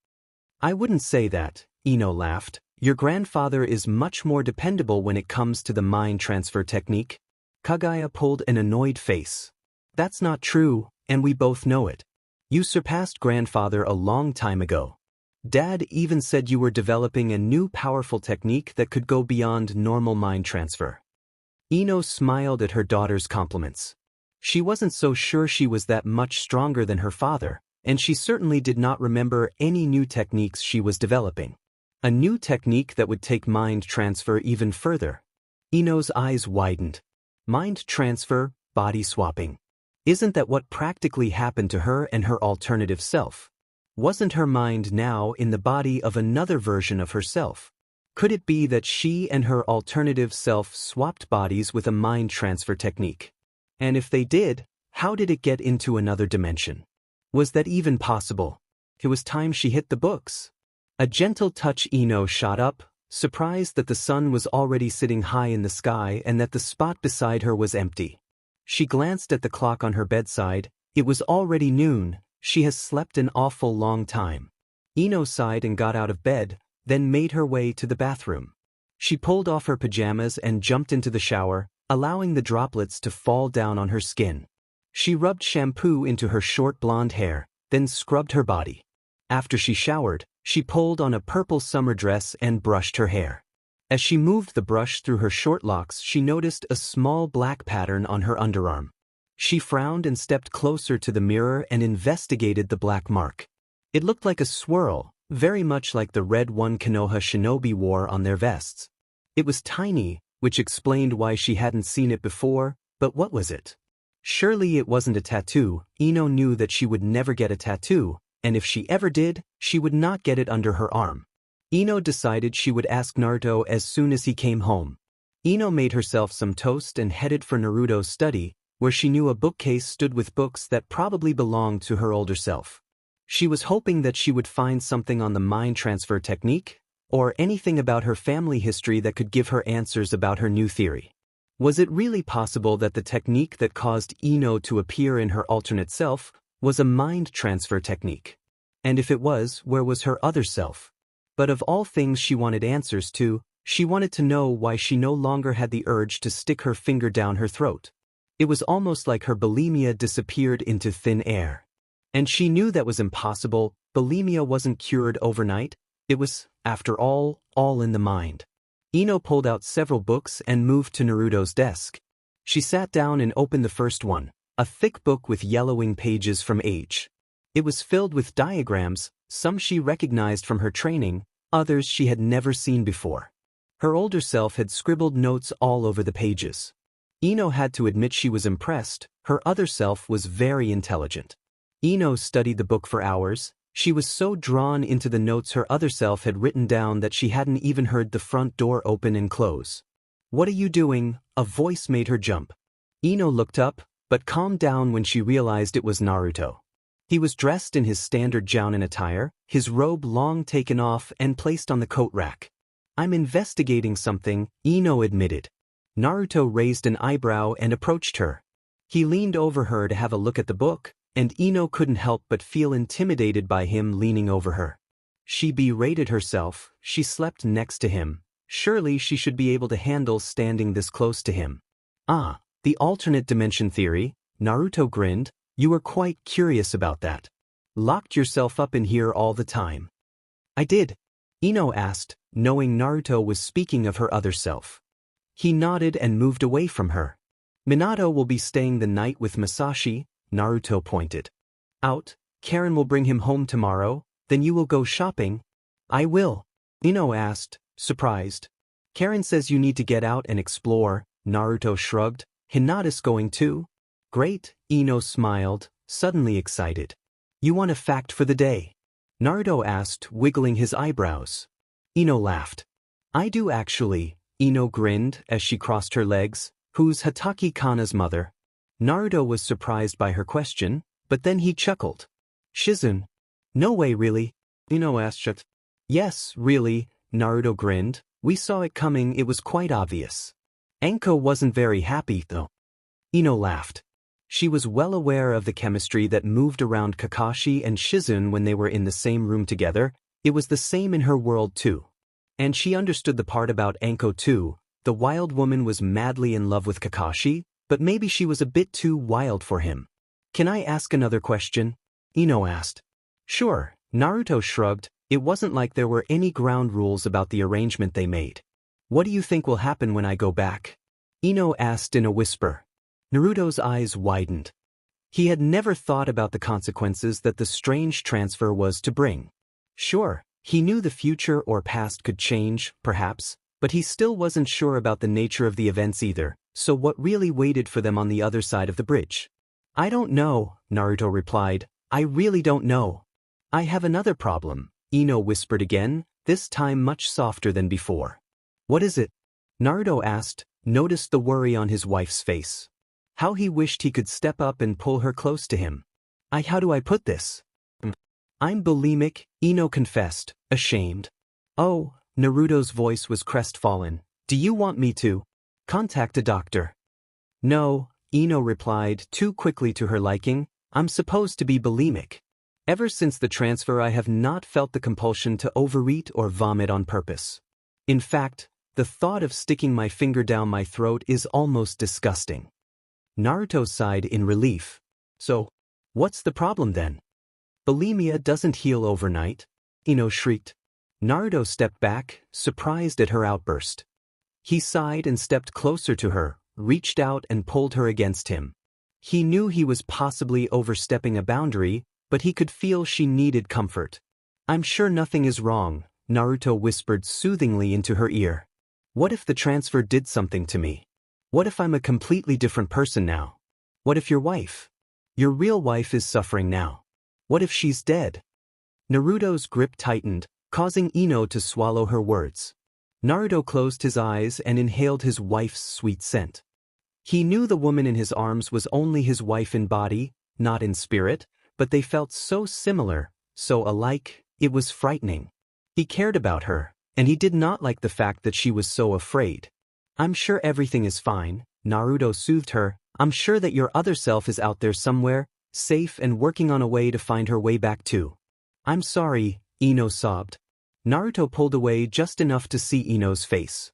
"I wouldn't say that," Ino laughed. "Your grandfather is much more dependable when it comes to the mind transfer technique." Kaguya pulled an annoyed face. "That's not true, and we both know it. You surpassed grandfather a long time ago. Dad even said you were developing a new powerful technique that could go beyond normal mind transfer." Ino smiled at her daughter's compliments. She wasn't so sure she was that much stronger than her father, and she certainly did not remember any new techniques she was developing. A new technique that would take mind transfer even further. Ino's eyes widened. Mind transfer, body swapping. Isn't that what practically happened to her and her alternative self? Wasn't her mind now in the body of another version of herself? Could it be that she and her alternative self swapped bodies with a mind transfer technique? And if they did, how did it get into another dimension? Was that even possible? It was time she hit the books. A gentle touch. Ino shot up, surprised that the sun was already sitting high in the sky and that the spot beside her was empty. She glanced at the clock on her bedside. It was already noon. She has slept an awful long time. Ino sighed and got out of bed, then made her way to the bathroom. She pulled off her pajamas and jumped into the shower, allowing the droplets to fall down on her skin. She rubbed shampoo into her short blonde hair, then scrubbed her body. After she showered, she pulled on a purple summer dress and brushed her hair. As she moved the brush through her short locks, she noticed a small black pattern on her underarm. She frowned and stepped closer to the mirror and investigated the black mark. It looked like a swirl, very much like the red one Konoha shinobi wore on their vests. It was tiny, which explained why she hadn't seen it before, but what was it? Surely it wasn't a tattoo. Ino knew that she would never get a tattoo, and if she ever did, she would not get it under her arm. Ino decided she would ask Naruto as soon as he came home. Ino made herself some toast and headed for Naruto's study, where she knew a bookcase stood with books that probably belonged to her older self. She was hoping that she would find something on the mind transfer technique, or anything about her family history that could give her answers about her new theory. Was it really possible that the technique that caused Ino to appear in her alternate self was a mind transfer technique? And if it was, where was her other self? But of all things she wanted answers to, she wanted to know why she no longer had the urge to stick her finger down her throat. It was almost like her bulimia disappeared into thin air. And she knew that was impossible. Bulimia wasn't cured overnight. It was, after all in the mind. Ino pulled out several books and moved to Naruto's desk. She sat down and opened the first one, a thick book with yellowing pages from age. It was filled with diagrams, some she recognized from her training, others she had never seen before. Her older self had scribbled notes all over the pages. Ino had to admit she was impressed. Her other self was very intelligent. Ino studied the book for hours. She was so drawn into the notes her other self had written down that she hadn't even heard the front door open and close. "What are you doing?" A voice made her jump. Ino looked up, but calmed down when she realized it was Naruto. He was dressed in his standard jounin attire, his robe long taken off and placed on the coat rack. "I'm investigating something," Ino admitted. Naruto raised an eyebrow and approached her. He leaned over her to have a look at the book, and Ino couldn't help but feel intimidated by him leaning over her. She berated herself. She slept next to him. Surely she should be able to handle standing this close to him. "Ah, the alternate dimension theory," Naruto grinned. "You were quite curious about that. Locked yourself up in here all the time." "I did," Ino asked, knowing Naruto was speaking of her other self. He nodded and moved away from her. "Minato will be staying the night with Masashi," Naruto pointed out. "Karen will bring him home tomorrow, then you will go shopping." "I will," Ino asked, surprised. "Karen says you need to get out and explore," Naruto shrugged. "Hinata's going too?" "Great," Ino smiled, suddenly excited. "You want a fact for the day?" Naruto asked, wiggling his eyebrows. Ino laughed. "I do actually," Ino grinned as she crossed her legs. "Who's Hatake Kana's mother?" Naruto was surprised by her question, but then he chuckled. "Shizune." "No way, really?" Ino asked. "Yes, really," Naruto grinned. "We saw it coming, it was quite obvious." "Anko wasn't very happy, though." Ino laughed. She was well aware of the chemistry that moved around Kakashi and Shizune when they were in the same room together. It was the same in her world too. And she understood the part about Anko too. The wild woman was madly in love with Kakashi, but maybe she was a bit too wild for him. "Can I ask another question?" Ino asked. "Sure," Naruto shrugged. It wasn't like there were any ground rules about the arrangement they made. "What do you think will happen when I go back?" Ino asked in a whisper. Naruto's eyes widened. He had never thought about the consequences that the strange transfer was to bring. Sure, he knew the future or past could change, perhaps, but he still wasn't sure about the nature of the events either, so what really waited for them on the other side of the bridge? "I don't know," Naruto replied. "I really don't know." "I have another problem," Ino whispered again, this time much softer than before. "What is it?" Naruto asked, noticed the worry on his wife's face. How he wished he could step up and pull her close to him. How do I put this?" "I'm bulimic," Ino confessed, ashamed. "Oh," Naruto's voice was crestfallen. "Do you want me to contact a doctor?" "No," Ino replied, too quickly to her liking. "I'm supposed to be bulimic. Ever since the transfer I have not felt the compulsion to overeat or vomit on purpose. In fact, the thought of sticking my finger down my throat is almost disgusting." Naruto sighed in relief. "So, what's the problem then?" "Bulimia doesn't heal overnight," Ino shrieked. Naruto stepped back, surprised at her outburst. He sighed and stepped closer to her, reached out and pulled her against him. He knew he was possibly overstepping a boundary, but he could feel she needed comfort. "I'm sure nothing is wrong," Naruto whispered soothingly into her ear. "What if the transfer did something to me? What if I'm a completely different person now? What if your real wife is suffering now? What if she's dead?" Naruto's grip tightened, causing Ino to swallow her words. Naruto closed his eyes and inhaled his wife's sweet scent. He knew the woman in his arms was only his wife in body, not in spirit, but they felt so similar, so alike, it was frightening. He cared about her, and he did not like the fact that she was so afraid. "I'm sure everything is fine," Naruto soothed her. "I'm sure that your other self is out there somewhere, safe and working on a way to find her way back too." "I'm sorry," Ino sobbed. Naruto pulled away just enough to see Ino's face.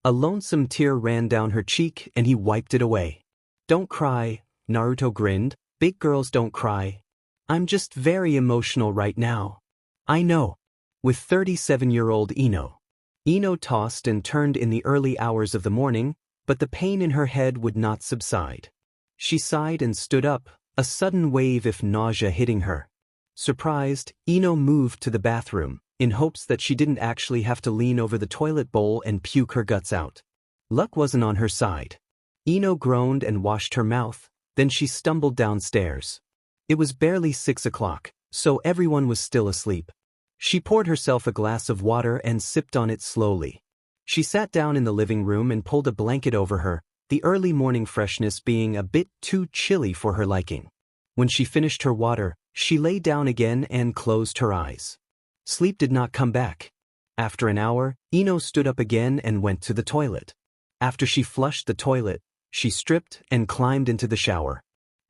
A lonesome tear ran down her cheek and he wiped it away. "Don't cry," Naruto grinned. "Big girls don't cry. I'm just very emotional right now." "I know." With 37-year-old Ino. Ino tossed and turned in the early hours of the morning, but the pain in her head would not subside. She sighed and stood up, a sudden wave of nausea hitting her. Surprised, Ino moved to the bathroom, in hopes that she didn't actually have to lean over the toilet bowl and puke her guts out. Luck wasn't on her side. Ino groaned and washed her mouth, then she stumbled downstairs. It was barely 6 o'clock, so everyone was still asleep. She poured herself a glass of water and sipped on it slowly. She sat down in the living room and pulled a blanket over her, the early morning freshness being a bit too chilly for her liking. When she finished her water, she lay down again and closed her eyes. Sleep did not come back. After an hour, Ino stood up again and went to the toilet. After she flushed the toilet, she stripped and climbed into the shower.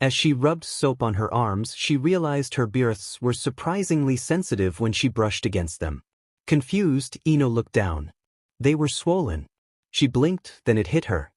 As she rubbed soap on her arms, she realized her breasts were surprisingly sensitive when she brushed against them. Confused, Ino looked down. They were swollen. She blinked, then it hit her.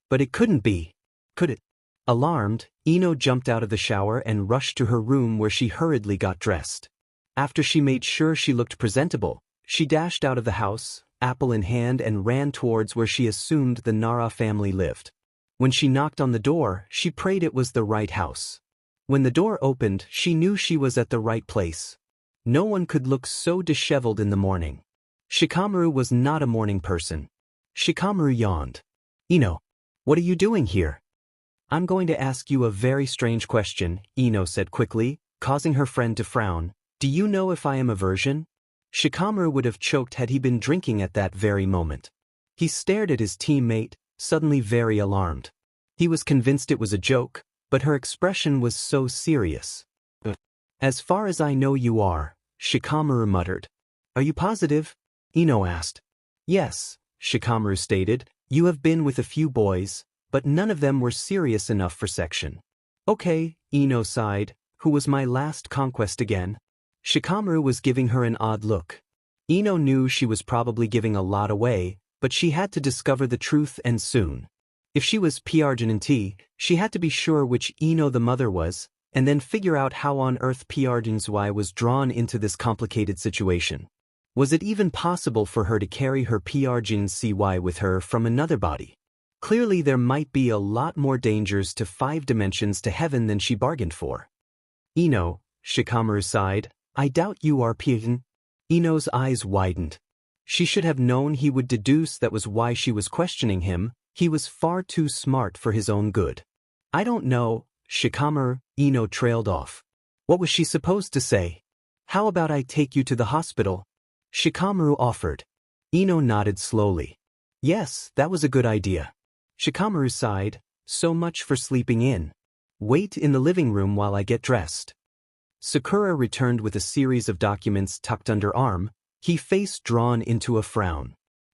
But it couldn't be. Could it? Alarmed, Ino jumped out of the shower and rushed to her room where she hurriedly got dressed. After she made sure she looked presentable, she dashed out of the house, apple in hand, and ran towards where she assumed the Nara family lived. When she knocked on the door, she prayed it was the right house. When the door opened, she knew she was at the right place. No one could look so disheveled in the morning. Shikamaru was not a morning person. Shikamaru yawned. "Ino, what are you doing here?" "I'm going to ask you a very strange question," Ino said quickly, causing her friend to frown. "Do you know if I am a virgin?" Shikamaru would have choked had he been drinking at that very moment. He stared at his teammate, suddenly very alarmed. He was convinced it was a joke, but her expression was so serious. "As far as I know you are," Shikamaru muttered. "Are you positive?" Ino asked. "Yes," Shikamaru stated. "You have been with a few boys, but none of them were serious enough for section." "Okay," Ino sighed. "Who was my last conquest again?" Shikamaru was giving her an odd look. Ino knew she was probably giving a lot away, but she had to discover the truth and soon. If she was Prgnant, she had to be sure which Ino the mother was, and then figure out how on earth Prgncy was drawn into this complicated situation. Was it even possible for her to carry her Prgncy with her from another body? Clearly there might be a lot more dangers to 5 dimensions to heaven than she bargained for. "Ino," Shikamaru sighed, "I doubt you are Prgn." Ino's eyes widened. She should have known he would deduce that was why she was questioning him. He was far too smart for his own good. "I don't know," Shikamaru. Ino trailed off. What was she supposed to say? "How about I take you to the hospital?" Shikamaru offered. Ino nodded slowly. Yes, that was a good idea. Shikamaru sighed. "So much for sleeping in. Wait in the living room while I get dressed." Sakura returned with a series of documents tucked under arm, he face drawn into a frown.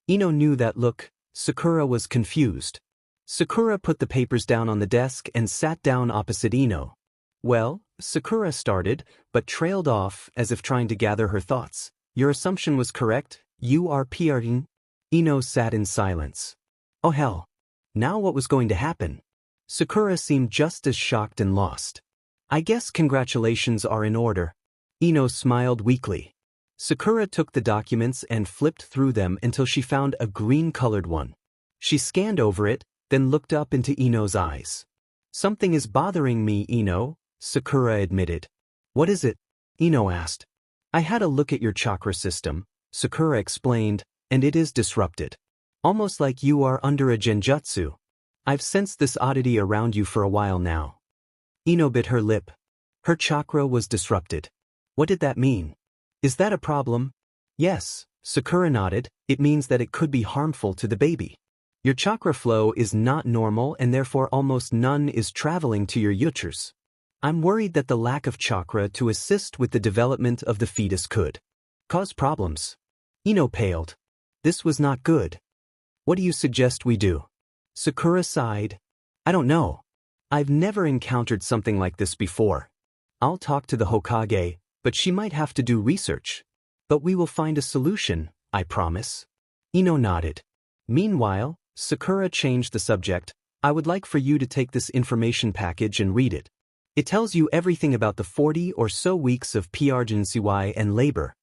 Ino knew that look. Sakura was confused. Sakura put the papers down on the desk and sat down opposite Ino. "Well," Sakura started, but trailed off as if trying to gather her thoughts. "Your assumption was correct, you are Prgn." Ino sat in silence. Oh hell. Now what was going to happen? Sakura seemed just as shocked and lost. "I guess congratulations are in order." Ino smiled weakly. Sakura took the documents and flipped through them until she found a green-colored one. She scanned over it, then looked up into Ino's eyes. "Something is bothering me, Ino," Sakura admitted. "What is it?" Ino asked. "I had a look at your chakra system," Sakura explained, "and it is disrupted. Almost like you are under a genjutsu. I've sensed this oddity around you for a while now." Ino bit her lip. Her chakra was disrupted. What did that mean? "Is that a problem?" "Yes," Sakura nodded. "It means that it could be harmful to the baby. Your chakra flow is not normal and therefore almost none is traveling to your uterus. I'm worried that the lack of chakra to assist with the development of the fetus could cause problems." Ino paled. This was not good. What do you suggest we do? Sakura sighed. I don't know. I've never encountered something like this before. I'll talk to the Hokage, but she might have to do research. But we will find a solution, I promise. Ino nodded. Meanwhile, Sakura changed the subject. I would like for you to take this information package and read it. It tells you everything about the 40 or so weeks of pregnancy and labor.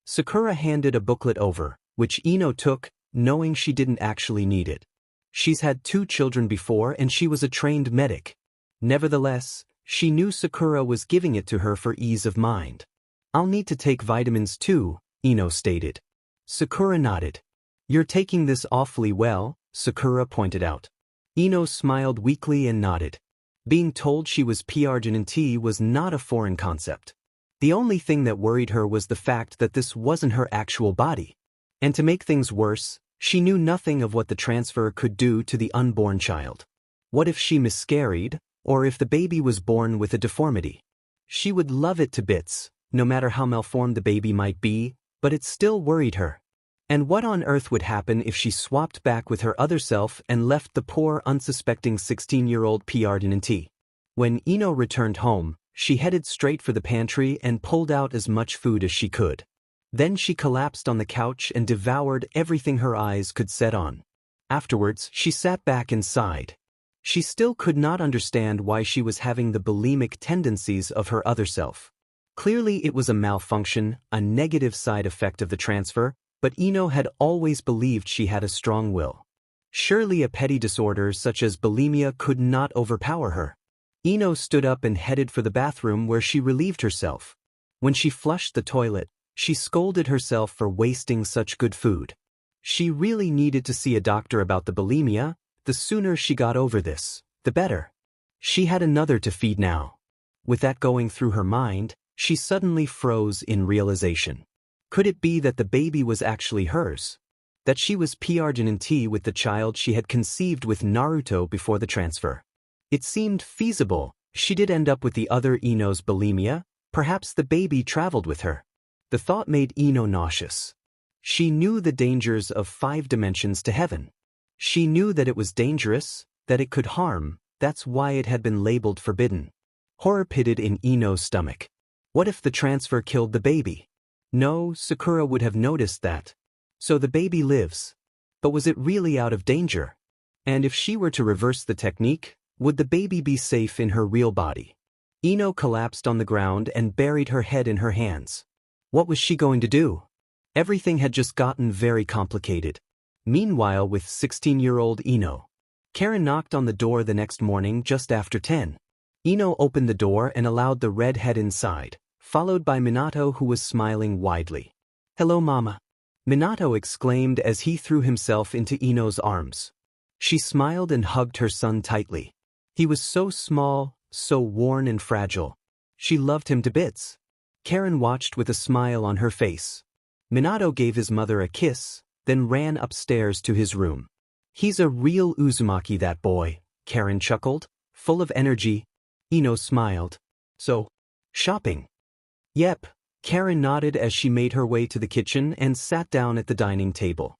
Sakura handed a booklet over, which Ino took, knowing she didn't actually need it. She's had 2 children before and she was a trained medic. Nevertheless, she knew Sakura was giving it to her for ease of mind. I'll need to take vitamins too, Ino stated. Sakura nodded. You're taking this awfully well, Sakura pointed out. Ino smiled weakly and nodded. Being told she was pregnant was not a foreign concept. The only thing that worried her was the fact that this wasn't her actual body. And to make things worse, she knew nothing of what the transfer could do to the unborn child. What if she miscarried, or if the baby was born with a deformity? She would love it to bits, no matter how malformed the baby might be, but it still worried her. And what on earth would happen if she swapped back with her other self and left the poor unsuspecting 16-year-old pregnant? When Ino returned home, she headed straight for the pantry and pulled out as much food as she could. Then she collapsed on the couch and devoured everything her eyes could set on. Afterwards, she sat back and sighed. She still could not understand why she was having the bulimic tendencies of her other self. Clearly it was a malfunction, a negative side effect of the transfer, but Ino had always believed she had a strong will. Surely a petty disorder such as bulimia could not overpower her. Ino stood up and headed for the bathroom where she relieved herself. When she flushed the toilet, she scolded herself for wasting such good food. She really needed to see a doctor about the bulimia. The sooner she got over this, the better. She had another to feed now. With that going through her mind, she suddenly froze in realization. Could it be that the baby was actually hers? That she was pregnant with the child she had conceived with Naruto before the transfer? It seemed feasible. She did end up with the other Ino's bulimia. Perhaps the baby traveled with her. The thought made Ino nauseous. She knew the dangers of 5 dimensions to heaven. She knew that it was dangerous, that it could harm, that's why it had been labeled forbidden. Horror pitted in Ino's stomach. What if the transfer killed the baby? No, Sakura would have noticed that. So the baby lives. But was it really out of danger? And if she were to reverse the technique, would the baby be safe in her real body? Ino collapsed on the ground and buried her head in her hands. What was she going to do? Everything had just gotten very complicated. Meanwhile, with 16-year-old Ino. Karen knocked on the door the next morning just after 10. Ino opened the door and allowed the redhead inside, followed by Minato, who was smiling widely. Hello, Mama. Minato exclaimed as he threw himself into Ino's arms. She smiled and hugged her son tightly. He was so small, so worn and fragile. She loved him to bits. Karen watched with a smile on her face. Minato gave his mother a kiss, then ran upstairs to his room. He's a real Uzumaki, that boy, Karen chuckled, full of energy. Ino smiled. So, shopping? Yep, Karen nodded as she made her way to the kitchen and sat down at the dining table.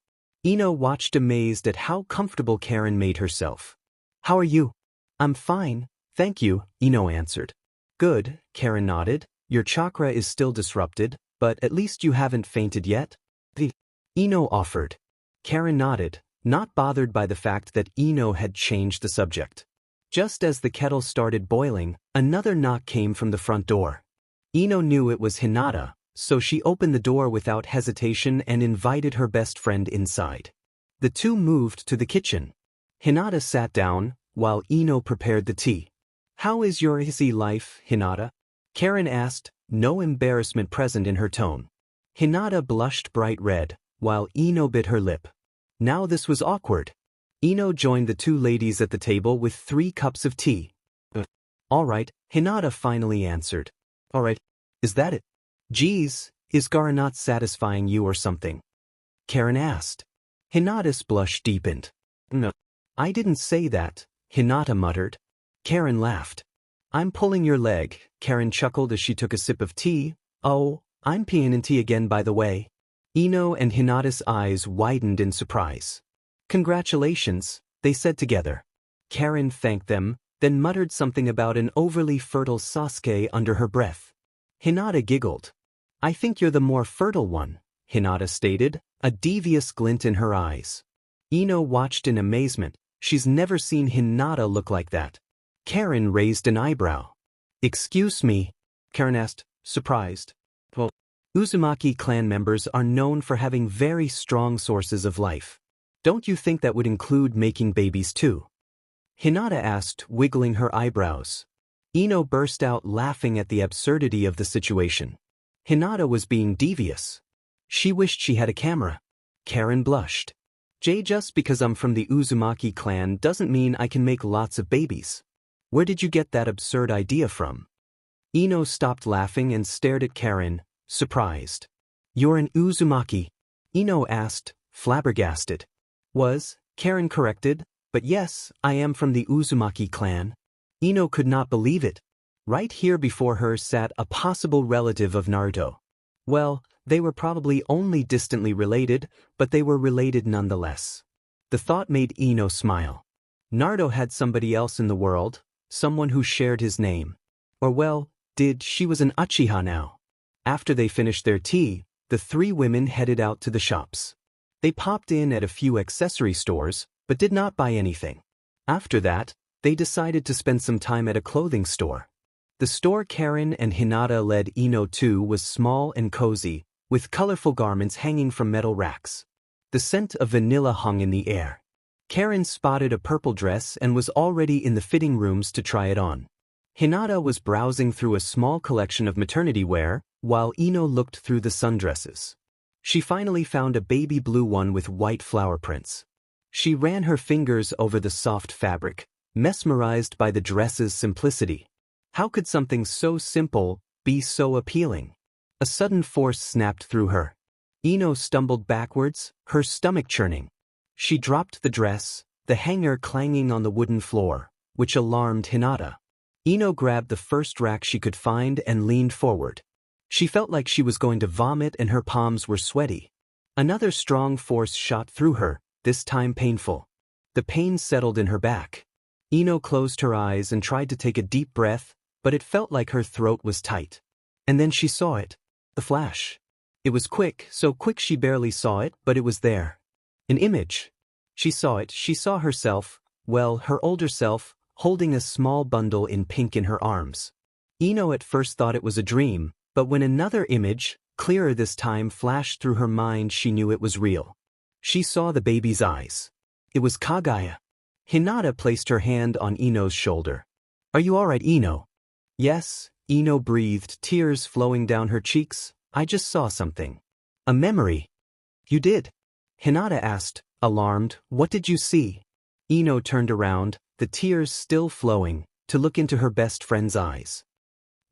Ino watched amazed at how comfortable Karen made herself. How are you? I'm fine, thank you, Ino answered. Good, Karen nodded. Your chakra is still disrupted, but at least you haven't fainted yet? Ino offered. Karen nodded, not bothered by the fact that Ino had changed the subject. Just as the kettle started boiling, another knock came from the front door. Ino knew it was Hinata, so she opened the door without hesitation and invited her best friend inside. The two moved to the kitchen. Hinata sat down, while Ino prepared the tea. How is your easy life, Hinata? Karen asked, no embarrassment present in her tone. Hinata blushed bright red, while Ino bit her lip. Now this was awkward. Ino joined the two ladies at the table with 3 cups of tea. All right, Hinata finally answered. All right, is that it? Geez, is Gara not satisfying you or something? Karen asked. Hinata's blush deepened. No, I didn't say that, Hinata muttered. Karen laughed. I'm pulling your leg, Karen chuckled as she took a sip of tea. Oh, I'm peeing in tea again, by the way. Ino and Hinata's eyes widened in surprise. Congratulations, they said together. Karen thanked them, then muttered something about an overly fertile Sasuke under her breath. Hinata giggled. I think you're the more fertile one, Hinata stated, a devious glint in her eyes. Ino watched in amazement. She's never seen Hinata look like that. Karen raised an eyebrow. Excuse me? Karen asked, surprised. Well, Uzumaki clan members are known for having very strong sources of life. Don't you think that would include making babies too? Hinata asked, wiggling her eyebrows. Ino burst out laughing at the absurdity of the situation. Hinata was being devious. She wished she had a camera. Karen blushed. Just because I'm from the Uzumaki clan doesn't mean I can make lots of babies. Where did you get that absurd idea from? Ino stopped laughing and stared at Karen, surprised. You're an Uzumaki? Ino asked, flabbergasted. Karen corrected, but yes, I am from the Uzumaki clan. Ino could not believe it. Right here before her sat a possible relative of Naruto. Well, they were probably only distantly related, but they were related nonetheless. The thought made Ino smile. Naruto had somebody else in the world, someone who shared his name. She was an Uchiha now. After they finished their tea, the three women headed out to the shops. They popped in at a few accessory stores, but did not buy anything. After that, they decided to spend some time at a clothing store. The store Karen and Hinata led Ino to was small and cozy, with colorful garments hanging from metal racks. The scent of vanilla hung in the air. Karen spotted a purple dress and was already in the fitting rooms to try it on. Hinata was browsing through a small collection of maternity wear, while Ino looked through the sundresses. She finally found a baby blue one with white flower prints. She ran her fingers over the soft fabric, mesmerized by the dress's simplicity. How could something so simple be so appealing? A sudden force snapped through her. Ino stumbled backwards, her stomach churning. She dropped the dress, the hanger clanging on the wooden floor, which alarmed Hinata. Ino grabbed the first rack she could find and leaned forward. She felt like she was going to vomit and her palms were sweaty. Another strong force shot through her, this time painful. The pain settled in her back. Ino closed her eyes and tried to take a deep breath, but it felt like her throat was tight. And then she saw it. The flash. It was quick, so quick she barely saw it, but it was there. An image. She saw it, she saw herself, her older self, holding a small bundle in pink in her arms. Ino at first thought it was a dream, but when another image, clearer this time, flashed through her mind, she knew it was real. She saw the baby's eyes. It was Kagaya. Hinata placed her hand on Ino's shoulder. Are you alright, Ino? Yes, Ino breathed, tears flowing down her cheeks. I just saw something. A memory. You did? Hinata asked, alarmed. What did you see? Ino turned around, the tears still flowing, to look into her best friend's eyes.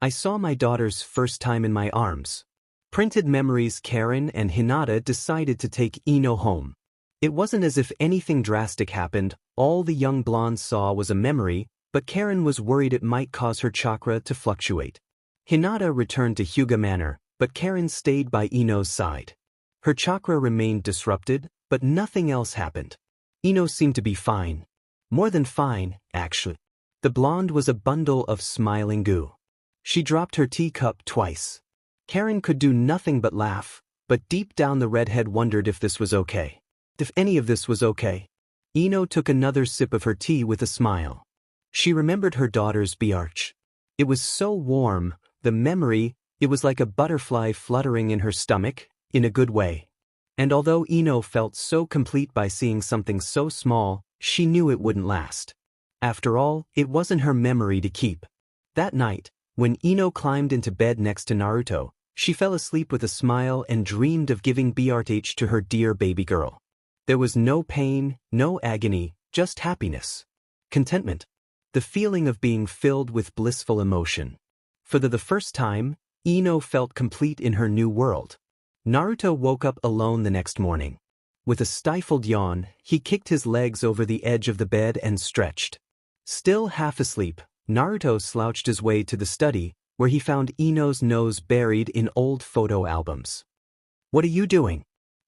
I saw my daughter's first time in my arms. Printed memories. Karen and Hinata decided to take Ino home. It wasn't as if anything drastic happened. All the young blonde saw was a memory, but Karen was worried it might cause her chakra to fluctuate. Hinata returned to Hyuga Manor, but Karen stayed by Ino's side. Her chakra remained disrupted, but nothing else happened. Ino seemed to be fine. More than fine, actually. The blonde was a bundle of smiling goo. She dropped her teacup twice. Karen could do nothing but laugh, but deep down the redhead wondered if this was okay. If any of this was okay. Ino took another sip of her tea with a smile. She remembered her daughter's biarch. It was so warm, the memory, it was like a butterfly fluttering in her stomach, in a good way. And although Ino felt so complete by seeing something so small, she knew it wouldn't last. After all, it wasn't her memory to keep. That night, when Ino climbed into bed next to Naruto, she fell asleep with a smile and dreamed of giving BRH to her dear baby girl. There was no pain, no agony, just happiness. Contentment. The feeling of being filled with blissful emotion. For the first time, Ino felt complete in her new world. Naruto woke up alone the next morning. With a stifled yawn, he kicked his legs over the edge of the bed and stretched. Still half asleep, Naruto slouched his way to the study, where he found Ino's nose buried in old photo albums. What are you doing?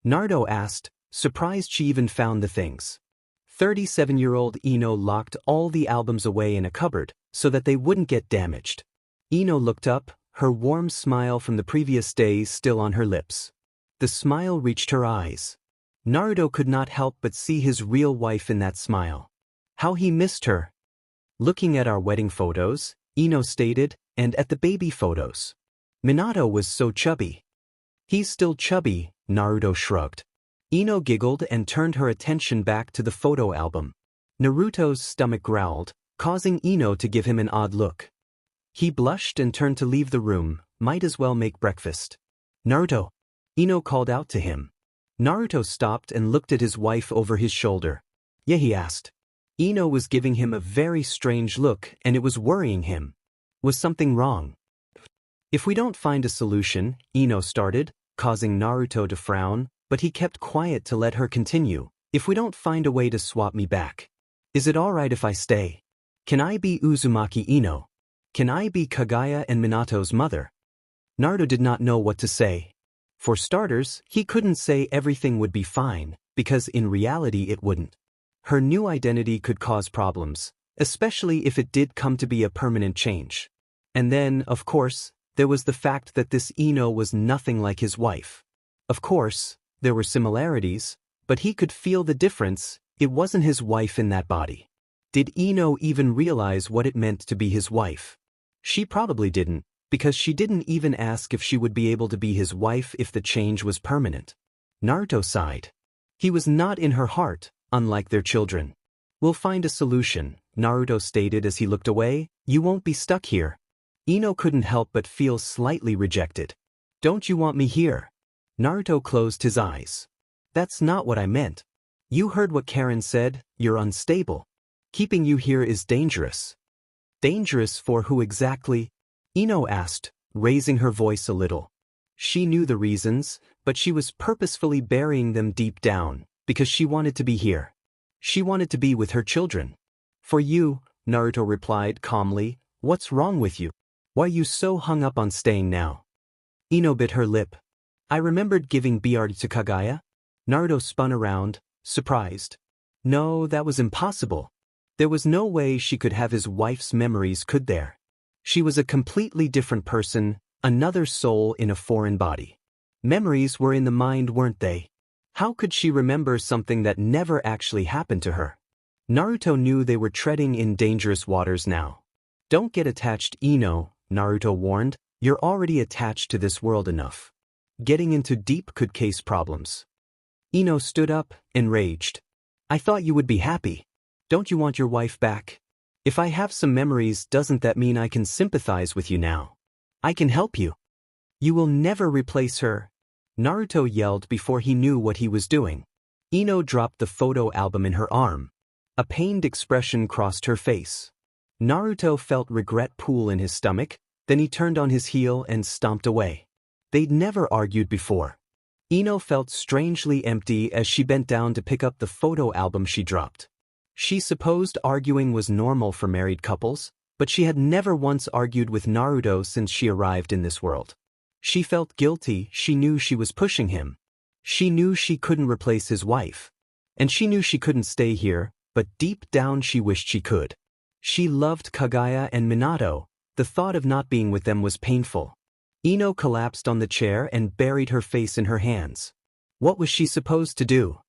Naruto asked, surprised she even found the things. 37-year-old Ino locked all the albums away in a cupboard so that they wouldn't get damaged. Ino looked up, her warm smile from the previous days still on her lips. The smile reached her eyes. Naruto could not help but see his real wife in that smile. How he missed her. Looking at our wedding photos, Ino stated, and at the baby photos. Minato was so chubby. He's still chubby, Naruto shrugged. Ino giggled and turned her attention back to the photo album. Naruto's stomach growled, causing Ino to give him an odd look. He blushed and turned to leave the room, might as well make breakfast. Naruto, Ino called out to him. Naruto stopped and looked at his wife over his shoulder. Yeah, he asked. Ino was giving him a very strange look and it was worrying him. Was something wrong? If we don't find a solution, Ino started, causing Naruto to frown, but he kept quiet to let her continue. If we don't find a way to swap me back. Is it alright if I stay? Can I be Uzumaki Ino? Can I be Kaguya and Minato's mother? Naruto did not know what to say. For starters, he couldn't say everything would be fine, because in reality it wouldn't. Her new identity could cause problems, especially if it did come to be a permanent change. And then, of course, there was the fact that this Ino was nothing like his wife. Of course, there were similarities, but he could feel the difference. It wasn't his wife in that body. Did Ino even realize what it meant to be his wife? She probably didn't, because she didn't even ask if she would be able to be his wife if the change was permanent. Naruto sighed. He was not in her heart, unlike their children. We'll find a solution, Naruto stated as he looked away. You won't be stuck here. Ino couldn't help but feel slightly rejected. Don't you want me here? Naruto closed his eyes. That's not what I meant. You heard what Karen said, you're unstable. Keeping you here is dangerous. Dangerous for who exactly? Ino asked, raising her voice a little. She knew the reasons, but she was purposefully burying them deep down, because she wanted to be here. She wanted to be with her children. For you, Naruto replied calmly, what's wrong with you? Why are you so hung up on staying now? Ino bit her lip. I remembered giving BR to Kaguya. Naruto spun around, surprised. No, that was impossible. There was no way she could have his wife's memories, could there? She was a completely different person, another soul in a foreign body. Memories were in the mind, weren't they? How could she remember something that never actually happened to her? Naruto knew they were treading in dangerous waters now. Don't get attached, Ino, Naruto warned. You're already attached to this world enough. Getting into deep could cause problems. Ino stood up, enraged. I thought you would be happy. Don't you want your wife back? If I have some memories, doesn't that mean I can sympathize with you now? I can help you. You will never replace her. Naruto yelled before he knew what he was doing. Ino dropped the photo album in her arm. A pained expression crossed her face. Naruto felt regret pool in his stomach, then he turned on his heel and stomped away. They'd never argued before. Ino felt strangely empty as she bent down to pick up the photo album she dropped. She supposed arguing was normal for married couples, but she had never once argued with Naruto since she arrived in this world. She felt guilty. She knew she was pushing him. She knew she couldn't replace his wife. And she knew she couldn't stay here, but deep down she wished she could. She loved Kaguya and Minato. The thought of not being with them was painful. Ino collapsed on the chair and buried her face in her hands. What was she supposed to do?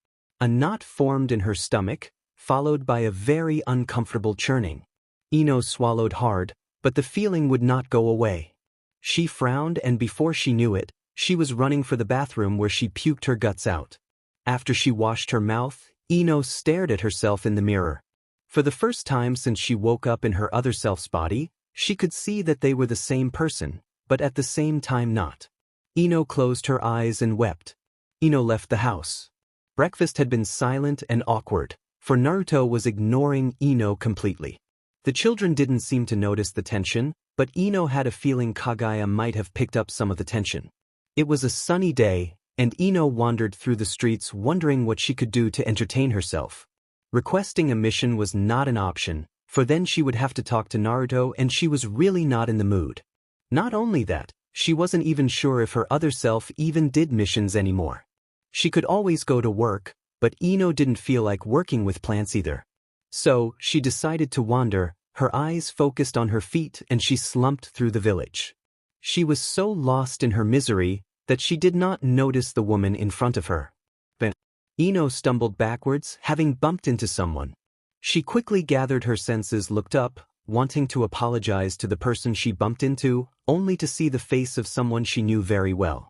A knot formed in her stomach, followed by a very uncomfortable churning. Ino swallowed hard, but the feeling would not go away. She frowned, and before she knew it, she was running for the bathroom where she puked her guts out. After she washed her mouth, Ino stared at herself in the mirror. For the first time since she woke up in her other self's body, she could see that they were the same person, but at the same time not. Ino closed her eyes and wept. Ino left the house. Breakfast had been silent and awkward, for Naruto was ignoring Ino completely. The children didn't seem to notice the tension, but Ino had a feeling Kaguya might have picked up some of the tension. It was a sunny day, and Ino wandered through the streets wondering what she could do to entertain herself. Requesting a mission was not an option, for then she would have to talk to Naruto, and she was really not in the mood. Not only that, she wasn't even sure if her other self even did missions anymore. She could always go to work, but Ino didn't feel like working with plants either. So, she decided to wander, her eyes focused on her feet, and she slumped through the village. She was so lost in her misery that she did not notice the woman in front of her. Then, Ino stumbled backwards, having bumped into someone. She quickly gathered her senses, looked up, wanting to apologize to the person she bumped into, only to see the face of someone she knew very well.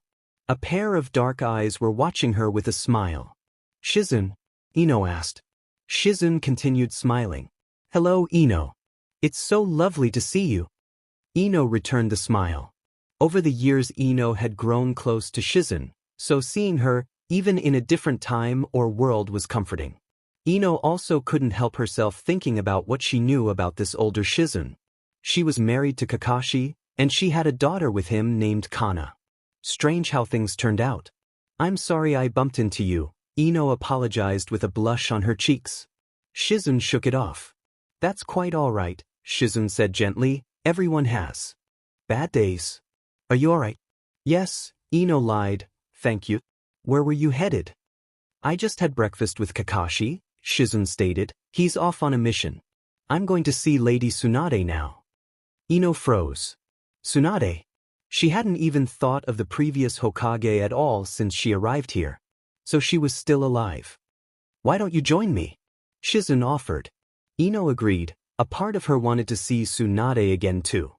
A pair of dark eyes were watching her with a smile. "Shizun?" Ino asked. Shizun continued smiling. "Hello, Ino. It's so lovely to see you." Ino returned the smile. Over the years Ino had grown close to Shizun, so seeing her, even in a different time or world, was comforting. Ino also couldn't help herself thinking about what she knew about this older Shizun. She was married to Kakashi, and she had a daughter with him named Kana. Strange how things turned out. "I'm sorry I bumped into you," Ino apologized with a blush on her cheeks. Shizun shook it off. "That's quite all right," Shizun said gently, "everyone has bad days. Are you alright?" "Yes," Ino lied, "thank you." "Where were you headed?" "I just had breakfast with Kakashi," Shizun stated. "He's off on a mission. I'm going to see Lady Tsunade now." Ino froze. Tsunade? She hadn't even thought of the previous Hokage at all since she arrived here. So she was still alive. "Why don't you join me?" Shizun offered. Ino agreed. A part of her wanted to see Tsunade again too.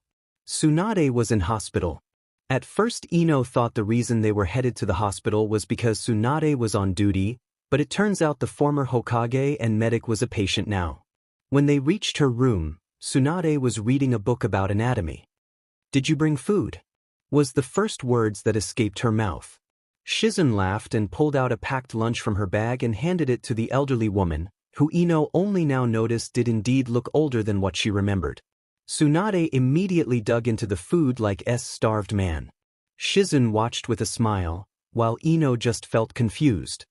Tsunade was in hospital. At first Ino thought the reason they were headed to the hospital was because Tsunade was on duty, but it turns out the former Hokage and medic was a patient now. When they reached her room, Tsunade was reading a book about anatomy. "Did you bring food?" was the first words that escaped her mouth. Shizun laughed and pulled out a packed lunch from her bag and handed it to the elderly woman, who Ino only now noticed did indeed look older than what she remembered. Tsunade immediately dug into the food like a starved man. Shizun watched with a smile, while Ino just felt confused.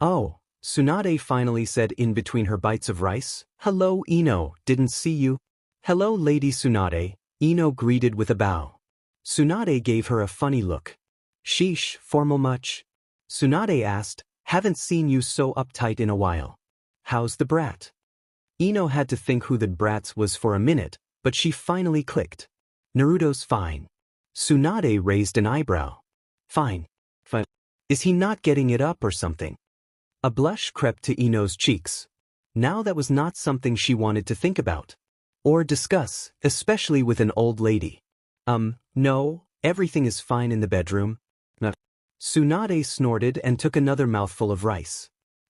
"Oh," Tsunade finally said in between her bites of rice. "Hello, Ino, didn't see you." "Hello, Lady Tsunade," Ino greeted with a bow. Tsunade gave her a funny look. "Sheesh, formal much?" Tsunade asked, "Haven't seen you so uptight in a while. How's the brat?" Ino had to think who the brat was for a minute, but she finally clicked. "Naruto's fine." Tsunade raised an eyebrow. "Fine. Fine. Is he not getting it up or something?" A blush crept to Ino's cheeks. Now that was not something she wanted to think about. Or discuss, especially with an old lady. No, everything is fine in the bedroom." No. Tsunade snorted and took another mouthful of rice.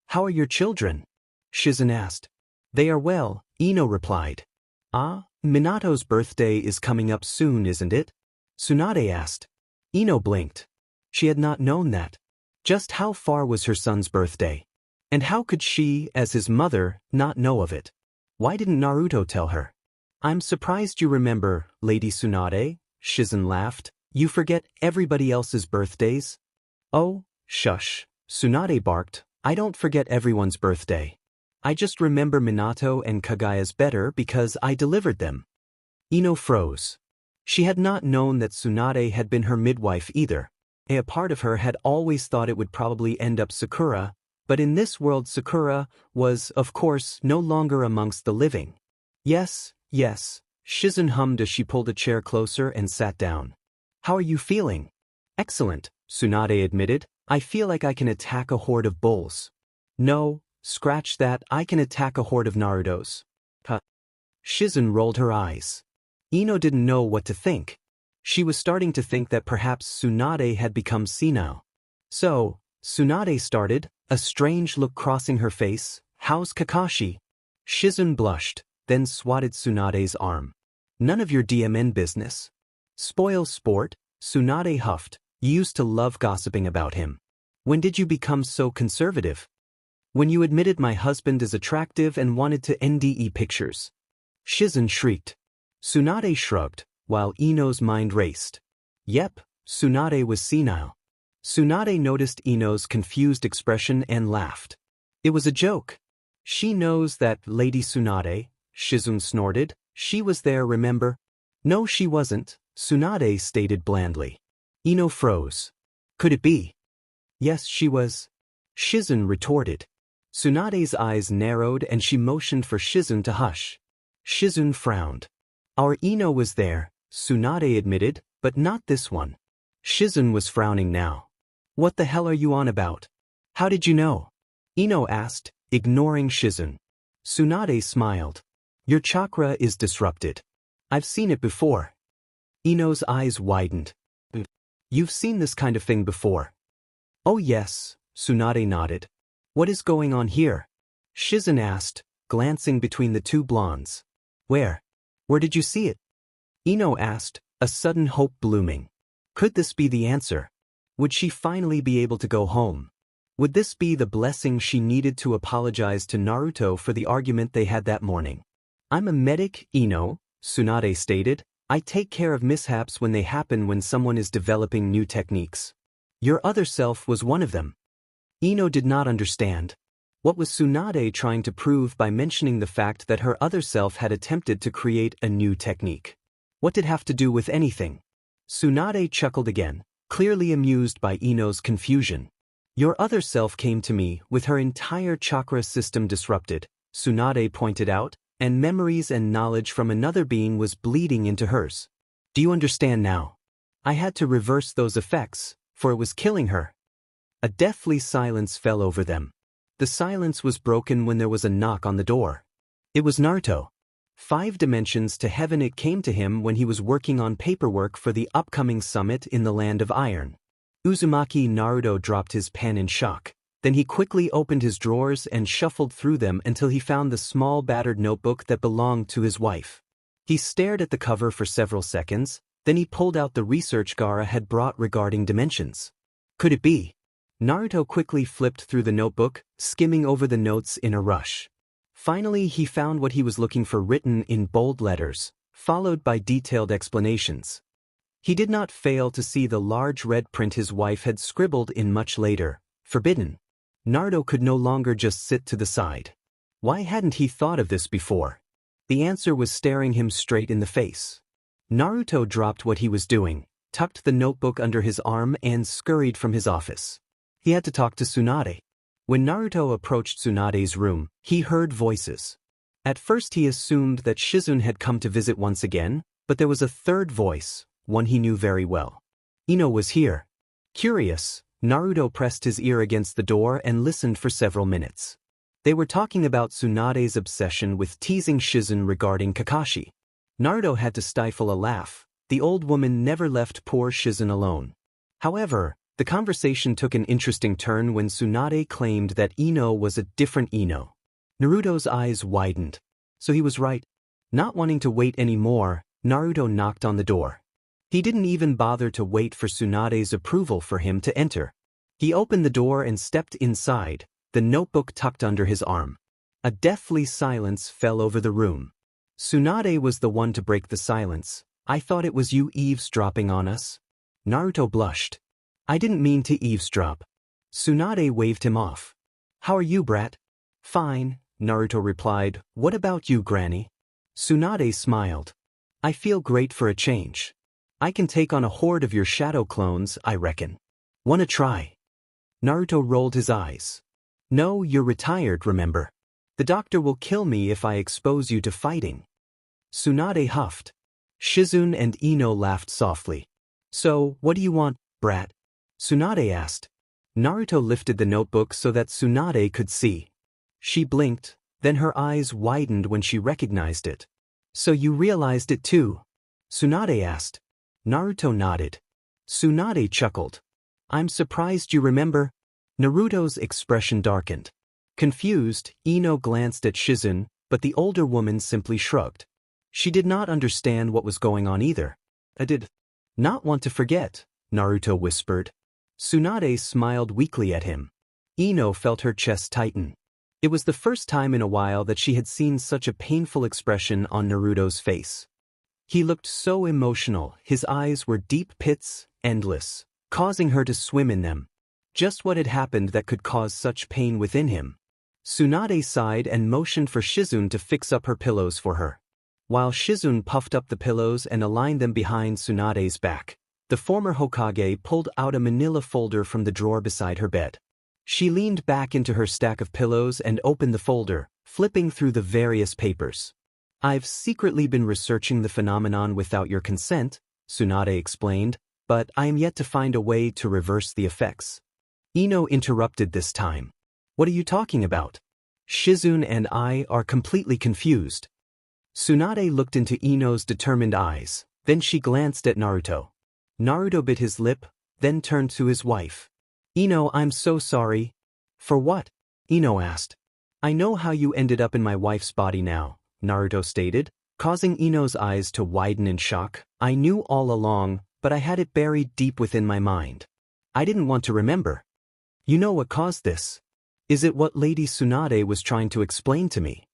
"How are your children?" Shizun asked. "They are well," Ino replied. "Ah, Minato's birthday is coming up soon, isn't it?" Tsunade asked. Ino blinked. She had not known that. Just how far was her son's birthday? And how could she, as his mother, not know of it? Why didn't Naruto tell her? "I'm surprised you remember, Lady Tsunade," Shizun laughed. "You forget everybody else's birthdays?" "Oh, shush," Tsunade barked. "I don't forget everyone's birthday. I just remember Minato and Kagaya's better because I delivered them." Ino froze. She had not known that Tsunade had been her midwife either. A part of her had always thought it would probably end up Sakura, but in this world Sakura was, of course, no longer amongst the living. Yes, Shizun hummed as she pulled a chair closer and sat down. "How are you feeling?" "Excellent," Tsunade admitted. "I feel like I can attack a horde of bulls." "No, scratch that, I can attack a horde of Narutos." Huh. Shizun rolled her eyes. Ino didn't know what to think. She was starting to think that perhaps Tsunade had become senile. So, Tsunade started, a strange look crossing her face. "How's Kakashi?" Shizun blushed, then swatted Tsunade's arm. "None of your DMN business." "Spoil sport," Tsunade huffed. "You used to love gossiping about him. When did you become so conservative?" "When you admitted my husband is attractive and wanted to NDE pictures." Shizun shrieked. Tsunade shrugged, while Ino's mind raced. Yep, Tsunade was senile. Tsunade noticed Ino's confused expression and laughed. It was a joke. "She knows that, Lady Tsunade," Shizun snorted. "She was there, remember?" "No, she wasn't," Tsunade stated blandly. Ino froze. Could it be? Yes, she was. Shizun retorted. Tsunade's eyes narrowed and she motioned for Shizun to hush. Shizun frowned. Our Ino was there, Tsunade admitted, but not this one. Shizun was frowning now. What the hell are you on about? How did you know? Ino asked, ignoring Shizun. Tsunade smiled. Your chakra is disrupted. I've seen it before. Ino's eyes widened. You've seen this kind of thing before? Oh yes, Tsunade nodded. What is going on here? Shizun asked, glancing between the two blondes. Where did you see it? Ino asked, a sudden hope blooming. Could this be the answer? Would she finally be able to go home? Would this be the blessing she needed to apologize to Naruto for the argument they had that morning? I'm a medic, Ino, Tsunade stated. I take care of mishaps when they happen when someone is developing new techniques. Your other self was one of them. Ino did not understand. What was Tsunade trying to prove by mentioning the fact that her other self had attempted to create a new technique? What did it have to do with anything? Tsunade chuckled again, clearly amused by Ino's confusion. Your other self came to me with her entire chakra system disrupted, Tsunade pointed out, and memories and knowledge from another being was bleeding into hers. Do you understand now? I had to reverse those effects, for it was killing her. A deathly silence fell over them. The silence was broken when there was a knock on the door. It was Naruto. 5 dimensions to heaven. It came to him when he was working on paperwork for the upcoming summit in the Land of Iron. Uzumaki Naruto dropped his pen in shock. Then he quickly opened his drawers and shuffled through them until he found the small battered notebook that belonged to his wife. He stared at the cover for several seconds, then he pulled out the research Gaara had brought regarding dimensions. Could it be? Naruto quickly flipped through the notebook, skimming over the notes in a rush. Finally he found what he was looking for written in bold letters, followed by detailed explanations. He did not fail to see the large red print his wife had scribbled in much later, forbidden. Naruto could no longer just sit to the side. Why hadn't he thought of this before? The answer was staring him straight in the face. Naruto dropped what he was doing, tucked the notebook under his arm and scurried from his office. He had to talk to Tsunade. When Naruto approached Tsunade's room, he heard voices. At first he assumed that Shizun had come to visit once again, but there was a third voice, one he knew very well. Ino was here. Curious, Naruto pressed his ear against the door and listened for several minutes. They were talking about Tsunade's obsession with teasing Shizun regarding Kakashi. Naruto had to stifle a laugh. The old woman never left poor Shizun alone. However, the conversation took an interesting turn when Tsunade claimed that Ino was a different Ino. Naruto's eyes widened. So he was right. Not wanting to wait any more, Naruto knocked on the door. He didn't even bother to wait for Tsunade's approval for him to enter. He opened the door and stepped inside, the notebook tucked under his arm. A deathly silence fell over the room. Tsunade was the one to break the silence. I thought it was you eavesdropping on us. Naruto blushed. I didn't mean to eavesdrop. Tsunade waved him off. How are you, brat? Fine, Naruto replied. What about you, Granny? Tsunade smiled. I feel great for a change. I can take on a horde of your shadow clones, I reckon. Wanna try? Naruto rolled his eyes. No, you're retired, remember? The doctor will kill me if I expose you to fighting. Tsunade huffed. Shizun and Ino laughed softly. So, what do you want, brat? Tsunade asked. Naruto lifted the notebook so that Tsunade could see. She blinked, then her eyes widened when she recognized it. So you realized it too? Tsunade asked. Naruto nodded. Tsunade chuckled. I'm surprised you remember. Naruto's expression darkened. Confused, Ino glanced at Shizun, but the older woman simply shrugged. She did not understand what was going on either. I did not want to forget, Naruto whispered. Tsunade smiled weakly at him. Ino felt her chest tighten. It was the first time in a while that she had seen such a painful expression on Naruto's face. He looked so emotional, his eyes were deep pits, endless, causing her to swim in them. Just what had happened that could cause such pain within him? Tsunade sighed and motioned for Shizun to fix up her pillows for her. While Shizun puffed up the pillows and aligned them behind Tsunade's back, The former Hokage pulled out a manila folder from the drawer beside her bed. She leaned back into her stack of pillows and opened the folder, flipping through the various papers. "I've secretly been researching the phenomenon without your consent," Tsunade explained, "but I am yet to find a way to reverse the effects." Ino interrupted this time. "What are you talking about? Shizune and I are completely confused." Tsunade looked into Ino's determined eyes, then she glanced at Naruto. Naruto bit his lip, then turned to his wife. "Ino, I'm so sorry." "For what?" Ino asked. "I know how you ended up in my wife's body now," Naruto stated, causing Ino's eyes to widen in shock. "I knew all along, but I had it buried deep within my mind. I didn't want to remember." "You know what caused this? Is it what Lady Tsunade was trying to explain to me?"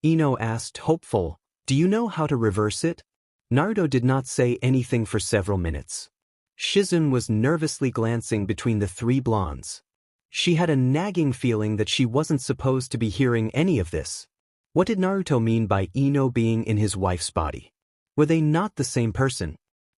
Ino asked, hopeful. "Do you know how to reverse it?" Naruto did not say anything for several minutes. Shizune was nervously glancing between the three blondes. She had a nagging feeling that she wasn't supposed to be hearing any of this. What did Naruto mean by Ino being in his wife's body? Were they not the same person?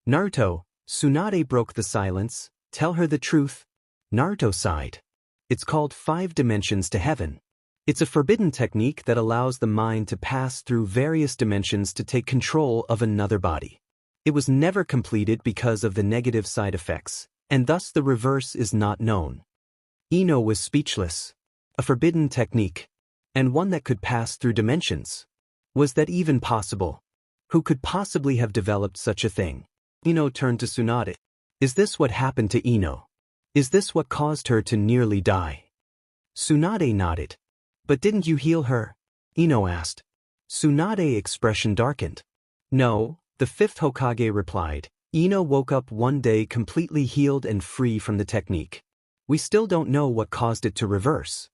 "Naruto," Tsunade broke the silence, "tell her the truth." Naruto sighed. "It's called 5 dimensions to heaven. It's a forbidden technique that allows the mind to pass through various dimensions to take control of another body. It was never completed because of the negative side effects, and thus the reverse is not known." Ino was speechless. A forbidden technique, and one that could pass through dimensions. Was that even possible? Who could possibly have developed such a thing? Ino turned to Tsunade. "Is this what happened to Ino? Is this what caused her to nearly die?" Tsunade nodded. "But didn't you heal her?" Ino asked. Tsunade's expression darkened. "No," the 5th Hokage replied. "Ino woke up one day completely healed and free from the technique. We still don't know what caused it to reverse."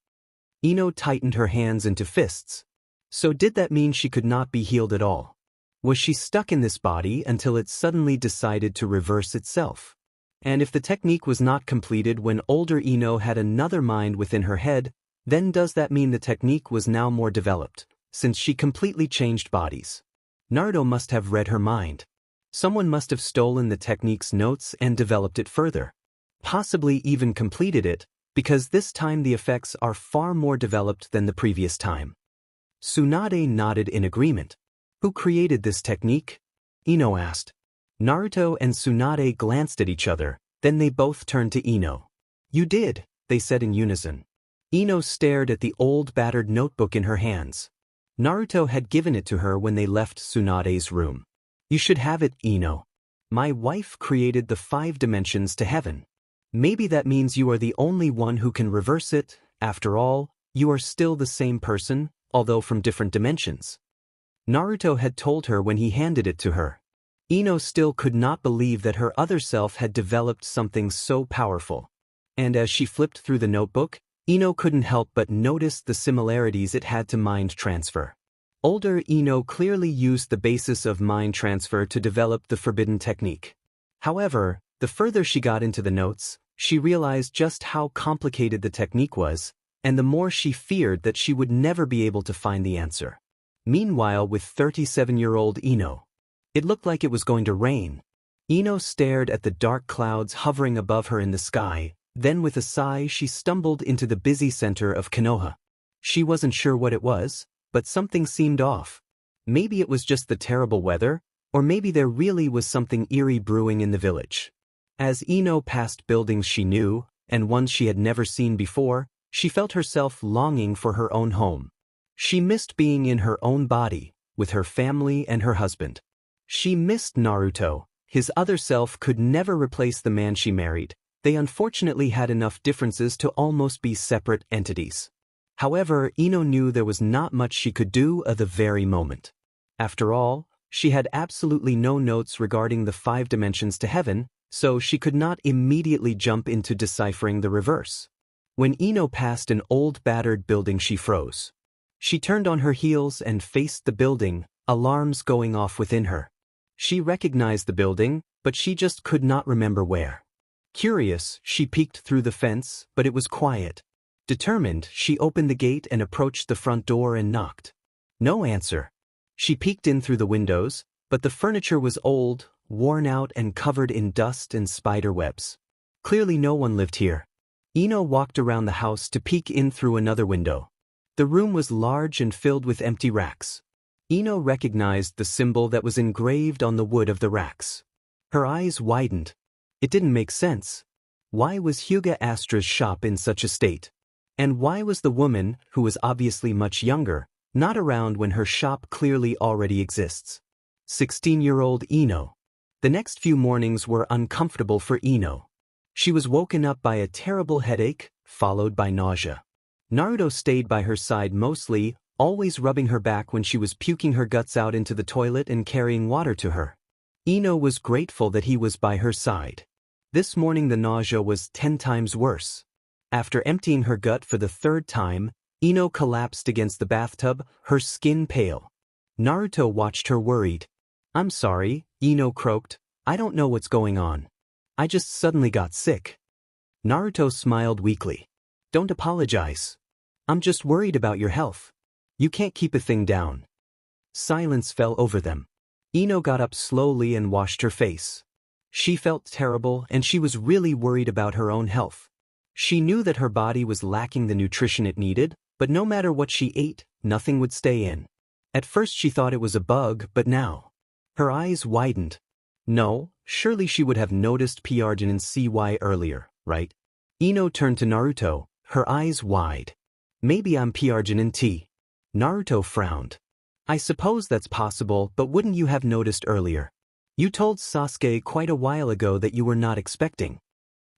Ino tightened her hands into fists. So did that mean she could not be healed at all? Was she stuck in this body until it suddenly decided to reverse itself? And if the technique was not completed when older Ino had another mind within her head, then does that mean the technique was now more developed, since she completely changed bodies? Naruto must have read her mind. Someone must have stolen the technique's notes and developed it further. Possibly even completed it, because this time the effects are far more developed than the previous time. Tsunade nodded in agreement. "Who created this technique?" Ino asked. Naruto and Tsunade glanced at each other, then they both turned to Ino. "You did," they said in unison. Ino stared at the old battered notebook in her hands. Naruto had given it to her when they left Tsunade's room. "You should have it, Ino. My wife created the 5 dimensions to heaven. Maybe that means you are the only one who can reverse it. After all, you are still the same person, although from different dimensions." Naruto had told her when he handed it to her. Ino still could not believe that her other self had developed something so powerful. And as she flipped through the notebook, Ino couldn't help but notice the similarities it had to mind transfer. Older Ino clearly used the basis of mind transfer to develop the forbidden technique. However, the further she got into the notes, she realized just how complicated the technique was, and the more she feared that she would never be able to find the answer. Meanwhile, with 37-year-old Ino, it looked like it was going to rain. Ino stared at the dark clouds hovering above her in the sky. Then with a sigh she stumbled into the busy center of Konoha. She wasn't sure what it was, but something seemed off. Maybe it was just the terrible weather, or maybe there really was something eerie brewing in the village. As Ino passed buildings she knew, and ones she had never seen before, she felt herself longing for her own home. She missed being in her own body, with her family and her husband. She missed Naruto. His other self could never replace the man she married. They unfortunately had enough differences to almost be separate entities. However, Ino knew there was not much she could do at the very moment. After all, she had absolutely no notes regarding the 5 dimensions to heaven, so she could not immediately jump into deciphering the reverse. When Ino passed an old battered building she froze. She turned on her heels and faced the building, alarms going off within her. She recognized the building, but she just could not remember where. Curious, she peeked through the fence, but it was quiet. Determined, she opened the gate and approached the front door and knocked. No answer. She peeked in through the windows, but the furniture was old, worn out and covered in dust and spider webs. Clearly no one lived here. Ino walked around the house to peek in through another window. The room was large and filled with empty racks. Ino recognized the symbol that was engraved on the wood of the racks. Her eyes widened. It didn't make sense. Why was Hyuga Astra's shop in such a state? And why was the woman, who was obviously much younger, not around when her shop clearly already exists? 16-year-old Ino. The next few mornings were uncomfortable for Ino. She was woken up by a terrible headache, followed by nausea. Naruto stayed by her side mostly, always rubbing her back when she was puking her guts out into the toilet and carrying water to her. Ino was grateful that he was by her side. This morning the nausea was 10 times worse. After emptying her gut for the 3rd time, Ino collapsed against the bathtub, her skin pale. Naruto watched her worried. "I'm sorry," Ino croaked. "I don't know what's going on. I just suddenly got sick." Naruto smiled weakly. "Don't apologize. I'm just worried about your health. You can't keep a thing down." Silence fell over them. Ino got up slowly and washed her face. She felt terrible and she was really worried about her own health. She knew that her body was lacking the nutrition it needed, but no matter what she ate, nothing would stay in. At first she thought it was a bug, but now. Her eyes widened. No, surely she would have noticed Pyargin CY earlier, right? Ino turned to Naruto, her eyes wide. "Maybe I'm Pyargin T." Naruto frowned. "I suppose that's possible, but wouldn't you have noticed earlier? You told Sasuke quite a while ago that you were not expecting."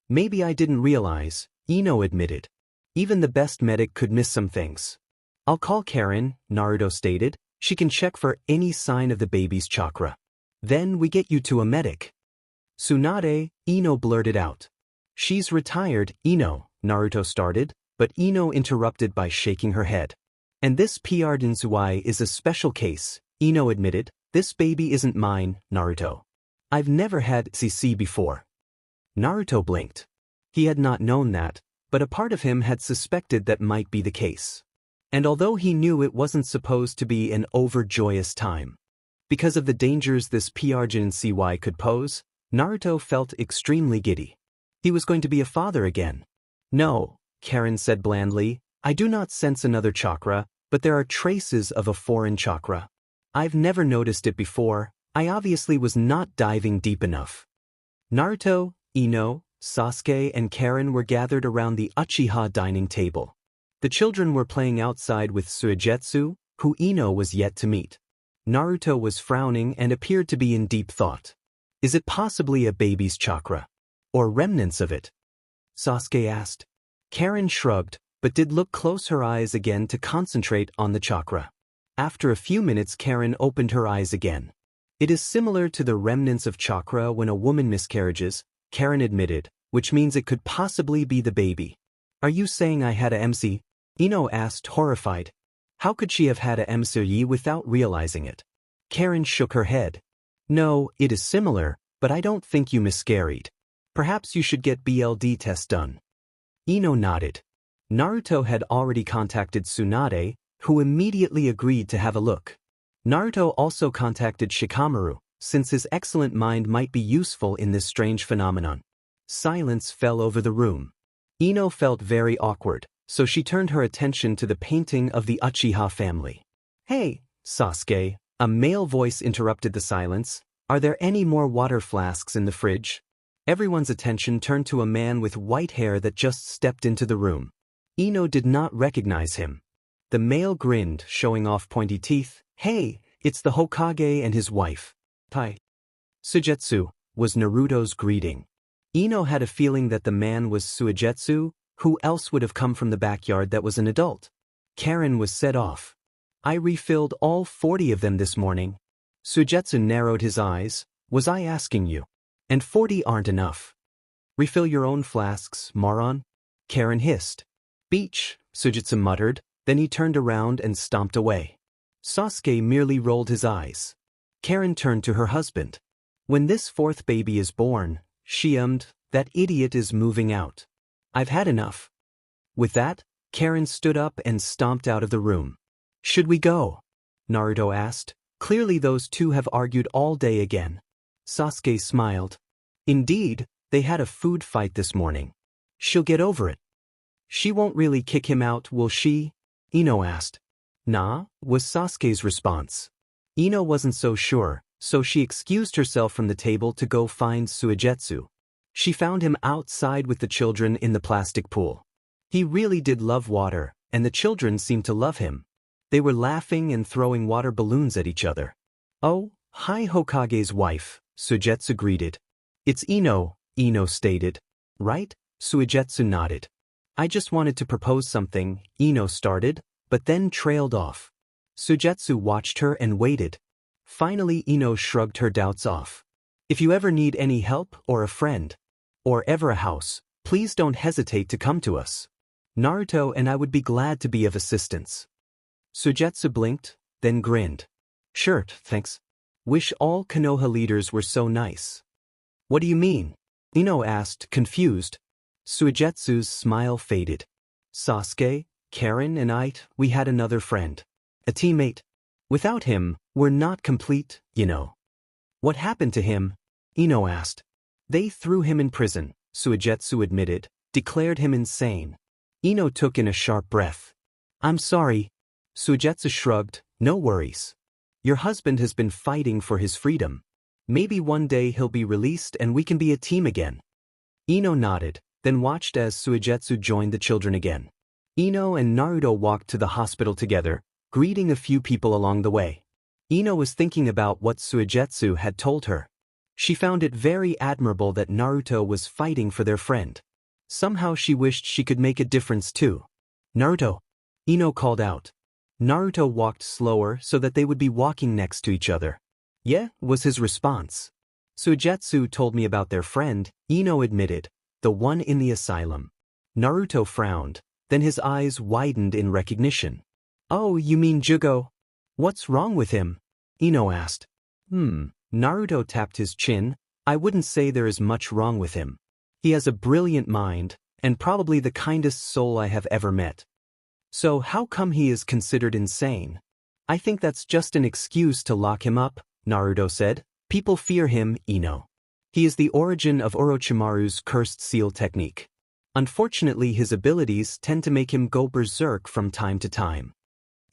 "Maybe I didn't realize," Ino admitted. "Even the best medic could miss some things." "I'll call Karen," Naruto stated. "She can check for any sign of the baby's chakra. Then we get you to a medic." "Tsunade," Ino blurted out. "She's retired, Ino," Naruto started, but Ino interrupted by shaking her head. "And this Pyargin is a special case," Ino admitted. "This baby isn't mine, Naruto. I've never had CC before." Naruto blinked. He had not known that, but a part of him had suspected that might be the case. And although he knew it wasn't supposed to be an overjoyous time, because of the dangers this Pyargin could pose, Naruto felt extremely giddy. He was going to be a father again. "No," Karen said blandly, "I do not sense another chakra, but there are traces of a foreign chakra. I've never noticed it before. I obviously was not diving deep enough." Naruto, Ino, Sasuke and Karen were gathered around the Uchiha dining table. The children were playing outside with Suigetsu, who Ino was yet to meet. Naruto was frowning and appeared to be in deep thought. "Is it possibly a baby's chakra? Or remnants of it?" Sasuke asked. Karen shrugged, but did look close her eyes again to concentrate on the chakra. After a few minutes Karen opened her eyes again. "It is similar to the remnants of chakra when a woman miscarriages," Karen admitted, "which means it could possibly be the baby." "Are you saying I had a MC?" Ino asked, horrified. How could she have had a MC without realizing it? Karen shook her head. "No, it is similar, but I don't think you miscarried. Perhaps you should get BLD test done." Ino nodded. Naruto had already contacted Tsunade, who immediately agreed to have a look. Naruto also contacted Shikamaru, since his excellent mind might be useful in this strange phenomenon. Silence fell over the room. Ino felt very awkward, so she turned her attention to the painting of the Uchiha family. "Hey, Sasuke," a male voice interrupted the silence. "Are there any more water flasks in the fridge?" Everyone's attention turned to a man with white hair that just stepped into the room. Ino did not recognize him. The male grinned, showing off pointy teeth. "Hey, it's the Hokage and his wife." "Hi." "Suigetsu," was Naruto's greeting. Ino had a feeling that the man was Suigetsu. Who else would have come from the backyard that was an adult? Karen was set off. "I refilled all 40 of them this morning." Suigetsu narrowed his eyes. "Was I asking you? And 40 aren't enough." "Refill your own flasks, moron," Karen hissed. "Beach," Suigetsu muttered, then he turned around and stomped away. Sasuke merely rolled his eyes. Karen turned to her husband. "When this 4th baby is born," she ummed, "that idiot is moving out. I've had enough." With that, Karen stood up and stomped out of the room. "Should we go?" Naruto asked. "Clearly those two have argued all day again." Sasuke smiled. Indeed, they had a food fight this morning. She'll get over it. She won't really kick him out, will she? Ino asked. Nah, was Sasuke's response. Ino wasn't so sure, so she excused herself from the table to go find Suigetsu. She found him outside with the children in the plastic pool. He really did love water, and the children seemed to love him. They were laughing and throwing water balloons at each other. Oh, hi Hokage's wife, Suigetsu greeted. It's Ino, Ino stated. Right? Suigetsu nodded. I just wanted to propose something, Ino started, but then trailed off. Suigetsu watched her and waited. Finally Ino shrugged her doubts off. If you ever need any help or a friend, or ever a house, please don't hesitate to come to us. Naruto and I would be glad to be of assistance. Suigetsu blinked, then grinned. Sure, thanks. Wish all Konoha leaders were so nice. What do you mean? Ino asked, confused. Suigetsu's smile faded. Sasuke, Karen and we had another friend. A teammate. Without him, we're not complete, you know. What happened to him? Ino asked. They threw him in prison, Suigetsu admitted, declared him insane. Ino took in a sharp breath. I'm sorry. Suigetsu shrugged, no worries. Your husband has been fighting for his freedom. Maybe one day he'll be released and we can be a team again. Ino nodded, then watched as Suigetsu joined the children again. Ino and Naruto walked to the hospital together, greeting a few people along the way. Ino was thinking about what Suigetsu had told her. She found it very admirable that Naruto was fighting for their friend. Somehow she wished she could make a difference too. Naruto! Ino called out. Naruto walked slower so that they would be walking next to each other. Yeah, was his response. Suigetsu told me about their friend, Ino admitted, the one in the asylum. Naruto frowned, then his eyes widened in recognition. Oh, you mean Jugo? What's wrong with him? Ino asked. Naruto tapped his chin. I wouldn't say there is much wrong with him. He has a brilliant mind, and probably the kindest soul I have ever met. So how come he is considered insane? I think that's just an excuse to lock him up, Naruto said. People fear him, Ino. He is the origin of Orochimaru's cursed seal technique. Unfortunately, his abilities tend to make him go berserk from time to time.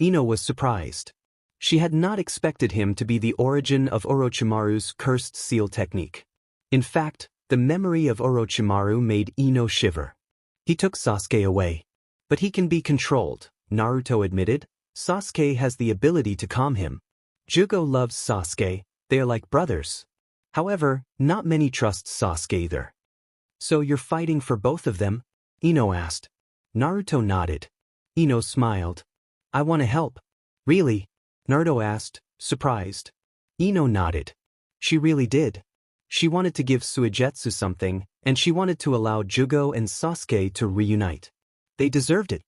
Ino was surprised. She had not expected him to be the origin of Orochimaru's cursed seal technique. In fact, the memory of Orochimaru made Ino shiver. He took Sasuke away. But he can be controlled, Naruto admitted. Sasuke has the ability to calm him. Jugo loves Sasuke, they are like brothers. However, not many trust Sasuke either. So you're fighting for both of them? Ino asked. Naruto nodded. Ino smiled. I want to help. Really? Naruto asked, surprised. Ino nodded. She really did. She wanted to give Suigetsu something, and she wanted to allow Jugo and Sasuke to reunite. They deserved it.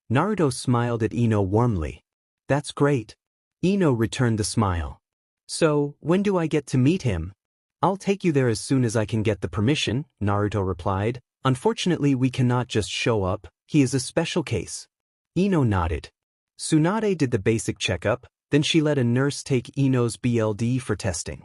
Naruto smiled at Ino warmly. That's great. Ino returned the smile. So, when do I get to meet him? I'll take you there as soon as I can get the permission, Naruto replied. Unfortunately, we cannot just show up. He is a special case. Ino nodded. Tsunade did the basic checkup, then she let a nurse take Ino's BLD for testing.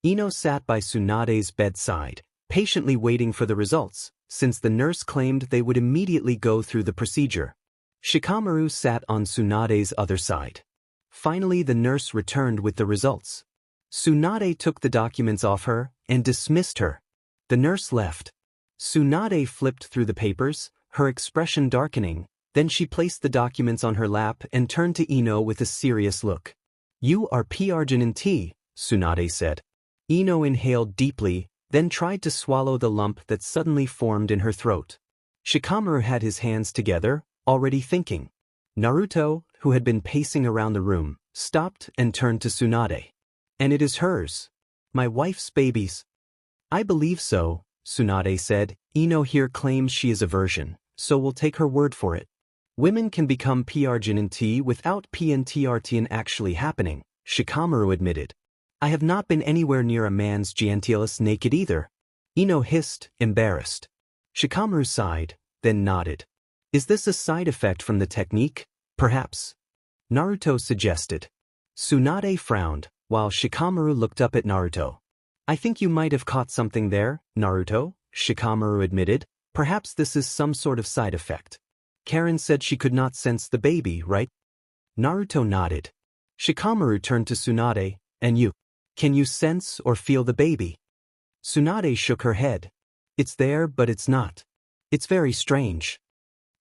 Ino sat by Tsunade's bedside, patiently waiting for the results, since the nurse claimed they would immediately go through the procedure. Shikamaru sat on Tsunade's other side. Finally, the nurse returned with the results. Tsunade took the documents off her and dismissed her. The nurse left. Tsunade flipped through the papers, her expression darkening. Then she placed the documents on her lap and turned to Ino with a serious look. You are P-Arginin T, Tsunade said. Ino inhaled deeply, then tried to swallow the lump that suddenly formed in her throat. Shikamaru had his hands together, already thinking. Naruto, who had been pacing around the room, stopped and turned to Tsunade. And it is hers. My wife's babies. I believe so, Tsunade said. Ino here claims she is a virgin, so we'll take her word for it. Women can become P-Arginin T without PNTRTN actually happening, Shikamaru admitted. I have not been anywhere near a man's genitalis naked either. Ino hissed, embarrassed. Shikamaru sighed, then nodded. Is this a side effect from the technique? Perhaps. Naruto suggested. Tsunade frowned, while Shikamaru looked up at Naruto. I think you might have caught something there, Naruto, Shikamaru admitted. Perhaps this is some sort of side effect. Karen said she could not sense the baby, right? Naruto nodded. Shikamaru turned to Tsunade, and you? Can you sense or feel the baby? Tsunade shook her head. It's there, but it's not. It's very strange.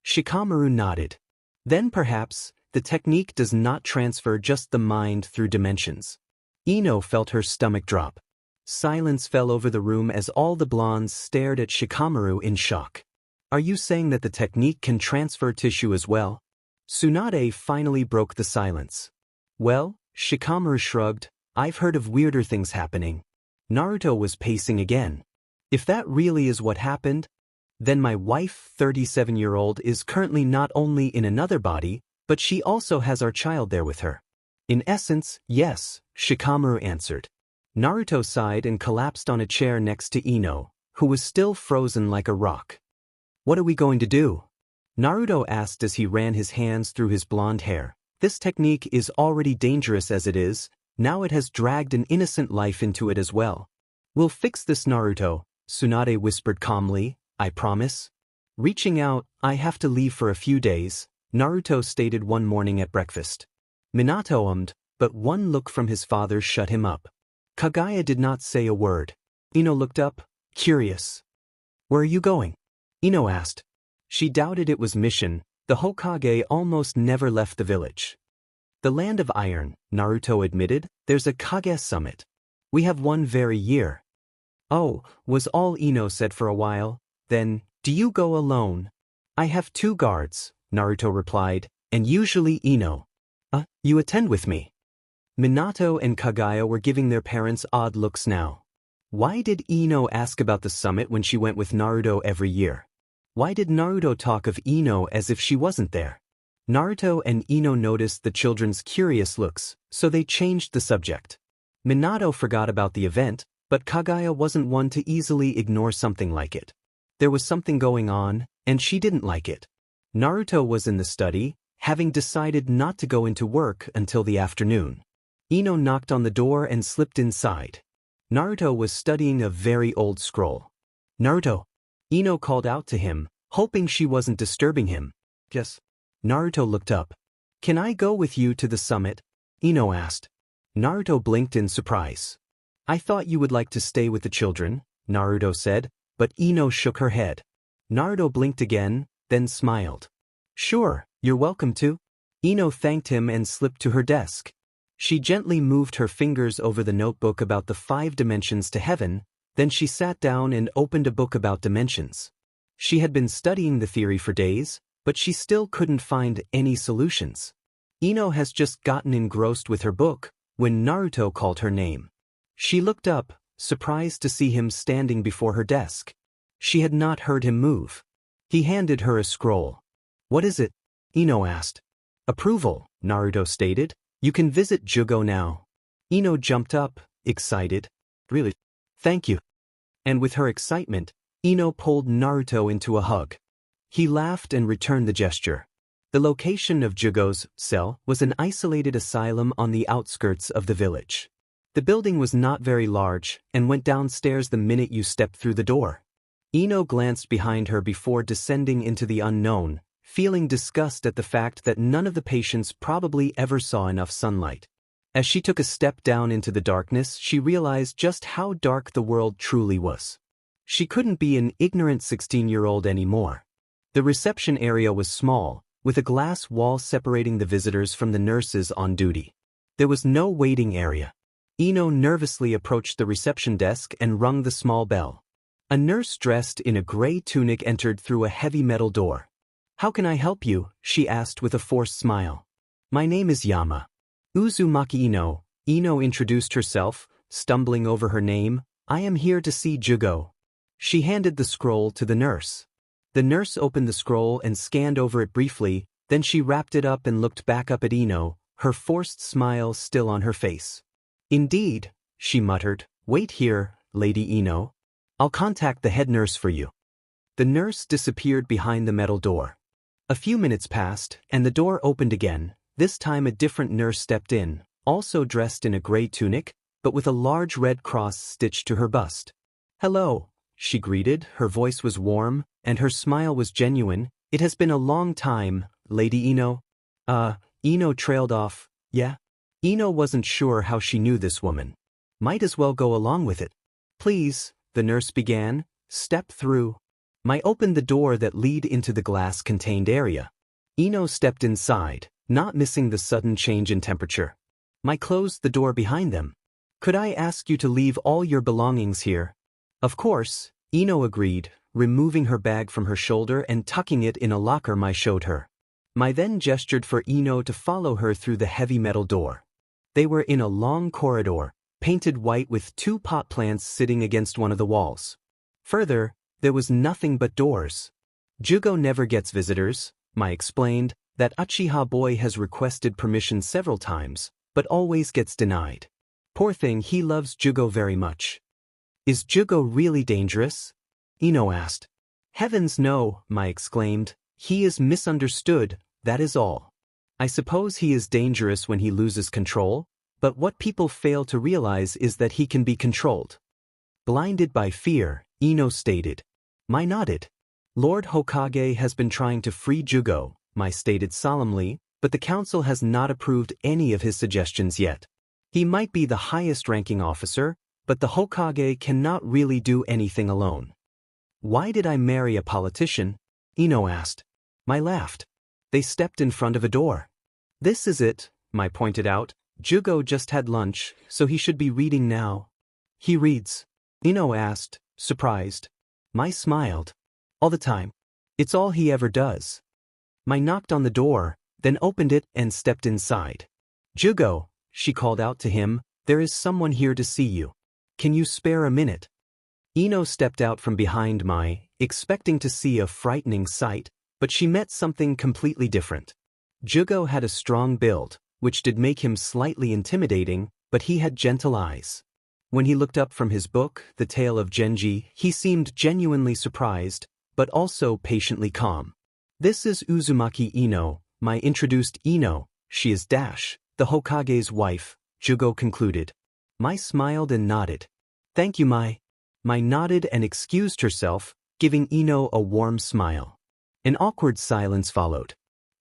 Shikamaru nodded. Then perhaps, the technique does not transfer just the mind through dimensions. Ino felt her stomach drop. Silence fell over the room as all the blondes stared at Shikamaru in shock. Are you saying that the technique can transfer tissue as well? Tsunade finally broke the silence. Well, Shikamaru shrugged, I've heard of weirder things happening. Naruto was pacing again. If that really is what happened, then my wife, 37-year-old, is currently not only in another body, but she also has our child there with her. In essence, yes, Shikamaru answered. Naruto sighed and collapsed on a chair next to Ino, who was still frozen like a rock. What are we going to do? Naruto asked as he ran his hands through his blonde hair. This technique is already dangerous as it is, now it has dragged an innocent life into it as well. We'll fix this, Naruto, Tsunade whispered calmly, I promise. Reaching out, I have to leave for a few days, Naruto stated one morning at breakfast. Minato ummed, but one look from his father shut him up. Kagaya did not say a word. Ino looked up, curious. Where are you going? Ino asked. She doubted it was mission, the Hokage almost never left the village. The Land of Iron, Naruto admitted, there's a Kage summit. We have one very year. Oh, was all Ino said for a while, then, do you go alone? I have 2 guards, Naruto replied, and usually Ino. You attend with me. Minato and Kagaya were giving their parents odd looks now. Why did Ino ask about the summit when she went with Naruto every year? Why did Naruto talk of Ino as if she wasn't there? Naruto and Ino noticed the children's curious looks, so they changed the subject. Minato forgot about the event, but Kagaya wasn't one to easily ignore something like it. There was something going on, and she didn't like it. Naruto was in the study, having decided not to go into work until the afternoon. Ino knocked on the door and slipped inside. Naruto was studying a very old scroll. Naruto! Ino called out to him, hoping she wasn't disturbing him. Yes. Naruto looked up. Can I go with you to the summit? Ino asked. Naruto blinked in surprise. I thought you would like to stay with the children, Naruto said, but Ino shook her head. Naruto blinked again, then smiled. Sure, you're welcome to. Ino thanked him and slipped to her desk. She gently moved her fingers over the notebook about the 5 dimensions to heaven, then she sat down and opened a book about dimensions. She had been studying the theory for days, but she still couldn't find any solutions. Ino has just gotten engrossed with her book when Naruto called her name. She looked up, surprised to see him standing before her desk. She had not heard him move. He handed her a scroll. What is it? Ino asked. Approval, Naruto stated. You can visit Jugo now. Ino jumped up, excited. Really? Thank you. And with her excitement, Ino pulled Naruto into a hug. He laughed and returned the gesture. The location of Jugo's cell was an isolated asylum on the outskirts of the village. The building was not very large and went downstairs the minute you stepped through the door. Ino glanced behind her before descending into the unknown, feeling disgust at the fact that none of the patients probably ever saw enough sunlight. As she took a step down into the darkness, she realized just how dark the world truly was. She couldn't be an ignorant 16-year-old anymore. The reception area was small, with a glass wall separating the visitors from the nurses on duty. There was no waiting area. Ino nervously approached the reception desk and rung the small bell. A nurse dressed in a gray tunic entered through a heavy metal door. How can I help you? She asked with a forced smile. My name is Yama. Uzumaki Ino. Ino introduced herself, stumbling over her name. I am here to see Jugo. She handed the scroll to the nurse. The nurse opened the scroll and scanned over it briefly, then she wrapped it up and looked back up at Ino, her forced smile still on her face. Indeed, she muttered. Wait here, Lady Ino. I'll contact the head nurse for you. The nurse disappeared behind the metal door. A few minutes passed, and the door opened again. This time a different nurse stepped in, also dressed in a gray tunic, but with a large red cross stitched to her bust. "Hello," she greeted, her voice was warm, and her smile was genuine. "It has been a long time, Lady Ino." Ino trailed off. "Yeah?" Ino wasn't sure how she knew this woman. Might as well go along with it. "Please," the nurse began, "step through." Mai opened the door that lead into the glass-contained area. Ino stepped inside, not missing the sudden change in temperature. Mai closed the door behind them. "Could I ask you to leave all your belongings here?" "Of course," Ino agreed, removing her bag from her shoulder and tucking it in a locker Mai showed her. Mai then gestured for Ino to follow her through the heavy metal door. They were in a long corridor, painted white with 2 pot plants sitting against one of the walls. Further, there was nothing but doors. "Jugo never gets visitors," Mai explained. "That Uchiha boy has requested permission several times, but always gets denied. Poor thing, he loves Jugo very much." "Is Jugo really dangerous?" Ino asked. "Heavens no," Mai exclaimed. "He is misunderstood, that is all. I suppose he is dangerous when he loses control, but what people fail to realize is that he can be controlled." Blinded by fear, Ino stated. Mai nodded. "Lord Hokage has been trying to free Jugo," Mai stated solemnly, "but the council has not approved any of his suggestions yet. He might be the highest-ranking officer, but the Hokage cannot really do anything alone." "Why did I marry a politician?" Ino asked. Mai laughed. They stepped in front of a door. "This is it," Mai pointed out. "Jugo just had lunch, so he should be reading now." "He reads?" Ino asked, surprised. Mai smiled. "All the time. It's all he ever does." Mai knocked on the door, then opened it and stepped inside. "Jugo," she called out to him, "there is someone here to see you. Can you spare a minute?" Ino stepped out from behind Mai, expecting to see a frightening sight, but she met something completely different. Jugo had a strong build, which did make him slightly intimidating, but he had gentle eyes. When he looked up from his book, The Tale of Genji, he seemed genuinely surprised, but also patiently calm. "This is Uzumaki Ino," Mai introduced Ino. "She is Dash, the Hokage's wife," Jugo concluded. Mai smiled and nodded. "Thank you, Mai." Mai nodded and excused herself, giving Ino a warm smile. An awkward silence followed.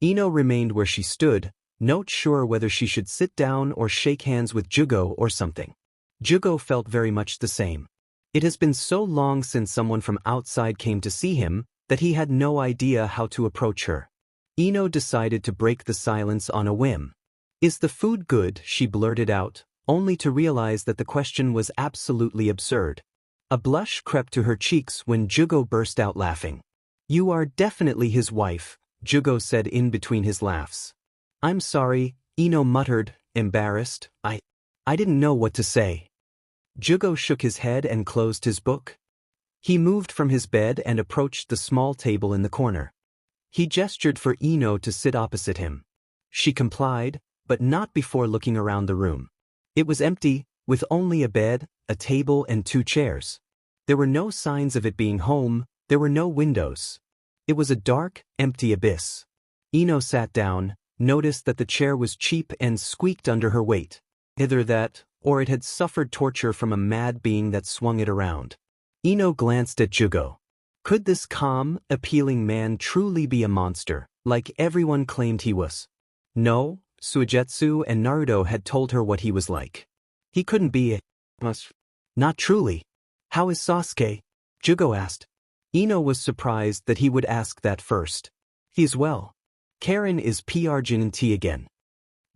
Ino remained where she stood, not sure whether she should sit down or shake hands with Jugo or something. Jugo felt very much the same. It has been so long since someone from outside came to see him that he had no idea how to approach her. Ino decided to break the silence on a whim. "Is the food good?" she blurted out, only to realize that the question was absolutely absurd. A blush crept to her cheeks when Jugo burst out laughing. "You are definitely his wife," Jugo said in between his laughs. "I'm sorry," Ino muttered, embarrassed. I didn't know what to say." Jugo shook his head and closed his book. He moved from his bed and approached the small table in the corner. He gestured for Ino to sit opposite him. She complied, but not before looking around the room. It was empty, with only a bed, a table and 2 chairs. There were no signs of it being home, there were no windows. It was a dark, empty abyss. Ino sat down, noticed that the chair was cheap and squeaked under her weight. Either that, or it had suffered torture from a mad being that swung it around. Ino glanced at Jugo. Could this calm, appealing man truly be a monster, like everyone claimed he was? No, Suigetsu and Naruto had told her what he was like. He couldn't be Not truly. "How is Sasuke?" Jugo asked. Ino was surprised that he would ask that first. "He's well. Karen is PRGNT again."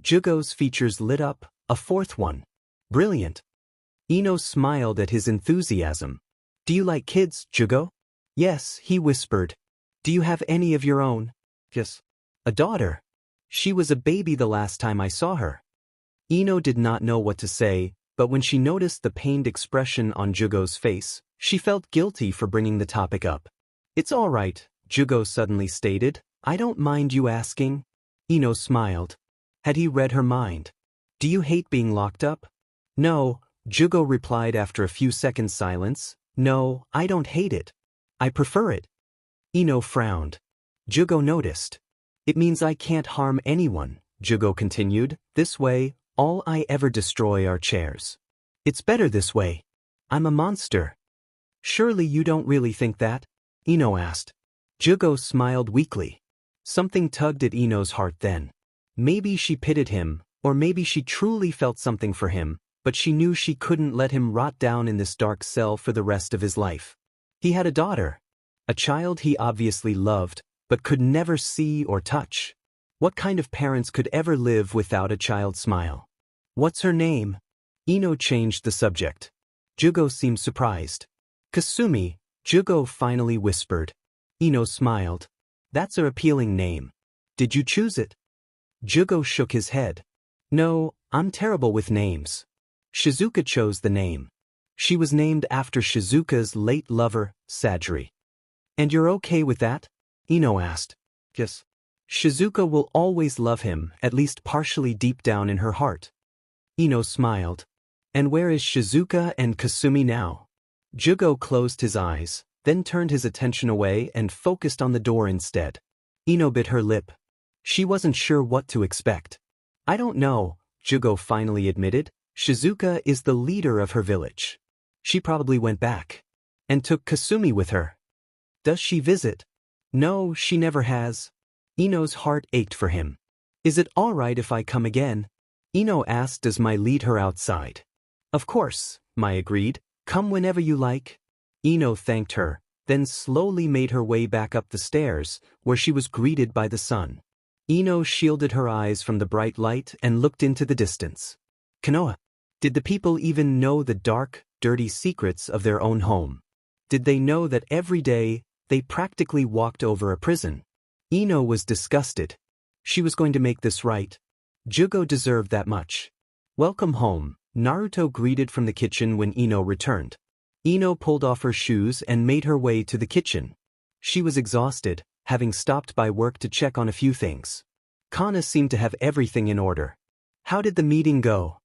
Jugo's features lit up, a 4th one. "Brilliant." Ino smiled at his enthusiasm. "Do you like kids, Jugo?" "Yes," he whispered. "Do you have any of your own?" "Yes." "A daughter?" "She was a baby the last time I saw her." Ino did not know what to say, but when she noticed the pained expression on Jugo's face, she felt guilty for bringing the topic up. "It's all right," Jugo suddenly stated. "I don't mind you asking." Ino smiled. Had he read her mind? "Do you hate being locked up?" "No," Jugo replied after a few seconds' silence. "No, I don't hate it. I prefer it." Ino frowned. Jugo noticed. "It means I can't harm anyone," Jugo continued. "This way, all I ever destroy are chairs." It's better this way. I'm a monster. Surely you don't really think that? Ino asked. Jugo smiled weakly. Something tugged at Ino's heart then. Maybe she pitied him, or maybe she truly felt something for him, but she knew she couldn't let him rot down in this dark cell for the rest of his life. He had a daughter. A child he obviously loved, but could never see or touch. What kind of parents could ever live without a child's smile? What's her name? Ino changed the subject. Jugo seemed surprised. Kasumi, Jugo finally whispered. Ino smiled. That's an appealing name. Did you choose it? Jugo shook his head. No, I'm terrible with names. Shizuka chose the name. She was named after Shizuka's late lover, Sajiri. And you're okay with that? Ino asked. Yes. Shizuka will always love him, at least partially deep down in her heart. Ino smiled. And where is Shizuka and Kasumi now? Jugo closed his eyes, then turned his attention away and focused on the door instead. Ino bit her lip. She wasn't sure what to expect. I don't know, Jugo finally admitted. Shizuka is the leader of her village. She probably went back. And took Kasumi with her. Does she visit? No, she never has. Ino's heart ached for him. Is it all right if I come again? Ino asked as Mai lead her outside. Of course, Mai agreed. Come whenever you like. Ino thanked her, then slowly made her way back up the stairs, where she was greeted by the sun. Ino shielded her eyes from the bright light and looked into the distance. Konoha. Did the people even know the dark, dirty secrets of their own home? Did they know that every day, they practically walked over a prison? Ino was disgusted. She was going to make this right. Jugo deserved that much. Welcome home, Naruto greeted from the kitchen when Ino returned. Ino pulled off her shoes and made her way to the kitchen. She was exhausted, having stopped by work to check on a few things. Kana seemed to have everything in order. How did the meeting go?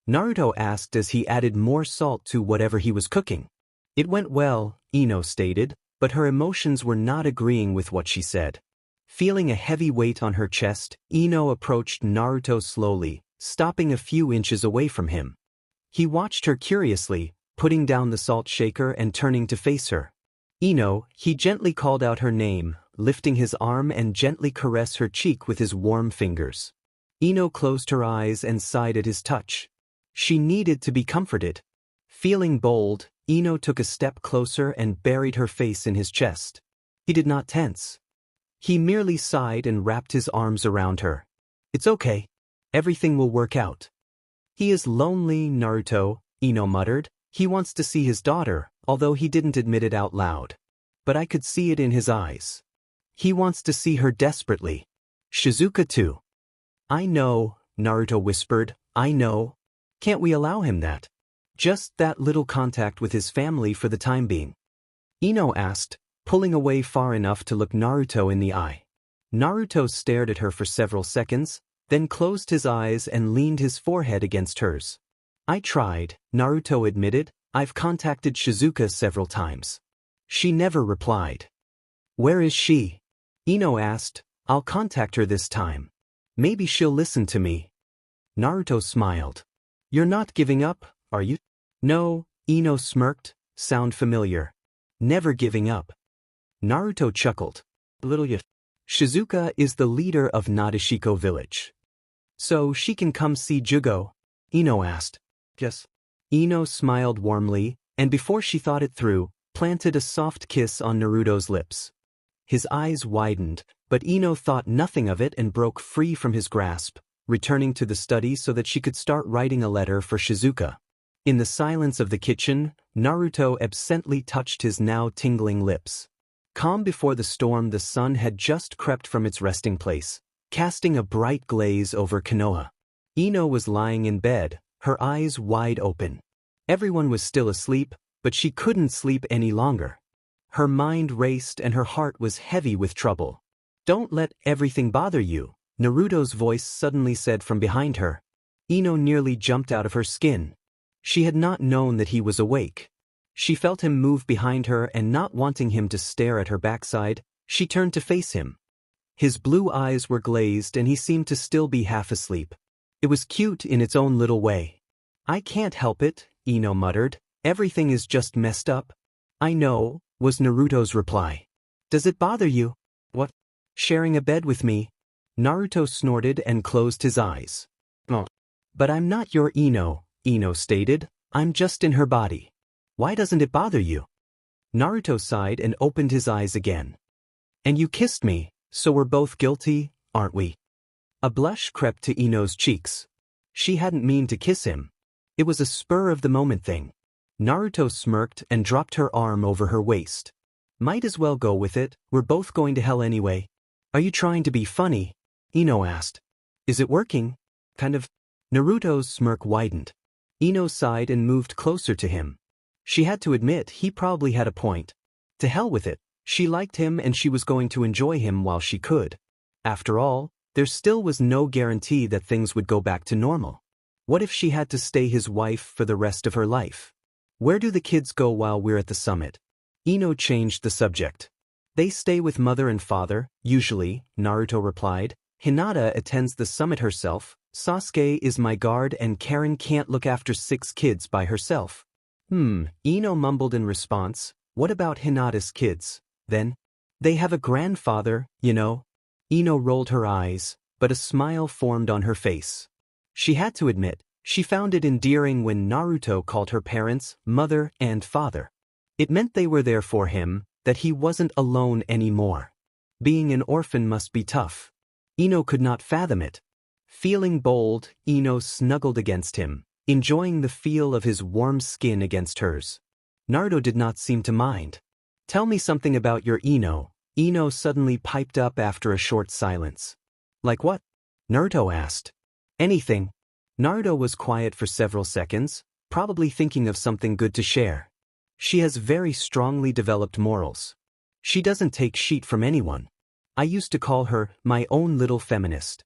Naruto asked as he added more salt to whatever he was cooking. It went well, Ino stated, but her emotions were not agreeing with what she said. Feeling a heavy weight on her chest, Ino approached Naruto slowly, stopping a few inches away from him. He watched her curiously, putting down the salt shaker and turning to face her. Ino, he gently called out her name, lifting his arm and gently caressed her cheek with his warm fingers. Ino closed her eyes and sighed at his touch. She needed to be comforted. Feeling bold, Ino took a step closer and buried her face in his chest. He did not tense. He merely sighed and wrapped his arms around her. It's okay. Everything will work out. He is lonely, Naruto, Ino muttered. He wants to see his daughter, although he didn't admit it out loud. But I could see it in his eyes. He wants to see her desperately. Shizuka too. I know, Naruto whispered, I know. Can't we allow him that? Just that little contact with his family for the time being. Ino asked, pulling away far enough to look Naruto in the eye. Naruto stared at her for several seconds, then closed his eyes and leaned his forehead against hers. I tried, Naruto admitted. I've contacted Shizuka several times. She never replied. Where is she? Ino asked. I'll contact her this time. Maybe she'll listen to me. Naruto smiled. You're not giving up, are you? No, Ino smirked. Sound familiar. Never giving up. Naruto chuckled. Little you. Shizuka is the leader of Nadeshiko village. So she can come see Jugo? Ino asked. Yes. Ino smiled warmly, and before she thought it through, planted a soft kiss on Naruto's lips. His eyes widened, but Ino thought nothing of it and broke free from his grasp, returning to the study so that she could start writing a letter for Shizuka. In the silence of the kitchen, Naruto absently touched his now tingling lips. Calm before the storm, the sun had just crept from its resting place, casting a bright glaze over Konoha. Ino was lying in bed, her eyes wide open. Everyone was still asleep, but she couldn't sleep any longer. Her mind raced and her heart was heavy with trouble. Don't let everything bother you, Naruto's voice suddenly said from behind her. Ino nearly jumped out of her skin. She had not known that he was awake. She felt him move behind her and not wanting him to stare at her backside, she turned to face him. His blue eyes were glazed and he seemed to still be half asleep. It was cute in its own little way. I can't help it, Ino muttered. Everything is just messed up. I know, was Naruto's reply. Does it bother you? What? Sharing a bed with me? Naruto snorted and closed his eyes. Oh. But I'm not your Ino, Ino stated. I'm just in her body. Why doesn't it bother you? Naruto sighed and opened his eyes again. And you kissed me, so we're both guilty, aren't we? A blush crept to Ino's cheeks. She hadn't meant to kiss him. It was a spur-of-the-moment thing. Naruto smirked and dropped her arm over her waist. Might as well go with it, we're both going to hell anyway. Are you trying to be funny? Ino asked. Is it working? Kind of. Naruto's smirk widened. Ino sighed and moved closer to him. She had to admit he probably had a point. To hell with it, she liked him and she was going to enjoy him while she could. After all, there still was no guarantee that things would go back to normal. What if she had to stay his wife for the rest of her life? Where do the kids go while we're at the summit? Ino changed the subject. They stay with mother and father, usually, Naruto replied. Hinata attends the summit herself, Sasuke is my guard and Karen can't look after 6 kids by herself. Ino mumbled in response. What about Hinata's kids, then? They have a grandfather, you know. Ino rolled her eyes, but a smile formed on her face. She had to admit, she found it endearing when Naruto called her parents mother and father. It meant they were there for him, that he wasn't alone anymore. Being an orphan must be tough. Ino could not fathom it. Feeling bold, Ino snuggled against him, enjoying the feel of his warm skin against hers. Naruto did not seem to mind. Tell me something about your Ino. Ino suddenly piped up after a short silence. Like what? Naruto asked. Anything. Naruto was quiet for several seconds, probably thinking of something good to share. She has very strongly developed morals. She doesn't take shit from anyone. I used to call her my own little feminist.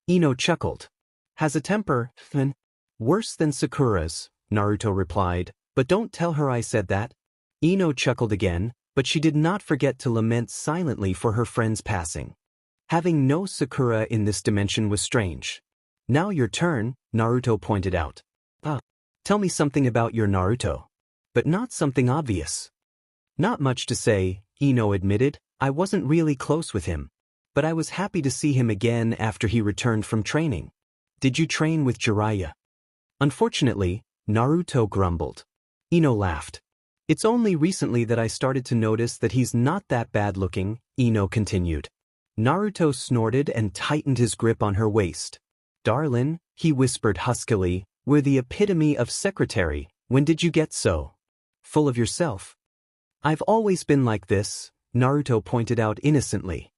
Ino chuckled. Has a temper, then? Worse than Sakura's, Naruto replied, but don't tell her I said that. Ino chuckled again, but she did not forget to lament silently for her friend's passing. Having no Sakura in this dimension was strange. Now your turn, Naruto pointed out. Tell me something about your Naruto. But not something obvious. Not much to say, Ino admitted. I wasn't really close with him. But I was happy to see him again after he returned from training. Did you train with Jiraiya? Unfortunately, Naruto grumbled. Ino laughed. It's only recently that I started to notice that he's not that bad looking, Ino continued. Naruto snorted and tightened his grip on her waist. Darlin', he whispered huskily, we're the epitome of secretary. When did you get so full of yourself? I've always been like this, Naruto pointed out innocently.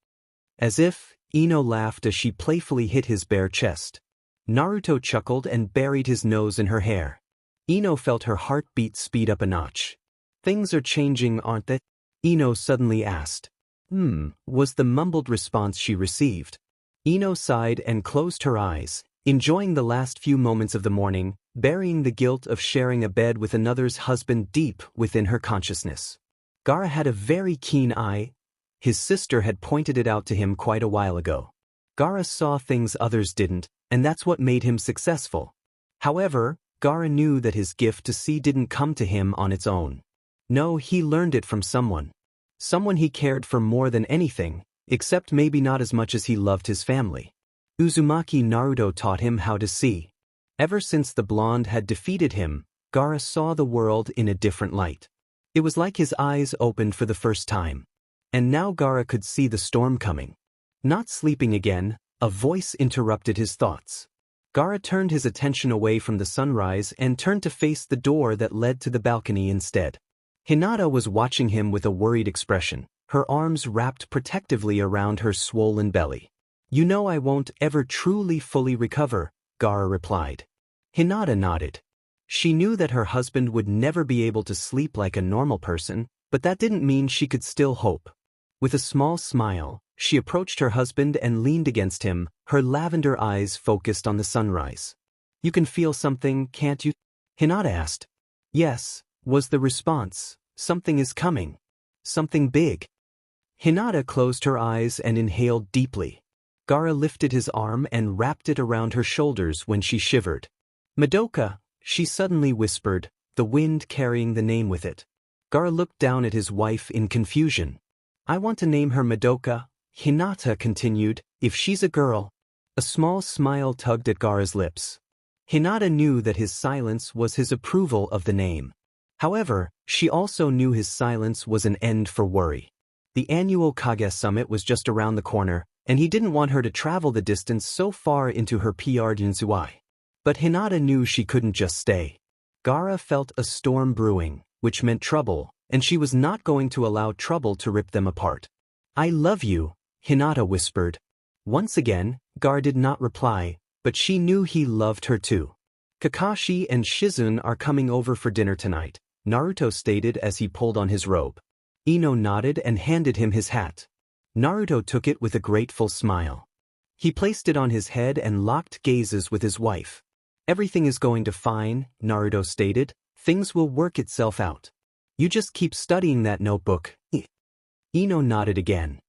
As if, Ino laughed as she playfully hit his bare chest. Naruto chuckled and buried his nose in her hair. Ino felt her heartbeat speed up a notch. Things are changing, aren't they? Ino suddenly asked. Was the mumbled response she received. Ino sighed and closed her eyes, enjoying the last few moments of the morning, burying the guilt of sharing a bed with another's husband deep within her consciousness. Gaara had a very keen eye. His sister had pointed it out to him quite a while ago. Gaara saw things others didn't, and that's what made him successful. However, Gaara knew that his gift to see didn't come to him on its own. No, he learned it from someone. Someone he cared for more than anything, except maybe not as much as he loved his family. Uzumaki Naruto taught him how to see. Ever since the blonde had defeated him, Gaara saw the world in a different light. It was like his eyes opened for the first time. And now Gaara could see the storm coming. Not sleeping again, a voice interrupted his thoughts. Gaara turned his attention away from the sunrise and turned to face the door that led to the balcony instead. Hinata was watching him with a worried expression, her arms wrapped protectively around her swollen belly. You know I won't ever truly fully recover, Gaara replied. Hinata nodded. She knew that her husband would never be able to sleep like a normal person, but that didn't mean she could still hope. With a small smile, she approached her husband and leaned against him, her lavender eyes focused on the sunrise. You can feel something, can't you? Hinata asked. Yes, was the response. Something is coming. Something big. Hinata closed her eyes and inhaled deeply. Gaara lifted his arm and wrapped it around her shoulders when she shivered. Madoka, she suddenly whispered, the wind carrying the name with it. Gar looked down at his wife in confusion. I want to name her Madoka, Hinata continued, if she's a girl. A small smile tugged at Gar's lips. Hinata knew that his silence was his approval of the name. However, she also knew his silence was an end for worry. The annual Kage Summit was just around the corner, and he didn't want her to travel the distance so far into her PR Jinsui. But Hinata knew she couldn't just stay. Gaara felt a storm brewing, which meant trouble, and she was not going to allow trouble to rip them apart. I love you, Hinata whispered. Once again, Gar did not reply, but she knew he loved her too. Kakashi and Shizune are coming over for dinner tonight, Naruto stated as he pulled on his robe. Ino nodded and handed him his hat. Naruto took it with a grateful smile. He placed it on his head and locked gazes with his wife. Everything is going to fine, Naruto stated. Things will work itself out. You just keep studying that notebook. Ino nodded again.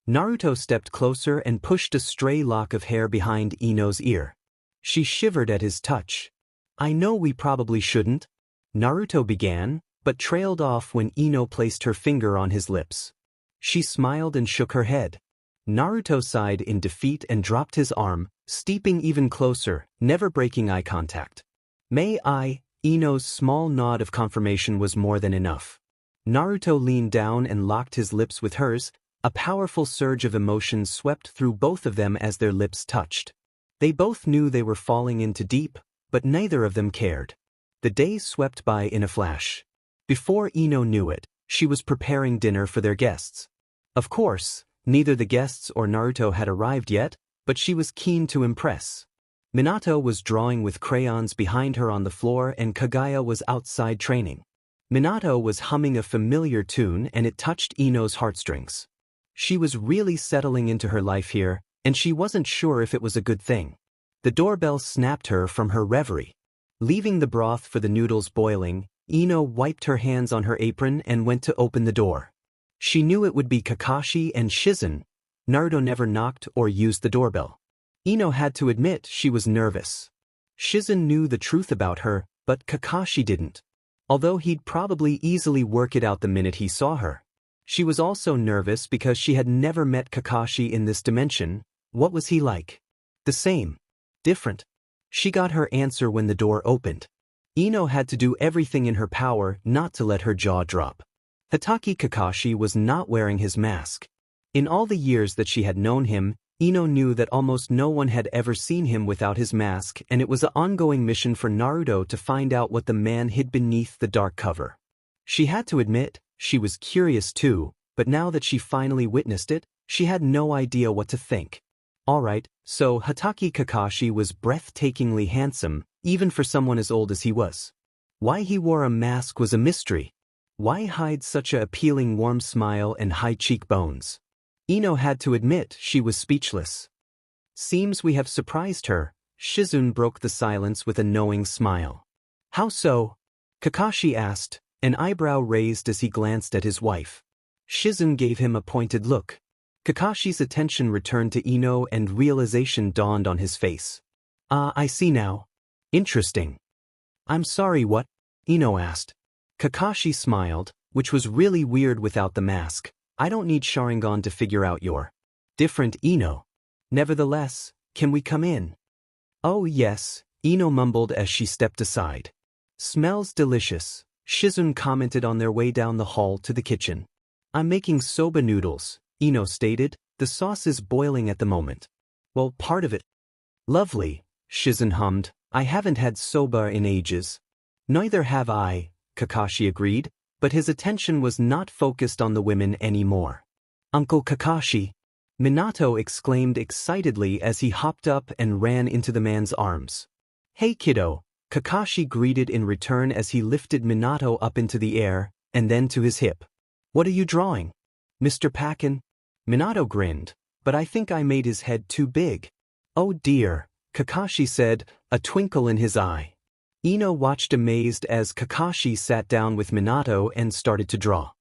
Naruto stepped closer and pushed a stray lock of hair behind Ino's ear. She shivered at his touch. I know we probably shouldn't, Naruto began, but trailed off when Ino placed her finger on his lips. She smiled and shook her head. Naruto sighed in defeat and dropped his arm, steeping even closer, never breaking eye contact. May I? Ino's small nod of confirmation was more than enough. Naruto leaned down and locked his lips with hers. A powerful surge of emotion swept through both of them as their lips touched. They both knew they were falling into deep, but neither of them cared. The days swept by in a flash. Before Ino knew it, she was preparing dinner for their guests. Of course, neither the guests or Naruto had arrived yet, but she was keen to impress. Minato was drawing with crayons behind her on the floor and Kagaya was outside training. Minato was humming a familiar tune and it touched Ino's heartstrings. She was really settling into her life here, and she wasn't sure if it was a good thing. The doorbell snapped her from her reverie. Leaving the broth for the noodles boiling, Ino wiped her hands on her apron and went to open the door. She knew it would be Kakashi and Shizune. Naruto never knocked or used the doorbell. Ino had to admit she was nervous. Shizune knew the truth about her, but Kakashi didn't. Although he'd probably easily work it out the minute he saw her. She was also nervous because she had never met Kakashi in this dimension. What was he like? The same. Different. She got her answer when the door opened. Ino had to do everything in her power not to let her jaw drop. Hatake Kakashi was not wearing his mask. In all the years that she had known him, Ino knew that almost no one had ever seen him without his mask, and it was an ongoing mission for Naruto to find out what the man hid beneath the dark cover. She had to admit, she was curious too, but now that she finally witnessed it, she had no idea what to think. Alright, so Hatake Kakashi was breathtakingly handsome, even for someone as old as he was. Why he wore a mask was a mystery. Why hide such a appealing warm smile and high cheekbones? Ino had to admit she was speechless. Seems we have surprised her. Shizune broke the silence with a knowing smile. How so? Kakashi asked, an eyebrow raised as he glanced at his wife. Shizune gave him a pointed look. Kakashi's attention returned to Ino and realization dawned on his face. I see now. Interesting. I'm sorry, what? Ino asked. Kakashi smiled, which was really weird without the mask. I don't need Sharingan to figure out your different Ino. Nevertheless, can we come in? Oh yes, Ino mumbled as she stepped aside. Smells delicious, Shizune commented on their way down the hall to the kitchen. I'm making soba noodles, Ino stated. The sauce is boiling at the moment. Well, part of it. Lovely, Shizune hummed. I haven't had soba in ages. Neither have I, Kakashi agreed, but his attention was not focused on the women anymore. Uncle Kakashi, Minato exclaimed excitedly as he hopped up and ran into the man's arms. Hey kiddo, Kakashi greeted in return as he lifted Minato up into the air, and then to his hip. What are you drawing? Mr. Packen? Minato grinned, but I think I made his head too big. Oh dear, Kakashi said, a twinkle in his eye. Ino watched amazed as Kakashi sat down with Minato and started to draw.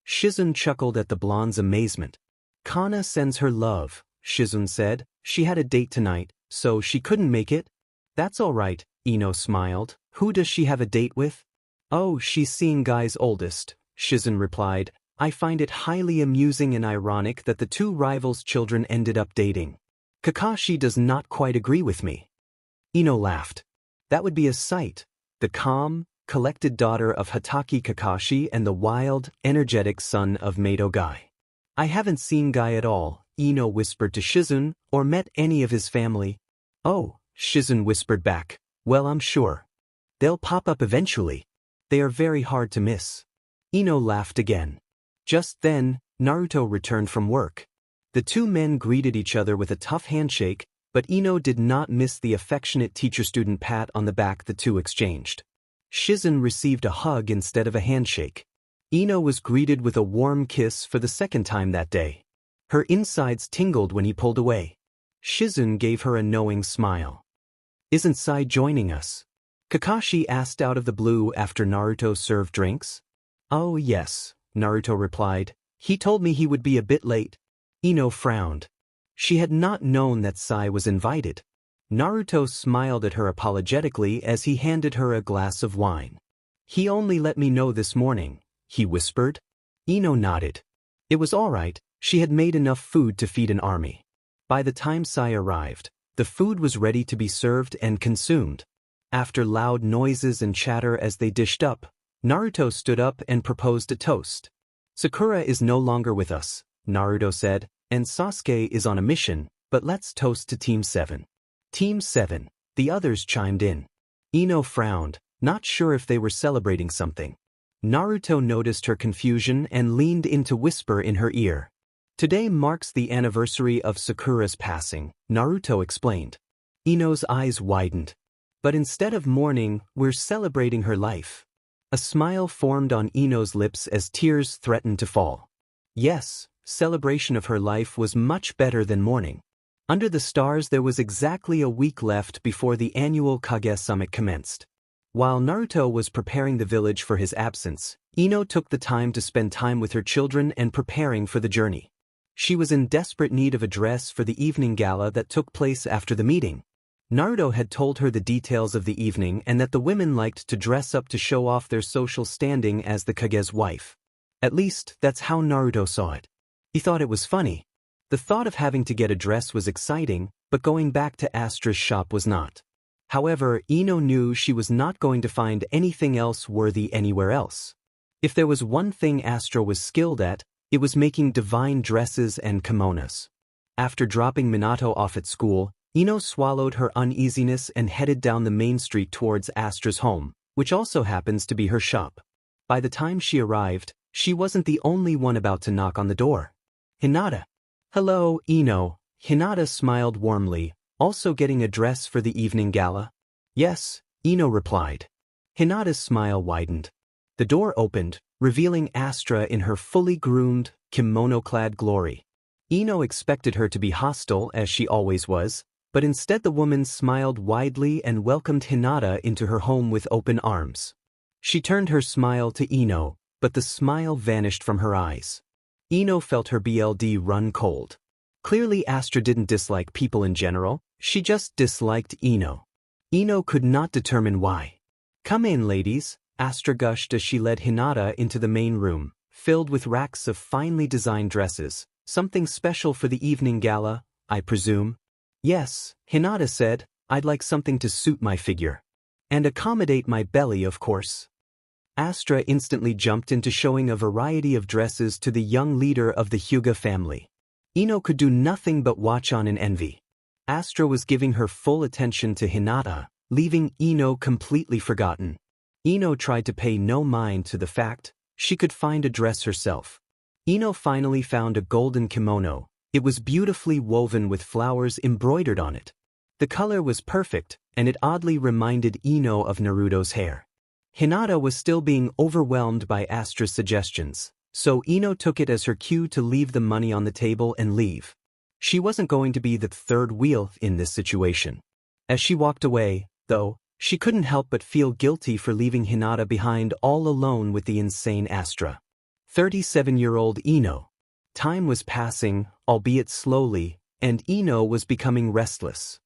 Shizune chuckled at the blonde's amazement. Kana sends her love, Shizune said. She had a date tonight, so she couldn't make it. That's all right, Ino smiled. Who does she have a date with? Oh, she's seeing Guy's oldest, Shizen replied. I find it highly amusing and ironic that the two rivals' children ended up dating. Kakashi does not quite agree with me. Ino laughed. That would be a sight. The calm, collected daughter of Hatake Kakashi and the wild, energetic son of Mato Guy. I haven't seen Guy at all, Ino whispered to Shizen, or met any of his family. Oh, Shizen whispered back. Well, I'm sure. They'll pop up eventually. They are very hard to miss. Ino laughed again. Just then, Naruto returned from work. The two men greeted each other with a tough handshake, but Ino did not miss the affectionate teacher-student pat on the back the two exchanged. Shizen received a hug instead of a handshake. Ino was greeted with a warm kiss for the second time that day. Her insides tingled when he pulled away. Shizen gave her a knowing smile. Isn't Sai joining us? Kakashi asked out of the blue after Naruto served drinks. Oh yes, Naruto replied. He told me he would be a bit late. Ino frowned. She had not known that Sai was invited. Naruto smiled at her apologetically as he handed her a glass of wine. He only let me know this morning, he whispered. Ino nodded. It was all right, she had made enough food to feed an army. By the time Sai arrived, the food was ready to be served and consumed. After loud noises and chatter as they dished up, Naruto stood up and proposed a toast. Sakura is no longer with us, Naruto said, and Sasuke is on a mission, but let's toast to Team 7. Team 7, the others chimed in. Ino frowned, not sure if they were celebrating something. Naruto noticed her confusion and leaned in to whisper in her ear. Today marks the anniversary of Sakura's passing, Naruto explained. Ino's eyes widened. But instead of mourning, we're celebrating her life. A smile formed on Ino's lips as tears threatened to fall. Yes, celebration of her life was much better than mourning. Under the stars there was exactly a week left before the annual Kage Summit commenced. While Naruto was preparing the village for his absence, Ino took the time to spend time with her children and preparing for the journey. She was in desperate need of a dress for the evening gala that took place after the meeting. Naruto had told her the details of the evening and that the women liked to dress up to show off their social standing as the Kage's wife. At least, that's how Naruto saw it. He thought it was funny. The thought of having to get a dress was exciting, but going back to Astra's shop was not. However, Ino knew she was not going to find anything else worthy anywhere else. If there was one thing Astra was skilled at, it was making divine dresses and kimonos. After dropping Minato off at school, Ino swallowed her uneasiness and headed down the main street towards Astra's home, which also happens to be her shop. By the time she arrived, she wasn't the only one about to knock on the door. Hinata. Hello, Ino. Hinata smiled warmly, also getting a dress for the evening gala? Yes, Ino replied. Hinata's smile widened. The door opened, revealing Astra in her fully groomed, kimono-clad glory. Ino expected her to be hostile as she always was, but instead the woman smiled widely and welcomed Hinata into her home with open arms. She turned her smile to Ino, but the smile vanished from her eyes. Ino felt her BLD run cold. Clearly Astra didn't dislike people in general, she just disliked Ino. Ino could not determine why. Come in, ladies, Astra gushed as she led Hinata into the main room, filled with racks of finely designed dresses, something special for the evening gala, I presume. Yes, Hinata said, I'd like something to suit my figure. And accommodate my belly, of course. Astra instantly jumped into showing a variety of dresses to the young leader of the Hyuga family. Ino could do nothing but watch on in envy. Astra was giving her full attention to Hinata, leaving Ino completely forgotten. Ino tried to pay no mind to the fact she could find a dress herself. Ino finally found a golden kimono. It was beautifully woven with flowers embroidered on it. The color was perfect, and it oddly reminded Ino of Naruto's hair. Hinata was still being overwhelmed by Astra's suggestions, so Ino took it as her cue to leave the money on the table and leave. She wasn't going to be the third wheel in this situation. As she walked away, though, she couldn't help but feel guilty for leaving Hinata behind all alone with the insane Astra. 37-year-old Ino. Time was passing, albeit slowly, and Ino was becoming restless.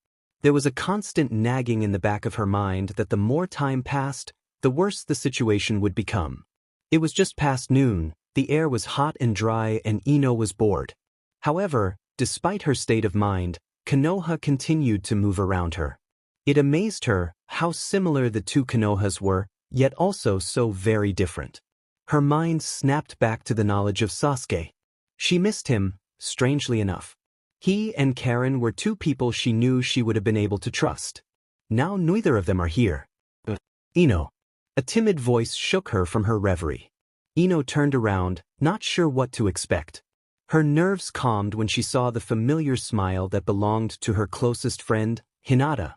There was a constant nagging in the back of her mind that the more time passed, the worse the situation would become. It was just past noon, the air was hot and dry and Ino was bored. However, despite her state of mind, Konoha continued to move around her. It amazed her how similar the two Konohas were, yet also so very different. Her mind snapped back to the knowledge of Sasuke. She missed him, strangely enough. He and Karen were two people she knew she would have been able to trust. Now neither of them are here. Ino. A timid voice shook her from her reverie. Ino turned around, not sure what to expect. Her nerves calmed when she saw the familiar smile that belonged to her closest friend, Hinata.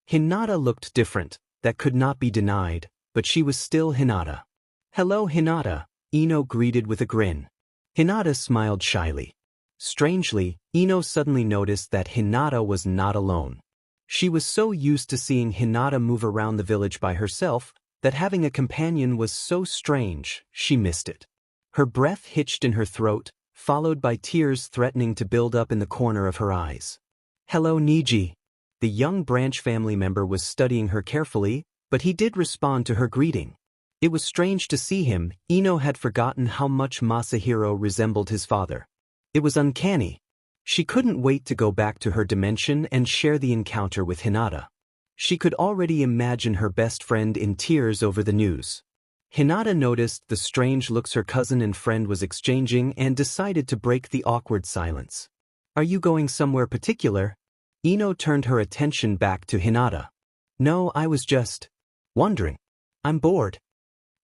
Hinata looked different, that could not be denied, but she was still Hinata. "Hello, Hinata," Ino greeted with a grin. Hinata smiled shyly. Strangely, Ino suddenly noticed that Hinata was not alone. She was so used to seeing Hinata move around the village by herself that having a companion was so strange, she missed it. Her breath hitched in her throat, followed by tears threatening to build up in the corner of her eyes. "Hello, Niji." The young branch family member was studying her carefully, but he did respond to her greeting. It was strange to see him. Ino had forgotten how much Masahiro resembled his father. It was uncanny. She couldn't wait to go back to her dimension and share the encounter with Hinata. She could already imagine her best friend in tears over the news. Hinata noticed the strange looks her cousin and friend was exchanging and decided to break the awkward silence. "Are you going somewhere particular?" Ino turned her attention back to Hinata. "No, I was just wondering. I'm bored."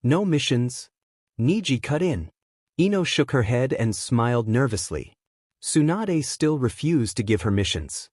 "No missions?" Niji cut in. Ino shook her head and smiled nervously. Tsunade still refused to give her missions.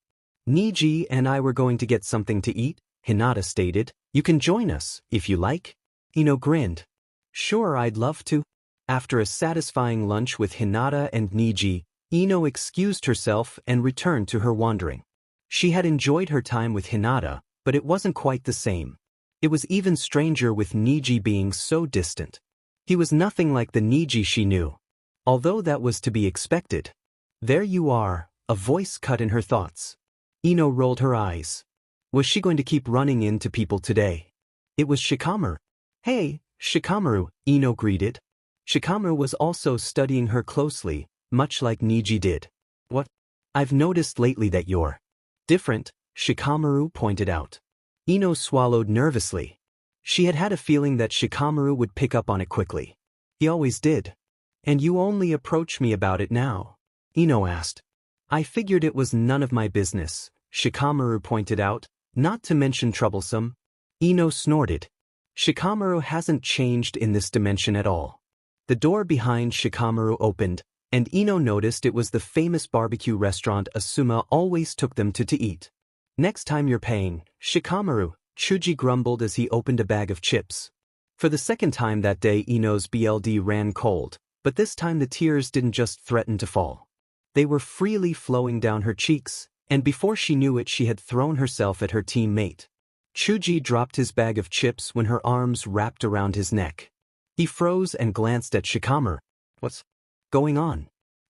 "Niji and I were going to get something to eat," Hinata stated. "You can join us, if you like." Ino grinned. "Sure, I'd love to." After a satisfying lunch with Hinata and Niji, Ino excused herself and returned to her wandering. She had enjoyed her time with Hinata, but it wasn't quite the same. It was even stranger with Niji being so distant. He was nothing like the Niji she knew. Although that was to be expected. "There you are," a voice cut in her thoughts. Ino rolled her eyes. Was she going to keep running into people today? It was Shikamaru. "Hey, Shikamaru," Ino greeted. Shikamaru was also studying her closely, much like Niji did. "What? I've noticed lately that you're different," Shikamaru pointed out. Ino swallowed nervously. She had had a feeling that Shikamaru would pick up on it quickly. He always did. "And you only approach me about it now?" Ino asked. "I figured it was none of my business," Shikamaru pointed out, "not to mention troublesome." Ino snorted. Shikamaru hasn't changed in this dimension at all. The door behind Shikamaru opened, and Ino noticed it was the famous barbecue restaurant Asuma always took them to eat. "Next time you're paying, Shikamaru," Chuji grumbled as he opened a bag of chips. For the second time that day Ino's BLD ran cold, but this time the tears didn't just threaten to fall. They were freely flowing down her cheeks, and before she knew it she had thrown herself at her teammate. Chuji dropped his bag of chips when her arms wrapped around his neck. He froze and glanced at Shikamaru. "What's going on?"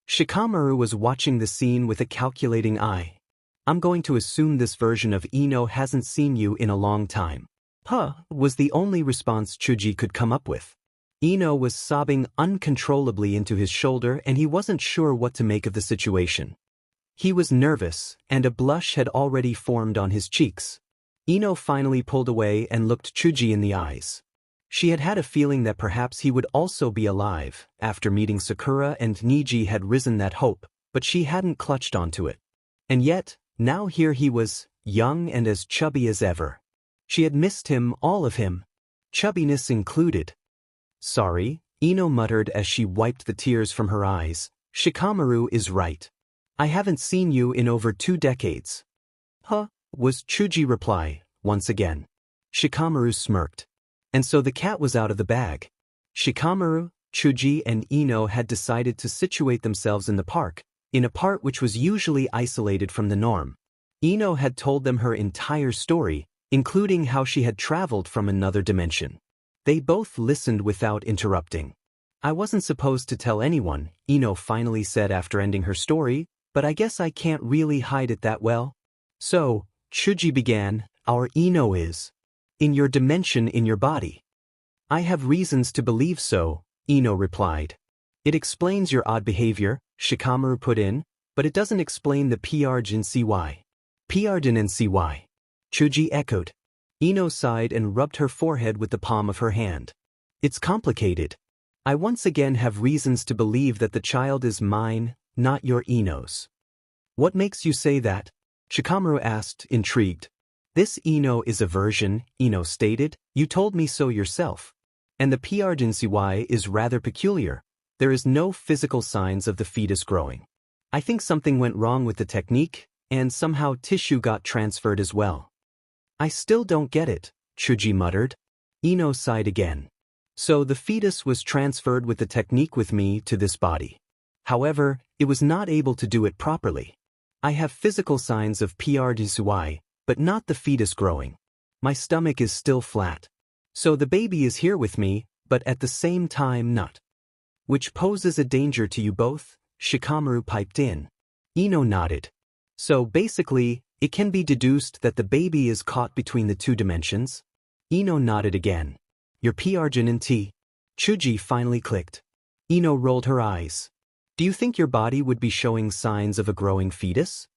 Shikamaru was watching the scene with a calculating eye. "I'm going to assume this version of Ino hasn't seen you in a long time." "Huh," was the only response Chuji could come up with. Ino was sobbing uncontrollably into his shoulder and he wasn't sure what to make of the situation. He was nervous, and a blush had already formed on his cheeks. Ino finally pulled away and looked Chuji in the eyes. She had had a feeling that perhaps he would also be alive. After meeting Sakura and Niji had risen that hope, but she hadn't clutched onto it. And yet, now here he was, young and as chubby as ever. She had missed him, all of him. Chubbiness included. "Sorry," Ino muttered as she wiped the tears from her eyes. "Shikamaru is right. I haven't seen you in over 2 decades. "Huh," was Chuji's reply, once again. Shikamaru smirked. And so the cat was out of the bag. Shikamaru, Chuji and Ino had decided to situate themselves in the park, in a part which was usually isolated from the norm. Ino had told them her entire story, including how she had traveled from another dimension. They both listened without interrupting. "I wasn't supposed to tell anyone," Ino finally said after ending her story, "but I guess I can't really hide it that well. So, Chuji began, our Ino is in your dimension in your body. I have reasons to believe so, Ino replied. It explains your odd behavior, Shikamaru put in, but it doesn't explain the PRGNCY. PRGNCY. Chuji echoed. Ino sighed and rubbed her forehead with the palm of her hand. It's complicated. I once again have reasons to believe that the child is mine, not your Ino's. What makes you say that? Shikamaru asked, intrigued. This Ino is a version, Ino stated, you told me so yourself. And the PRGNCY is rather peculiar. There is no physical signs of the fetus growing. I think something went wrong with the technique, and somehow tissue got transferred as well. I still don't get it, Chuji muttered. Ino sighed again. So the fetus was transferred with the technique with me to this body. However, it was not able to do it properly. I have physical signs of PRGNCY, but not the fetus growing. My stomach is still flat. So the baby is here with me, but at the same time not. Which poses a danger to you both, Shikamaru piped in. Ino nodded. So basically, it can be deduced that the baby is caught between the two dimensions? Ino nodded again. Your PRGNT. Chuji finally clicked. Ino rolled her eyes. Do you think your body would be showing signs of a growing fetus?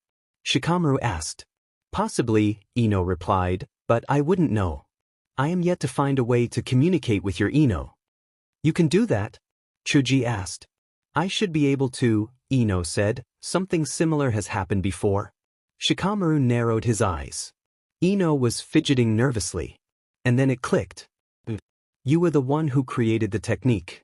Shikamaru asked. Possibly, Ino replied, but I wouldn't know. I am yet to find a way to communicate with your Ino. You can do that? Chuji asked. I should be able to, Ino said. Something similar has happened before. Shikamaru narrowed his eyes. Ino was fidgeting nervously. And then it clicked. You were the one who created the technique.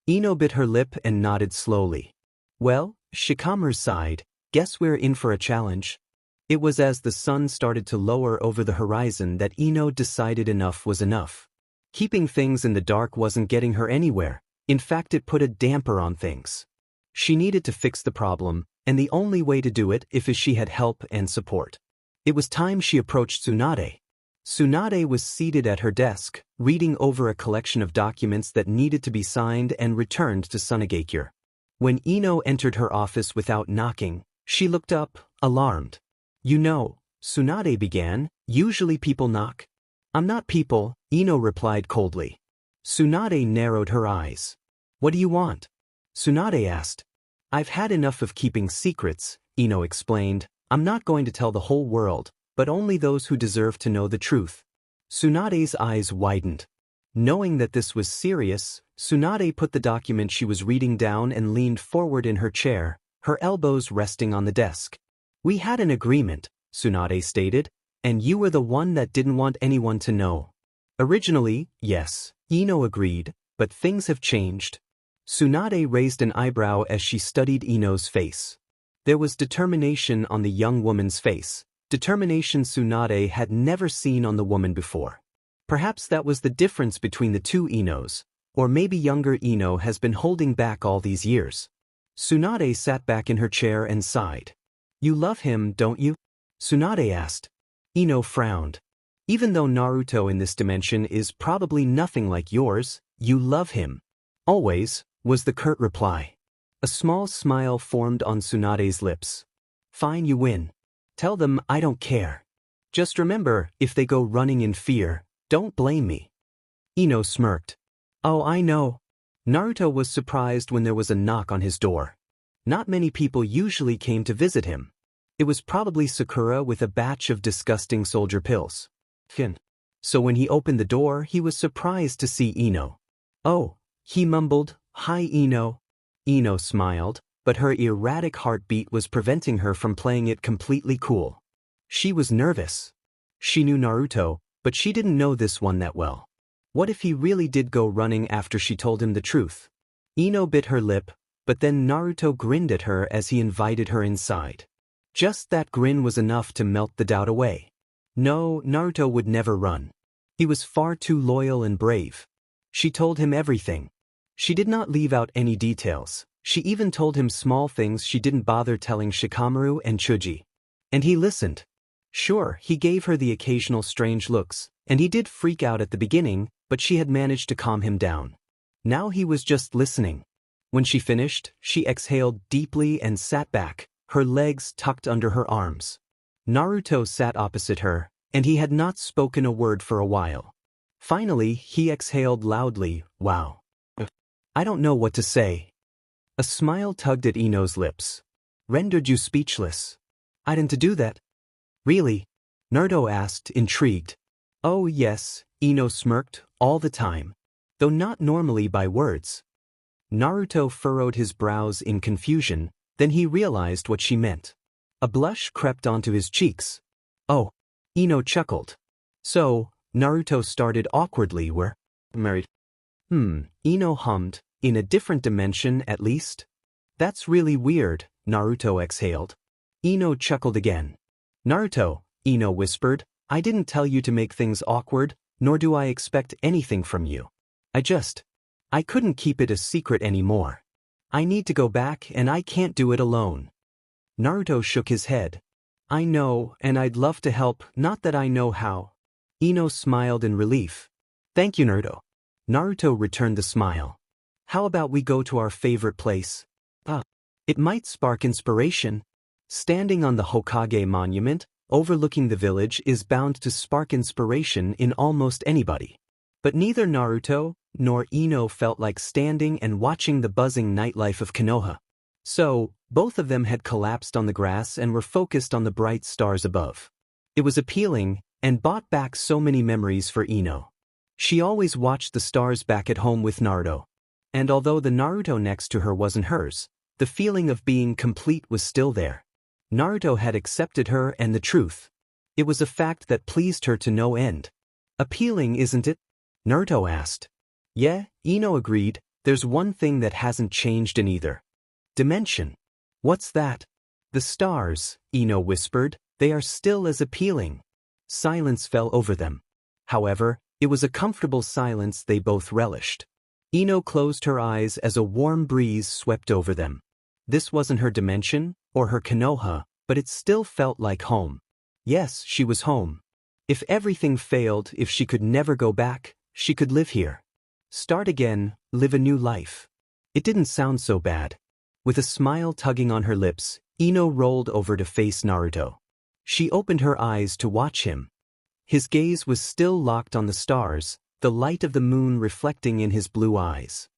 Ino bit her lip and nodded slowly. Well, Shikamaru sighed, guess we're in for a challenge. It was as the sun started to lower over the horizon that Ino decided enough was enough. Keeping things in the dark wasn't getting her anywhere. In fact, it put a damper on things. She needed to fix the problem, and the only way to do it if she had help and support. It was time she approached Tsunade. Tsunade was seated at her desk, reading over a collection of documents that needed to be signed and returned to Sunagakure. When Ino entered her office without knocking, she looked up, alarmed. You know, Tsunade began, usually people knock. I'm not people, Ino replied coldly. Tsunade narrowed her eyes. What do you want? Tsunade asked. I've had enough of keeping secrets, Ino explained. I'm not going to tell the whole world, but only those who deserve to know the truth. Tsunade's eyes widened. Knowing that this was serious, Tsunade put the document she was reading down and leaned forward in her chair, her elbows resting on the desk. We had an agreement, Tsunade stated, and you were the one that didn't want anyone to know. Originally, yes, Ino agreed, but things have changed. Tsunade raised an eyebrow as she studied Ino's face. There was determination on the young woman's face, determination Tsunade had never seen on the woman before. Perhaps that was the difference between the two Inos, or maybe younger Ino has been holding back all these years. Tsunade sat back in her chair and sighed. You love him, don't you? Tsunade asked. Ino frowned. Even though Naruto in this dimension is probably nothing like yours, you love him. Always, was the curt reply. A small smile formed on Tsunade's lips. Fine, you win. Tell them I don't care. Just remember, if they go running in fear, don't blame me. Ino smirked. Oh, I know. Naruto was surprised when there was a knock on his door. Not many people usually came to visit him. It was probably Sakura with a batch of disgusting soldier pills. So when he opened the door, he was surprised to see Ino. Oh, he mumbled, Hi Ino. Ino smiled, but her erratic heartbeat was preventing her from playing it completely cool. She was nervous. She knew Naruto, but she didn't know this one that well. What if he really did go running after she told him the truth? Ino bit her lip, but then Naruto grinned at her as he invited her inside. Just that grin was enough to melt the doubt away. No, Naruto would never run. He was far too loyal and brave. She told him everything. She did not leave out any details. She even told him small things she didn't bother telling Shikamaru and Chuji. And he listened. Sure, he gave her the occasional strange looks, and he did freak out at the beginning, but she had managed to calm him down. Now he was just listening. When she finished, she exhaled deeply and sat back, her legs tucked under her arms. Naruto sat opposite her, and he had not spoken a word for a while. Finally, he exhaled loudly, "Wow. I don't know what to say." A smile tugged at Ino's lips. "Rendered you speechless. I didn't do that." "Really?" Naruto asked, intrigued. "Oh yes," Ino smirked, "all the time. Though not normally by words." Naruto furrowed his brows in confusion, then he realized what she meant. A blush crept onto his cheeks. "Oh." Ino chuckled. "So," Naruto started awkwardly, "we're married." Ino hummed, "In a different dimension at least?" "That's really weird," Naruto exhaled. Ino chuckled again. "Naruto," Ino whispered, "I didn't tell you to make things awkward, nor do I expect anything from you. I couldn't keep it a secret anymore. I need to go back and I can't do it alone." Naruto shook his head. "I know, and I'd love to help, not that I know how." Ino smiled in relief. "Thank you, Naruto." Naruto returned the smile. "How about we go to our favorite place? It might spark inspiration. Standing on the Hokage monument, overlooking the village is bound to spark inspiration in almost anybody." But neither Naruto nor Ino felt like standing and watching the buzzing nightlife of Konoha. So, both of them had collapsed on the grass and were focused on the bright stars above. It was appealing, and brought back so many memories for Ino. She always watched the stars back at home with Naruto. And although the Naruto next to her wasn't hers, the feeling of being complete was still there. Naruto had accepted her and the truth. It was a fact that pleased her to no end. "Appealing, isn't it?" Naruto asked. "Yeah," Ino agreed, "there's one thing that hasn't changed in either dimension." "What's that?" "The stars," Ino whispered, "they are still as appealing." Silence fell over them. However, it was a comfortable silence they both relished. Ino closed her eyes as a warm breeze swept over them. This wasn't her dimension, or her Konoha, but it still felt like home. Yes, she was home. If everything failed, if she could never go back, she could live here. Start again, live a new life. It didn't sound so bad. With a smile tugging on her lips, Ino rolled over to face Naruto. She opened her eyes to watch him. His gaze was still locked on the stars, the light of the moon reflecting in his blue eyes.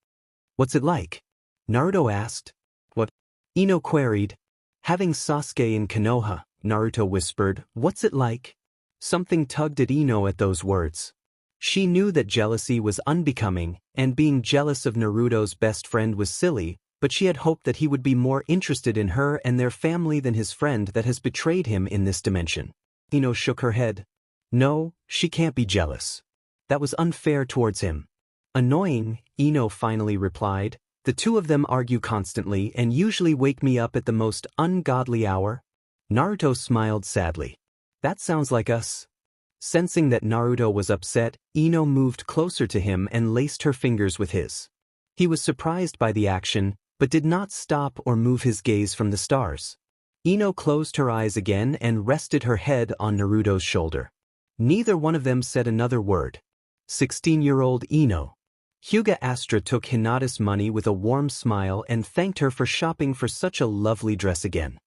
"What's it like?" Naruto asked. "What?" Ino queried. "Having Sasuke in Konoha," Naruto whispered. "What's it like?" Something tugged at Ino at those words. She knew that jealousy was unbecoming, and being jealous of Naruto's best friend was silly, but she had hoped that he would be more interested in her and their family than his friend that has betrayed him in this dimension. Ino shook her head. "No, she can't be jealous. That was unfair towards him." "Annoying," Ino finally replied. "The two of them argue constantly and usually wake me up at the most ungodly hour." Naruto smiled sadly. "That sounds like us." Sensing that Naruto was upset, Ino moved closer to him and laced her fingers with his. He was surprised by the action, but did not stop or move his gaze from the stars. Ino closed her eyes again and rested her head on Naruto's shoulder. Neither one of them said another word. 16-year-old Ino. Hyuga Astra took Hinata's money with a warm smile and thanked her for shopping for such a lovely dress again.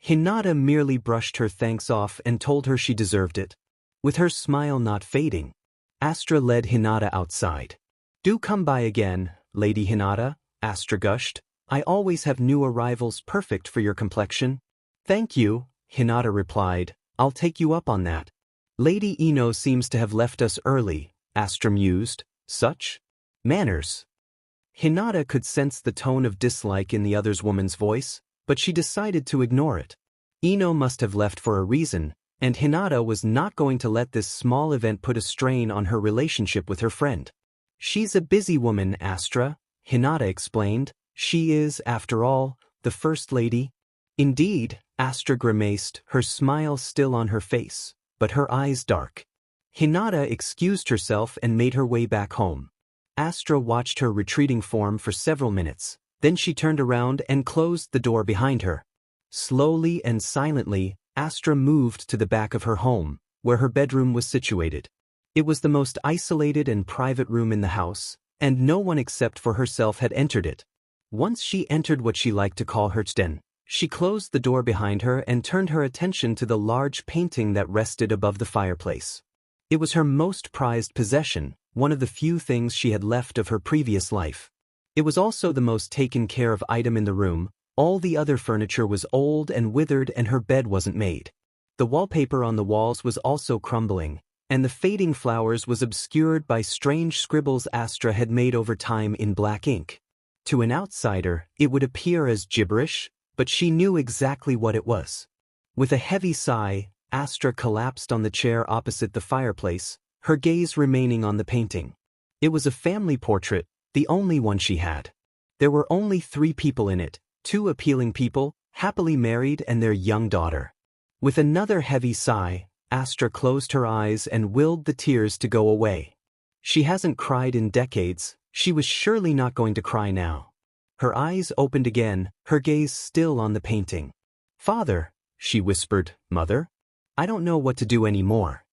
Hinata merely brushed her thanks off and told her she deserved it. With her smile not fading, Astra led Hinata outside. "Do come by again, Lady Hinata," Astra gushed. "I always have new arrivals perfect for your complexion." "Thank you," Hinata replied. "I'll take you up on that." "Lady Ino seems to have left us early," Astra mused. "Such manners." Hinata could sense the tone of dislike in the other woman's voice, but she decided to ignore it. Ino must have left for a reason, and Hinata was not going to let this small event put a strain on her relationship with her friend. "She's a busy woman, Astra," Hinata explained. "She is, after all, the First Lady." "Indeed," Astra grimaced, her smile still on her face, but her eyes dark. Hinata excused herself and made her way back home. Astra watched her retreating form for several minutes, then she turned around and closed the door behind her. Slowly and silently, Astra moved to the back of her home, where her bedroom was situated. It was the most isolated and private room in the house, and no one except for herself had entered it. Once she entered what she liked to call her den, She closed the door behind her and turned her attention to the large painting that rested above the fireplace. It was her most prized possession, one of the few things she had left of her previous life. It was also the most taken care of item in the room. All the other furniture was old and withered and her bed wasn't made. The wallpaper on the walls was also crumbling, and the fading flowers was obscured by strange scribbles Astra had made over time in black ink. To an outsider, it would appear as gibberish, but she knew exactly what it was. With a heavy sigh, Astra collapsed on the chair opposite the fireplace, her gaze remaining on the painting. It was a family portrait, the only one she had. There were only 3 people in it, 2 appealing people, happily married, and their young daughter. With another heavy sigh, Astra closed her eyes and willed the tears to go away. She hasn't cried in decades, she was surely not going to cry now. Her eyes opened again, her gaze still on the painting. "Father," she whispered, "Mother? I don't know what to do anymore."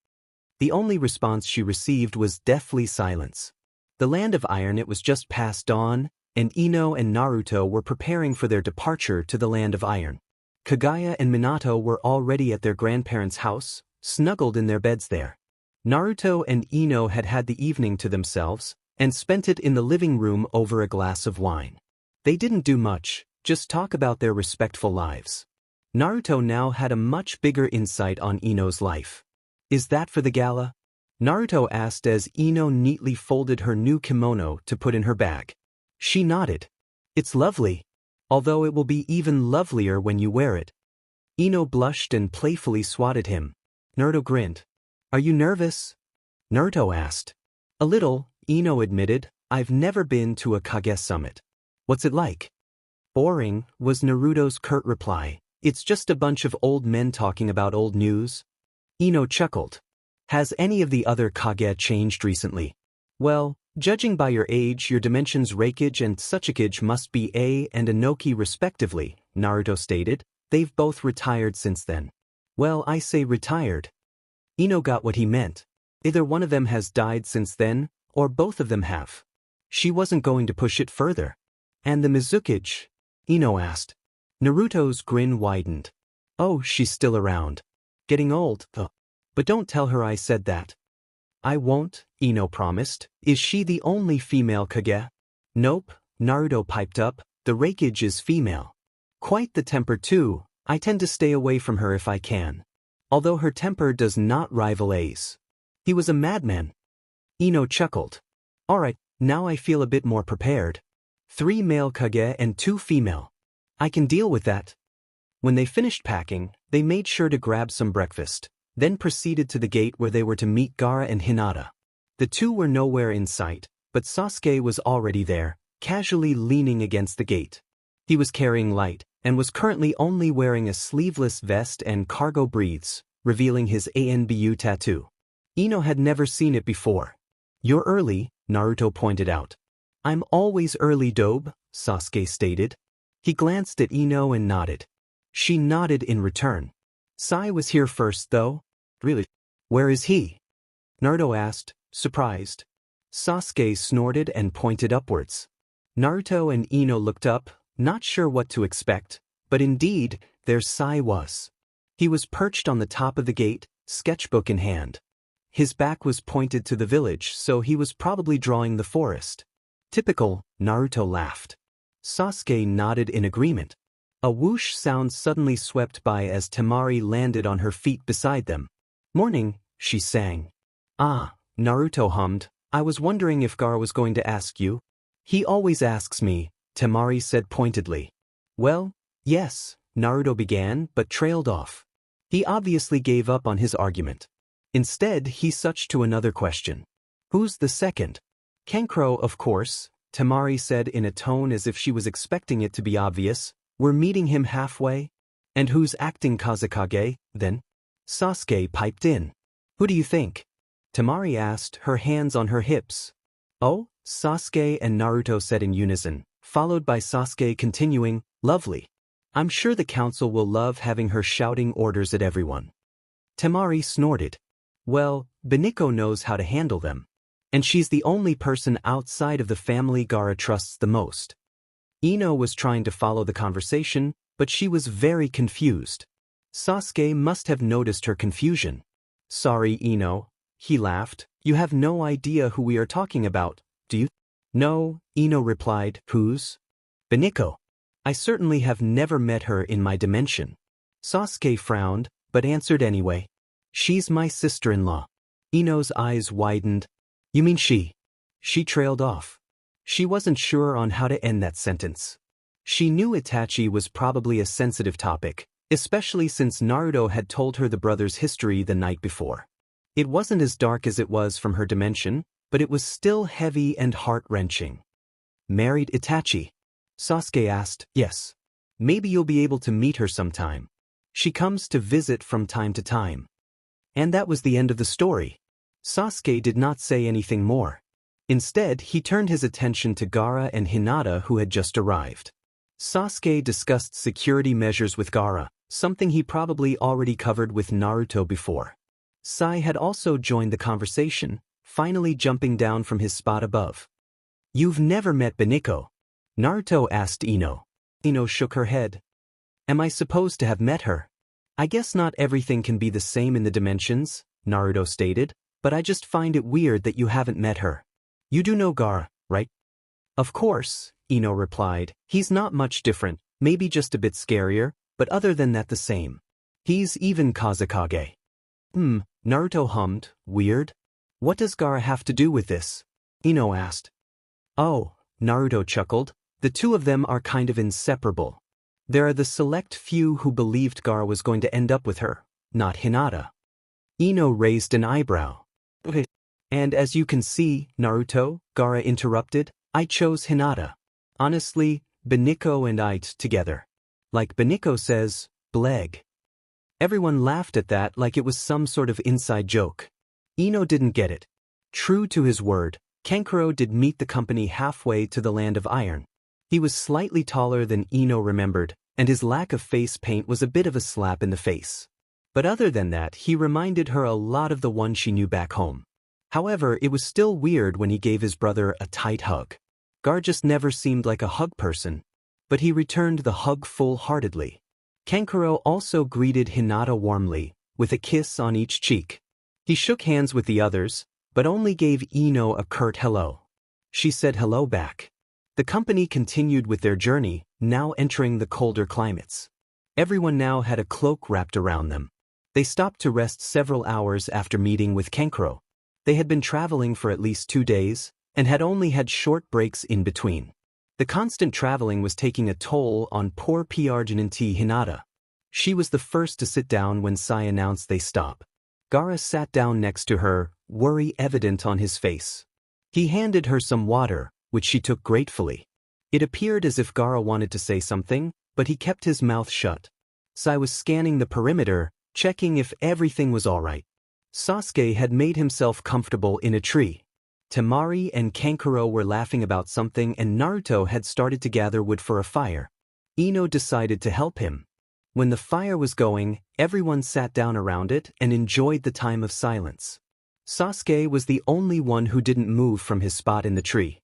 The only response she received was deathly silence. The land of iron, it was just past dawn, and Ino and Naruto were preparing for their departure to the land of iron. Kaguya and Minato were already at their grandparents' house, snuggled in their beds there. Naruto and Ino had had the evening to themselves, and spent it in the living room over a glass of wine. They didn't do much, just talk about their respectful lives. Naruto now had a much bigger insight on Ino's life. "Is that for the gala?" Naruto asked as Ino neatly folded her new kimono to put in her bag. She nodded. "It's lovely. Although it will be even lovelier when you wear it." Ino blushed and playfully swatted him. Naruto grinned. "Are you nervous?" Naruto asked. "A little," Ino admitted. "I've never been to a Kage summit." "What's it like?" "Boring," was Naruto's curt reply. "It's just a bunch of old men talking about old news." Ino chuckled. "Has any of the other Kage changed recently?" "Well, judging by your age, your dimensions Reikage and Tsuchikage must be A and Inoki respectively," Naruto stated. "They've both retired since then." "Well, I say retired." Ino got what he meant. Either one of them has died since then, or both of them have. She wasn't going to push it further. "And the Mizukage?" Ino asked. Naruto's grin widened. "Oh, she's still around. Getting old, though. But don't tell her I said that." "I won't," Ino promised. "Is she the only female Kage?" "Nope," Naruto piped up. "The Reikage is female. Quite the temper too. I tend to stay away from her if I can. Although her temper does not rival A's." "He was a madman." Ino chuckled. "Alright, now I feel a bit more prepared. 3 male Kage and 2 female. I can deal with that." When they finished packing, they made sure to grab some breakfast, then proceeded to the gate where they were to meet Gaara and Hinata. The 2 were nowhere in sight, but Sasuke was already there, casually leaning against the gate. He was carrying light, and was currently only wearing a sleeveless vest and cargo briefs, revealing his ANBU tattoo. Ino had never seen it before. "You're early," Naruto pointed out. "I'm always early, Dobe," Sasuke stated. He glanced at Ino and nodded. She nodded in return. "Sai was here first, though." "Really? Where is he?" Naruto asked, surprised. Sasuke snorted and pointed upwards. Naruto and Ino looked up, not sure what to expect, but indeed, there Sai was. He was perched on the top of the gate, sketchbook in hand. His back was pointed to the village, so he was probably drawing the forest. "Typical," Naruto laughed. Sasuke nodded in agreement. A whoosh sound suddenly swept by as Temari landed on her feet beside them. "Morning," she sang. "Ah," Naruto hummed. "I was wondering if Gaara was going to ask you." "He always asks me," Temari said pointedly. "Well, yes," Naruto began but trailed off. He obviously gave up on his argument. Instead, he switched to another question. "Who's the second?" "Kankuro, of course," Temari said in a tone as if she was expecting it to be obvious. "We're meeting him halfway." "And who's acting Kazekage, then?" Sasuke piped in. "Who do you think?" Temari asked, her hands on her hips. "Oh," Sasuke and Naruto said in unison, followed by Sasuke continuing, "Lovely. I'm sure the council will love having her shouting orders at everyone." Temari snorted. "Well, Beniko knows how to handle them. And she's the only person outside of the family Gaara trusts the most." Ino was trying to follow the conversation, but she was very confused. Sasuke must have noticed her confusion. "Sorry, Ino," he laughed. "You have no idea who we are talking about, do you?" "No," Ino replied. "Who's?" "Beniko. I certainly have never met her in my dimension." Sasuke frowned, but answered anyway. "She's my sister-in-law." Ino's eyes widened. "You mean she?" She trailed off. She wasn't sure on how to end that sentence. She knew Itachi was probably a sensitive topic, especially since Naruto had told her the brothers' history the night before. It wasn't as dark as it was from her dimension, but it was still heavy and heart-wrenching. "Married Itachi?" Sasuke asked. "Yes. Maybe you'll be able to meet her sometime. She comes to visit from time to time." And that was the end of the story. Sasuke did not say anything more. Instead, he turned his attention to Gaara and Hinata, who had just arrived. Sasuke discussed security measures with Gaara, something he probably already covered with Naruto before. Sai had also joined the conversation, finally jumping down from his spot above. "You've never met Beniko?" Naruto asked Ino. Ino shook her head. "Am I supposed to have met her?" "I guess not everything can be the same in the dimensions," Naruto stated, "but I just find it weird that you haven't met her. You do know Gaara, right?" "Of course," Ino replied. "He's not much different, maybe just a bit scarier, but other than that the same. He's even Kazekage." Naruto hummed. "Weird? What does Gaara have to do with this?" Ino asked. "Oh," Naruto chuckled, "the two of them are kind of inseparable. There are the select few who believed Gaara was going to end up with her, not Hinata." Ino raised an eyebrow. "Okay. And as you can see, Naruto," Gaara interrupted, "I chose Hinata. Honestly, Beniko and I together. Like Beniko says, Bleg." Everyone laughed at that like it was some sort of inside joke. Ino didn't get it. True to his word, Kankuro did meet the company halfway to the Land of Iron. He was slightly taller than Ino remembered, and his lack of face paint was a bit of a slap in the face. But other than that, he reminded her a lot of the one she knew back home. However, it was still weird when he gave his brother a tight hug. Gaara just never seemed like a hug person, but he returned the hug full-heartedly. Kankuro also greeted Hinata warmly, with a kiss on each cheek. He shook hands with the others, but only gave Ino a curt hello. She said hello back. The company continued with their journey, now entering the colder climates. Everyone now had a cloak wrapped around them. They stopped to rest several hours after meeting with Kankuro. They had been traveling for at least 2 days, and had only had short breaks in between. The constant traveling was taking a toll on poor Arjunanti Hinata. She was the first to sit down when Sai announced they stop. Gaara sat down next to her, worry evident on his face. He handed her some water, which she took gratefully. It appeared as if Gaara wanted to say something, but he kept his mouth shut. Sai was scanning the perimeter, checking if everything was all right. Sasuke had made himself comfortable in a tree. Temari and Kankuro were laughing about something, and Naruto had started to gather wood for a fire. Ino decided to help him. When the fire was going, everyone sat down around it and enjoyed the time of silence. Sasuke was the only one who didn't move from his spot in the tree.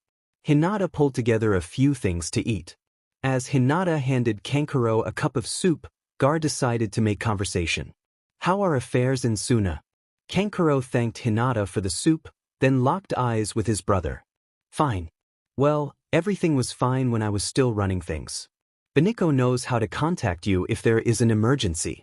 Hinata pulled together a few things to eat. As Hinata handed Kankuro a cup of soup, Gaara decided to make conversation. "How are affairs in Suna?" Kankuro thanked Hinata for the soup, then locked eyes with his brother. "Fine. Well, everything was fine when I was still running things. Beniko knows how to contact you if there is an emergency."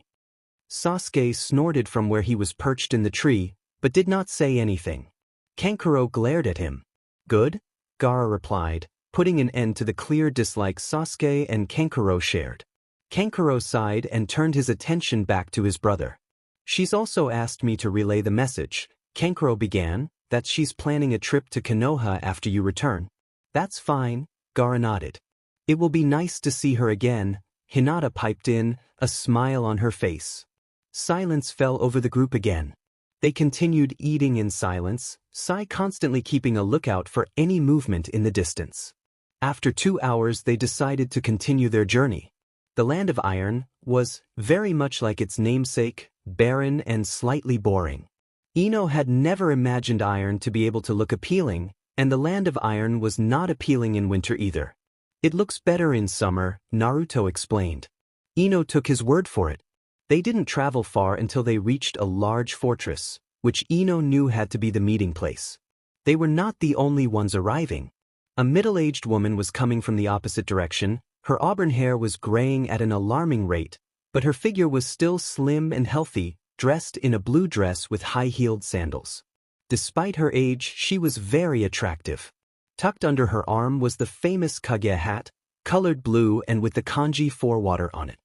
Sasuke snorted from where he was perched in the tree, but did not say anything. Kankuro glared at him. "Good?" Gaara replied, putting an end to the clear dislike Sasuke and Kankuro shared. Kankuro sighed and turned his attention back to his brother. "She's also asked me to relay the message," Kankuro began, "that she's planning a trip to Konoha after you return." "That's fine," Gaara nodded. "It will be nice to see her again," Hinata piped in, a smile on her face. Silence fell over the group again. They continued eating in silence, Sai constantly keeping a lookout for any movement in the distance. After 2 hours they decided to continue their journey. The Land of Iron was, very much like its namesake, barren and slightly boring. Ino had never imagined iron to be able to look appealing, and the Land of Iron was not appealing in winter either. "It looks better in summer," Naruto explained. Ino took his word for it. They didn't travel far until they reached a large fortress, which Ino knew had to be the meeting place. They were not the only ones arriving. A middle-aged woman was coming from the opposite direction. Her auburn hair was graying at an alarming rate, but her figure was still slim and healthy, dressed in a blue dress with high-heeled sandals. Despite her age, she was very attractive. Tucked under her arm was the famous Kage hat, colored blue and with the kanji 4 water on it.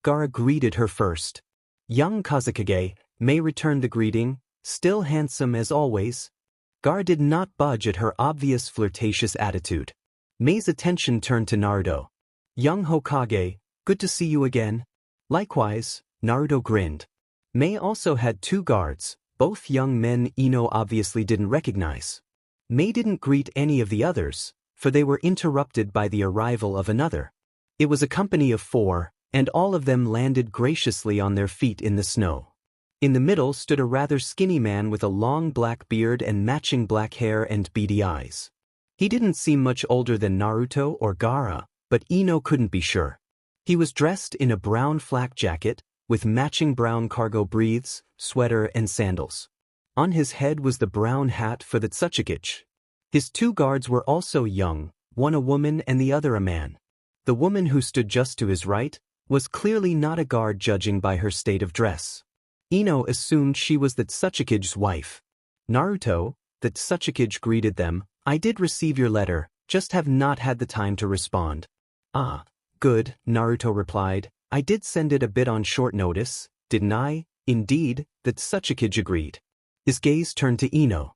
Gaara greeted her first. Young Kazekage, Mei returned the greeting, still handsome as always. Gaara did not budge at her obvious flirtatious attitude. Mei's attention turned to Naruto. Young Hokage, good to see you again. Likewise, Naruto grinned. Mei also had 2 guards, both young men Ino obviously didn't recognize. Mei didn't greet any of the others, for they were interrupted by the arrival of another. It was a company of 4, and all of them landed graciously on their feet in the snow. In the middle stood a rather skinny man with a long black beard and matching black hair and beady eyes. He didn't seem much older than Naruto or Gaara, but Ino couldn't be sure. He was dressed in a brown flak jacket, with matching brown cargo briefs, sweater and sandals. On his head was the brown hat for the Tsuchikage. His 2 guards were also young, one a woman and the other a man. The woman who stood just to his right was clearly not a guard judging by her state of dress. Ino assumed she was the Tsuchikage's wife. Naruto, the Tsuchikage greeted them. I did receive your letter, just have not had the time to respond. Ah, good, Naruto replied. I did send it a bit on short notice, didn't I? Indeed, the Tsuchikage agreed. His gaze turned to Ino.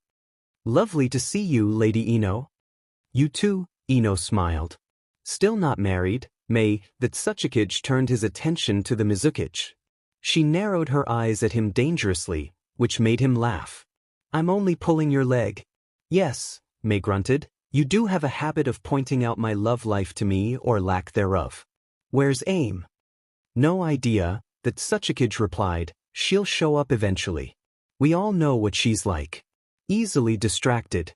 Lovely to see you, Lady Ino. You too, Ino smiled. Still not married, Mei, the Tsuchikage turned his attention to the Mizukage. She narrowed her eyes at him dangerously, which made him laugh. I'm only pulling your leg. Yes, Mei grunted, you do have a habit of pointing out my love life to me or lack thereof. Where's Aim? No idea, the Tsuchikage replied, she'll show up eventually. We all know what she's like. Easily distracted.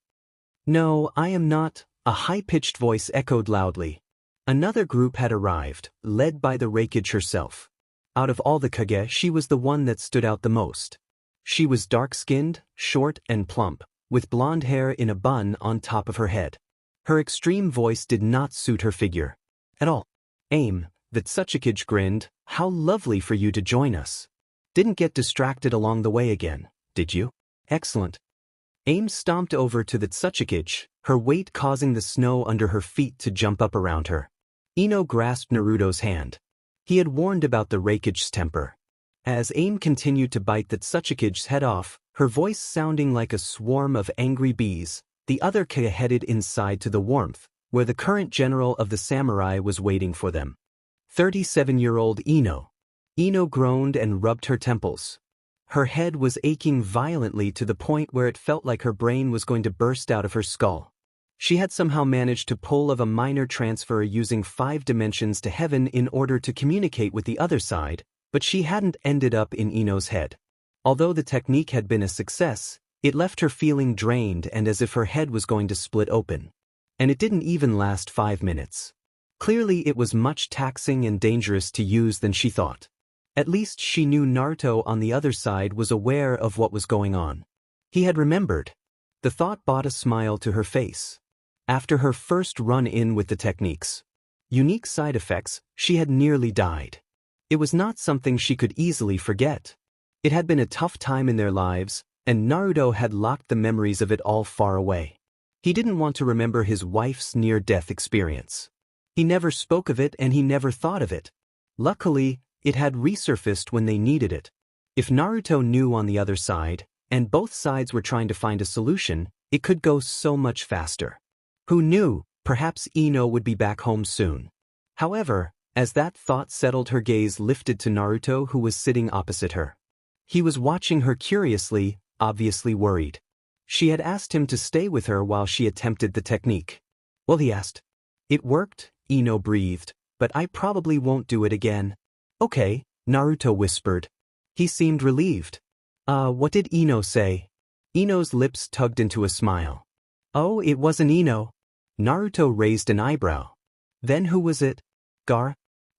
No, I am not, a high-pitched voice echoed loudly. Another group had arrived, led by the ReiraKurenai herself. Out of all the Kage, she was the one that stood out the most. She was dark-skinned, short and plump, with blonde hair in a bun on top of her head. Her extreme voice did not suit her figure at all. Aim, the Tsuchikage grinned, how lovely for you to join us. Didn't get distracted along the way again, did you? Excellent. Aim stomped over to the Tsuchikage, her weight causing the snow under her feet to jump up around her. Ino grasped Naruto's hand. He had warned about the ReiraKurenai's temper. As Aim continued to bite the Tsuchikage's head off, her voice sounding like a swarm of angry bees, the other Kage headed inside to the warmth, where the current general of the samurai was waiting for them. 37-year-old Ino. Ino groaned and rubbed her temples. Her head was aching violently to the point where it felt like her brain was going to burst out of her skull. She had somehow managed to pull of a minor transfer using 5 dimensions to heaven in order to communicate with the other side, but she hadn't ended up in Ino's head. Although the technique had been a success, it left her feeling drained and as if her head was going to split open. And it didn't even last 5 minutes. Clearly it was much taxing and dangerous to use than she thought. At least she knew Naruto on the other side was aware of what was going on. He had remembered. The thought brought a smile to her face. After her first run-in with the technique's unique side effects, she had nearly died. It was not something she could easily forget. It had been a tough time in their lives, and Naruto had locked the memories of it all far away. He didn't want to remember his wife's near-death experience. He never spoke of it and he never thought of it. Luckily, it had resurfaced when they needed it. If Naruto knew on the other side, and both sides were trying to find a solution, it could go so much faster. Who knew, perhaps Ino would be back home soon. However, as that thought settled, her gaze lifted to Naruto, who was sitting opposite her. He was watching her curiously, obviously worried. She had asked him to stay with her while she attempted the technique. Well, he asked. It worked, Ino breathed, but I probably won't do it again. Okay, Naruto whispered. He seemed relieved. What did Ino say? Ino's lips tugged into a smile. Oh, it wasn't Ino. Naruto raised an eyebrow. Then who was it? Gaara?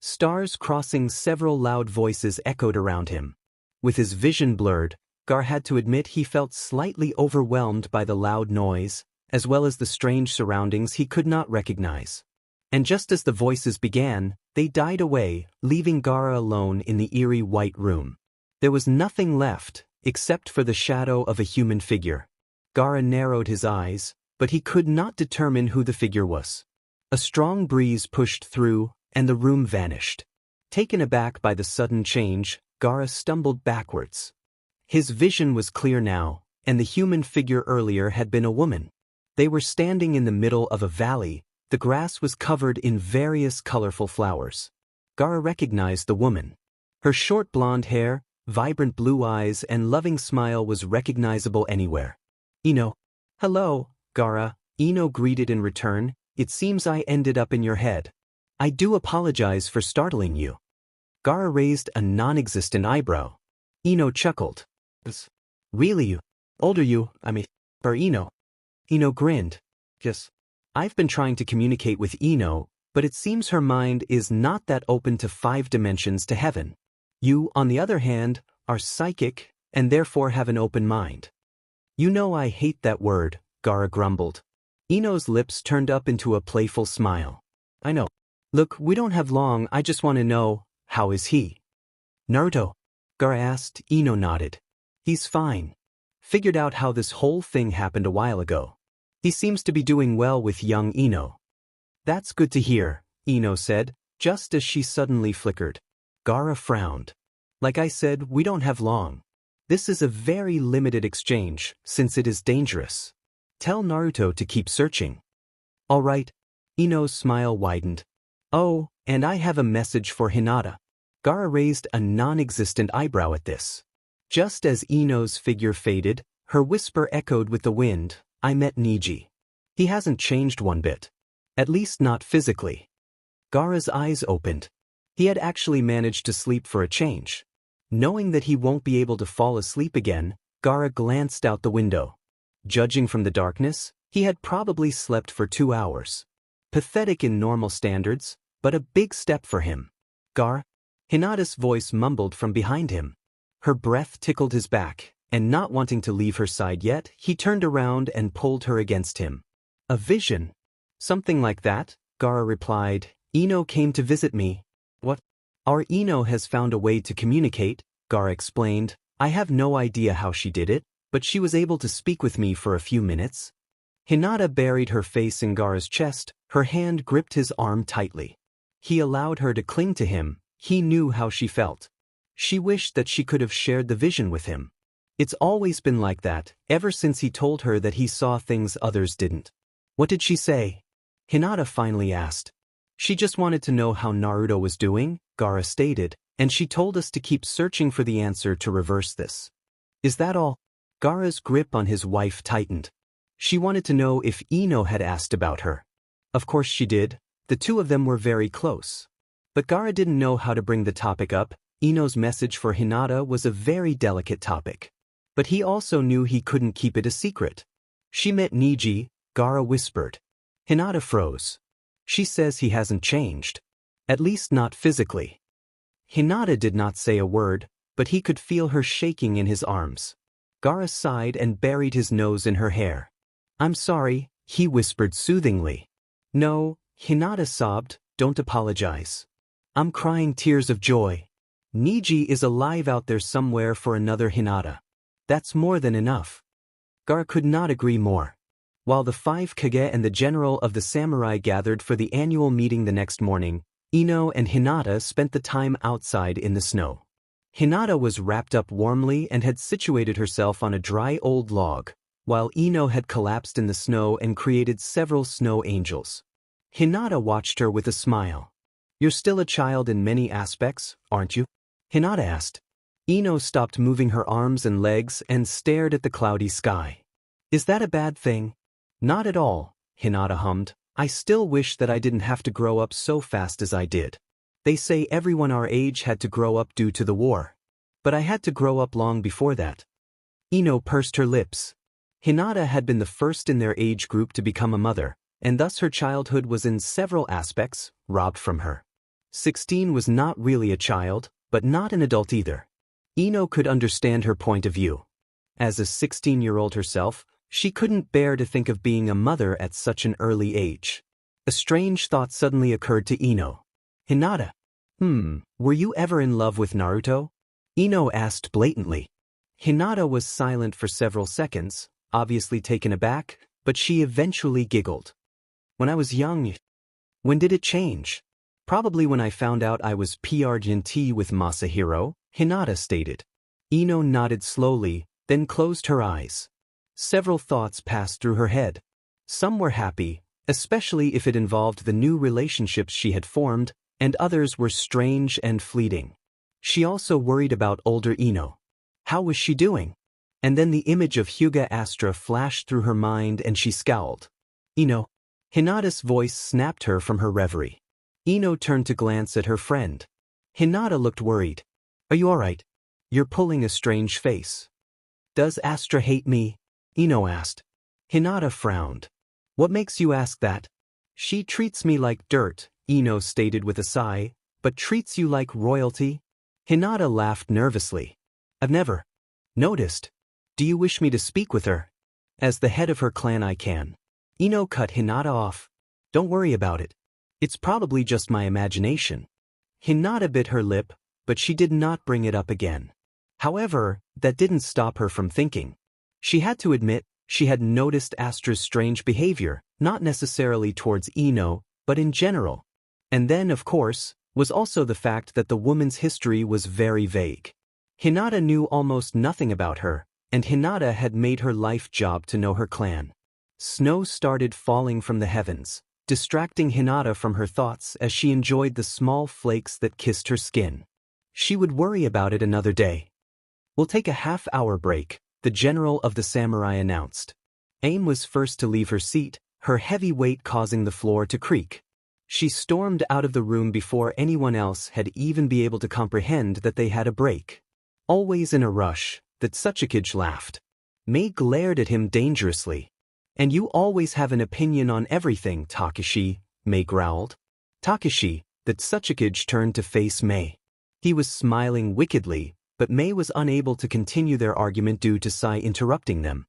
Stars crossing several loud voices echoed around him. With his vision blurred, Gar had to admit he felt slightly overwhelmed by the loud noise, as well as the strange surroundings he could not recognize. And just as the voices began, they died away, leaving Gara alone in the eerie white room. There was nothing left, except for the shadow of a human figure. Gara narrowed his eyes, but he could not determine who the figure was. A strong breeze pushed through, and the room vanished. Taken aback by the sudden change, Gara stumbled backwards. His vision was clear now, and the human figure earlier had been a woman. They were standing in the middle of a valley. The grass was covered in various colorful flowers. Gara recognized the woman. Her short blonde hair, vibrant blue eyes, and loving smile was recognizable anywhere. Ino. Hello, Gara, Ino greeted in return. It seems I ended up in your head. I do apologize for startling you. Gara raised a non-existent eyebrow. Ino chuckled. Really you? Older you, or Ino? Ino grinned. Yes. I've been trying to communicate with Ino, but it seems her mind is not that open to 5 dimensions to heaven. You, on the other hand, are psychic, and therefore have an open mind. You know I hate that word, Gara grumbled. Ino's lips turned up into a playful smile. I know. Look, we don't have long, I just want to know, how is he? Naruto? Gara asked. Ino nodded. He's fine. Figured out how this whole thing happened a while ago. He seems to be doing well with young Ino. That's good to hear, Ino said, just as she suddenly flickered. Gara frowned. Like I said, we don't have long. This is a very limited exchange, since it is dangerous. Tell Naruto to keep searching. All right. Ino's smile widened. Oh, and I have a message for Hinata. Gara raised a non-existent eyebrow at this. Just as Ino's figure faded, her whisper echoed with the wind. I met Niji. He hasn't changed one bit. At least not physically. Gara's eyes opened. He had actually managed to sleep for a change. Knowing that he won't be able to fall asleep again, Gara glanced out the window. Judging from the darkness, he had probably slept for 2 hours. Pathetic in normal standards, but a big step for him. Gar? Hinata's voice mumbled from behind him. Her breath tickled his back, and not wanting to leave her side yet, he turned around and pulled her against him. A vision? Something like that, Gara replied. Ino came to visit me. What? Our Ino has found a way to communicate, Gara explained. I have no idea how she did it, but she was able to speak with me for a few minutes. Hinata buried her face in Gara's chest, her hand gripped his arm tightly. He allowed her to cling to him. He knew how she felt. She wished that she could have shared the vision with him. It's always been like that, ever since he told her that he saw things others didn't. What did she say? Hinata finally asked. She just wanted to know how Naruto was doing, Gara stated, and she told us to keep searching for the answer to reverse this. Is that all? Gara's grip on his wife tightened. She wanted to know if Ino had asked about her. Of course she did. The two of them were very close. But Gara didn't know how to bring the topic up. Ino's message for Hinata was a very delicate topic. But he also knew he couldn't keep it a secret. She met Niji, Gara whispered. Hinata froze. She says he hasn't changed. At least not physically. Hinata did not say a word, but he could feel her shaking in his arms. Gara sighed and buried his nose in her hair. I'm sorry, he whispered soothingly. No, Hinata sobbed, don't apologize. I'm crying tears of joy. Niji is alive out there somewhere for another Hinata. That's more than enough. Gara could not agree more. While the 5 Kage and the general of the samurai gathered for the annual meeting the next morning, Ino and Hinata spent the time outside in the snow. Hinata was wrapped up warmly and had situated herself on a dry old log, while Ino had collapsed in the snow and created several snow angels. Hinata watched her with a smile. You're still a child in many aspects, aren't you? Hinata asked. Ino stopped moving her arms and legs and stared at the cloudy sky. Is that a bad thing? Not at all, Hinata hummed. I still wish that I didn't have to grow up so fast as I did. They say everyone our age had to grow up due to the war. But I had to grow up long before that. Ino pursed her lips. Hinata had been the first in their age group to become a mother, and thus her childhood was in several aspects robbed from her. 16 was not really a child, but not an adult either. Ino could understand her point of view. As a 16-year-old herself, she couldn't bear to think of being a mother at such an early age. A strange thought suddenly occurred to Ino. Hinata. Were you ever in love with Naruto? Ino asked blatantly. Hinata was silent for several seconds, obviously taken aback, but she eventually giggled. When I was young. When did it change? Probably when I found out I was PRGNT with Masahiro, Hinata stated. Ino nodded slowly, then closed her eyes. Several thoughts passed through her head. Some were happy, especially if it involved the new relationships she had formed, and others were strange and fleeting. She also worried about older Ino. How was she doing? And then the image of Hyuga Astra flashed through her mind and she scowled. Ino. Hinata's voice snapped her from her reverie. Ino turned to glance at her friend. Hinata looked worried. Are you alright? You're pulling a strange face. Does Astra hate me? Ino asked. Hinata frowned. What makes you ask that? She treats me like dirt, Ino stated with a sigh, but treats you like royalty? Hinata laughed nervously. I've never noticed. Do you wish me to speak with her? As the head of her clan I can. Ino cut Hinata off. Don't worry about it. It's probably just my imagination. Hinata bit her lip, but she did not bring it up again. However, that didn't stop her from thinking. She had to admit, she had noticed Astra's strange behavior, not necessarily towards Ino, but in general. And then, of course, was also the fact that the woman's history was very vague. Hinata knew almost nothing about her, and Hinata had made her life job to know her clan. Snow started falling from the heavens, distracting Hinata from her thoughts as she enjoyed the small flakes that kissed her skin. She would worry about it another day. We'll take a half-hour break, the general of the samurai announced. Aim was first to leave her seat, her heavy weight causing the floor to creak. She stormed out of the room before anyone else had even been able to comprehend that they had a break. Always in a rush, that Tsuchikage laughed. Mei glared at him dangerously. And you always have an opinion on everything, Takashi, Mei growled. Takashi, that Tsuchikage turned to face Mei. He was smiling wickedly, but Mei was unable to continue their argument due to Sai interrupting them.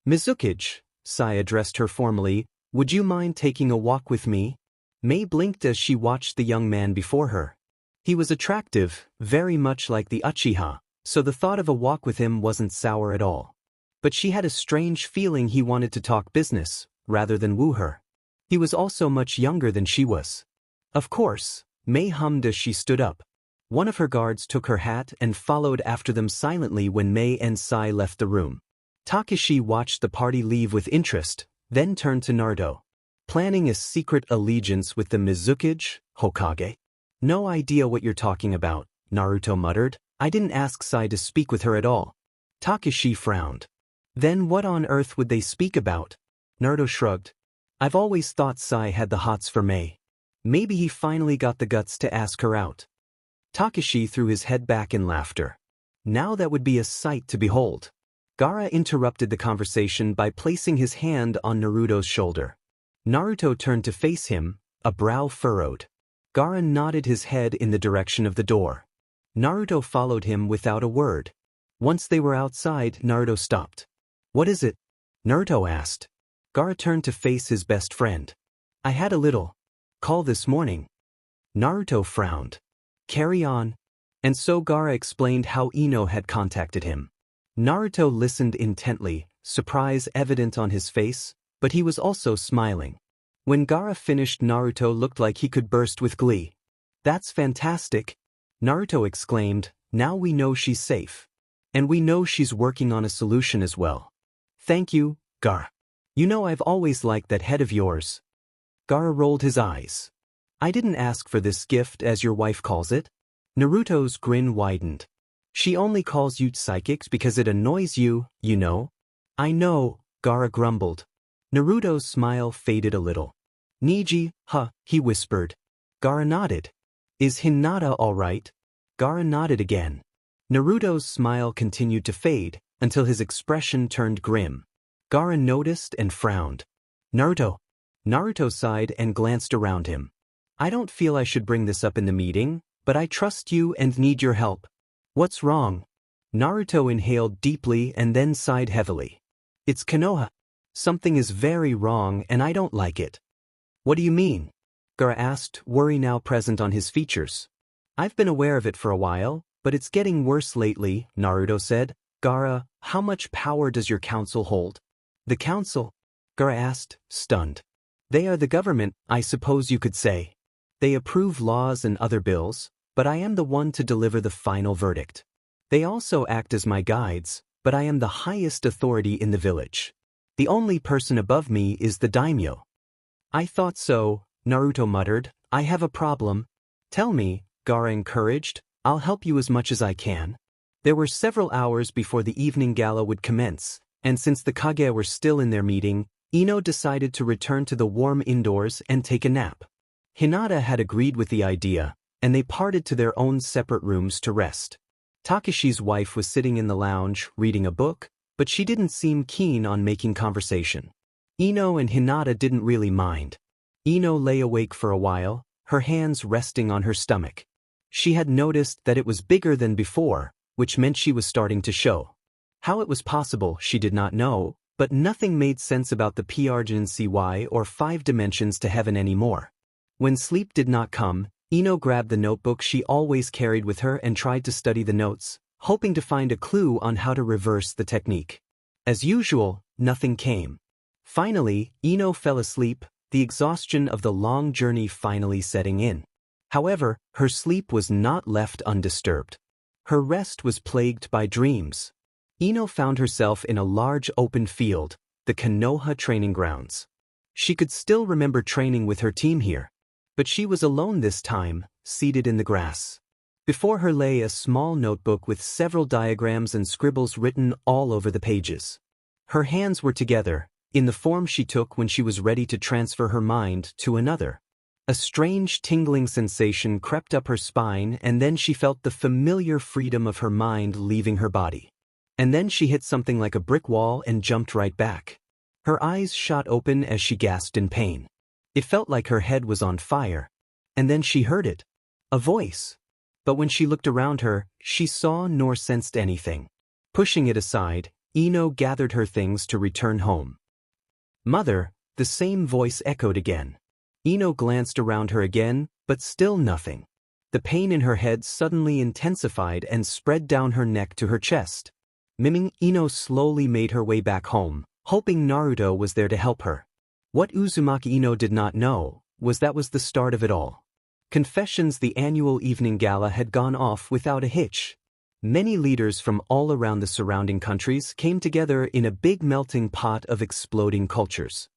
Mizukage, Sai addressed her formally, would you mind taking a walk with me? Mei blinked as she watched the young man before her. He was attractive, very much like the Uchiha, so the thought of a walk with him wasn't sour at all. But she had a strange feeling he wanted to talk business, rather than woo her. He was also much younger than she was. Of course, Mei hummed as she stood up. One of her guards took her hat and followed after them silently when Mei and Sai left the room. Takashi watched the party leave with interest, then turned to Naruto. Planning a secret allegiance with the Mizukage, Hokage? No idea what you're talking about, Naruto muttered. I didn't ask Sai to speak with her at all. Takashi frowned. Then what on earth would they speak about? Naruto shrugged. I've always thought Sai had the hots for Mei. Maybe he finally got the guts to ask her out. Takashi threw his head back in laughter. Now that would be a sight to behold. Gaara interrupted the conversation by placing his hand on Naruto's shoulder. Naruto turned to face him, a brow furrowed. Gaara nodded his head in the direction of the door. Naruto followed him without a word. Once they were outside, Naruto stopped. What is it? Naruto asked. Gaara turned to face his best friend. I had a little call this morning. Naruto frowned. Carry on. And so Gaara explained how Ino had contacted him. Naruto listened intently, surprise evident on his face, but he was also smiling. When Gaara finished, Naruto looked like he could burst with glee. That's fantastic, Naruto exclaimed. Now we know she's safe. And we know she's working on a solution as well. Thank you, Gaara. You know I've always liked that head of yours. Gaara rolled his eyes. I didn't ask for this gift as your wife calls it. Naruto's grin widened. She only calls you psychics because it annoys you, you know. I know, Gaara grumbled. Naruto's smile faded a little. Niji, huh, he whispered. Gaara nodded. Is Hinata all right? Gaara nodded again. Naruto's smile continued to fade until his expression turned grim. Gaara noticed and frowned. Naruto. Naruto sighed and glanced around him. I don't feel I should bring this up in the meeting, but I trust you and need your help. What's wrong? Naruto inhaled deeply and then sighed heavily. It's Konoha. Something is very wrong and I don't like it. What do you mean? Gaara asked, worry now present on his features. I've been aware of it for a while, but it's getting worse lately, Naruto said. Gaara, how much power does your council hold? The council? Gaara asked, stunned. They are the government, I suppose you could say. They approve laws and other bills, but I am the one to deliver the final verdict. They also act as my guides, but I am the highest authority in the village. The only person above me is the daimyo. I thought so, Naruto muttered. I have a problem. Tell me, Gaara encouraged. I'll help you as much as I can. There were several hours before the evening gala would commence, and since the Kage were still in their meeting, Ino decided to return to the warm indoors and take a nap. Hinata had agreed with the idea, and they parted to their own separate rooms to rest. Takeshi's wife was sitting in the lounge, reading a book, but she didn't seem keen on making conversation. Ino and Hinata didn't really mind. Ino lay awake for a while, her hands resting on her stomach. She had noticed that it was bigger than before, which meant she was starting to show. How it was possible, she did not know, but nothing made sense about the PRGNCY or 5 dimensions to heaven anymore. When sleep did not come, Ino grabbed the notebook she always carried with her and tried to study the notes, hoping to find a clue on how to reverse the technique. As usual, nothing came. Finally, Ino fell asleep, the exhaustion of the long journey finally setting in. However, her sleep was not left undisturbed. Her rest was plagued by dreams. Ino found herself in a large open field, the Konoha training grounds. She could still remember training with her team here. But she was alone this time, seated in the grass. Before her lay a small notebook with several diagrams and scribbles written all over the pages. Her hands were together, in the form she took when she was ready to transfer her mind to another. A strange tingling sensation crept up her spine, and then she felt the familiar freedom of her mind leaving her body. And then she hit something like a brick wall and jumped right back. Her eyes shot open as she gasped in pain. It felt like her head was on fire. And then she heard it. A voice. But when she looked around her, she saw nor sensed anything. Pushing it aside, Ino gathered her things to return home. Mother, the same voice echoed again. Ino glanced around her again, but still nothing. The pain in her head suddenly intensified and spread down her neck to her chest. Miming, Ino slowly made her way back home, hoping Naruto was there to help her. What Uzumaki Ino did not know was that was the start of it all. Confessions: the annual evening gala had gone off without a hitch. Many leaders from all around the surrounding countries came together in a big melting pot of exploding cultures.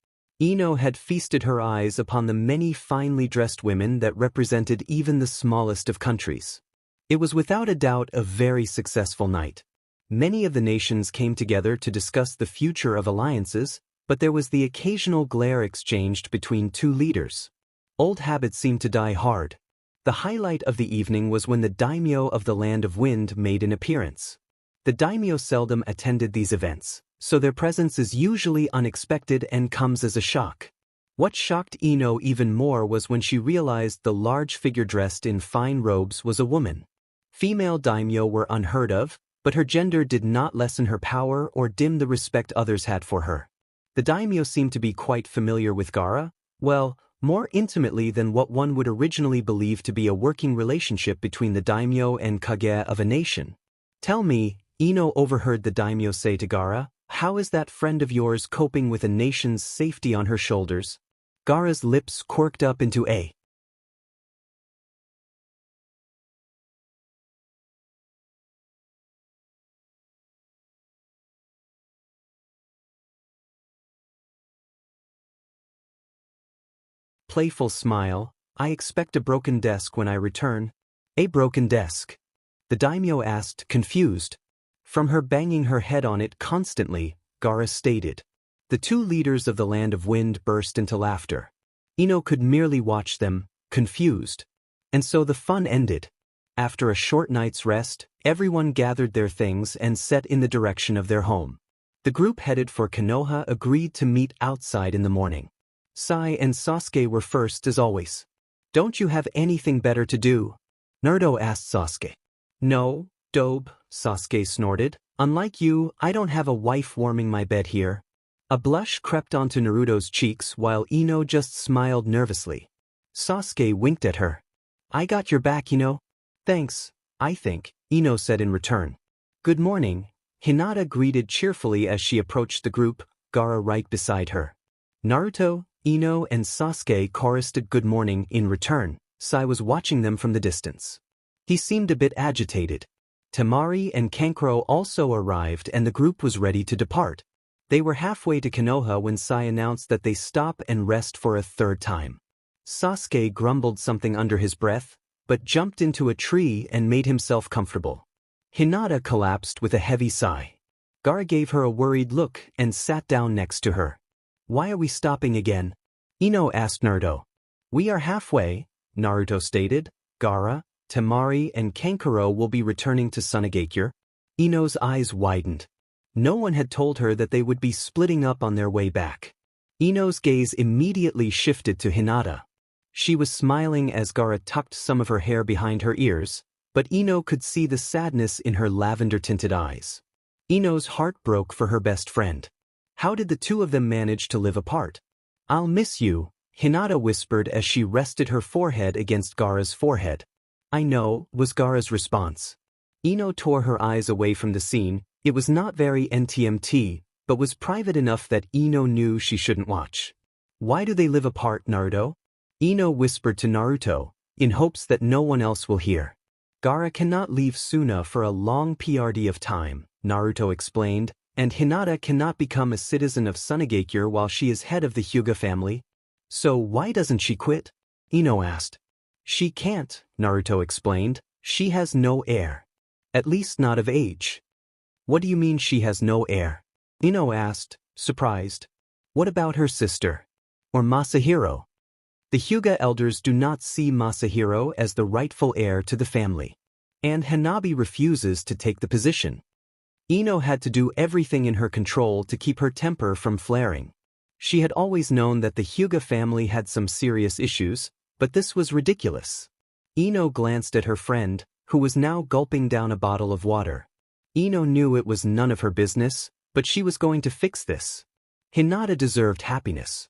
Ino had feasted her eyes upon the many finely dressed women that represented even the smallest of countries. It was without a doubt a very successful night. Many of the nations came together to discuss the future of alliances, but there was the occasional glare exchanged between two leaders. Old habits seemed to die hard. The highlight of the evening was when the daimyo of the Land of Wind made an appearance. The daimyo seldom attended these events, so their presence is usually unexpected and comes as a shock. What shocked Ino even more was when she realized the large figure dressed in fine robes was a woman. Female daimyo were unheard of, but her gender did not lessen her power or dim the respect others had for her. The daimyo seemed to be quite familiar with Gaara, well, more intimately than what one would originally believe to be a working relationship between the daimyo and kage of a nation. Tell me, Ino overheard the daimyo say to Gaara, how is that friend of yours coping with a nation's safety on her shoulders? Gaara's lips quirked up into a playful smile. I expect a broken desk when I return. A broken desk? The daimyo asked, confused. From her banging her head on it constantly, Gaara stated. The two leaders of the Land of Wind burst into laughter. Ino could merely watch them, confused. And so the fun ended. After a short night's rest, everyone gathered their things and set in the direction of their home. The group headed for Konoha agreed to meet outside in the morning. Sai and Sasuke were first as always. Don't you have anything better to do? Naruto asked Sasuke. No, Dobe, Sasuke snorted. Unlike you, I don't have a wife warming my bed here. A blush crept onto Naruto's cheeks while Ino just smiled nervously. Sasuke winked at her. I got your back, Ino. Thanks, I think, Ino said in return. Good morning, Hinata greeted cheerfully as she approached the group, Gaara right beside her. Naruto, Ino and Sasuke chorused good morning in return. Sai was watching them from the distance. He seemed a bit agitated. Temari and Kankuro also arrived and the group was ready to depart. They were halfway to Konoha when Sai announced that they stop and rest for a third time. Sasuke grumbled something under his breath, but jumped into a tree and made himself comfortable. Hinata collapsed with a heavy sigh. Gaara gave her a worried look and sat down next to her. Why are we stopping again? Ino asked Naruto. We are halfway, Naruto stated. Gaara, Temari and Kankuro will be returning to Sunagakure. Ino's eyes widened. No one had told her that they would be splitting up on their way back. Ino's gaze immediately shifted to Hinata. She was smiling as Gaara tucked some of her hair behind her ears, but Ino could see the sadness in her lavender-tinted eyes. Ino's heart broke for her best friend. How did the two of them manage to live apart? I'll miss you, Hinata whispered as she rested her forehead against Gaara's forehead. I know, was Gaara's response. Ino tore her eyes away from the scene. It was not very NTMT, but was private enough that Ino knew she shouldn't watch. Why do they live apart, Naruto? Ino whispered to Naruto, in hopes that no one else will hear. Gaara cannot leave Suna for a long period of time, Naruto explained, and Hinata cannot become a citizen of Sunagakure while she is head of the Hyuga family. So why doesn't she quit? Ino asked. She can't, Naruto explained. She has no heir. At least not of age. What do you mean she has no heir? Ino asked, surprised. What about her sister? Or Masahiro? The Hyuga elders do not see Masahiro as the rightful heir to the family. And Hanabi refuses to take the position. Ino had to do everything in her control to keep her temper from flaring. She had always known that the Hyuga family had some serious issues, but this was ridiculous. Ino glanced at her friend, who was now gulping down a bottle of water. Ino knew it was none of her business, but she was going to fix this. Hinata deserved happiness.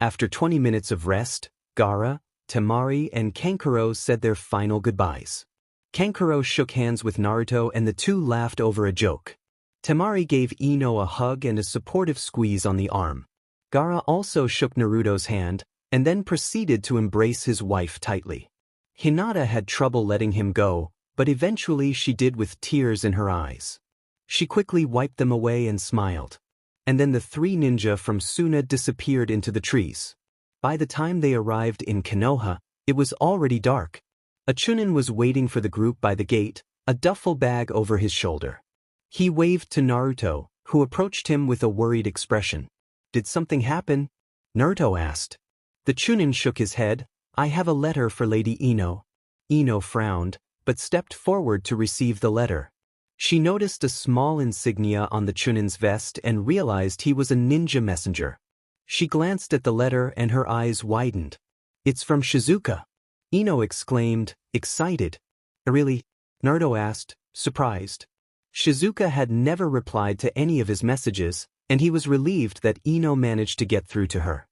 After 20 minutes of rest, Gaara, Temari and Kankuro said their final goodbyes. Kankuro shook hands with Naruto and the two laughed over a joke. Temari gave Ino a hug and a supportive squeeze on the arm. Gaara also shook Naruto's hand, and then proceeded to embrace his wife tightly. Hinata had trouble letting him go, but eventually she did with tears in her eyes. She quickly wiped them away and smiled. And then the three ninja from Suna disappeared into the trees. By the time they arrived in Konoha, it was already dark. A Chunin was waiting for the group by the gate, a duffel bag over his shoulder. He waved to Naruto, who approached him with a worried expression. Did something happen? Naruto asked. The Chunin shook his head. I have a letter for Lady Ino. Ino frowned, but stepped forward to receive the letter. She noticed a small insignia on the Chunin's vest and realized he was a ninja messenger. She glanced at the letter and her eyes widened. It's from Shizuka. Ino exclaimed, excited. Really? Naruto asked, surprised. Shizuka had never replied to any of his messages, and he was relieved that Ino managed to get through to her.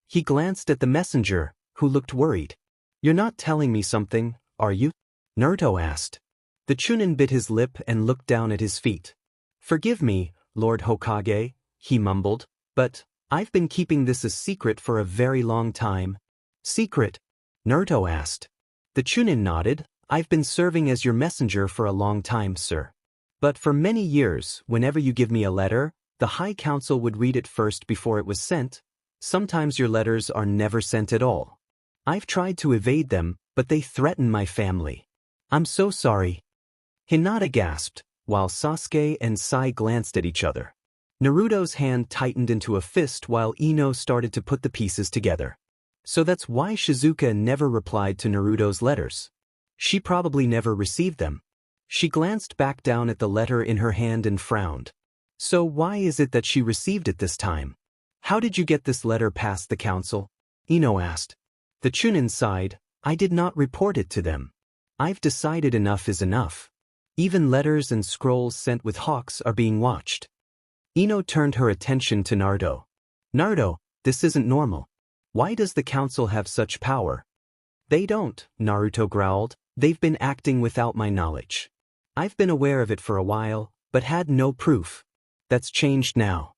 He glanced at the messenger, who looked worried. You're not telling me something, are you? Naruto asked. The Chunin bit his lip and looked down at his feet. Forgive me, Lord Hokage, he mumbled, but I've been keeping this a secret for a very long time. Secret? Naruto asked. The Chunin nodded. I've been serving as your messenger for a long time, sir. But for many years, whenever you give me a letter, the High Council would read it first before it was sent. Sometimes your letters are never sent at all. I've tried to evade them, but they threaten my family. I'm so sorry. Hinata gasped, while Sasuke and Sai glanced at each other. Naruto's hand tightened into a fist while Ino started to put the pieces together. So that's why Shizuka never replied to Naruto's letters. She probably never received them. She glanced back down at the letter in her hand and frowned. So why is it that she received it this time? How did you get this letter past the council? Ino asked. The Chunin sighed. I did not report it to them. I've decided enough is enough. Even letters and scrolls sent with hawks are being watched. Ino turned her attention to Naruto. Naruto, this isn't normal. Why does the council have such power? They don't, Naruto growled. They've been acting without my knowledge. I've been aware of it for a while, but had no proof. That's changed now.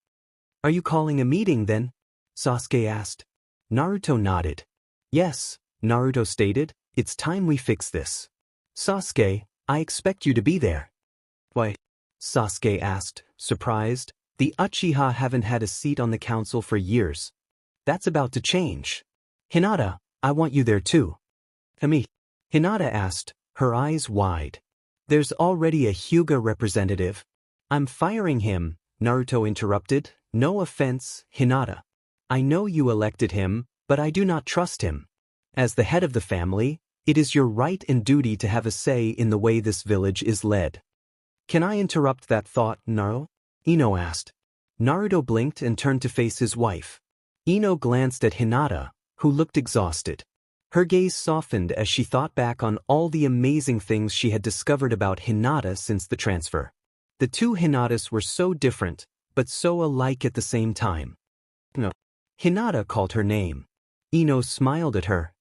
Are you calling a meeting then? Sasuke asked. Naruto nodded. Yes, Naruto stated, it's time we fix this. Sasuke, I expect you to be there. Why? Sasuke asked, surprised. The Uchiha haven't had a seat on the council for years. That's about to change. Hinata, I want you there too. Me? Hinata asked, her eyes wide. There's already a Hyuga representative. I'm firing him, Naruto interrupted. No offense, Hinata. I know you elected him, but I do not trust him. As the head of the family, it is your right and duty to have a say in the way this village is led. Can I interrupt that thought, Naruto? Ino asked. Naruto blinked and turned to face his wife. Ino glanced at Hinata, who looked exhausted. Her gaze softened as she thought back on all the amazing things she had discovered about Hinata since the transfer. The two Hinatas were so different, but so alike at the same time. No. Hinata called her name. Ino smiled at her.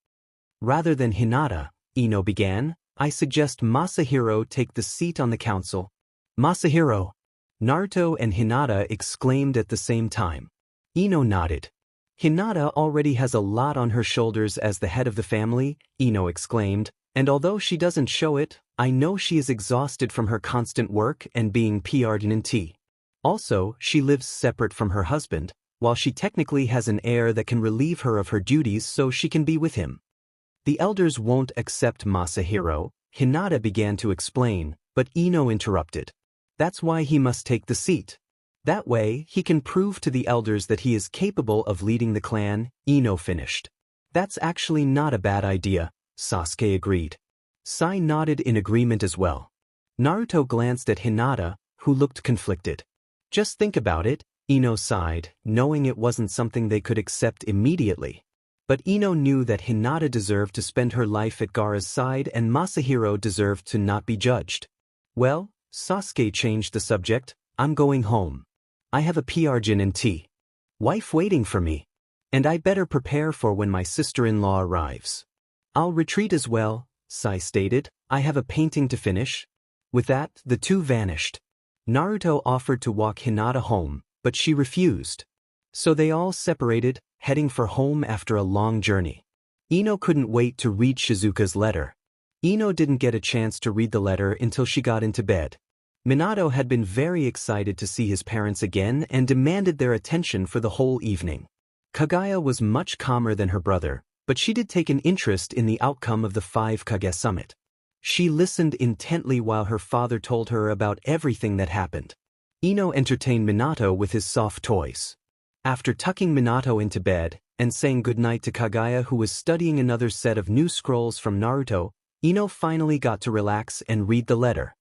Rather than Hinata, Ino began, I suggest Masahiro take the seat on the council. Masahiro! Naruto and Hinata exclaimed at the same time. Ino nodded. Hinata already has a lot on her shoulders as the head of the family, Ino exclaimed, and although she doesn't show it, I know she is exhausted from her constant work and being PR'd in tea. Also, she lives separate from her husband, while she technically has an heir that can relieve her of her duties so she can be with him. The elders won't accept Masahiro, Hinata began to explain, but Ino interrupted. That's why he must take the seat. That way, he can prove to the elders that he is capable of leading the clan, Ino finished. That's actually not a bad idea, Sasuke agreed. Sai nodded in agreement as well. Naruto glanced at Hinata, who looked conflicted. Just think about it, Ino sighed, knowing it wasn't something they could accept immediately. But Ino knew that Hinata deserved to spend her life at Gaara's side and Masahiro deserved to not be judged. Well, Sasuke changed the subject. I'm going home. I have a PR gin and tea. Wife waiting for me. And I better prepare for when my sister-in-law arrives. I'll retreat as well, Sai stated. I have a painting to finish. With that, the two vanished. Naruto offered to walk Hinata home, but she refused. So they all separated, heading for home after a long journey. Ino couldn't wait to read Shizuka's letter. Ino didn't get a chance to read the letter until she got into bed. Minato had been very excited to see his parents again and demanded their attention for the whole evening. Kaguya was much calmer than her brother, but she did take an interest in the outcome of the 5 Kage summit. She listened intently while her father told her about everything that happened. Ino entertained Minato with his soft toys. After tucking Minato into bed and saying goodnight to Kaguya, who was studying another set of new scrolls from Naruto, Ino finally got to relax and read the letter.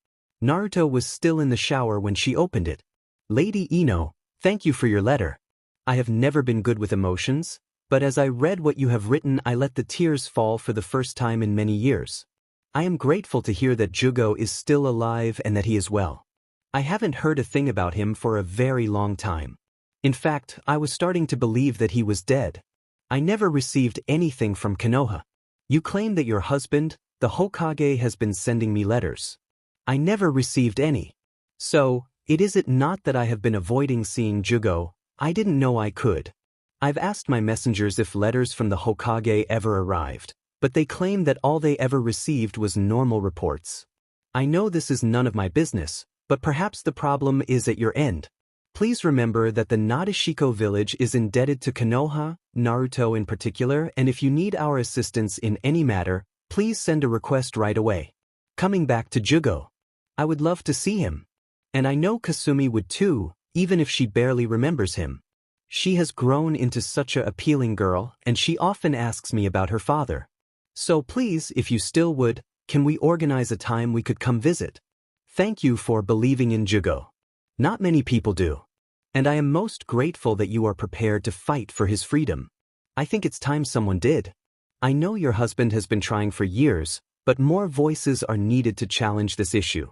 Naruto was still in the shower when she opened it. Lady Ino, thank you for your letter. I have never been good with emotions, but as I read what you have written I let the tears fall for the first time in many years. I am grateful to hear that Jugo is still alive and that he is well. I haven't heard a thing about him for a very long time. In fact, I was starting to believe that he was dead. I never received anything from Konoha. You claim that your husband, the Hokage, has been sending me letters. I never received any. So, is it not that I have been avoiding seeing Jugo? I didn't know I could. I've asked my messengers if letters from the Hokage ever arrived, but they claim that all they ever received was normal reports. I know this is none of my business, but perhaps the problem is at your end. Please remember that the Nadeshiko village is indebted to Konoha, Naruto in particular, and if you need our assistance in any matter, please send a request right away. Coming back to Jugo. I would love to see him. And I know Kasumi would too, even if she barely remembers him. She has grown into such a appealing girl, and she often asks me about her father. So please, if you still would, can we organize a time we could come visit? Thank you for believing in Jugo. Not many people do. And I am most grateful that you are prepared to fight for his freedom. I think it's time someone did. I know your husband has been trying for years, but more voices are needed to challenge this issue.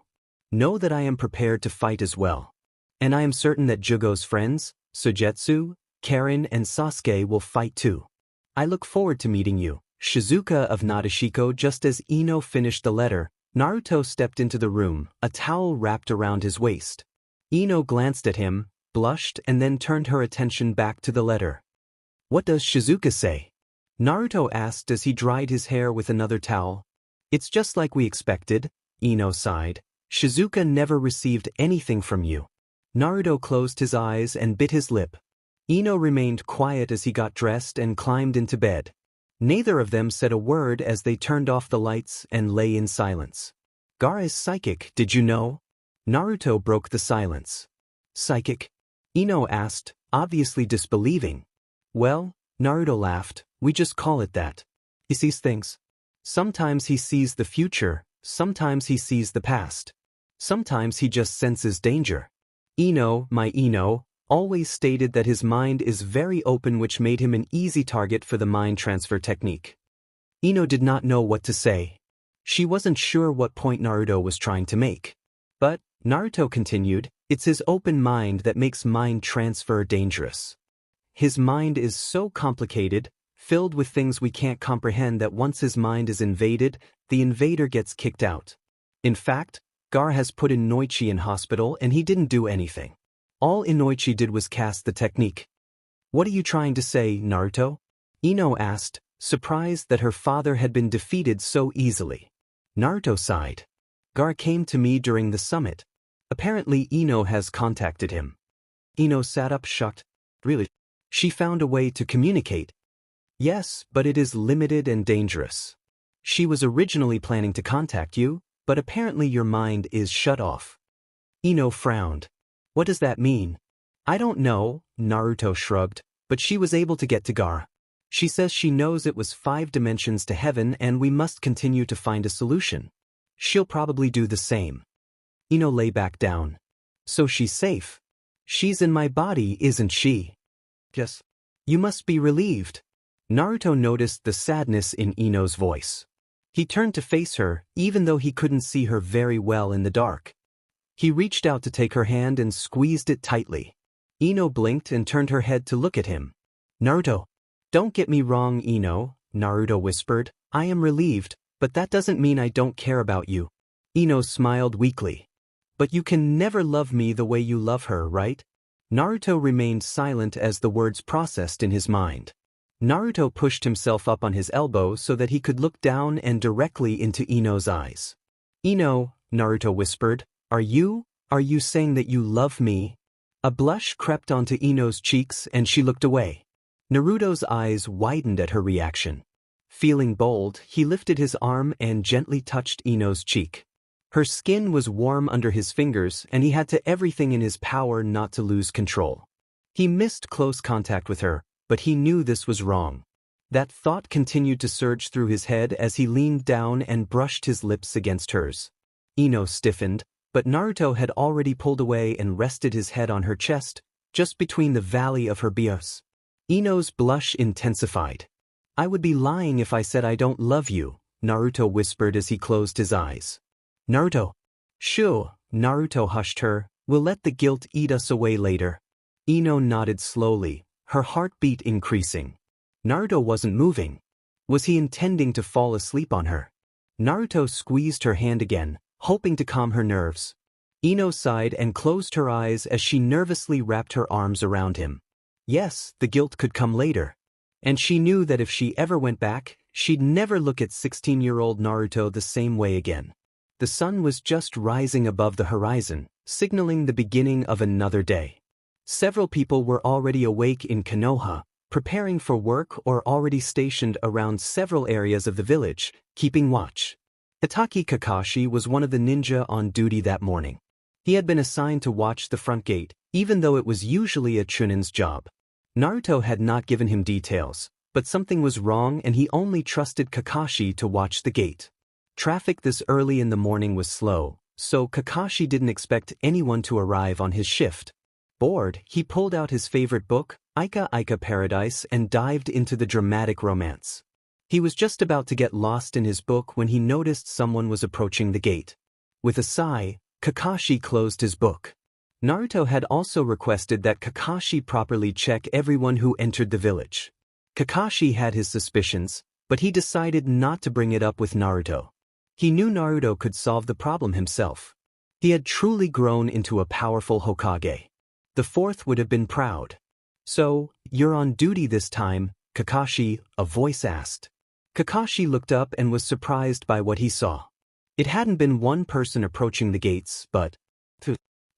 Know that I am prepared to fight as well. And I am certain that Jugo's friends, Sujetsu, Karen and Sasuke will fight too. I look forward to meeting you. Shizuka of Nadeshiko. Just as Ino finished the letter, Naruto stepped into the room, a towel wrapped around his waist. Ino glanced at him, blushed and then turned her attention back to the letter. What does Shizuka say? Naruto asked as he dried his hair with another towel. It's just like we expected, Ino sighed. Shizuka never received anything from you. Naruto closed his eyes and bit his lip. Ino remained quiet as he got dressed and climbed into bed. Neither of them said a word as they turned off the lights and lay in silence. Gaara is psychic, did you know? Naruto broke the silence. Psychic? Ino asked, obviously disbelieving. Well, Naruto laughed, we just call it that. He sees things. Sometimes he sees the future, sometimes he sees the past. Sometimes he just senses danger. Ino, my Ino, always stated that his mind is very open, which made him an easy target for the mind transfer technique. Ino did not know what to say. She wasn't sure what point Naruto was trying to make. But, Naruto continued, it's his open mind that makes mind transfer dangerous. His mind is so complicated, filled with things we can't comprehend, that once his mind is invaded, the invader gets kicked out. In fact, Gaara has put Inoichi in hospital and he didn't do anything. All Inoichi did was cast the technique. What are you trying to say, Naruto? Ino asked, surprised that her father had been defeated so easily. Naruto sighed. Gaara came to me during the summit. Apparently Ino has contacted him. Ino sat up shocked. Really? She found a way to communicate. Yes, but it is limited and dangerous. She was originally planning to contact you, but apparently your mind is shut off. Ino frowned. What does that mean? I don't know, Naruto shrugged, but she was able to get to Gaara. She says she knows it was 5 dimensions to heaven and we must continue to find a solution. She'll probably do the same. Ino lay back down. So she's safe. She's in my body, isn't she? Yes. You must be relieved. Naruto noticed the sadness in Ino's voice. He turned to face her, even though he couldn't see her very well in the dark. He reached out to take her hand and squeezed it tightly. Ino blinked and turned her head to look at him. Naruto. Don't get me wrong, Ino, Naruto whispered. I am relieved, but that doesn't mean I don't care about you. Ino smiled weakly. But you can never love me the way you love her, right? Naruto remained silent as the words processed in his mind. Naruto pushed himself up on his elbow so that he could look down and directly into Ino's eyes. Ino, Naruto whispered, Are you saying that you love me? A blush crept onto Ino's cheeks and she looked away. Naruto's eyes widened at her reaction. Feeling bold, he lifted his arm and gently touched Ino's cheek. Her skin was warm under his fingers and he had to everything in his power not to lose control. He missed close contact with her, but he knew this was wrong. That thought continued to surge through his head as he leaned down and brushed his lips against hers. Ino stiffened, but Naruto had already pulled away and rested his head on her chest, just between the valley of her bios. Ino's blush intensified. I would be lying if I said I don't love you, Naruto whispered as he closed his eyes. Naruto. Shoo, Naruto hushed her, we'll let the guilt eat us away later. Ino nodded slowly, her heartbeat increasing. Naruto wasn't moving. Was he intending to fall asleep on her? Naruto squeezed her hand again, hoping to calm her nerves. Ino sighed and closed her eyes as she nervously wrapped her arms around him. Yes, the guilt could come later. And she knew that if she ever went back, she'd never look at 16-year-old Naruto the same way again. The sun was just rising above the horizon, signaling the beginning of another day. Several people were already awake in Konoha, preparing for work or already stationed around several areas of the village, keeping watch. Itachi Kakashi was one of the ninja on duty that morning. He had been assigned to watch the front gate, even though it was usually a Chunin's job. Naruto had not given him details, but something was wrong and he only trusted Kakashi to watch the gate. Traffic this early in the morning was slow, so Kakashi didn't expect anyone to arrive on his shift. Bored, he pulled out his favorite book, Aika Aika Paradise, and dived into the dramatic romance. He was just about to get lost in his book when he noticed someone was approaching the gate. With a sigh, Kakashi closed his book. Naruto had also requested that Kakashi properly check everyone who entered the village. Kakashi had his suspicions, but he decided not to bring it up with Naruto. He knew Naruto could solve the problem himself. He had truly grown into a powerful Hokage. The fourth would have been proud. "So, you're on duty this time, Kakashi?" a voice asked. Kakashi looked up and was surprised by what he saw. It hadn't been one person approaching the gates, but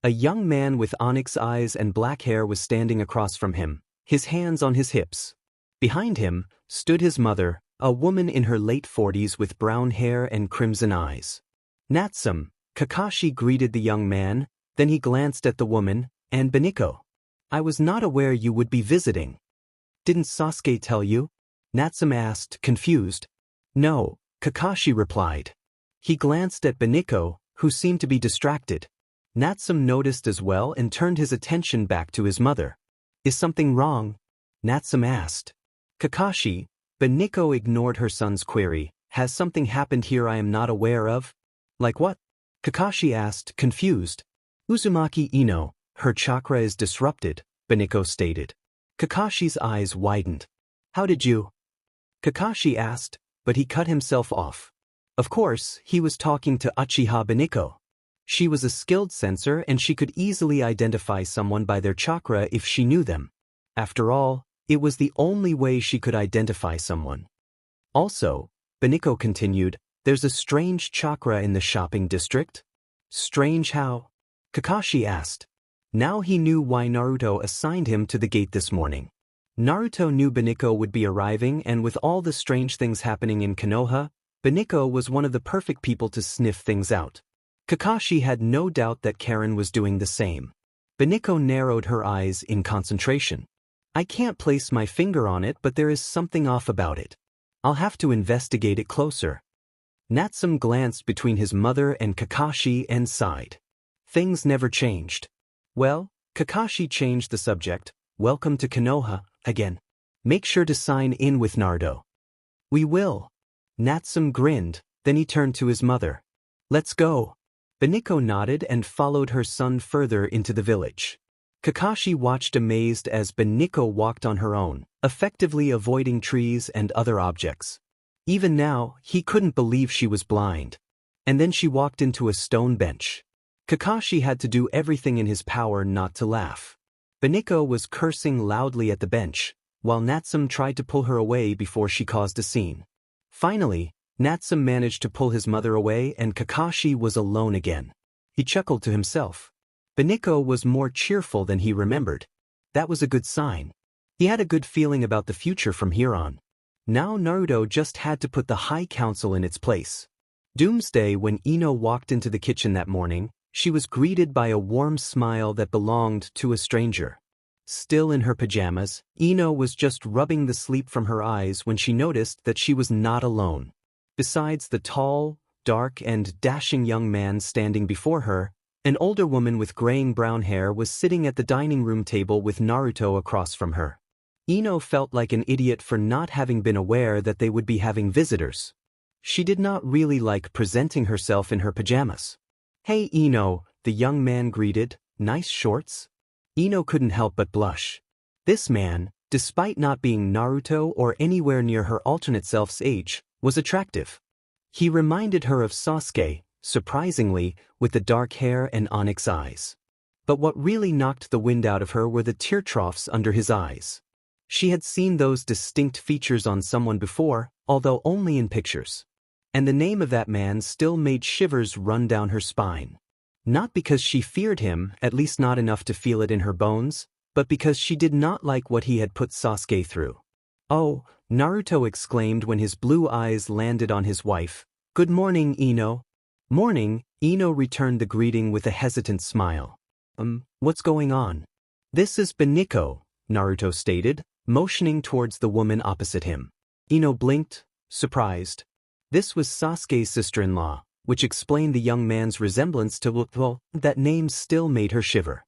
a young man with onyx eyes and black hair was standing across from him, his hands on his hips. Behind him stood his mother, a woman in her late 40s with brown hair and crimson eyes. "Natsum," Kakashi greeted the young man, then he glanced at the woman, "and Beniko. I was not aware you would be visiting." "Didn't Sasuke tell you?" Natsum asked, confused. "No," Kakashi replied. He glanced at Beniko, who seemed to be distracted. Natsum noticed as well and turned his attention back to his mother. "Is something wrong?" Natsum asked. "Kakashi," Beniko ignored her son's query, "has something happened here I am not aware of?" "Like what?" Kakashi asked, confused. "Uzumaki-ino, her chakra is disrupted," Beniko stated. Kakashi's eyes widened. "How did you?" Kakashi asked, but he cut himself off. Of course, he was talking to Uchiha Beniko. She was a skilled sensor and she could easily identify someone by their chakra if she knew them. After all, it was the only way she could identify someone. "Also," Beniko continued, "there's a strange chakra in the shopping district." "Strange how?" Kakashi asked. Now he knew why Naruto assigned him to the gate this morning. Naruto knew Beniko would be arriving, and with all the strange things happening in Konoha, Beniko was one of the perfect people to sniff things out. Kakashi had no doubt that Karen was doing the same. Beniko narrowed her eyes in concentration. "I can't place my finger on it, but there is something off about it. I'll have to investigate it closer." Natsum glanced between his mother and Kakashi and sighed. Things never changed. "Well," Kakashi changed the subject, "welcome to Konoha, again. Make sure to sign in with Naruto." "We will." Natsum grinned, then he turned to his mother. "Let's go." Beniko nodded and followed her son further into the village. Kakashi watched amazed as Beniko walked on her own, effectively avoiding trees and other objects. Even now, he couldn't believe she was blind. And then she walked into a stone bench. Kakashi had to do everything in his power not to laugh. Beniko was cursing loudly at the bench, while Natsum tried to pull her away before she caused a scene. Finally, Natsum managed to pull his mother away and Kakashi was alone again. He chuckled to himself. Beniko was more cheerful than he remembered. That was a good sign. He had a good feeling about the future from here on. Now Naruto just had to put the High Council in its place. Doomsday, when Ino walked into the kitchen that morning, she was greeted by a warm smile that belonged to a stranger. Still in her pajamas, Ino was just rubbing the sleep from her eyes when she noticed that she was not alone. Besides the tall, dark, and dashing young man standing before her, an older woman with graying brown hair was sitting at the dining room table with Naruto across from her. Ino felt like an idiot for not having been aware that they would be having visitors. She did not really like presenting herself in her pajamas. "Hey Ino," the young man greeted, "nice shorts?" Ino couldn't help but blush. This man, despite not being Naruto or anywhere near her alternate self's age, was attractive. He reminded her of Sasuke, surprisingly, with the dark hair and onyx eyes. But what really knocked the wind out of her were the tear troughs under his eyes. She had seen those distinct features on someone before, although only in pictures. And the name of that man still made shivers run down her spine. Not because she feared him, at least not enough to feel it in her bones, but because she did not like what he had put Sasuke through. "Oh," Naruto exclaimed when his blue eyes landed on his wife. "Good morning, Ino." "Morning," Ino returned the greeting with a hesitant smile. What's going on?" "This is Beniko," Naruto stated, motioning towards the woman opposite him. Ino blinked, surprised. This was Sasuke's sister-in-law, which explained the young man's resemblance to well, that name still made her shiver.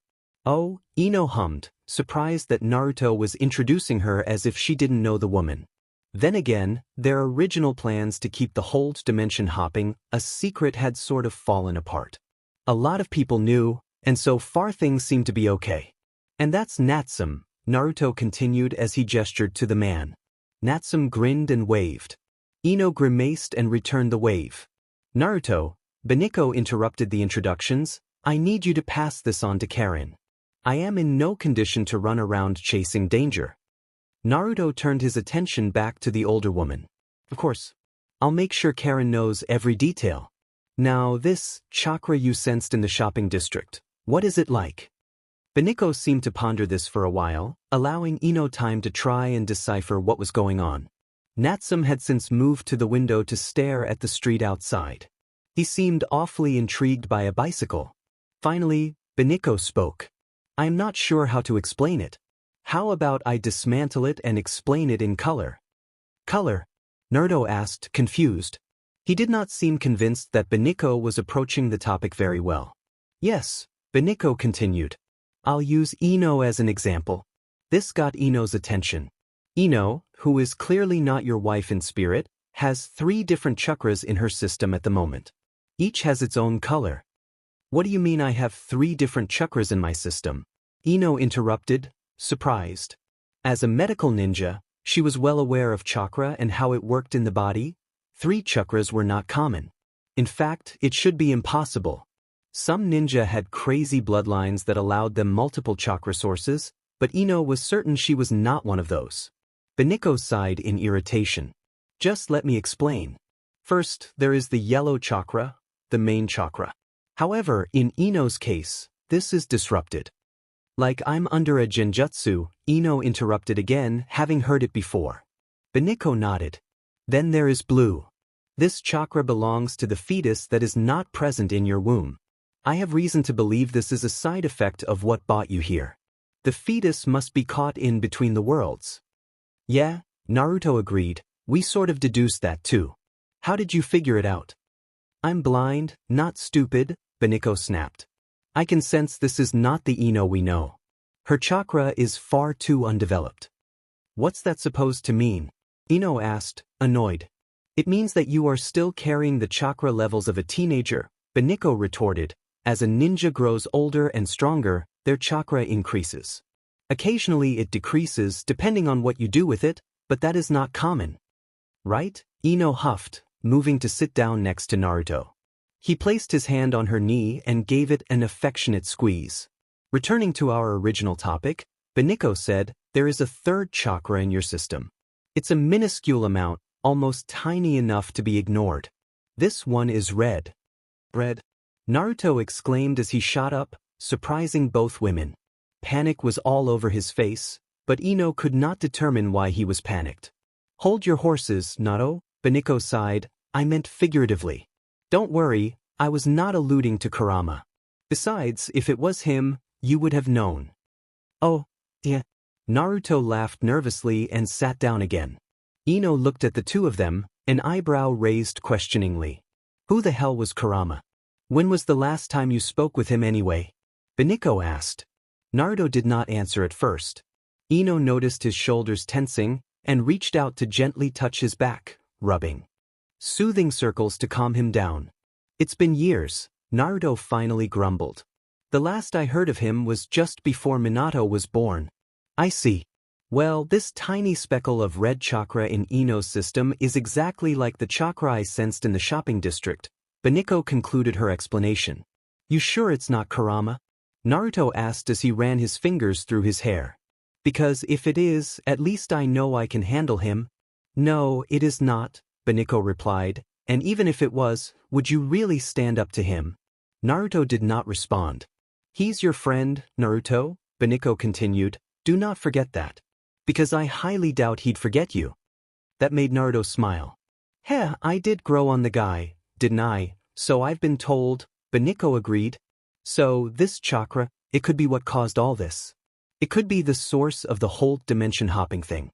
"Oh," Ino hummed, surprised that Naruto was introducing her as if she didn't know the woman. Then again, their original plans to keep the whole dimension hopping a secret had sort of fallen apart. A lot of people knew, and so far things seemed to be okay. And that's Natsum, Naruto continued as he gestured to the man. Natsum grinned and waved. Ino grimaced and returned the wave. Naruto, Beniko interrupted the introductions, I need you to pass this on to Karen. I am in no condition to run around chasing danger. Naruto turned his attention back to the older woman. Of course. I'll make sure Karen knows every detail. Now this chakra you sensed in the shopping district, what is it like? Beniko seemed to ponder this for a while, allowing Ino time to try and decipher what was going on. Natsum had since moved to the window to stare at the street outside. He seemed awfully intrigued by a bicycle. Finally, Beniko spoke. I am not sure how to explain it. How about I dismantle it and explain it in color? Color? Naruto asked, confused. He did not seem convinced that Beniko was approaching the topic very well. Yes, Beniko continued. I'll use Ino as an example. This got Ino's attention. Ino, who is clearly not your wife in spirit, has 3 different chakras in her system at the moment. Each has its own color. What do you mean I have 3 different chakras in my system? Ino interrupted, surprised. As a medical ninja, she was well aware of chakra and how it worked in the body. 3 chakras were not common. In fact, it should be impossible. Some ninja had crazy bloodlines that allowed them multiple chakra sources, but Ino was certain she was not one of those. Beniko sighed in irritation. Just let me explain. First, there is the yellow chakra, the main chakra. However, in Ino's case, this is disrupted. Like I'm under a genjutsu, Ino interrupted again, having heard it before. Beniko nodded. Then there is blue. This chakra belongs to the fetus that is not present in your womb. I have reason to believe this is a side effect of what brought you here. The fetus must be caught in between the worlds. Yeah, Naruto agreed, we sort of deduced that too. How did you figure it out? I'm blind, not stupid, Beniko snapped. I can sense this is not the Ino we know. Her chakra is far too undeveloped. What's that supposed to mean? Ino asked, annoyed. It means that you are still carrying the chakra levels of a teenager, Beniko retorted. As a ninja grows older and stronger, their chakra increases. Occasionally it decreases depending on what you do with it, but that is not common. Right? Ino huffed, moving to sit down next to Naruto. He placed his hand on her knee and gave it an affectionate squeeze. Returning to our original topic, Beniko said, there is a 3rd chakra in your system. It's a minuscule amount, almost tiny enough to be ignored. This one is red. Red? Naruto exclaimed as he shot up, surprising both women. Panic was all over his face, but Ino could not determine why he was panicked. Hold your horses, Naruto, Beniko sighed, I meant figuratively. Don't worry, I was not alluding to Kurama. Besides, if it was him, you would have known. Oh, yeah. Naruto laughed nervously and sat down again. Ino looked at the two of them, an eyebrow raised questioningly. Who the hell was Kurama? When was the last time you spoke with him anyway? Beniko asked. Naruto did not answer at first. Ino noticed his shoulders tensing and reached out to gently touch his back, rubbing soothing circles to calm him down. It's been years, Naruto finally grumbled. The last I heard of him was just before Minato was born. I see. Well, this tiny speckle of red chakra in Ino's system is exactly like the chakra I sensed in the shopping district. Beniko concluded her explanation. You sure it's not Kurama? Naruto asked as he ran his fingers through his hair. Because if it is, at least I know I can handle him. No, it is not, Beniko replied, and even if it was, would you really stand up to him? Naruto did not respond. He's your friend, Naruto, Beniko continued, do not forget that. Because I highly doubt he'd forget you. That made Naruto smile. Heh, I did grow on the guy, didn't I? So I've been told, Beniko agreed. So, this chakra, it could be what caused all this. It could be the source of the whole dimension hopping thing.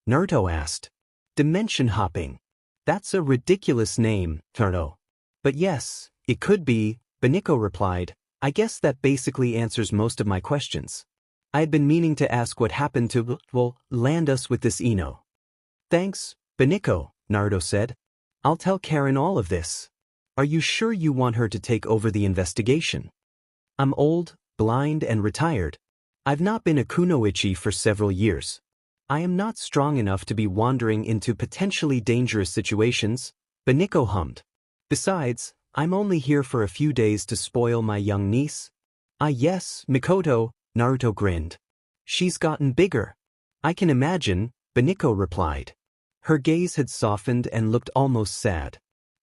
Naruto asked. Dimension hopping. That's a ridiculous name, Naruto. But yes, it could be, Beniko replied. I guess that basically answers most of my questions. I had been meaning to ask what happened to, land us with this Ino. Thanks, Beniko, Naruto said. I'll tell Karen all of this. Are you sure you want her to take over the investigation? I'm old, blind and retired. I've not been a kunoichi for several years. I am not strong enough to be wandering into potentially dangerous situations, Beniko hummed. Besides, I'm only here for a few days to spoil my young niece. Ah yes, Mikoto, Naruto grinned. She's gotten bigger. I can imagine, Beniko replied. Her gaze had softened and looked almost sad.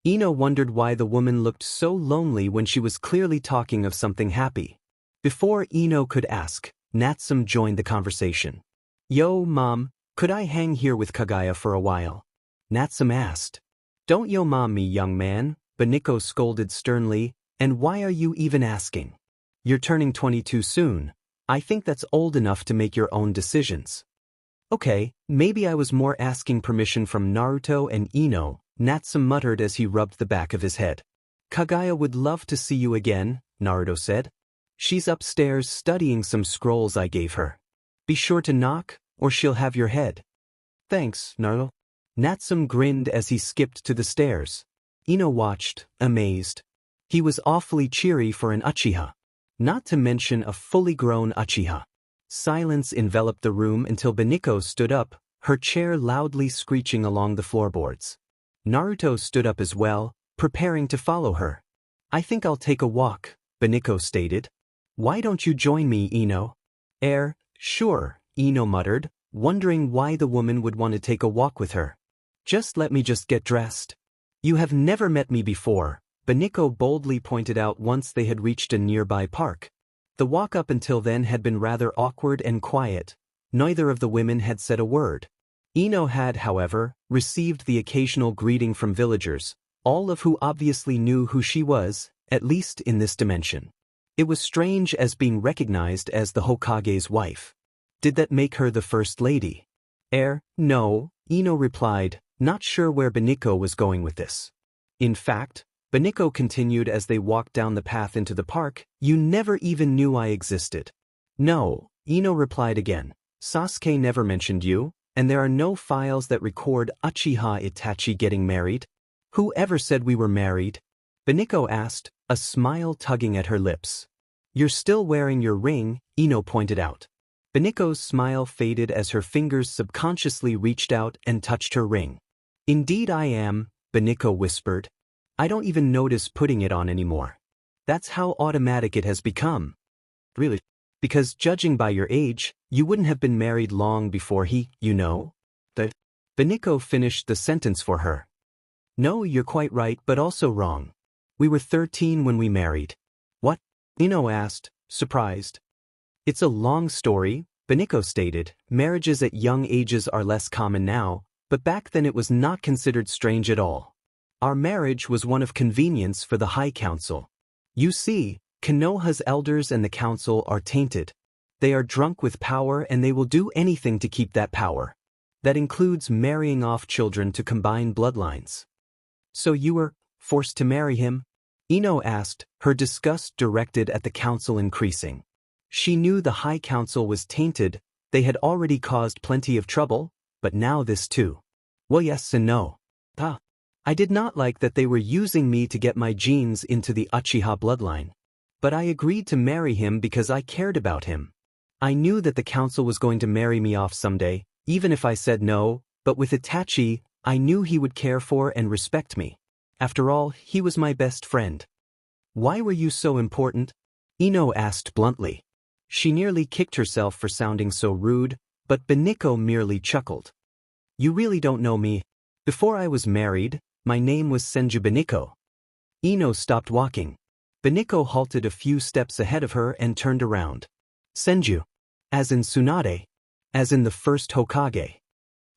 Ino wondered why the woman looked so lonely when she was clearly talking of something happy. Before Ino could ask, Natsum joined the conversation. Yo, Mom, could I hang here with Kagaya for a while? Natsum asked. Don't yo mom me, young man, Beniko scolded sternly, and why are you even asking? You're turning 22 soon. I think that's old enough to make your own decisions. Okay, maybe I was more asking permission from Naruto and Ino, Natsum muttered as he rubbed the back of his head. Kagaya would love to see you again, Naruto said. She's upstairs studying some scrolls I gave her. Be sure to knock, or she'll have your head. Thanks, Naruto. Natsum grinned as he skipped to the stairs. Ino watched, amazed. He was awfully cheery for an Uchiha. Not to mention a fully grown Uchiha. Silence enveloped the room until Beniko stood up, her chair loudly screeching along the floorboards. Naruto stood up as well, preparing to follow her. I think I'll take a walk, Beniko stated. Why don't you join me, Ino? Sure, Ino muttered, wondering why the woman would want to take a walk with her. Let me get dressed. You have never met me before, Beniko boldly pointed out once they had reached a nearby park. The walk up until then had been rather awkward and quiet. Neither of the women had said a word. Ino had, however, received the occasional greeting from villagers, all of who obviously knew who she was, at least in this dimension. It was strange as being recognized as the Hokage's wife. Did that make her the first lady? No, Ino replied, not sure where Beniko was going with this. In fact, Beniko continued as they walked down the path into the park, you never even knew I existed. No, Ino replied again. Sasuke never mentioned you, and there are no files that record Uchiha Itachi getting married. Who ever said we were married? Beniko asked, a smile tugging at her lips. You're still wearing your ring, Ino pointed out. Beniko's smile faded as her fingers subconsciously reached out and touched her ring. Indeed I am, Beniko whispered. I don't even notice putting it on anymore. That's how automatic it has become. Really? Because judging by your age, you wouldn't have been married long before he, you know? Beniko finished the sentence for her. No, you're quite right, but also wrong. We were 13 when we married. What? Ino asked, surprised. It's a long story, Beniko stated. Marriages at young ages are less common now, but back then it was not considered strange at all. Our marriage was one of convenience for the High Council. You see, Konoha's elders and the council are tainted. They are drunk with power and they will do anything to keep that power. That includes marrying off children to combine bloodlines. So you were forced to marry him? Ino asked, her disgust directed at the council increasing. She knew the High Council was tainted, they had already caused plenty of trouble, but now this too. Well, yes and no. I did not like that they were using me to get my genes into the Uchiha bloodline. But I agreed to marry him because I cared about him. I knew that the council was going to marry me off someday, even if I said no, but with Itachi, I knew he would care for and respect me. After all, he was my best friend. Why were you so important? Ino asked bluntly. She nearly kicked herself for sounding so rude, but Beniko merely chuckled. You really don't know me. Before I was married, my name was Senju Beniko. Ino stopped walking. Beniko halted a few steps ahead of her and turned around. Senju. As in Tsunade. As in the first Hokage.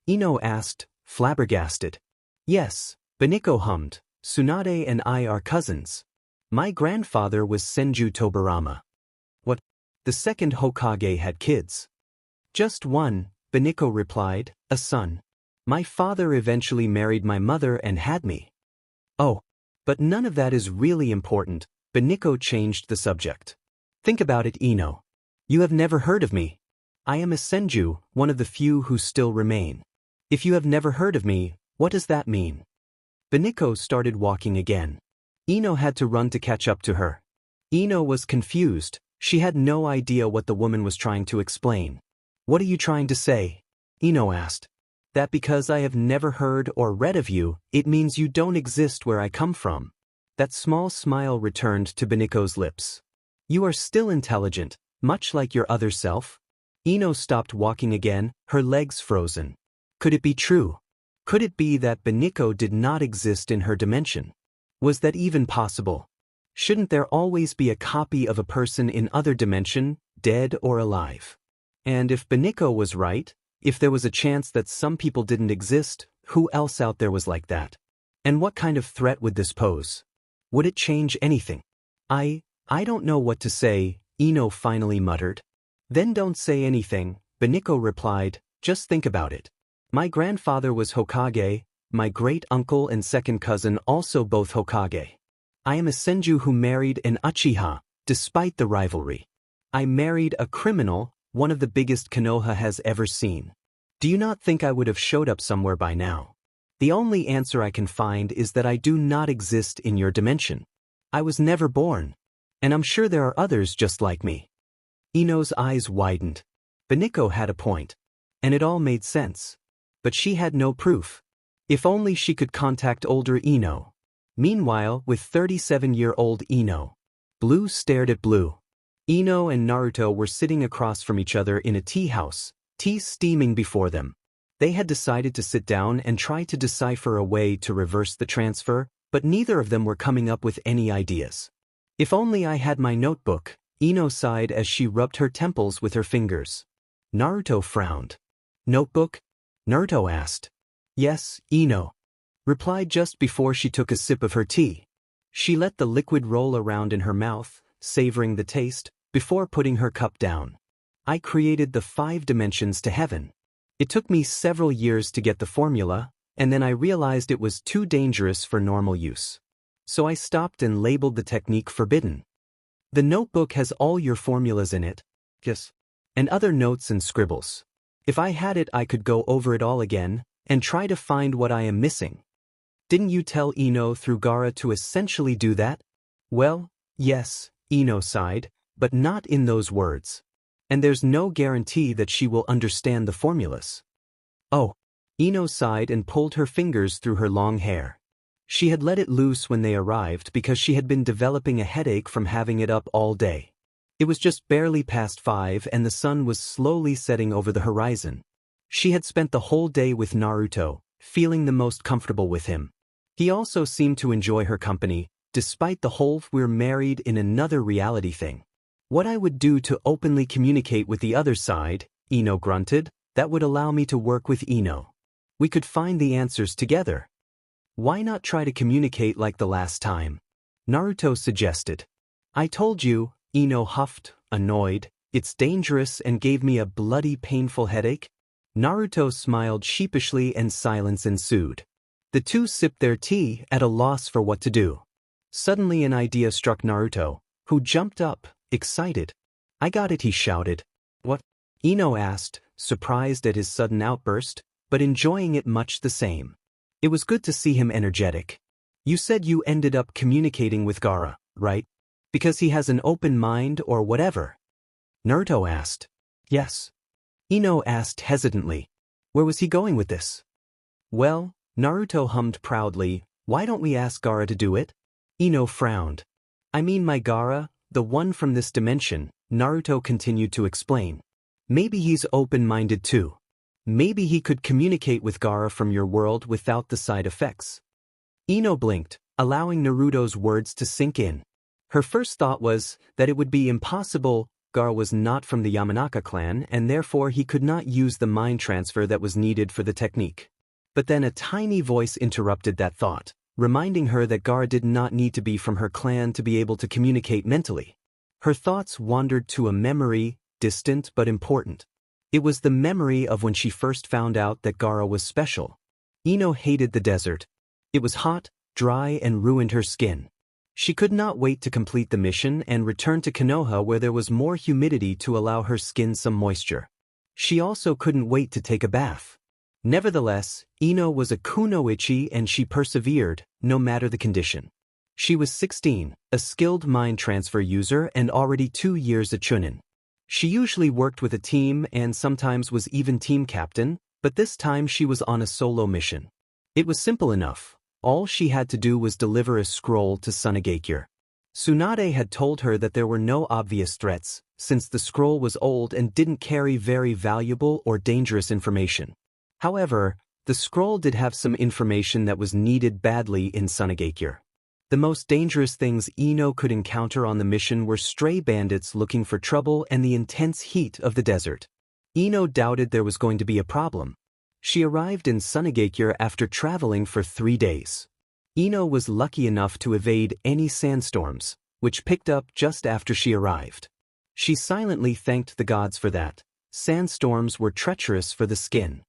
Ino asked, flabbergasted. Yes, Beniko hummed. Tsunade and I are cousins. My grandfather was Senju Tobirama. What? The second Hokage had kids. Just one, Beniko replied, a son. My father eventually married my mother and had me. Oh, but none of that is really important, Beniko changed the subject. Think about it, Ino. You have never heard of me. I am a Senju, one of the few who still remain. If you have never heard of me, what does that mean? Beniko started walking again. Ino had to run to catch up to her. Ino was confused. She had no idea what the woman was trying to explain. What are you trying to say? Ino asked. That because I have never heard or read of you, it means you don't exist where I come from. That small smile returned to Beniko's lips. You are still intelligent, much like your other self. Ino stopped walking again, her legs frozen. Could it be true? Could it be that Beniko did not exist in her dimension? Was that even possible? Shouldn't there always be a copy of a person in other dimension, dead or alive? And if Beniko was right, if there was a chance that some people didn't exist, who else out there was like that? And what kind of threat would this pose? Would it change anything? I don't know what to say, Ino finally muttered. Then don't say anything, Beniko replied, just think about it. My grandfather was Hokage, my great-uncle and second cousin also both Hokage. I am a Senju who married an Uchiha, despite the rivalry. I married a criminal, one of the biggest Konoha has ever seen. Do you not think I would have showed up somewhere by now? The only answer I can find is that I do not exist in your dimension. I was never born. And I'm sure there are others just like me. Ino's eyes widened. Beniko had a point. And it all made sense. But she had no proof. If only she could contact older Ino. Meanwhile, with 37-year-old Ino, Blue stared at Blue. Ino and Naruto were sitting across from each other in a tea house, tea steaming before them. They had decided to sit down and try to decipher a way to reverse the transfer, but neither of them were coming up with any ideas. If only I had my notebook, Ino sighed as she rubbed her temples with her fingers. Naruto frowned. Notebook? Naruto asked. Yes, Ino replied just before she took a sip of her tea. She let the liquid roll around in her mouth, savoring the taste, before putting her cup down. I created the 5 dimensions to heaven. It took me several years to get the formula, and then I realized it was too dangerous for normal use. So I stopped and labeled the technique forbidden. The notebook has all your formulas in it. Yes. And other notes and scribbles. If I had it, I could go over it all again, and try to find what I am missing. Didn't you tell Ino through Gaara to essentially do that? Well, yes, Ino sighed, but not in those words. And there's no guarantee that she will understand the formulas. Oh. Ino sighed and pulled her fingers through her long hair. She had let it loose when they arrived because she had been developing a headache from having it up all day. It was just barely past 5 and the sun was slowly setting over the horizon. She had spent the whole day with Naruto, feeling the most comfortable with him. He also seemed to enjoy her company, despite the whole "we're married in another reality" thing. What I would do to openly communicate with the other side, Ino grunted, that would allow me to work with Ino. We could find the answers together. Why not try to communicate like the last time? Naruto suggested. I told you, Ino huffed, annoyed, it's dangerous and gave me a bloody painful headache. Naruto smiled sheepishly and silence ensued. The two sipped their tea at a loss for what to do. Suddenly an idea struck Naruto, who jumped up, excited. I got it, he shouted. What? Ino asked, surprised at his sudden outburst, but enjoying it much the same. It was good to see him energetic. You said you ended up communicating with Gaara, right? Because he has an open mind or whatever? Naruto asked. Yes. Ino asked hesitantly. Where was he going with this? Well, Naruto hummed proudly, why don't we ask Gaara to do it? Ino frowned. I mean my Gaara, the one from this dimension, Naruto continued to explain. Maybe he's open-minded too. Maybe he could communicate with Gaara from your world without the side effects. Ino blinked, allowing Naruto's words to sink in. Her first thought was that it would be impossible. Gaara was not from the Yamanaka clan and therefore he could not use the mind transfer that was needed for the technique. But then a tiny voice interrupted that thought, reminding her that Gaara did not need to be from her clan to be able to communicate mentally. Her thoughts wandered to a memory, distant but important. It was the memory of when she first found out that Gaara was special. Ino hated the desert. It was hot, dry and ruined her skin. She could not wait to complete the mission and return to Konoha where there was more humidity to allow her skin some moisture. She also couldn't wait to take a bath. Nevertheless, Ino was a kunoichi and she persevered, no matter the condition. She was 16, a skilled mind transfer user and already 2 years a chunin. She usually worked with a team and sometimes was even team captain, but this time she was on a solo mission. It was simple enough. All she had to do was deliver a scroll to Sunagakure. Tsunade had told her that there were no obvious threats, since the scroll was old and didn't carry very valuable or dangerous information. However, the scroll did have some information that was needed badly in Sunagakure. The most dangerous things Ino could encounter on the mission were stray bandits looking for trouble and the intense heat of the desert. Ino doubted there was going to be a problem. She arrived in Sunagakure after traveling for 3 days. Ino was lucky enough to evade any sandstorms, which picked up just after she arrived. She silently thanked the gods for that. Sandstorms were treacherous for the skin.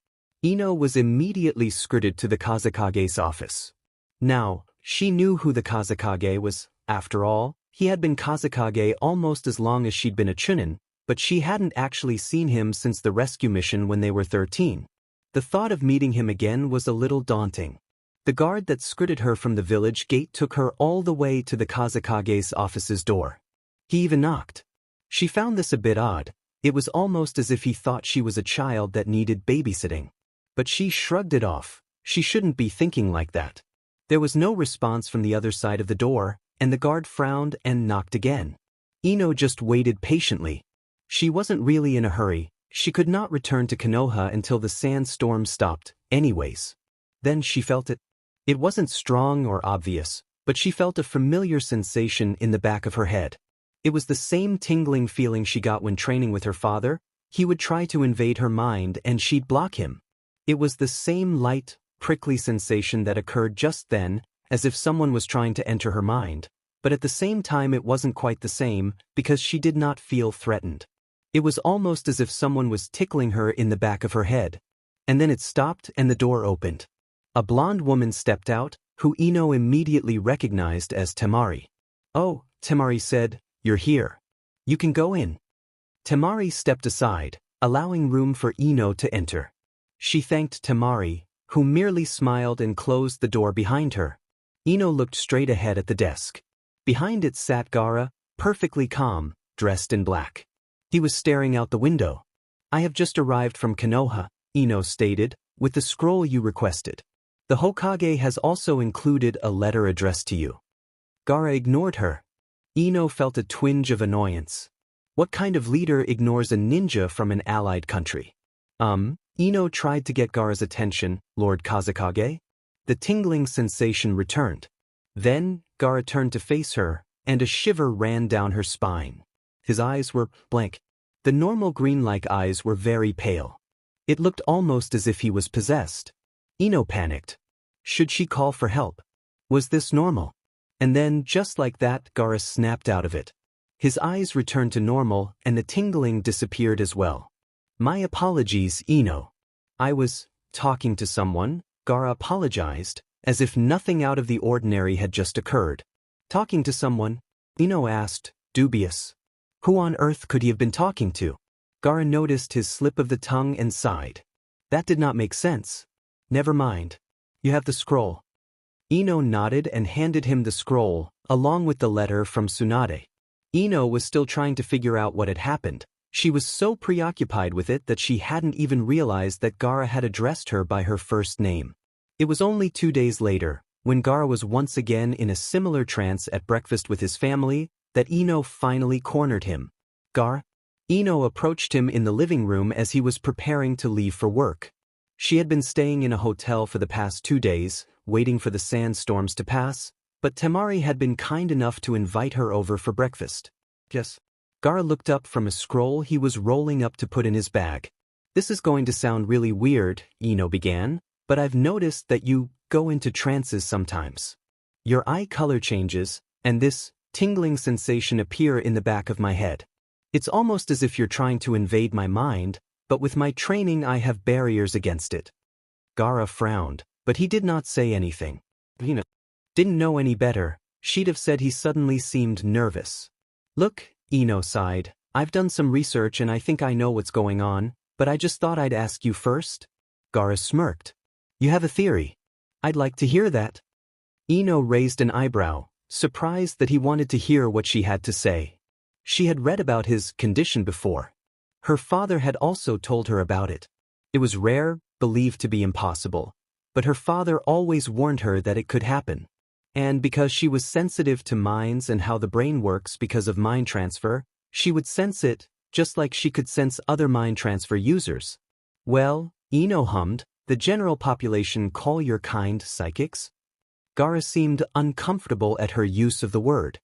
Ino was immediately skirted to the Kazekage's office. Now, she knew who the Kazekage was. After all, he had been Kazekage almost as long as she'd been a chunin, but she hadn't actually seen him since the rescue mission when they were 13. The thought of meeting him again was a little daunting. The guard that skirted her from the village gate took her all the way to the Kazekage's office's door. He even knocked. She found this a bit odd. It was almost as if he thought she was a child that needed babysitting. But she shrugged it off. She shouldn't be thinking like that. There was no response from the other side of the door, and the guard frowned and knocked again. Ino just waited patiently. She wasn't really in a hurry. She could not return to Konoha until the sandstorm stopped, anyways. Then she felt it. It wasn't strong or obvious, but she felt a familiar sensation in the back of her head. It was the same tingling feeling she got when training with her father. He would try to invade her mind and she'd block him. It was the same light, prickly sensation that occurred just then, as if someone was trying to enter her mind, but at the same time it wasn't quite the same because she did not feel threatened. It was almost as if someone was tickling her in the back of her head. And then it stopped and the door opened. A blonde woman stepped out, who Ino immediately recognized as Temari. "Oh," Temari said, "you're here. You can go in." Temari stepped aside, allowing room for Ino to enter. She thanked Temari, who merely smiled and closed the door behind her. Ino looked straight ahead at the desk. Behind it sat Gaara, perfectly calm, dressed in black. He was staring out the window. "I have just arrived from Konoha," Ino stated, "with the scroll you requested. The Hokage has also included a letter addressed to you." Gaara ignored her. Ino felt a twinge of annoyance. What kind of leader ignores a ninja from an allied country? Ino tried to get Gaara's attention. "Lord Kazekage?" The tingling sensation returned. Then, Gaara turned to face her, and a shiver ran down her spine. His eyes were blank. The normal green-like eyes were very pale. It looked almost as if he was possessed. Ino panicked. Should she call for help? Was this normal? And then, just like that, Gaara snapped out of it. His eyes returned to normal, and the tingling disappeared as well. "My apologies, Ino. I was talking to someone," Gaara apologized, as if nothing out of the ordinary had just occurred. "Talking to someone?" Ino asked, dubious. Who on earth could he have been talking to? Gaara noticed his slip of the tongue and sighed. That did not make sense. "Never mind. You have the scroll." Ino nodded and handed him the scroll, along with the letter from Tsunade. Ino was still trying to figure out what had happened. She was so preoccupied with it that she hadn't even realized that Gaara had addressed her by her first name. It was only 2 days later, when Gaara was once again in a similar trance at breakfast with his family, that Ino finally cornered him. "Gaara?" Ino approached him in the living room as he was preparing to leave for work. She had been staying in a hotel for the past 2 days, waiting for the sandstorms to pass, but Temari had been kind enough to invite her over for breakfast. "Yes." Gaara looked up from a scroll he was rolling up to put in his bag. "This is going to sound really weird," Ino began, "but I've noticed that you go into trances sometimes. Your eye color changes, and this tingling sensation appear in the back of my head. It's almost as if you're trying to invade my mind, but with my training I have barriers against it." Gaara frowned, but he did not say anything. Ino didn't know any better. She'd have said he suddenly seemed nervous. "Look," Ino sighed, "I've done some research and I think I know what's going on, but I just thought I'd ask you first." Gaara smirked. You have a theory. I'd like to hear that. Ino raised an eyebrow, surprised that he wanted to hear what she had to say. She had read about his condition before. Her father had also told her about it. It was rare, believed to be impossible, but her father always warned her that it could happen. And because she was sensitive to minds and how the brain works because of mind transfer, she would sense it, just like she could sense other mind transfer users. Well, Ino hummed, the general population call your kind psychics? Gaara seemed uncomfortable at her use of the word.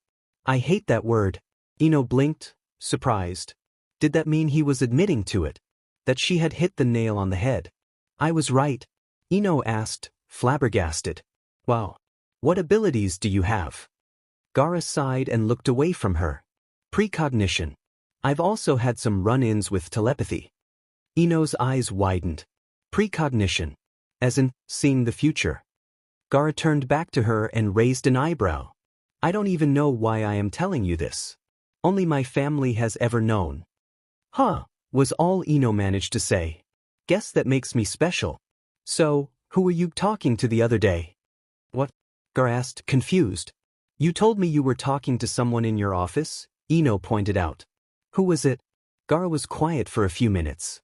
I hate that word. Ino blinked, surprised. Did that mean he was admitting to it? That she had hit the nail on the head? I was right. Ino asked, flabbergasted. Wow. What abilities do you have? Gaara sighed and looked away from her. Precognition. I've also had some run-ins with telepathy. Ino's eyes widened. Precognition. As in, seeing the future. Gaara turned back to her and raised an eyebrow. I don't even know why I am telling you this. Only my family has ever known. Huh, was all Ino managed to say. Guess that makes me special. So, who were you talking to the other day? What? Gaara asked, confused. You told me you were talking to someone in your office, Ino pointed out. Who was it? Gaara was quiet for a few minutes.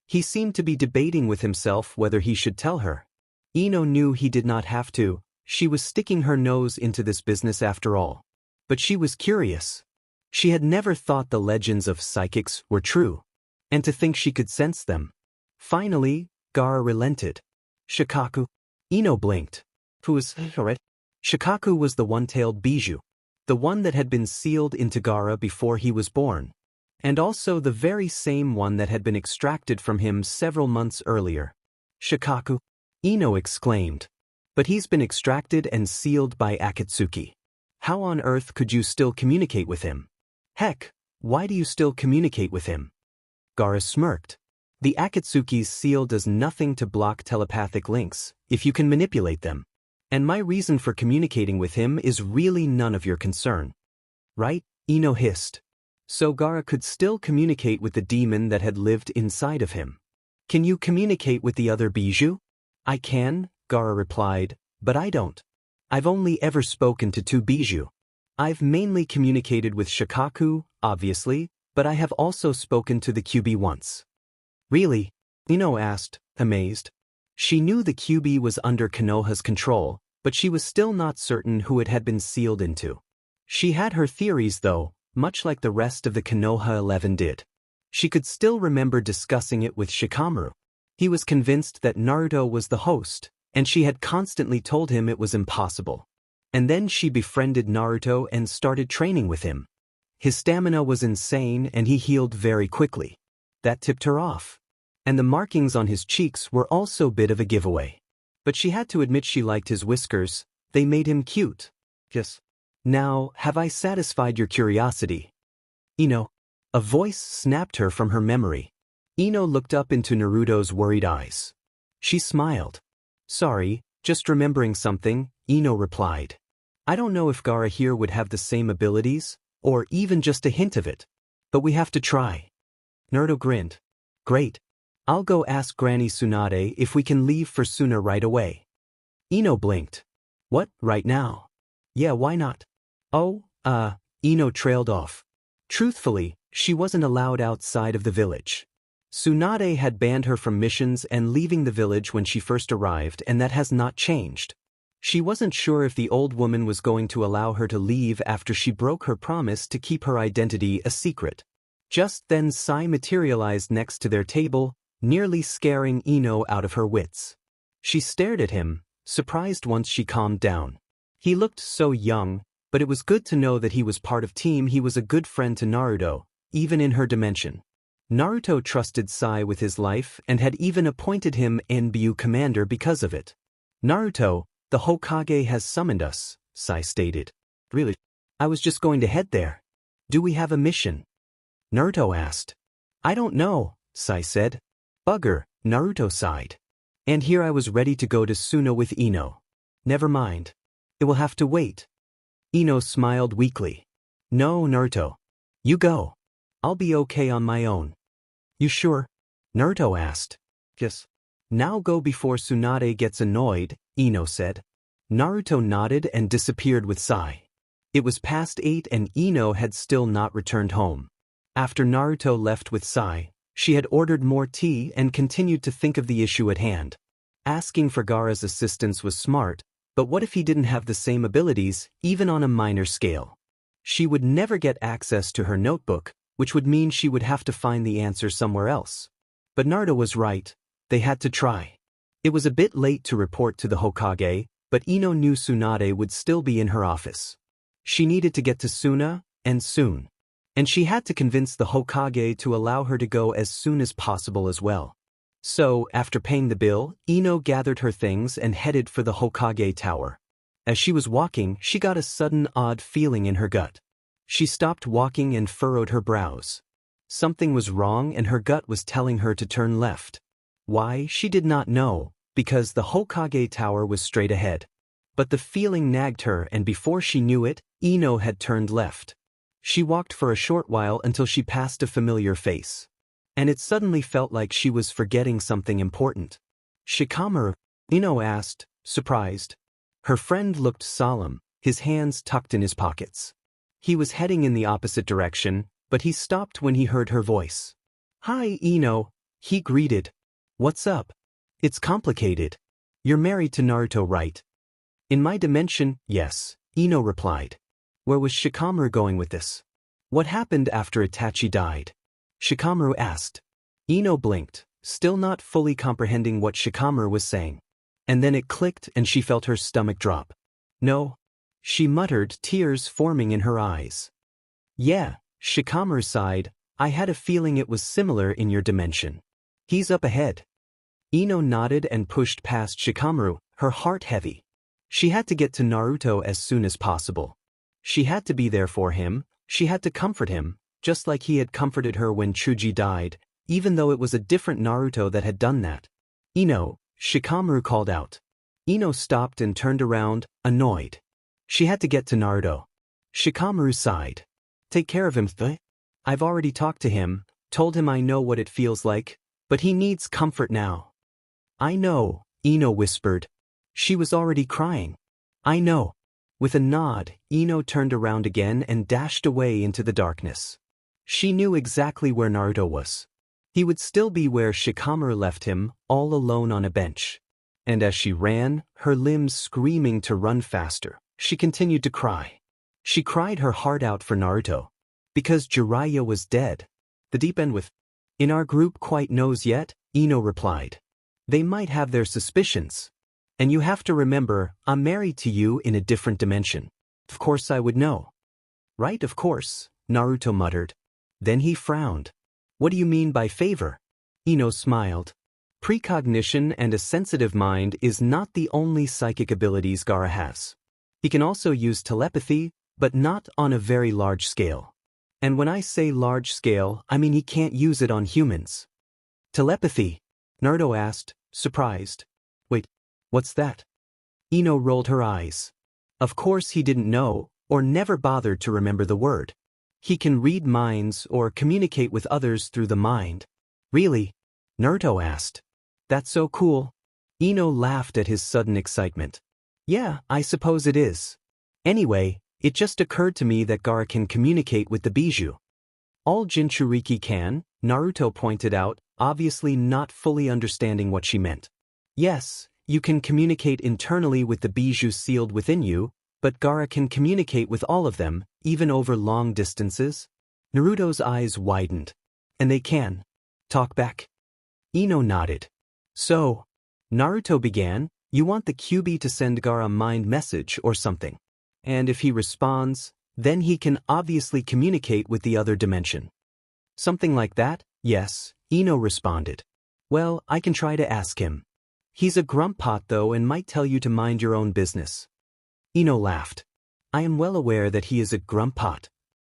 He seemed to be debating with himself whether he should tell her. Ino knew he did not have to. She was sticking her nose into this business after all. But she was curious. She had never thought the legends of psychics were true. And to think she could sense them. Finally, Gaara relented. Shikaku. Ino blinked. Who is alright? Shikaku was the one-tailed bijou. The one that had been sealed into Gaara before he was born. And also the very same one that had been extracted from him several months earlier. Shikaku. Ino exclaimed. But he's been extracted and sealed by Akatsuki. How on earth could you still communicate with him? Heck, why do you still communicate with him? Gaara smirked. The Akatsuki's seal does nothing to block telepathic links, if you can manipulate them. And my reason for communicating with him is really none of your concern. Right? Ino hissed. So Gaara could still communicate with the demon that had lived inside of him. Can you communicate with the other bijou? I can, Gaara replied, but I don't. I've only ever spoken to 2 bijou. I've mainly communicated with Shikaku, obviously, but I have also spoken to the QB once. Really? Ino asked, amazed. She knew the QB was under Konoha's control, but she was still not certain who it had been sealed into. She had her theories though, much like the rest of the Konoha 11 did. She could still remember discussing it with Shikamaru. He was convinced that Naruto was the host, and she had constantly told him it was impossible. And then she befriended Naruto and started training with him. His stamina was insane and he healed very quickly. That tipped her off. And the markings on his cheeks were also a bit of a giveaway. But she had to admit she liked his whiskers, they made him cute. Yes. Now, have I satisfied your curiosity? Ino. A voice snapped her from her memory. Ino looked up into Naruto's worried eyes. She smiled. Sorry, just remembering something, Ino replied. I don't know if Gaara here would have the same abilities, or even just a hint of it. But we have to try. Naruto grinned. Great. I'll go ask Granny Tsunade if we can leave for Suna right away. Ino blinked. What, right now? Yeah, why not? Oh, Ino trailed off. Truthfully, she wasn't allowed outside of the village. Tsunade had banned her from missions and leaving the village when she first arrived, and that has not changed. She wasn't sure if the old woman was going to allow her to leave after she broke her promise to keep her identity a secret. Just then Sai materialized next to their table, nearly scaring Ino out of her wits. She stared at him, surprised once she calmed down. He looked so young, but it was good to know that he was part of team. He was a good friend to Naruto, even in her dimension. Naruto trusted Sai with his life and had even appointed him NBU commander because of it. Naruto, the Hokage has summoned us, Sai stated. Really? I was just going to head there. Do we have a mission? Naruto asked. I don't know, Sai said. Bugger, Naruto sighed. And here I was ready to go to Suna with Ino. Never mind. It will have to wait. Ino smiled weakly. No, Naruto. You go. I'll be okay on my own. You sure? Naruto asked. Yes. Now go before Tsunade gets annoyed, Ino said. Naruto nodded and disappeared with Sai. It was past 8 and Ino had still not returned home. After Naruto left with Sai, she had ordered more tea and continued to think of the issue at hand. Asking for Gaara's assistance was smart, but what if he didn't have the same abilities, even on a minor scale? She would never get access to her notebook, which would mean she would have to find the answer somewhere else. But Naruto was right, they had to try. It was a bit late to report to the Hokage, but Ino knew Tsunade would still be in her office. She needed to get to Suna, and soon. And she had to convince the Hokage to allow her to go as soon as possible as well. So, after paying the bill, Ino gathered her things and headed for the Hokage tower. As she was walking, she got a sudden odd feeling in her gut. She stopped walking and furrowed her brows. Something was wrong and her gut was telling her to turn left. Why, she did not know, because the Hokage tower was straight ahead. But the feeling nagged her and before she knew it, Ino had turned left. She walked for a short while until she passed a familiar face. And it suddenly felt like she was forgetting something important. Shikamaru? Ino asked, surprised. Her friend looked solemn, his hands tucked in his pockets. He was heading in the opposite direction, but he stopped when he heard her voice. Hi, Ino, he greeted. What's up? It's complicated. You're married to Naruto, right? In my dimension, yes, Ino replied. Where was Shikamaru going with this? What happened after Itachi died? Shikamaru asked. Ino blinked, still not fully comprehending what Shikamaru was saying. And then it clicked and she felt her stomach drop. No, she muttered, tears forming in her eyes. Yeah, Shikamaru sighed, I had a feeling it was similar in your dimension. He's up ahead. Ino nodded and pushed past Shikamaru, her heart heavy. She had to get to Naruto as soon as possible. She had to be there for him, she had to comfort him, just like he had comforted her when Chuji died, even though it was a different Naruto that had done that. Ino, Shikamaru called out. Ino stopped and turned around, annoyed. She had to get to Naruto. Shikamaru sighed. Take care of him, I've already talked to him, told him I know what it feels like, but he needs comfort now. I know, Ino whispered. She was already crying. I know. With a nod, Ino turned around again and dashed away into the darkness. She knew exactly where Naruto was. He would still be where Shikamaru left him, all alone on a bench. And as she ran, her limbs screaming to run faster, she continued to cry. She cried her heart out for Naruto. Because Jiraiya was dead. The deep end with, in our group quite knows yet, Ino replied. They might have their suspicions. And you have to remember, I'm married to you in a different dimension. Of course I would know. Right, of course, Naruto muttered. Then he frowned. What do you mean by favor? Ino smiled. Precognition and a sensitive mind is not the only psychic abilities Gaara has. He can also use telepathy, but not on a very large scale. And when I say large scale, I mean he can't use it on humans. Telepathy? Naruto asked, surprised. Wait, what's that? Ino rolled her eyes. Of course he didn't know, or never bothered to remember the word. He can read minds or communicate with others through the mind. Really? Naruto asked. That's so cool. Ino laughed at his sudden excitement. Yeah, I suppose it is. Anyway, it just occurred to me that Gaara can communicate with the Bijou. All Jinchuriki can, Naruto pointed out, obviously not fully understanding what she meant. Yes, you can communicate internally with the Bijou sealed within you, but Gaara can communicate with all of them, even over long distances. Naruto's eyes widened. And they can talk back. Ino nodded. So, Naruto began, you want the QB to send Gaara a mind message or something. And if he responds, then he can obviously communicate with the other dimension. Something like that? Yes, Ino responded. Well, I can try to ask him. He's a grumppot though and might tell you to mind your own business. Ino laughed. I am well aware that he is a grumppot.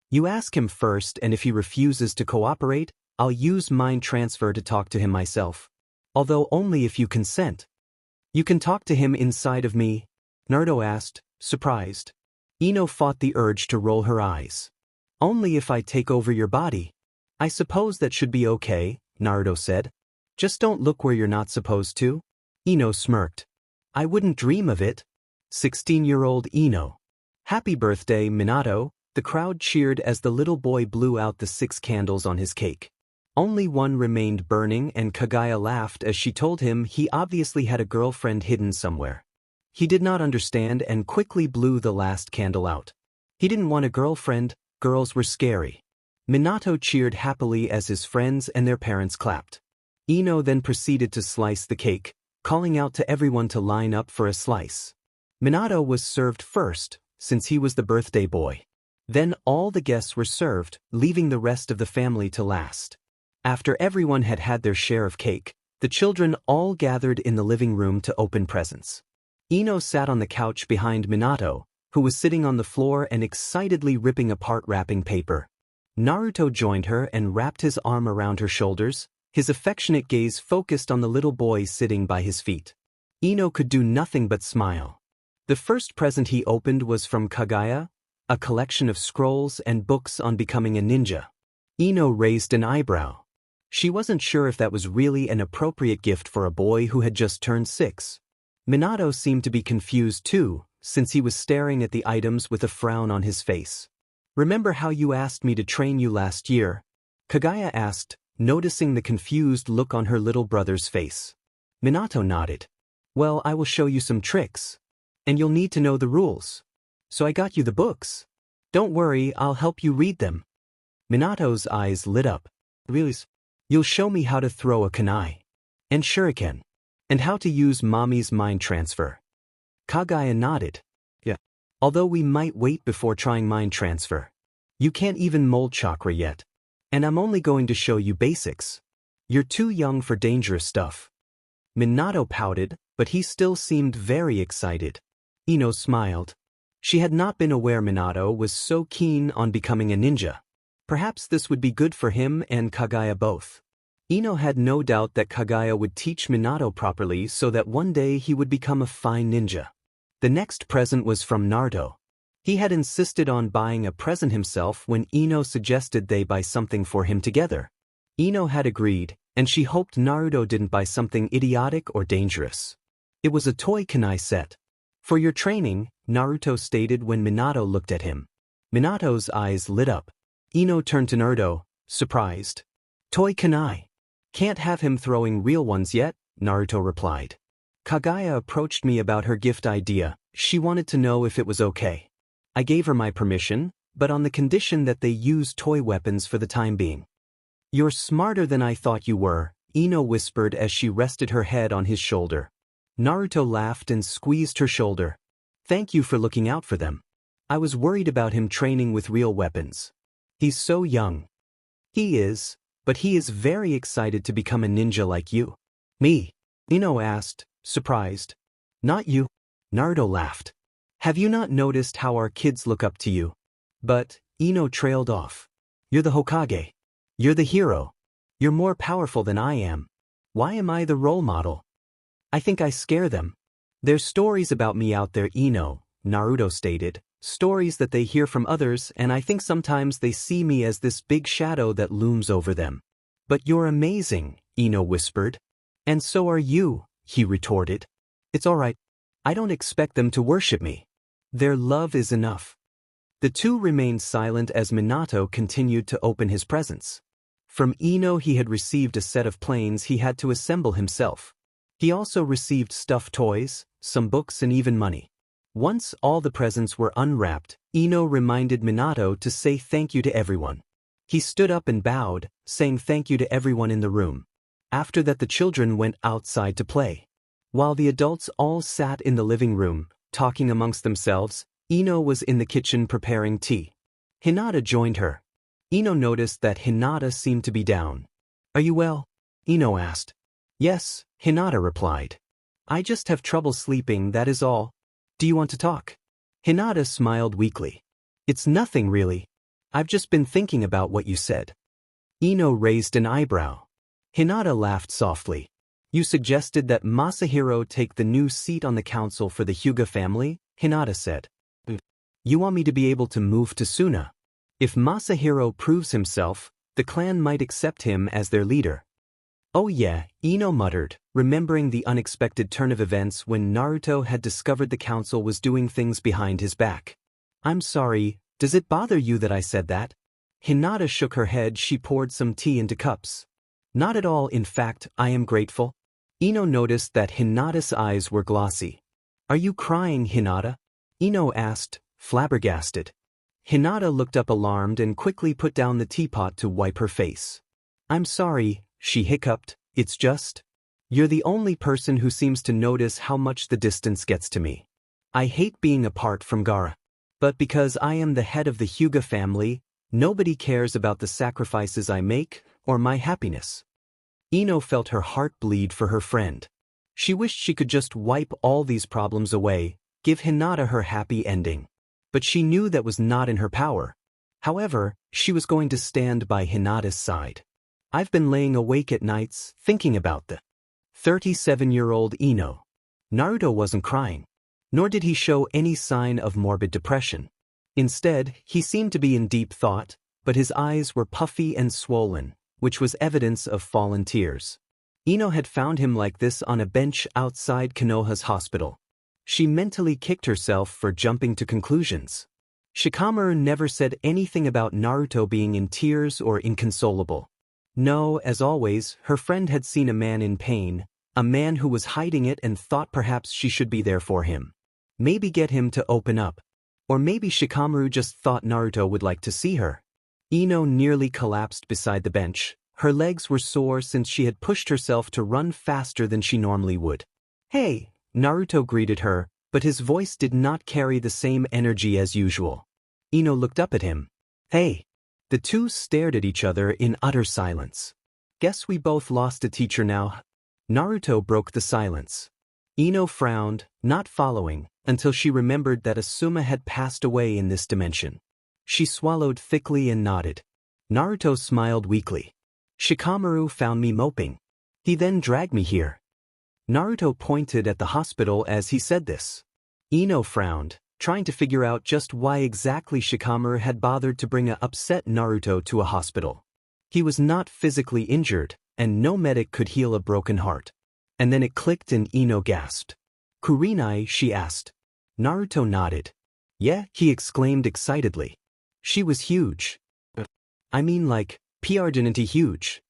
You ask him first and if he refuses to cooperate, I'll use mind transfer to talk to him myself. Although only if you consent. You can talk to him inside of me? Naruto asked, surprised. Ino fought the urge to roll her eyes. Only if I take over your body. I suppose that should be okay, Naruto said. Just don't look where you're not supposed to. Ino smirked. I wouldn't dream of it. 16-year-old Ino. Happy birthday, Minato. The crowd cheered as the little boy blew out the 6 candles on his cake. Only one remained burning, and Kaguya laughed as she told him he obviously had a girlfriend hidden somewhere. He did not understand and quickly blew the last candle out. He didn't want a girlfriend, girls were scary. Minato cheered happily as his friends and their parents clapped. Ino then proceeded to slice the cake, calling out to everyone to line up for a slice. Minato was served first, since he was the birthday boy. Then all the guests were served, leaving the rest of the family to last. After everyone had had their share of cake, the children all gathered in the living room to open presents. Ino sat on the couch behind Minato, who was sitting on the floor and excitedly ripping apart wrapping paper. Naruto joined her and wrapped his arm around her shoulders, his affectionate gaze focused on the little boy sitting by his feet. Ino could do nothing but smile. The first present he opened was from Kaguya, a collection of scrolls and books on becoming a ninja. Ino raised an eyebrow. She wasn't sure if that was really an appropriate gift for a boy who had just turned 6. Minato seemed to be confused too, since he was staring at the items with a frown on his face. Remember how you asked me to train you last year? Kaguya asked, noticing the confused look on her little brother's face. Minato nodded. Well, I will show you some tricks. And you'll need to know the rules. So I got you the books. Don't worry, I'll help you read them. Minato's eyes lit up. Really? You'll show me how to throw a kunai. And shuriken. And how to use mommy's mind transfer. Kaguya nodded. Yeah. Although we might wait before trying mind transfer. You can't even mold chakra yet. And I'm only going to show you basics. You're too young for dangerous stuff. Minato pouted, but he still seemed very excited. Ino smiled. She had not been aware Minato was so keen on becoming a ninja. Perhaps this would be good for him and Kaguya both. Ino had no doubt that Kaguya would teach Minato properly so that one day he would become a fine ninja. The next present was from Naruto. He had insisted on buying a present himself when Ino suggested they buy something for him together. Ino had agreed, and she hoped Naruto didn't buy something idiotic or dangerous. It was a toy kunai set. For your training, Naruto stated when Minato looked at him. Minato's eyes lit up. Ino turned to Naruto, surprised. Toy kunai. Can't have him throwing real ones yet, Naruto replied. Kaguya approached me about her gift idea. She wanted to know if it was okay. I gave her my permission, but on the condition that they use toy weapons for the time being. You're smarter than I thought you were, Ino whispered as she rested her head on his shoulder. Naruto laughed and squeezed her shoulder. Thank you for looking out for them. I was worried about him training with real weapons. He's so young. He is, but he is very excited to become a ninja like you. Me? Ino asked, surprised. Not you. Naruto laughed. Have you not noticed how our kids look up to you? But, Ino trailed off. You're the Hokage. You're the hero. You're more powerful than I am. Why am I the role model? I think I scare them. There's stories about me out there, Ino, Naruto stated. Stories that they hear from others, and I think sometimes they see me as this big shadow that looms over them. But you're amazing, Ino whispered. And so are you, he retorted. It's all right. I don't expect them to worship me. Their love is enough. The two remained silent as Minato continued to open his presents. From Ino he had received a set of planes he had to assemble himself. He also received stuffed toys, some books and even money. Once all the presents were unwrapped, Ino reminded Minato to say thank you to everyone. He stood up and bowed, saying thank you to everyone in the room. After that the children went outside to play. While the adults all sat in the living room, talking amongst themselves, Ino was in the kitchen preparing tea. Hinata joined her. Ino noticed that Hinata seemed to be down. Are you well? Ino asked. Yes, Hinata replied. I just have trouble sleeping, that is all. Do you want to talk? Hinata smiled weakly. It's nothing really. I've just been thinking about what you said. Ino raised an eyebrow. Hinata laughed softly. You suggested that Masahiro take the new seat on the council for the Hyuga family? Hinata said. You want me to be able to move to Suna? If Masahiro proves himself, the clan might accept him as their leader. Oh yeah, Ino muttered, remembering the unexpected turn of events when Naruto had discovered the council was doing things behind his back. I'm sorry, does it bother you that I said that? Hinata shook her head. She poured some tea into cups. Not at all, in fact, I am grateful. Ino noticed that Hinata's eyes were glossy. Are you crying, Hinata? Ino asked, flabbergasted. Hinata looked up alarmed and quickly put down the teapot to wipe her face. I'm sorry, she hiccuped, it's just. You're the only person who seems to notice how much the distance gets to me. I hate being apart from Gaara. But because I am the head of the Hyuga family, nobody cares about the sacrifices I make or my happiness. Ino felt her heart bleed for her friend. She wished she could just wipe all these problems away, give Hinata her happy ending. But she knew that was not in her power. However, she was going to stand by Hinata's side. I've been laying awake at nights, thinking about the 37-year-old Ino. Naruto wasn't crying. Nor did he show any sign of morbid depression. Instead, he seemed to be in deep thought, but his eyes were puffy and swollen, which was evidence of fallen tears. Ino had found him like this on a bench outside Konoha's hospital. She mentally kicked herself for jumping to conclusions. Shikamaru never said anything about Naruto being in tears or inconsolable. No, as always, her friend had seen a man in pain, a man who was hiding it and thought perhaps she should be there for him. Maybe get him to open up. Or maybe Shikamaru just thought Naruto would like to see her. Ino nearly collapsed beside the bench. Her legs were sore since she had pushed herself to run faster than she normally would. Hey, Naruto greeted her, but his voice did not carry the same energy as usual. Ino looked up at him. Hey. The two stared at each other in utter silence. Guess we both lost a teacher now. Naruto broke the silence. Ino frowned, not following, until she remembered that Asuma had passed away in this dimension. She swallowed thickly and nodded. Naruto smiled weakly. Shikamaru found me moping. He then dragged me here. Naruto pointed at the hospital as he said this. Ino frowned, trying to figure out just why exactly Shikamaru had bothered to bring a upset Naruto to a hospital. He was not physically injured, and no medic could heal a broken heart. And then it clicked and Ino gasped. Kurenai, she asked. Naruto nodded. Yeah, he exclaimed excitedly. She was huge. I mean like, Piardinity huge.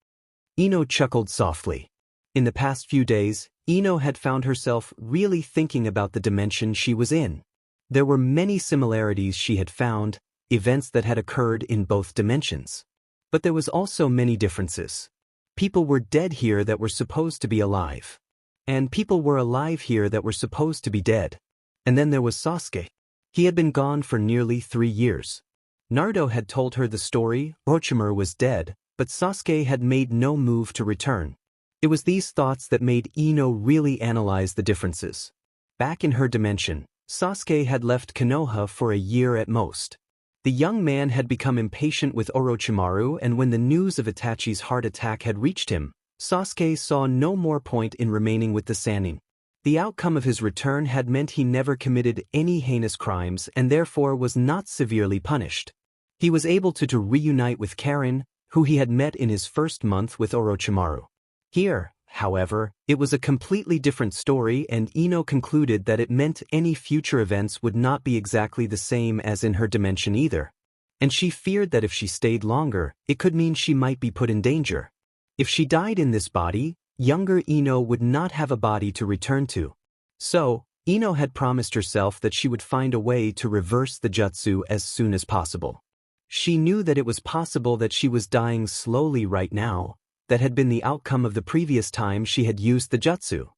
Ino chuckled softly. In the past few days, Ino had found herself really thinking about the dimension she was in. There were many similarities she had found, events that had occurred in both dimensions. But there was also many differences. People were dead here that were supposed to be alive. And people were alive here that were supposed to be dead. And then there was Sasuke. He had been gone for nearly 3 years. Naruto had told her the story, Orochimaru was dead, but Sasuke had made no move to return. It was these thoughts that made Ino really analyze the differences. Back in her dimension, Sasuke had left Konoha for a year at most. The young man had become impatient with Orochimaru, and when the news of Itachi's heart attack had reached him, Sasuke saw no more point in remaining with the Sannin. The outcome of his return had meant he never committed any heinous crimes and therefore was not severely punished. He was able to reunite with Karen, who he had met in his first month with Orochimaru. Here, however, it was a completely different story, and Ino concluded that it meant any future events would not be exactly the same as in her dimension either. And she feared that if she stayed longer, it could mean she might be put in danger. If she died in this body, younger Ino would not have a body to return to. So, Ino had promised herself that she would find a way to reverse the jutsu as soon as possible. She knew that it was possible that she was dying slowly right now. That had been the outcome of the previous time she had used the jutsu.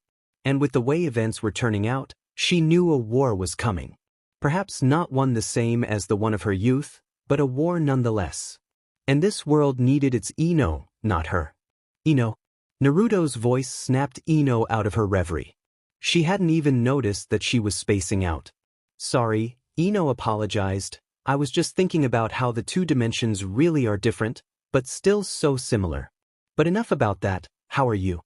And with the way events were turning out, she knew a war was coming. Perhaps not one the same as the one of her youth, but a war nonetheless. And this world needed its Ino, not her. Ino. Naruto's voice snapped Ino out of her reverie. She hadn't even noticed that she was spacing out. Sorry, Ino apologized. I was just thinking about how the two dimensions really are different, but still so similar. But enough about that, how are you?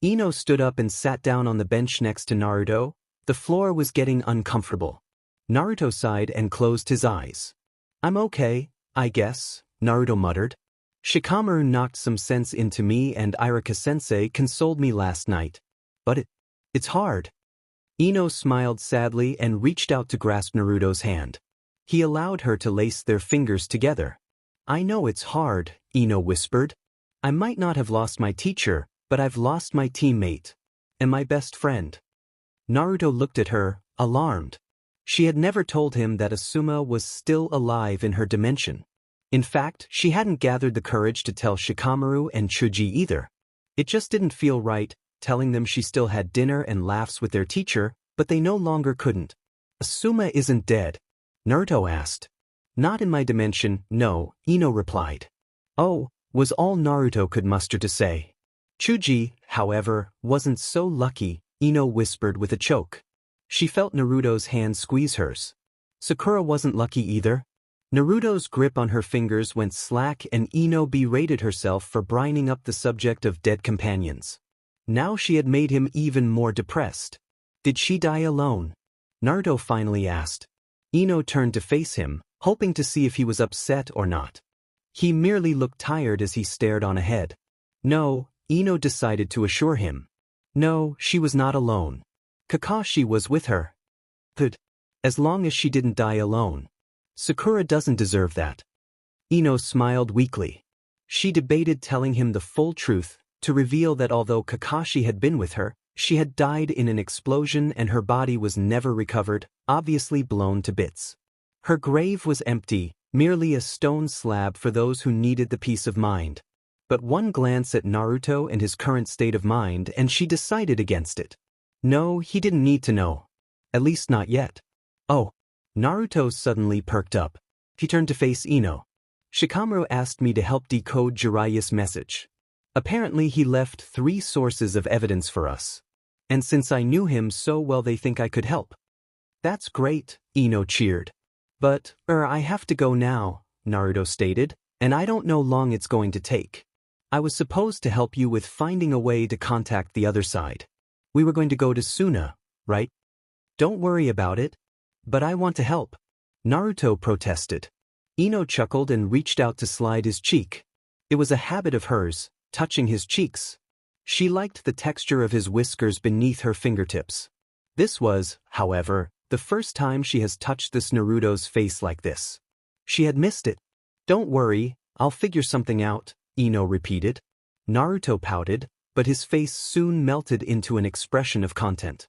Ino stood up and sat down on the bench next to Naruto. The floor was getting uncomfortable. Naruto sighed and closed his eyes. I'm okay, I guess, Naruto muttered. Shikamaru knocked some sense into me and Irika-sensei consoled me last night. But it's hard. Ino smiled sadly and reached out to grasp Naruto's hand. He allowed her to lace their fingers together. I know it's hard, Ino whispered. I might not have lost my teacher, but I've lost my teammate. And my best friend. Naruto looked at her, alarmed. She had never told him that Asuma was still alive in her dimension. In fact, she hadn't gathered the courage to tell Shikamaru and Chuji either. It just didn't feel right, telling them she still had dinner and laughs with their teacher, but they no longer couldn't. Asuma isn't dead? Naruto asked. Not in my dimension, no, Ino replied. Oh, was all Naruto could muster to say. Chuji, however, wasn't so lucky, Ino whispered with a choke. She felt Naruto's hand squeeze hers. Sakura wasn't lucky either. Naruto's grip on her fingers went slack and Ino berated herself for brining up the subject of dead companions. Now she had made him even more depressed. Did she die alone? Naruto finally asked. Ino turned to face him, hoping to see if he was upset or not. He merely looked tired as he stared on ahead. No, Ino decided to assure him. No, she was not alone. Kakashi was with her. Good. As long as she didn't die alone. Sakura doesn't deserve that. Ino smiled weakly. She debated telling him the full truth, to reveal that although Kakashi had been with her, she had died in an explosion and her body was never recovered, obviously blown to bits. Her grave was empty, merely a stone slab for those who needed the peace of mind. But one glance at Naruto and his current state of mind and she decided against it. No, he didn't need to know. At least not yet. Oh. Naruto suddenly perked up. He turned to face Ino. Shikamaru asked me to help decode Jiraiya's message. Apparently he left 3 sources of evidence for us. And since I knew him so well they think I could help. That's great, Ino cheered. But, I have to go now, Naruto stated, and I don't know long it's going to take. I was supposed to help you with finding a way to contact the other side. We were going to go to Suna, right? Don't worry about it. But I want to help. Naruto protested. Ino chuckled and reached out to slide his cheek. It was a habit of hers, touching his cheeks. She liked the texture of his whiskers beneath her fingertips. This was, however, the first time she has touched this Naruto's face like this. She had missed it. Don't worry, I'll figure something out, Ino repeated. Naruto pouted, but his face soon melted into an expression of content.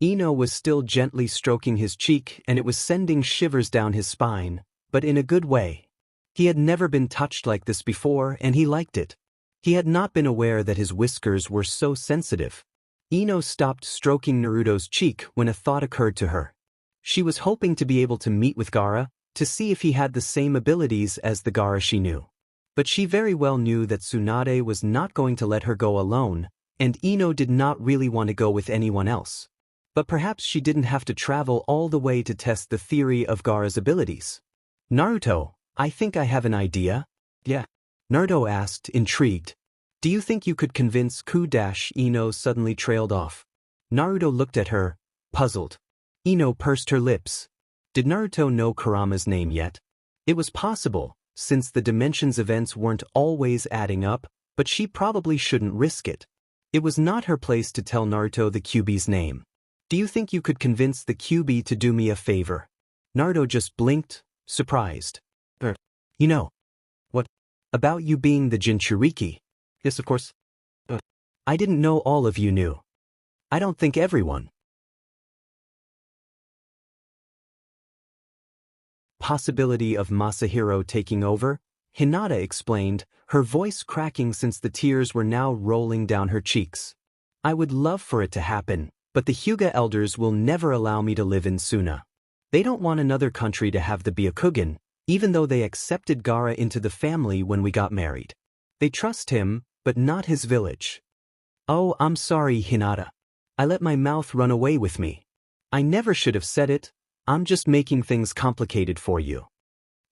Ino was still gently stroking his cheek and it was sending shivers down his spine, but in a good way. He had never been touched like this before and he liked it. He had not been aware that his whiskers were so sensitive. Ino stopped stroking Naruto's cheek when a thought occurred to her. She was hoping to be able to meet with Gaara, to see if he had the same abilities as the Gaara she knew. But she very well knew that Tsunade was not going to let her go alone, and Ino did not really want to go with anyone else. But perhaps she didn't have to travel all the way to test the theory of Gaara's abilities. Naruto, I think I have an idea. Yeah. Naruto asked, intrigued. Do you think you could convince Ino suddenly trailed off? Naruto looked at her, puzzled. Ino pursed her lips. Did Naruto know Kurama's name yet? It was possible, since the dimensions events weren't always adding up, but she probably shouldn't risk it. It was not her place to tell Naruto the QB's name. Do you think you could convince the QB to do me a favor? Naruto just blinked, surprised. You know. What? About you being the Jinchuriki? Yes, of course. I didn't know all of you knew. I don't think everyone. Possibility of Masahiro taking over? Hinata explained, her voice cracking since the tears were now rolling down her cheeks. I would love for it to happen. But the Hyuga elders will never allow me to live in Suna. They don't want another country to have the Byakugan, even though they accepted Gaara into the family when we got married. They trust him, but not his village. Oh, I'm sorry, Hinata. I let my mouth run away with me. I never should have said it. I'm just making things complicated for you.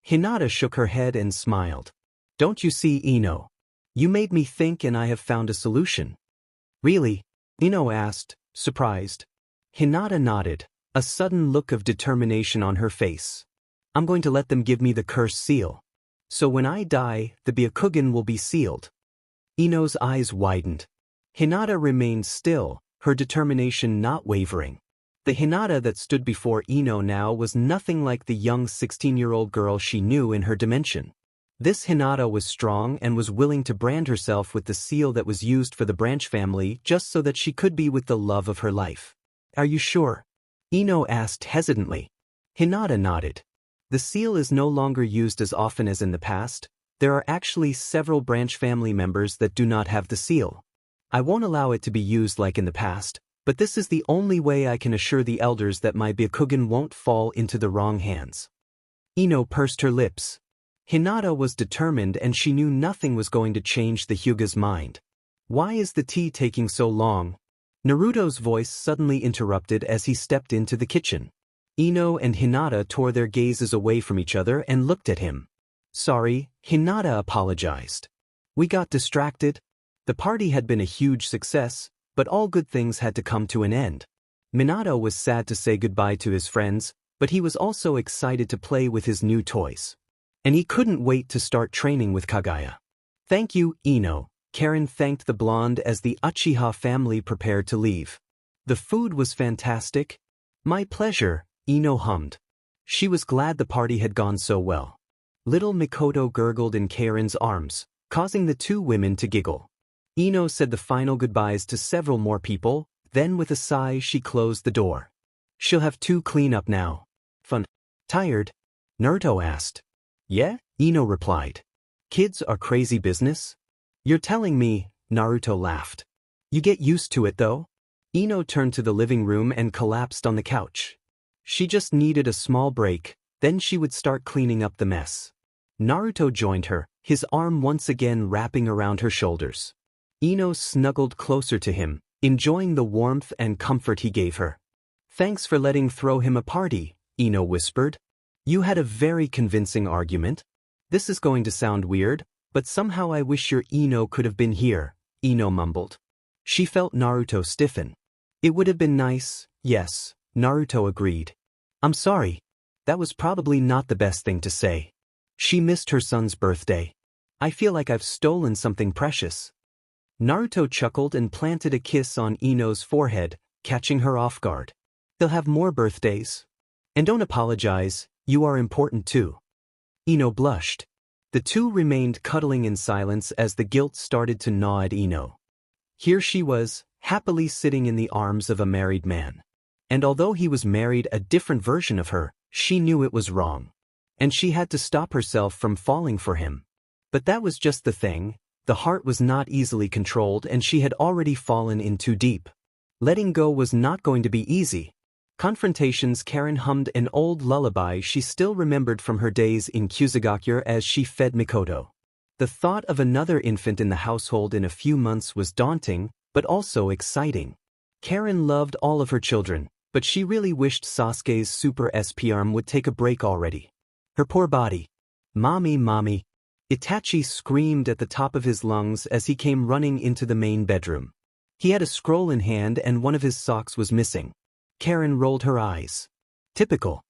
Hinata shook her head and smiled. Don't you see, Ino? You made me think and I have found a solution. Really? Ino asked, surprised. Hinata nodded, a sudden look of determination on her face. I'm going to let them give me the curse seal. So when I die, the Byakugan will be sealed. Ino's eyes widened. Hinata remained still, her determination not wavering. The Hinata that stood before Ino now was nothing like the young 16-year-old girl she knew in her dimension. This Hinata was strong and was willing to brand herself with the seal that was used for the branch family just so that she could be with the love of her life. Are you sure? Ino asked hesitantly. Hinata nodded. The seal is no longer used as often as in the past. There are actually several branch family members that do not have the seal. I won't allow it to be used like in the past, but this is the only way I can assure the elders that my Byakugan won't fall into the wrong hands. Ino pursed her lips. Hinata was determined and she knew nothing was going to change the Hyuga's mind. Why is the tea taking so long? Naruto's voice suddenly interrupted as he stepped into the kitchen. Ino and Hinata tore their gazes away from each other and looked at him. Sorry, Hinata apologized. We got distracted. The party had been a huge success, but all good things had to come to an end. Minato was sad to say goodbye to his friends, but he was also excited to play with his new toys. And he couldn't wait to start training with Kagaya. Thank you, Ino. Karen thanked the blonde as the Uchiha family prepared to leave. The food was fantastic. My pleasure, Ino hummed. She was glad the party had gone so well. Little Mikoto gurgled in Karen's arms, causing the two women to giggle. Ino said the final goodbyes to several more people, then with a sigh she closed the door. She'll have to clean up now. Fun. Tired? Naruto asked. Yeah, Ino replied. Kids are crazy business? You're telling me, Naruto laughed. You get used to it though? Ino turned to the living room and collapsed on the couch. She just needed a small break, then she would start cleaning up the mess. Naruto joined her, his arm once again wrapping around her shoulders. Ino snuggled closer to him, enjoying the warmth and comfort he gave her. Thanks for letting throw him a party, Ino whispered. You had a very convincing argument. This is going to sound weird, but somehow I wish your Ino could have been here, Ino mumbled. She felt Naruto stiffen. It would have been nice, yes, Naruto agreed. I'm sorry. That was probably not the best thing to say. She missed her son's birthday. I feel like I've stolen something precious. Naruto chuckled and planted a kiss on Ino's forehead, catching her off guard. They'll have more birthdays. And don't apologize, you are important too. Ino blushed. The two remained cuddling in silence as the guilt started to gnaw at Ino. Here she was, happily sitting in the arms of a married man. And although he was married a different version of her, she knew it was wrong. And she had to stop herself from falling for him. But that was just the thing. The heart was not easily controlled and she had already fallen in too deep. Letting go was not going to be easy. Confrontations. Karen hummed an old lullaby she still remembered from her days in Kusagakure as she fed Mikoto. The thought of another infant in the household in a few months was daunting, but also exciting. Karen loved all of her children, but she really wished Sasuke's Super SP arm would take a break already. Her poor body. Mommy, mommy. Itachi screamed at the top of his lungs as he came running into the main bedroom. He had a scroll in hand and one of his socks was missing. Karen rolled her eyes. Typical.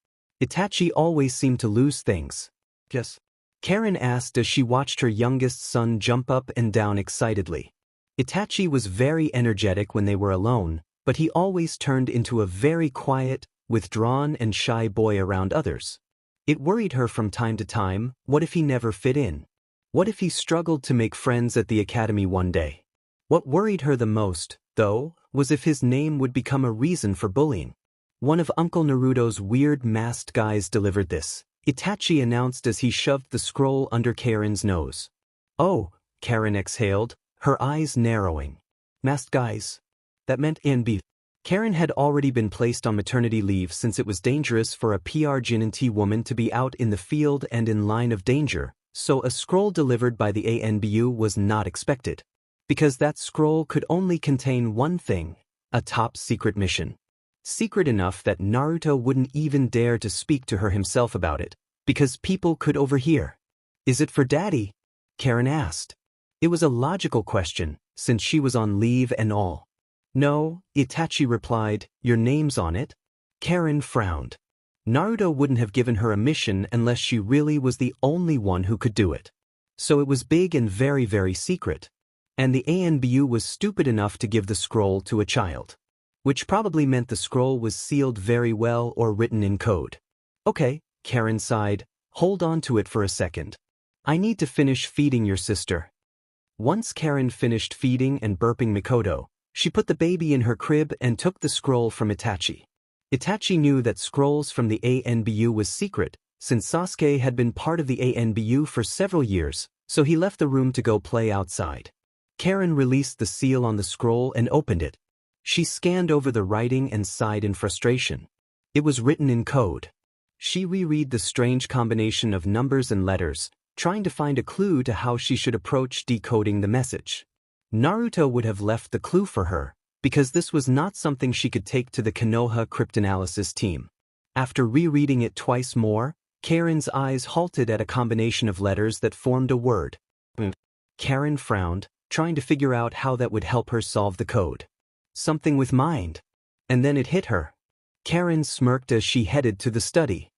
Itachi always seemed to lose things. Yes? Karen asked as she watched her youngest son jump up and down excitedly. Itachi was very energetic when they were alone, but he always turned into a very quiet, withdrawn and shy boy around others. It worried her from time to time. What if he never fit in? What if he struggled to make friends at the academy one day? What worried her the most, though, was if his name would become a reason for bullying. One of Uncle Naruto's weird masked guys delivered this, Itachi announced as he shoved the scroll under Karen's nose. Oh, Karen exhaled, her eyes narrowing. Masked guys. That meant NB. Karen had already been placed on maternity leave since it was dangerous for a PR Jinanti woman to be out in the field and in line of danger, so a scroll delivered by the ANBU was not expected. Because that scroll could only contain one thing, a top secret mission. Secret enough that Naruto wouldn't even dare to speak to her himself about it, because people could overhear. Is it for Daddy? Karen asked. It was a logical question, since she was on leave and all. No, Itachi replied, your name's on it. Karen frowned. Naruto wouldn't have given her a mission unless she really was the only one who could do it. So it was big and very, very secret. And the ANBU was stupid enough to give the scroll to a child. Which probably meant the scroll was sealed very well or written in code. Okay, Karen sighed, hold on to it for a second. I need to finish feeding your sister. Once Karen finished feeding and burping Mikoto, she put the baby in her crib and took the scroll from Itachi. Itachi knew that scrolls from the ANBU was secret, since Sasuke had been part of the ANBU for several years, so he left the room to go play outside. Karen released the seal on the scroll and opened it. She scanned over the writing and sighed in frustration. It was written in code. She reread the strange combination of numbers and letters, trying to find a clue to how she should approach decoding the message. Naruto would have left the clue for her, because this was not something she could take to the Konoha cryptanalysis team. After rereading it twice more, Karen's eyes halted at a combination of letters that formed a word. Karen frowned, trying to figure out how that would help her solve the code. Something with mind. And then it hit her. Karen smirked as she headed to the study.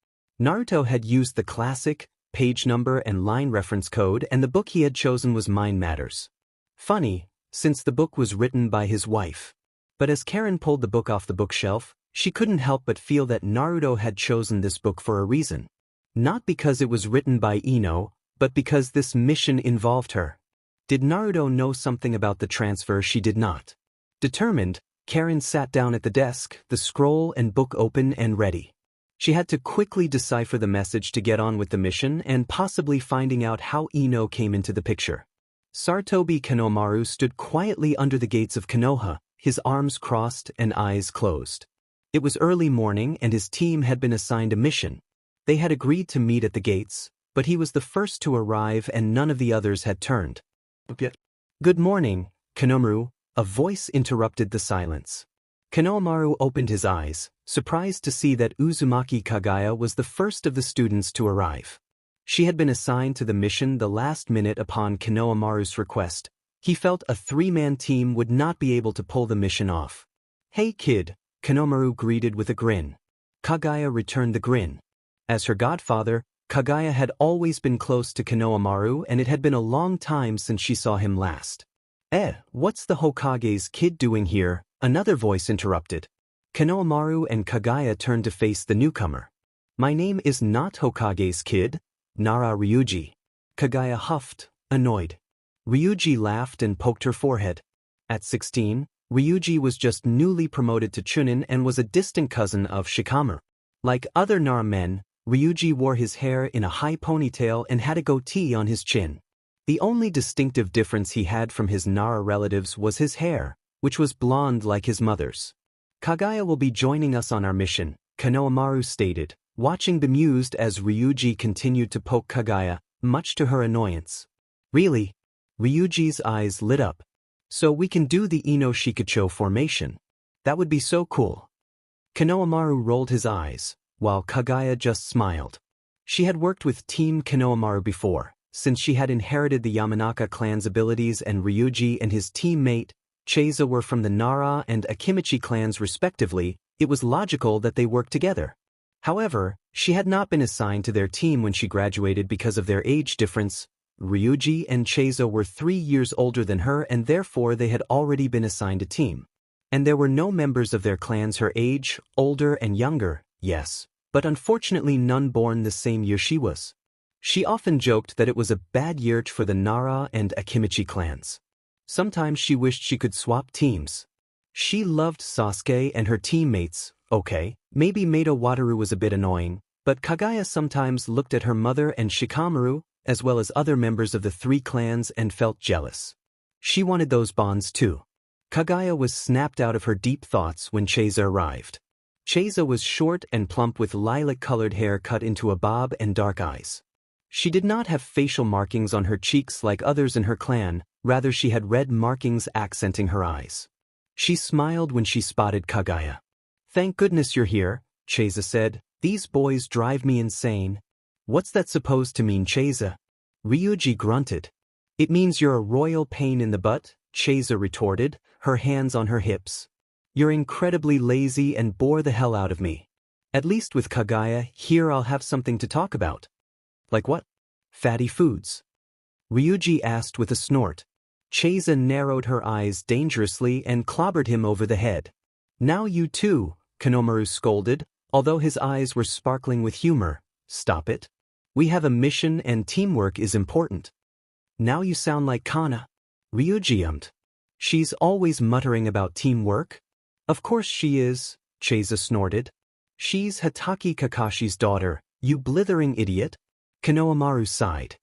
Naruto had used the classic, page number and line reference code, and the book he had chosen was Mind Matters. Funny, since the book was written by his wife. But as Karen pulled the book off the bookshelf, she couldn't help but feel that Naruto had chosen this book for a reason. Not because it was written by Ino, but because this mission involved her. Did Naruto know something about the transfer she did not? Determined, Karen sat down at the desk, the scroll and book open and ready. She had to quickly decipher the message to get on with the mission and possibly finding out how Ino came into the picture. Sartobi Kanomaru stood quietly under the gates of Konoha, his arms crossed and eyes closed. It was early morning and his team had been assigned a mission. They had agreed to meet at the gates, but he was the first to arrive and none of the others had turned. Good morning, Konomaru, a voice interrupted the silence. Konomaru opened his eyes, surprised to see that Uzumaki Kagaya was the first of the students to arrive. She had been assigned to the mission the last minute upon Konohamaru's request. He felt a three-man team would not be able to pull the mission off. Hey kid, Konomaru greeted with a grin. Kagaya returned the grin. As her godfather, Kagaya had always been close to Konohamaru and it had been a long time since she saw him last. What's the Hokage's kid doing here? Another voice interrupted. Konohamaru and Kagaya turned to face the newcomer. My name is not Hokage's kid, Nara Ryuji. Kagaya huffed, annoyed. Ryuji laughed and poked her forehead. At 16, Ryuji was just newly promoted to Chunin and was a distant cousin of Shikamaru. Like other Nara men, Ryuji wore his hair in a high ponytail and had a goatee on his chin. The only distinctive difference he had from his Nara relatives was his hair, which was blonde like his mother's. Kagaya will be joining us on our mission, Konohamaru stated, watching bemused as Ryuji continued to poke Kagaya, much to her annoyance. Really? Ryuji's eyes lit up. So we can do the Ino Shikacho formation. That would be so cool. Konohamaru rolled his eyes, while Kagaya just smiled. She had worked with Team Konohamaru before, since she had inherited the Yamanaka clan's abilities and Ryuji and his teammate, Cheiza were from the Nara and Akimichi clans respectively, it was logical that they work together. However, she had not been assigned to their team when she graduated because of their age difference. Ryuji and Cheiza were 3 years older than her and therefore they had already been assigned a team. And there were no members of their clans her age, older and younger, yes, but unfortunately none born the same year she was. She often joked that it was a bad year for the Nara and Akimichi clans. Sometimes she wished she could swap teams. She loved Sasuke and her teammates, okay, maybe Mato Wataru was a bit annoying, but Kagaya sometimes looked at her mother and Shikamaru, as well as other members of the 3 clans and felt jealous. She wanted those bonds too. Kagaya was snapped out of her deep thoughts when Cheiza arrived. Cheiza was short and plump with lilac-colored hair cut into a bob and dark eyes. She did not have facial markings on her cheeks like others in her clan, rather she had red markings accenting her eyes. She smiled when she spotted Kagaya. Thank goodness you're here, Cheiza said. These boys drive me insane. What's that supposed to mean, Cheiza? Ryuji grunted. It means you're a royal pain in the butt, Cheiza retorted, her hands on her hips. You're incredibly lazy and bore the hell out of me. At least with Kagaya, here I'll have something to talk about. Like what? Fatty foods. Ryuji asked with a snort. Chesa narrowed her eyes dangerously and clobbered him over the head. Now you too, Kanomaru scolded, although his eyes were sparkling with humor. Stop it. We have a mission and teamwork is important. Now you sound like Kana. Ryuji ummed. She's always muttering about teamwork? Of course she is, Chesa snorted. She's Hataki Kakashi's daughter, you blithering idiot. Konohamaru sighed.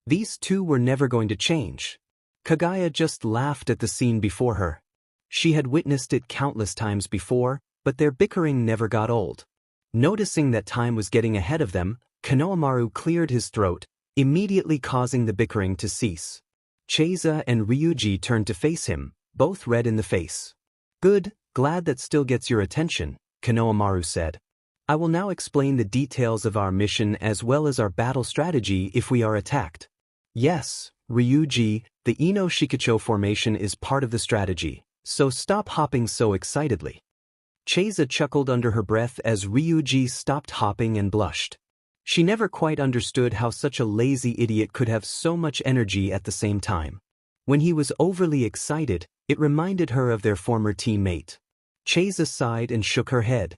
These two were never going to change. Kagaya just laughed at the scene before her. She had witnessed it countless times before, but their bickering never got old. Noticing that time was getting ahead of them, Konohamaru cleared his throat, immediately causing the bickering to cease. Chesa and Ryuji turned to face him, both red in the face. Good, glad that still gets your attention, Konohamaru said. I will now explain the details of our mission as well as our battle strategy if we are attacked. Yes, Ryuji, the Ino Shikacho formation is part of the strategy, so stop hopping so excitedly. Chesa chuckled under her breath as Ryuji stopped hopping and blushed. She never quite understood how such a lazy idiot could have so much energy at the same time. When he was overly excited, it reminded her of their former teammate. Chesa sighed and shook her head.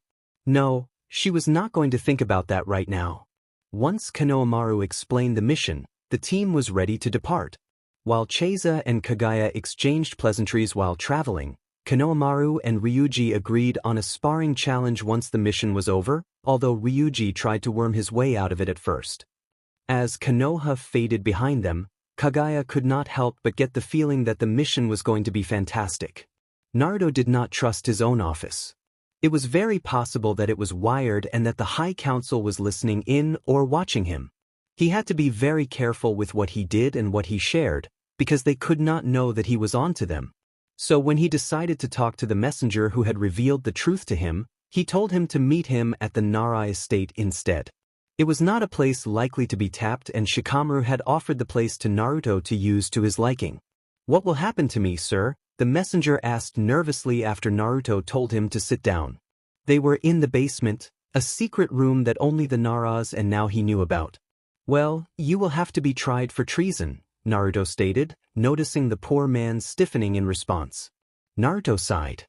No, she was not going to think about that right now. Once Konohamaru explained the mission, the team was ready to depart. While Chesa and Kagaya exchanged pleasantries while traveling, Konohamaru and Ryuji agreed on a sparring challenge once the mission was over, although Ryuji tried to worm his way out of it at first. As Konoha faded behind them, Kagaya could not help but get the feeling that the mission was going to be fantastic. Naruto did not trust his own office. It was very possible that it was wired and that the High Council was listening in or watching him. He had to be very careful with what he did and what he shared, because they could not know that he was onto them. So when he decided to talk to the messenger who had revealed the truth to him, he told him to meet him at the Nara estate instead. It was not a place likely to be tapped and Shikamaru had offered the place to Naruto to use to his liking. What will happen to me, sir? The messenger asked nervously after Naruto told him to sit down. They were in the basement, a secret room that only the Naras and now he knew about. Well, you will have to be tried for treason, Naruto stated, noticing the poor man stiffening in response. Naruto sighed.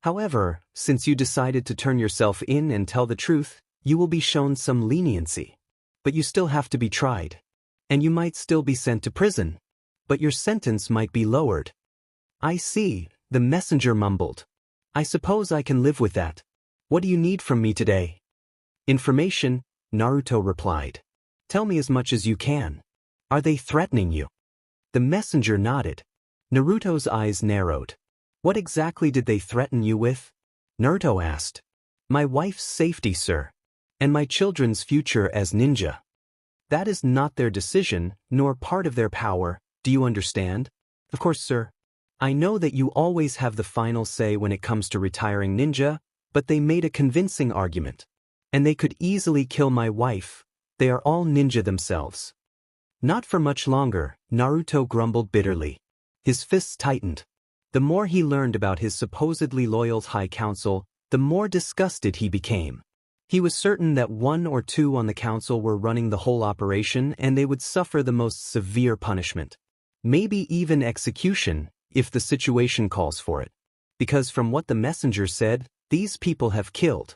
However, since you decided to turn yourself in and tell the truth, you will be shown some leniency. But you still have to be tried. And you might still be sent to prison. But your sentence might be lowered. I see, the messenger mumbled. I suppose I can live with that. What do you need from me today? Information, Naruto replied. Tell me as much as you can. Are they threatening you? The messenger nodded. Naruto's eyes narrowed. What exactly did they threaten you with? Naruto asked. My wife's safety, sir. And my children's future as ninja. That is not their decision, nor part of their power, do you understand? Of course, sir. I know that you always have the final say when it comes to retiring ninja, but they made a convincing argument. And they could easily kill my wife. They are all ninja themselves. Not for much longer, Naruto grumbled bitterly. His fists tightened. The more he learned about his supposedly loyal High Council, the more disgusted he became. He was certain that one or two on the council were running the whole operation and they would suffer the most severe punishment. Maybe even execution, if the situation calls for it. Because from what the messenger said, these people have killed.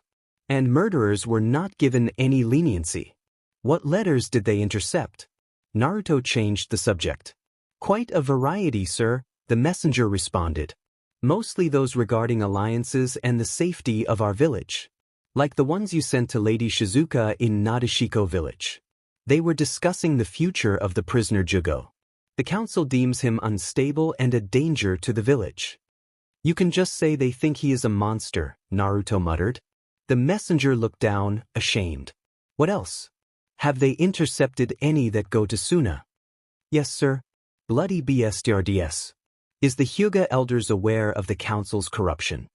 And murderers were not given any leniency. What letters did they intercept? Naruto changed the subject. Quite a variety, sir, the messenger responded. Mostly those regarding alliances and the safety of our village. Like the ones you sent to Lady Shizuka in Nadeshiko village. They were discussing the future of the prisoner Jugo. The council deems him unstable and a danger to the village. You can just say they think he is a monster, Naruto muttered. The messenger looked down, ashamed. What else? Have they intercepted any that go to Suna? Yes, sir. Bloody BSTRDS. Is the Hyuga elders aware of the council's corruption?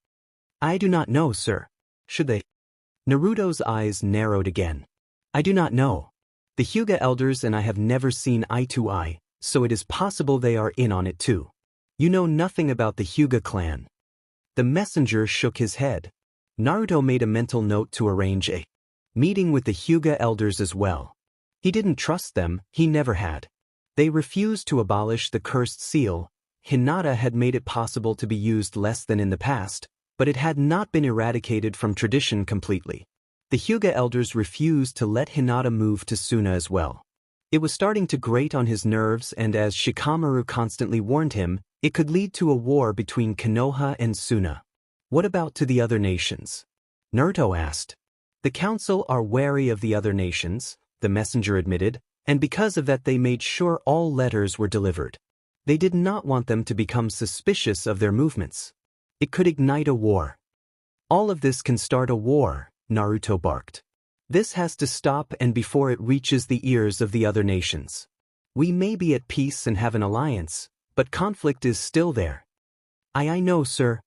I do not know, sir. Should they? Naruto's eyes narrowed again. I do not know. The Hyuga elders and I have never seen eye to eye, so it is possible they are in on it too. You know nothing about the Hyuga clan. The messenger shook his head. Naruto made a mental note to arrange a meeting with the Hyuga elders as well. He didn't trust them, he never had. They refused to abolish the cursed seal. Hinata had made it possible to be used less than in the past, but it had not been eradicated from tradition completely. The Hyuga elders refused to let Hinata move to Suna as well. It was starting to grate on his nerves, and as Shikamaru constantly warned him, it could lead to a war between Konoha and Suna. What about to the other nations? Naruto asked. The council are wary of the other nations, the messenger admitted, and because of that they made sure all letters were delivered. They did not want them to become suspicious of their movements. It could ignite a war. All of this can start a war, Naruto barked. This has to stop and before it reaches the ears of the other nations. We may be at peace and have an alliance, but conflict is still there. I know, sir.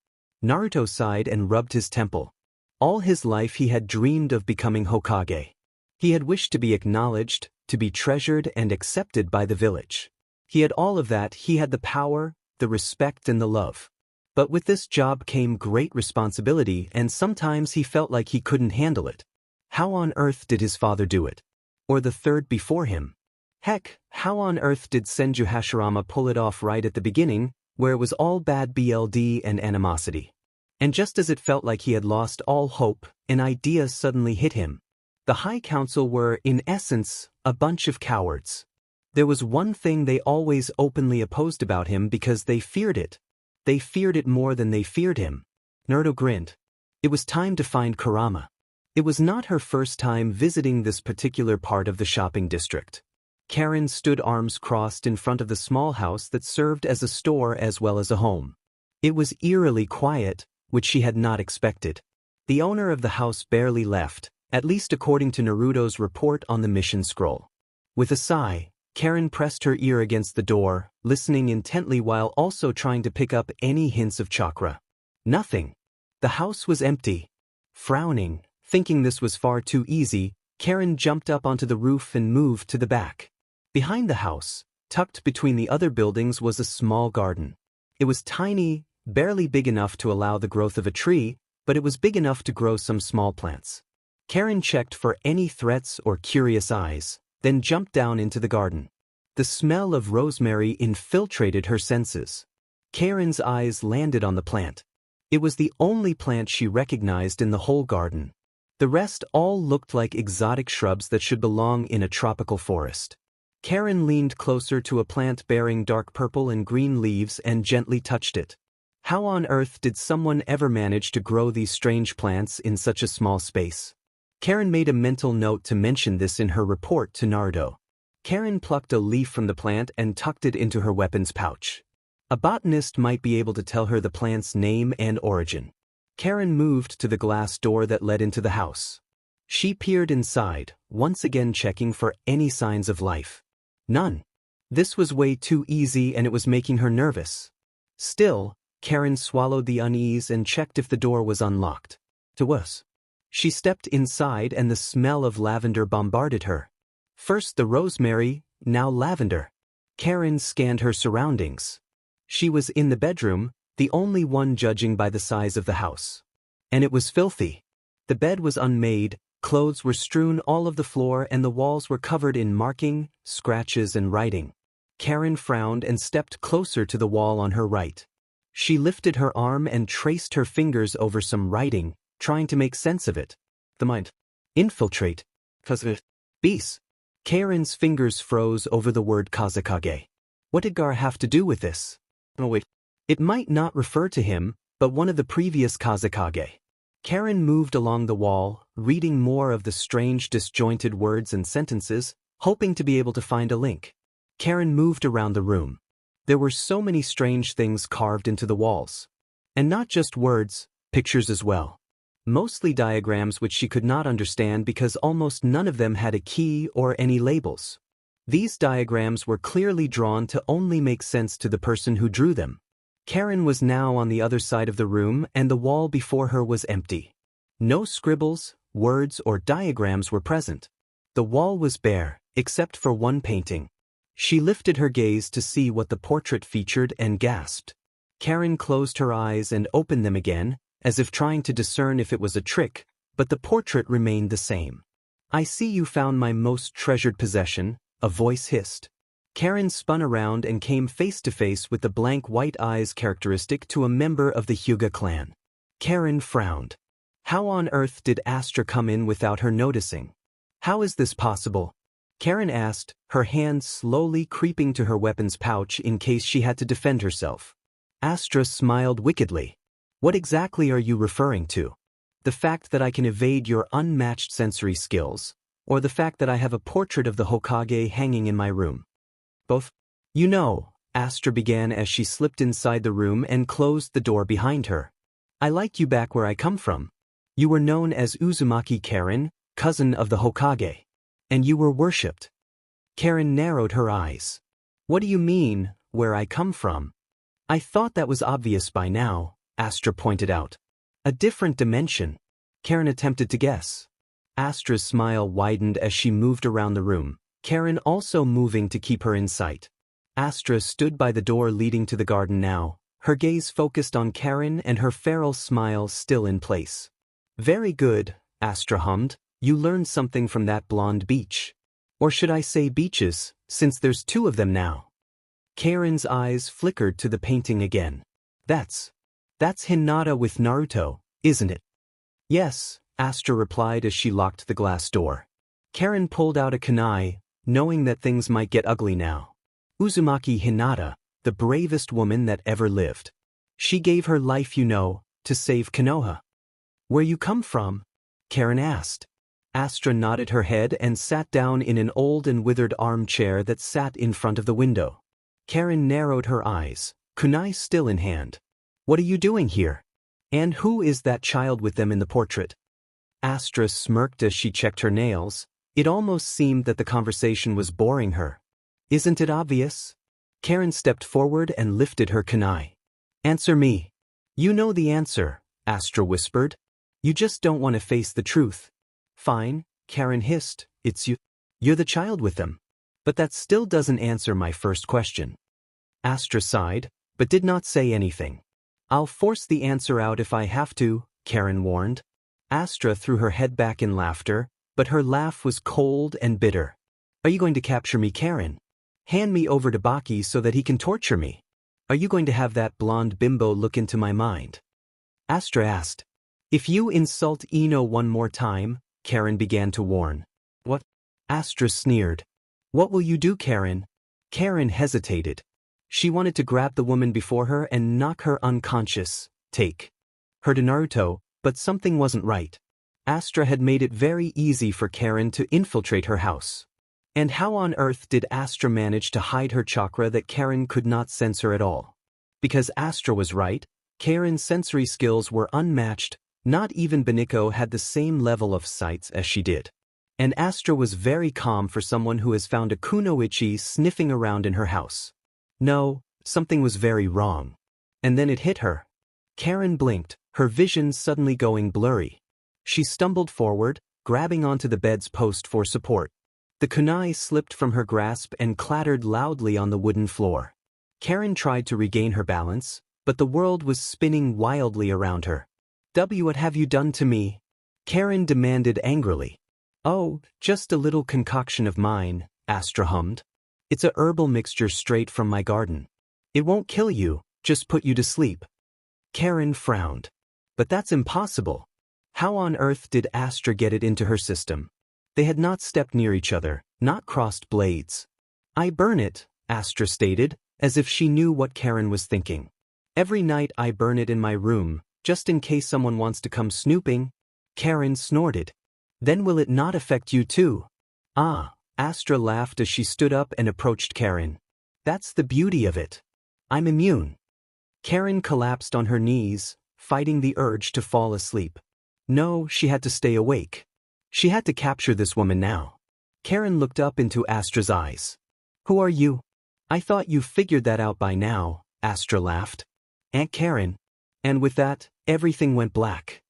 Naruto sighed and rubbed his temple. All his life he had dreamed of becoming Hokage. He had wished to be acknowledged, to be treasured and accepted by the village. He had all of that, he had the power, the respect and the love. But with this job came great responsibility and sometimes he felt like he couldn't handle it. How on earth did his father do it? Or the third before him? Heck, how on earth did Senju Hashirama pull it off right at the beginning, where it was all bad BLD and animosity? And just as it felt like he had lost all hope, an idea suddenly hit him. The High Council were, in essence, a bunch of cowards. There was one thing they always openly opposed about him because they feared it. They feared it more than they feared him. Naruto grinned. It was time to find Kurama. It was not her first time visiting this particular part of the shopping district. Karen stood arms crossed in front of the small house that served as a store as well as a home. It was eerily quiet, which she had not expected. The owner of the house barely left, at least according to Naruto's report on the mission scroll. With a sigh, Karen pressed her ear against the door, listening intently while also trying to pick up any hints of chakra. Nothing. The house was empty. Frowning, thinking this was far too easy, Karen jumped up onto the roof and moved to the back. Behind the house, tucked between the other buildings, was a small garden. It was tiny, barely big enough to allow the growth of a tree, but it was big enough to grow some small plants. Karen checked for any threats or curious eyes, then jumped down into the garden. The smell of rosemary infiltrated her senses. Karen's eyes landed on the plant. It was the only plant she recognized in the whole garden. The rest all looked like exotic shrubs that should belong in a tropical forest. Karen leaned closer to a plant bearing dark purple and green leaves and gently touched it. How on earth did someone ever manage to grow these strange plants in such a small space? Karen made a mental note to mention this in her report to Naruto. Karen plucked a leaf from the plant and tucked it into her weapons pouch. A botanist might be able to tell her the plant's name and origin. Karen moved to the glass door that led into the house. She peered inside, once again checking for any signs of life. None. This was way too easy and it was making her nervous. Still, Karen swallowed the unease and checked if the door was unlocked. It was. She stepped inside and the smell of lavender bombarded her. First the rosemary, now lavender. Karen scanned her surroundings. She was in the bedroom, the only one judging by the size of the house. And it was filthy. The bed was unmade, clothes were strewn all over the floor and the walls were covered in marking, scratches and writing. Karen frowned and stepped closer to the wall on her right. She lifted her arm and traced her fingers over some writing, trying to make sense of it. The mind. Infiltrate. Beast. Karen's fingers froze over the word Kazekage. What did Gar have to do with this? Oh wait. It might not refer to him, but one of the previous Kazekage. Karen moved along the wall, reading more of the strange disjointed words and sentences, hoping to be able to find a link. Karen moved around the room. There were so many strange things carved into the walls. And not just words, pictures as well. Mostly diagrams which she could not understand because almost none of them had a key or any labels. These diagrams were clearly drawn to only make sense to the person who drew them. Karen was now on the other side of the room and the wall before her was empty. No scribbles, words or diagrams were present. The wall was bare, except for one painting. She lifted her gaze to see what the portrait featured and gasped. Karen closed her eyes and opened them again, as if trying to discern if it was a trick, but the portrait remained the same. I see you found my most treasured possession, a voice hissed. Karen spun around and came face to face with the blank white eyes characteristic to a member of the Hyuga clan. Karen frowned. How on earth did Astra come in without her noticing? How is this possible? Karen asked, her hand slowly creeping to her weapon's pouch in case she had to defend herself. Astra smiled wickedly. What exactly are you referring to? The fact that I can evade your unmatched sensory skills, or the fact that I have a portrait of the Hokage hanging in my room? Both. You know, Astra began as she slipped inside the room and closed the door behind her. I like you back where I come from. You were known as Uzumaki Karen, cousin of the Hokage. And you were worshipped. Karen narrowed her eyes. What do you mean, where I come from? I thought that was obvious by now, Astra pointed out. A different dimension. Karen attempted to guess. Astra's smile widened as she moved around the room, Karen also moving to keep her in sight. Astra stood by the door leading to the garden now, her gaze focused on Karen and her feral smile still in place. Very good, Astra hummed. You learned something from that blonde beach. Or should I say beaches, since there's two of them now. Karen's eyes flickered to the painting again. That's Hinata with Naruto, isn't it? Yes, Astra replied as she locked the glass door. Karen pulled out a kunai, knowing that things might get ugly now. Uzumaki Hinata, the bravest woman that ever lived. She gave her life, to save Konoha. Where you come from? Karen asked. Astra nodded her head and sat down in an old and withered armchair that sat in front of the window. Karen narrowed her eyes, kunai still in hand. What are you doing here? And who is that child with them in the portrait? Astra smirked as she checked her nails. It almost seemed that the conversation was boring her. Isn't it obvious? Karen stepped forward and lifted her kunai. Answer me. You know the answer, Astra whispered. You just don't want to face the truth. Fine, Karen hissed, it's you. You're the child with them. But that still doesn't answer my first question. Astra sighed, but did not say anything. I'll force the answer out if I have to, Karen warned. Astra threw her head back in laughter, but her laugh was cold and bitter. Are you going to capture me, Karen? Hand me over to Baki so that he can torture me? Are you going to have that blonde bimbo look into my mind? Astra asked. If you insult Ino one more time, Karen began to warn. What? Astra sneered. What will you do, Karen? Karen hesitated. She wanted to grab the woman before her and knock her unconscious, take her to Naruto, but something wasn't right. Astra had made it very easy for Karen to infiltrate her house. And how on earth did Astra manage to hide her chakra that Karen could not sense her at all? Because Astra was right, Karen's sensory skills were unmatched. Not even Beniko had the same level of sights as she did. And Astra was very calm for someone who has found a kunoichi sniffing around in her house. No, something was very wrong. And then it hit her. Karen blinked, her vision suddenly going blurry. She stumbled forward, grabbing onto the bed's post for support. The kunai slipped from her grasp and clattered loudly on the wooden floor. Karen tried to regain her balance, but the world was spinning wildly around her. What have you done to me? Karen demanded angrily. Oh, just a little concoction of mine, Astra hummed. It's a herbal mixture straight from my garden. It won't kill you, just put you to sleep. Karen frowned. But that's impossible. How on earth did Astra get it into her system? They had not stepped near each other, not crossed blades. I burn it, Astra stated, as if she knew what Karen was thinking. Every night I burn it in my room, just in case someone wants to come snooping. Karen snorted. Then will it not affect you too? Ah, Astra laughed as she stood up and approached Karen. That's the beauty of it. I'm immune. Karen collapsed on her knees, fighting the urge to fall asleep. No, she had to stay awake. She had to capture this woman now. Karen looked up into Astra's eyes. Who are you? I thought you figured that out by now, Astra laughed. Aunt Karen. And with that, everything went black.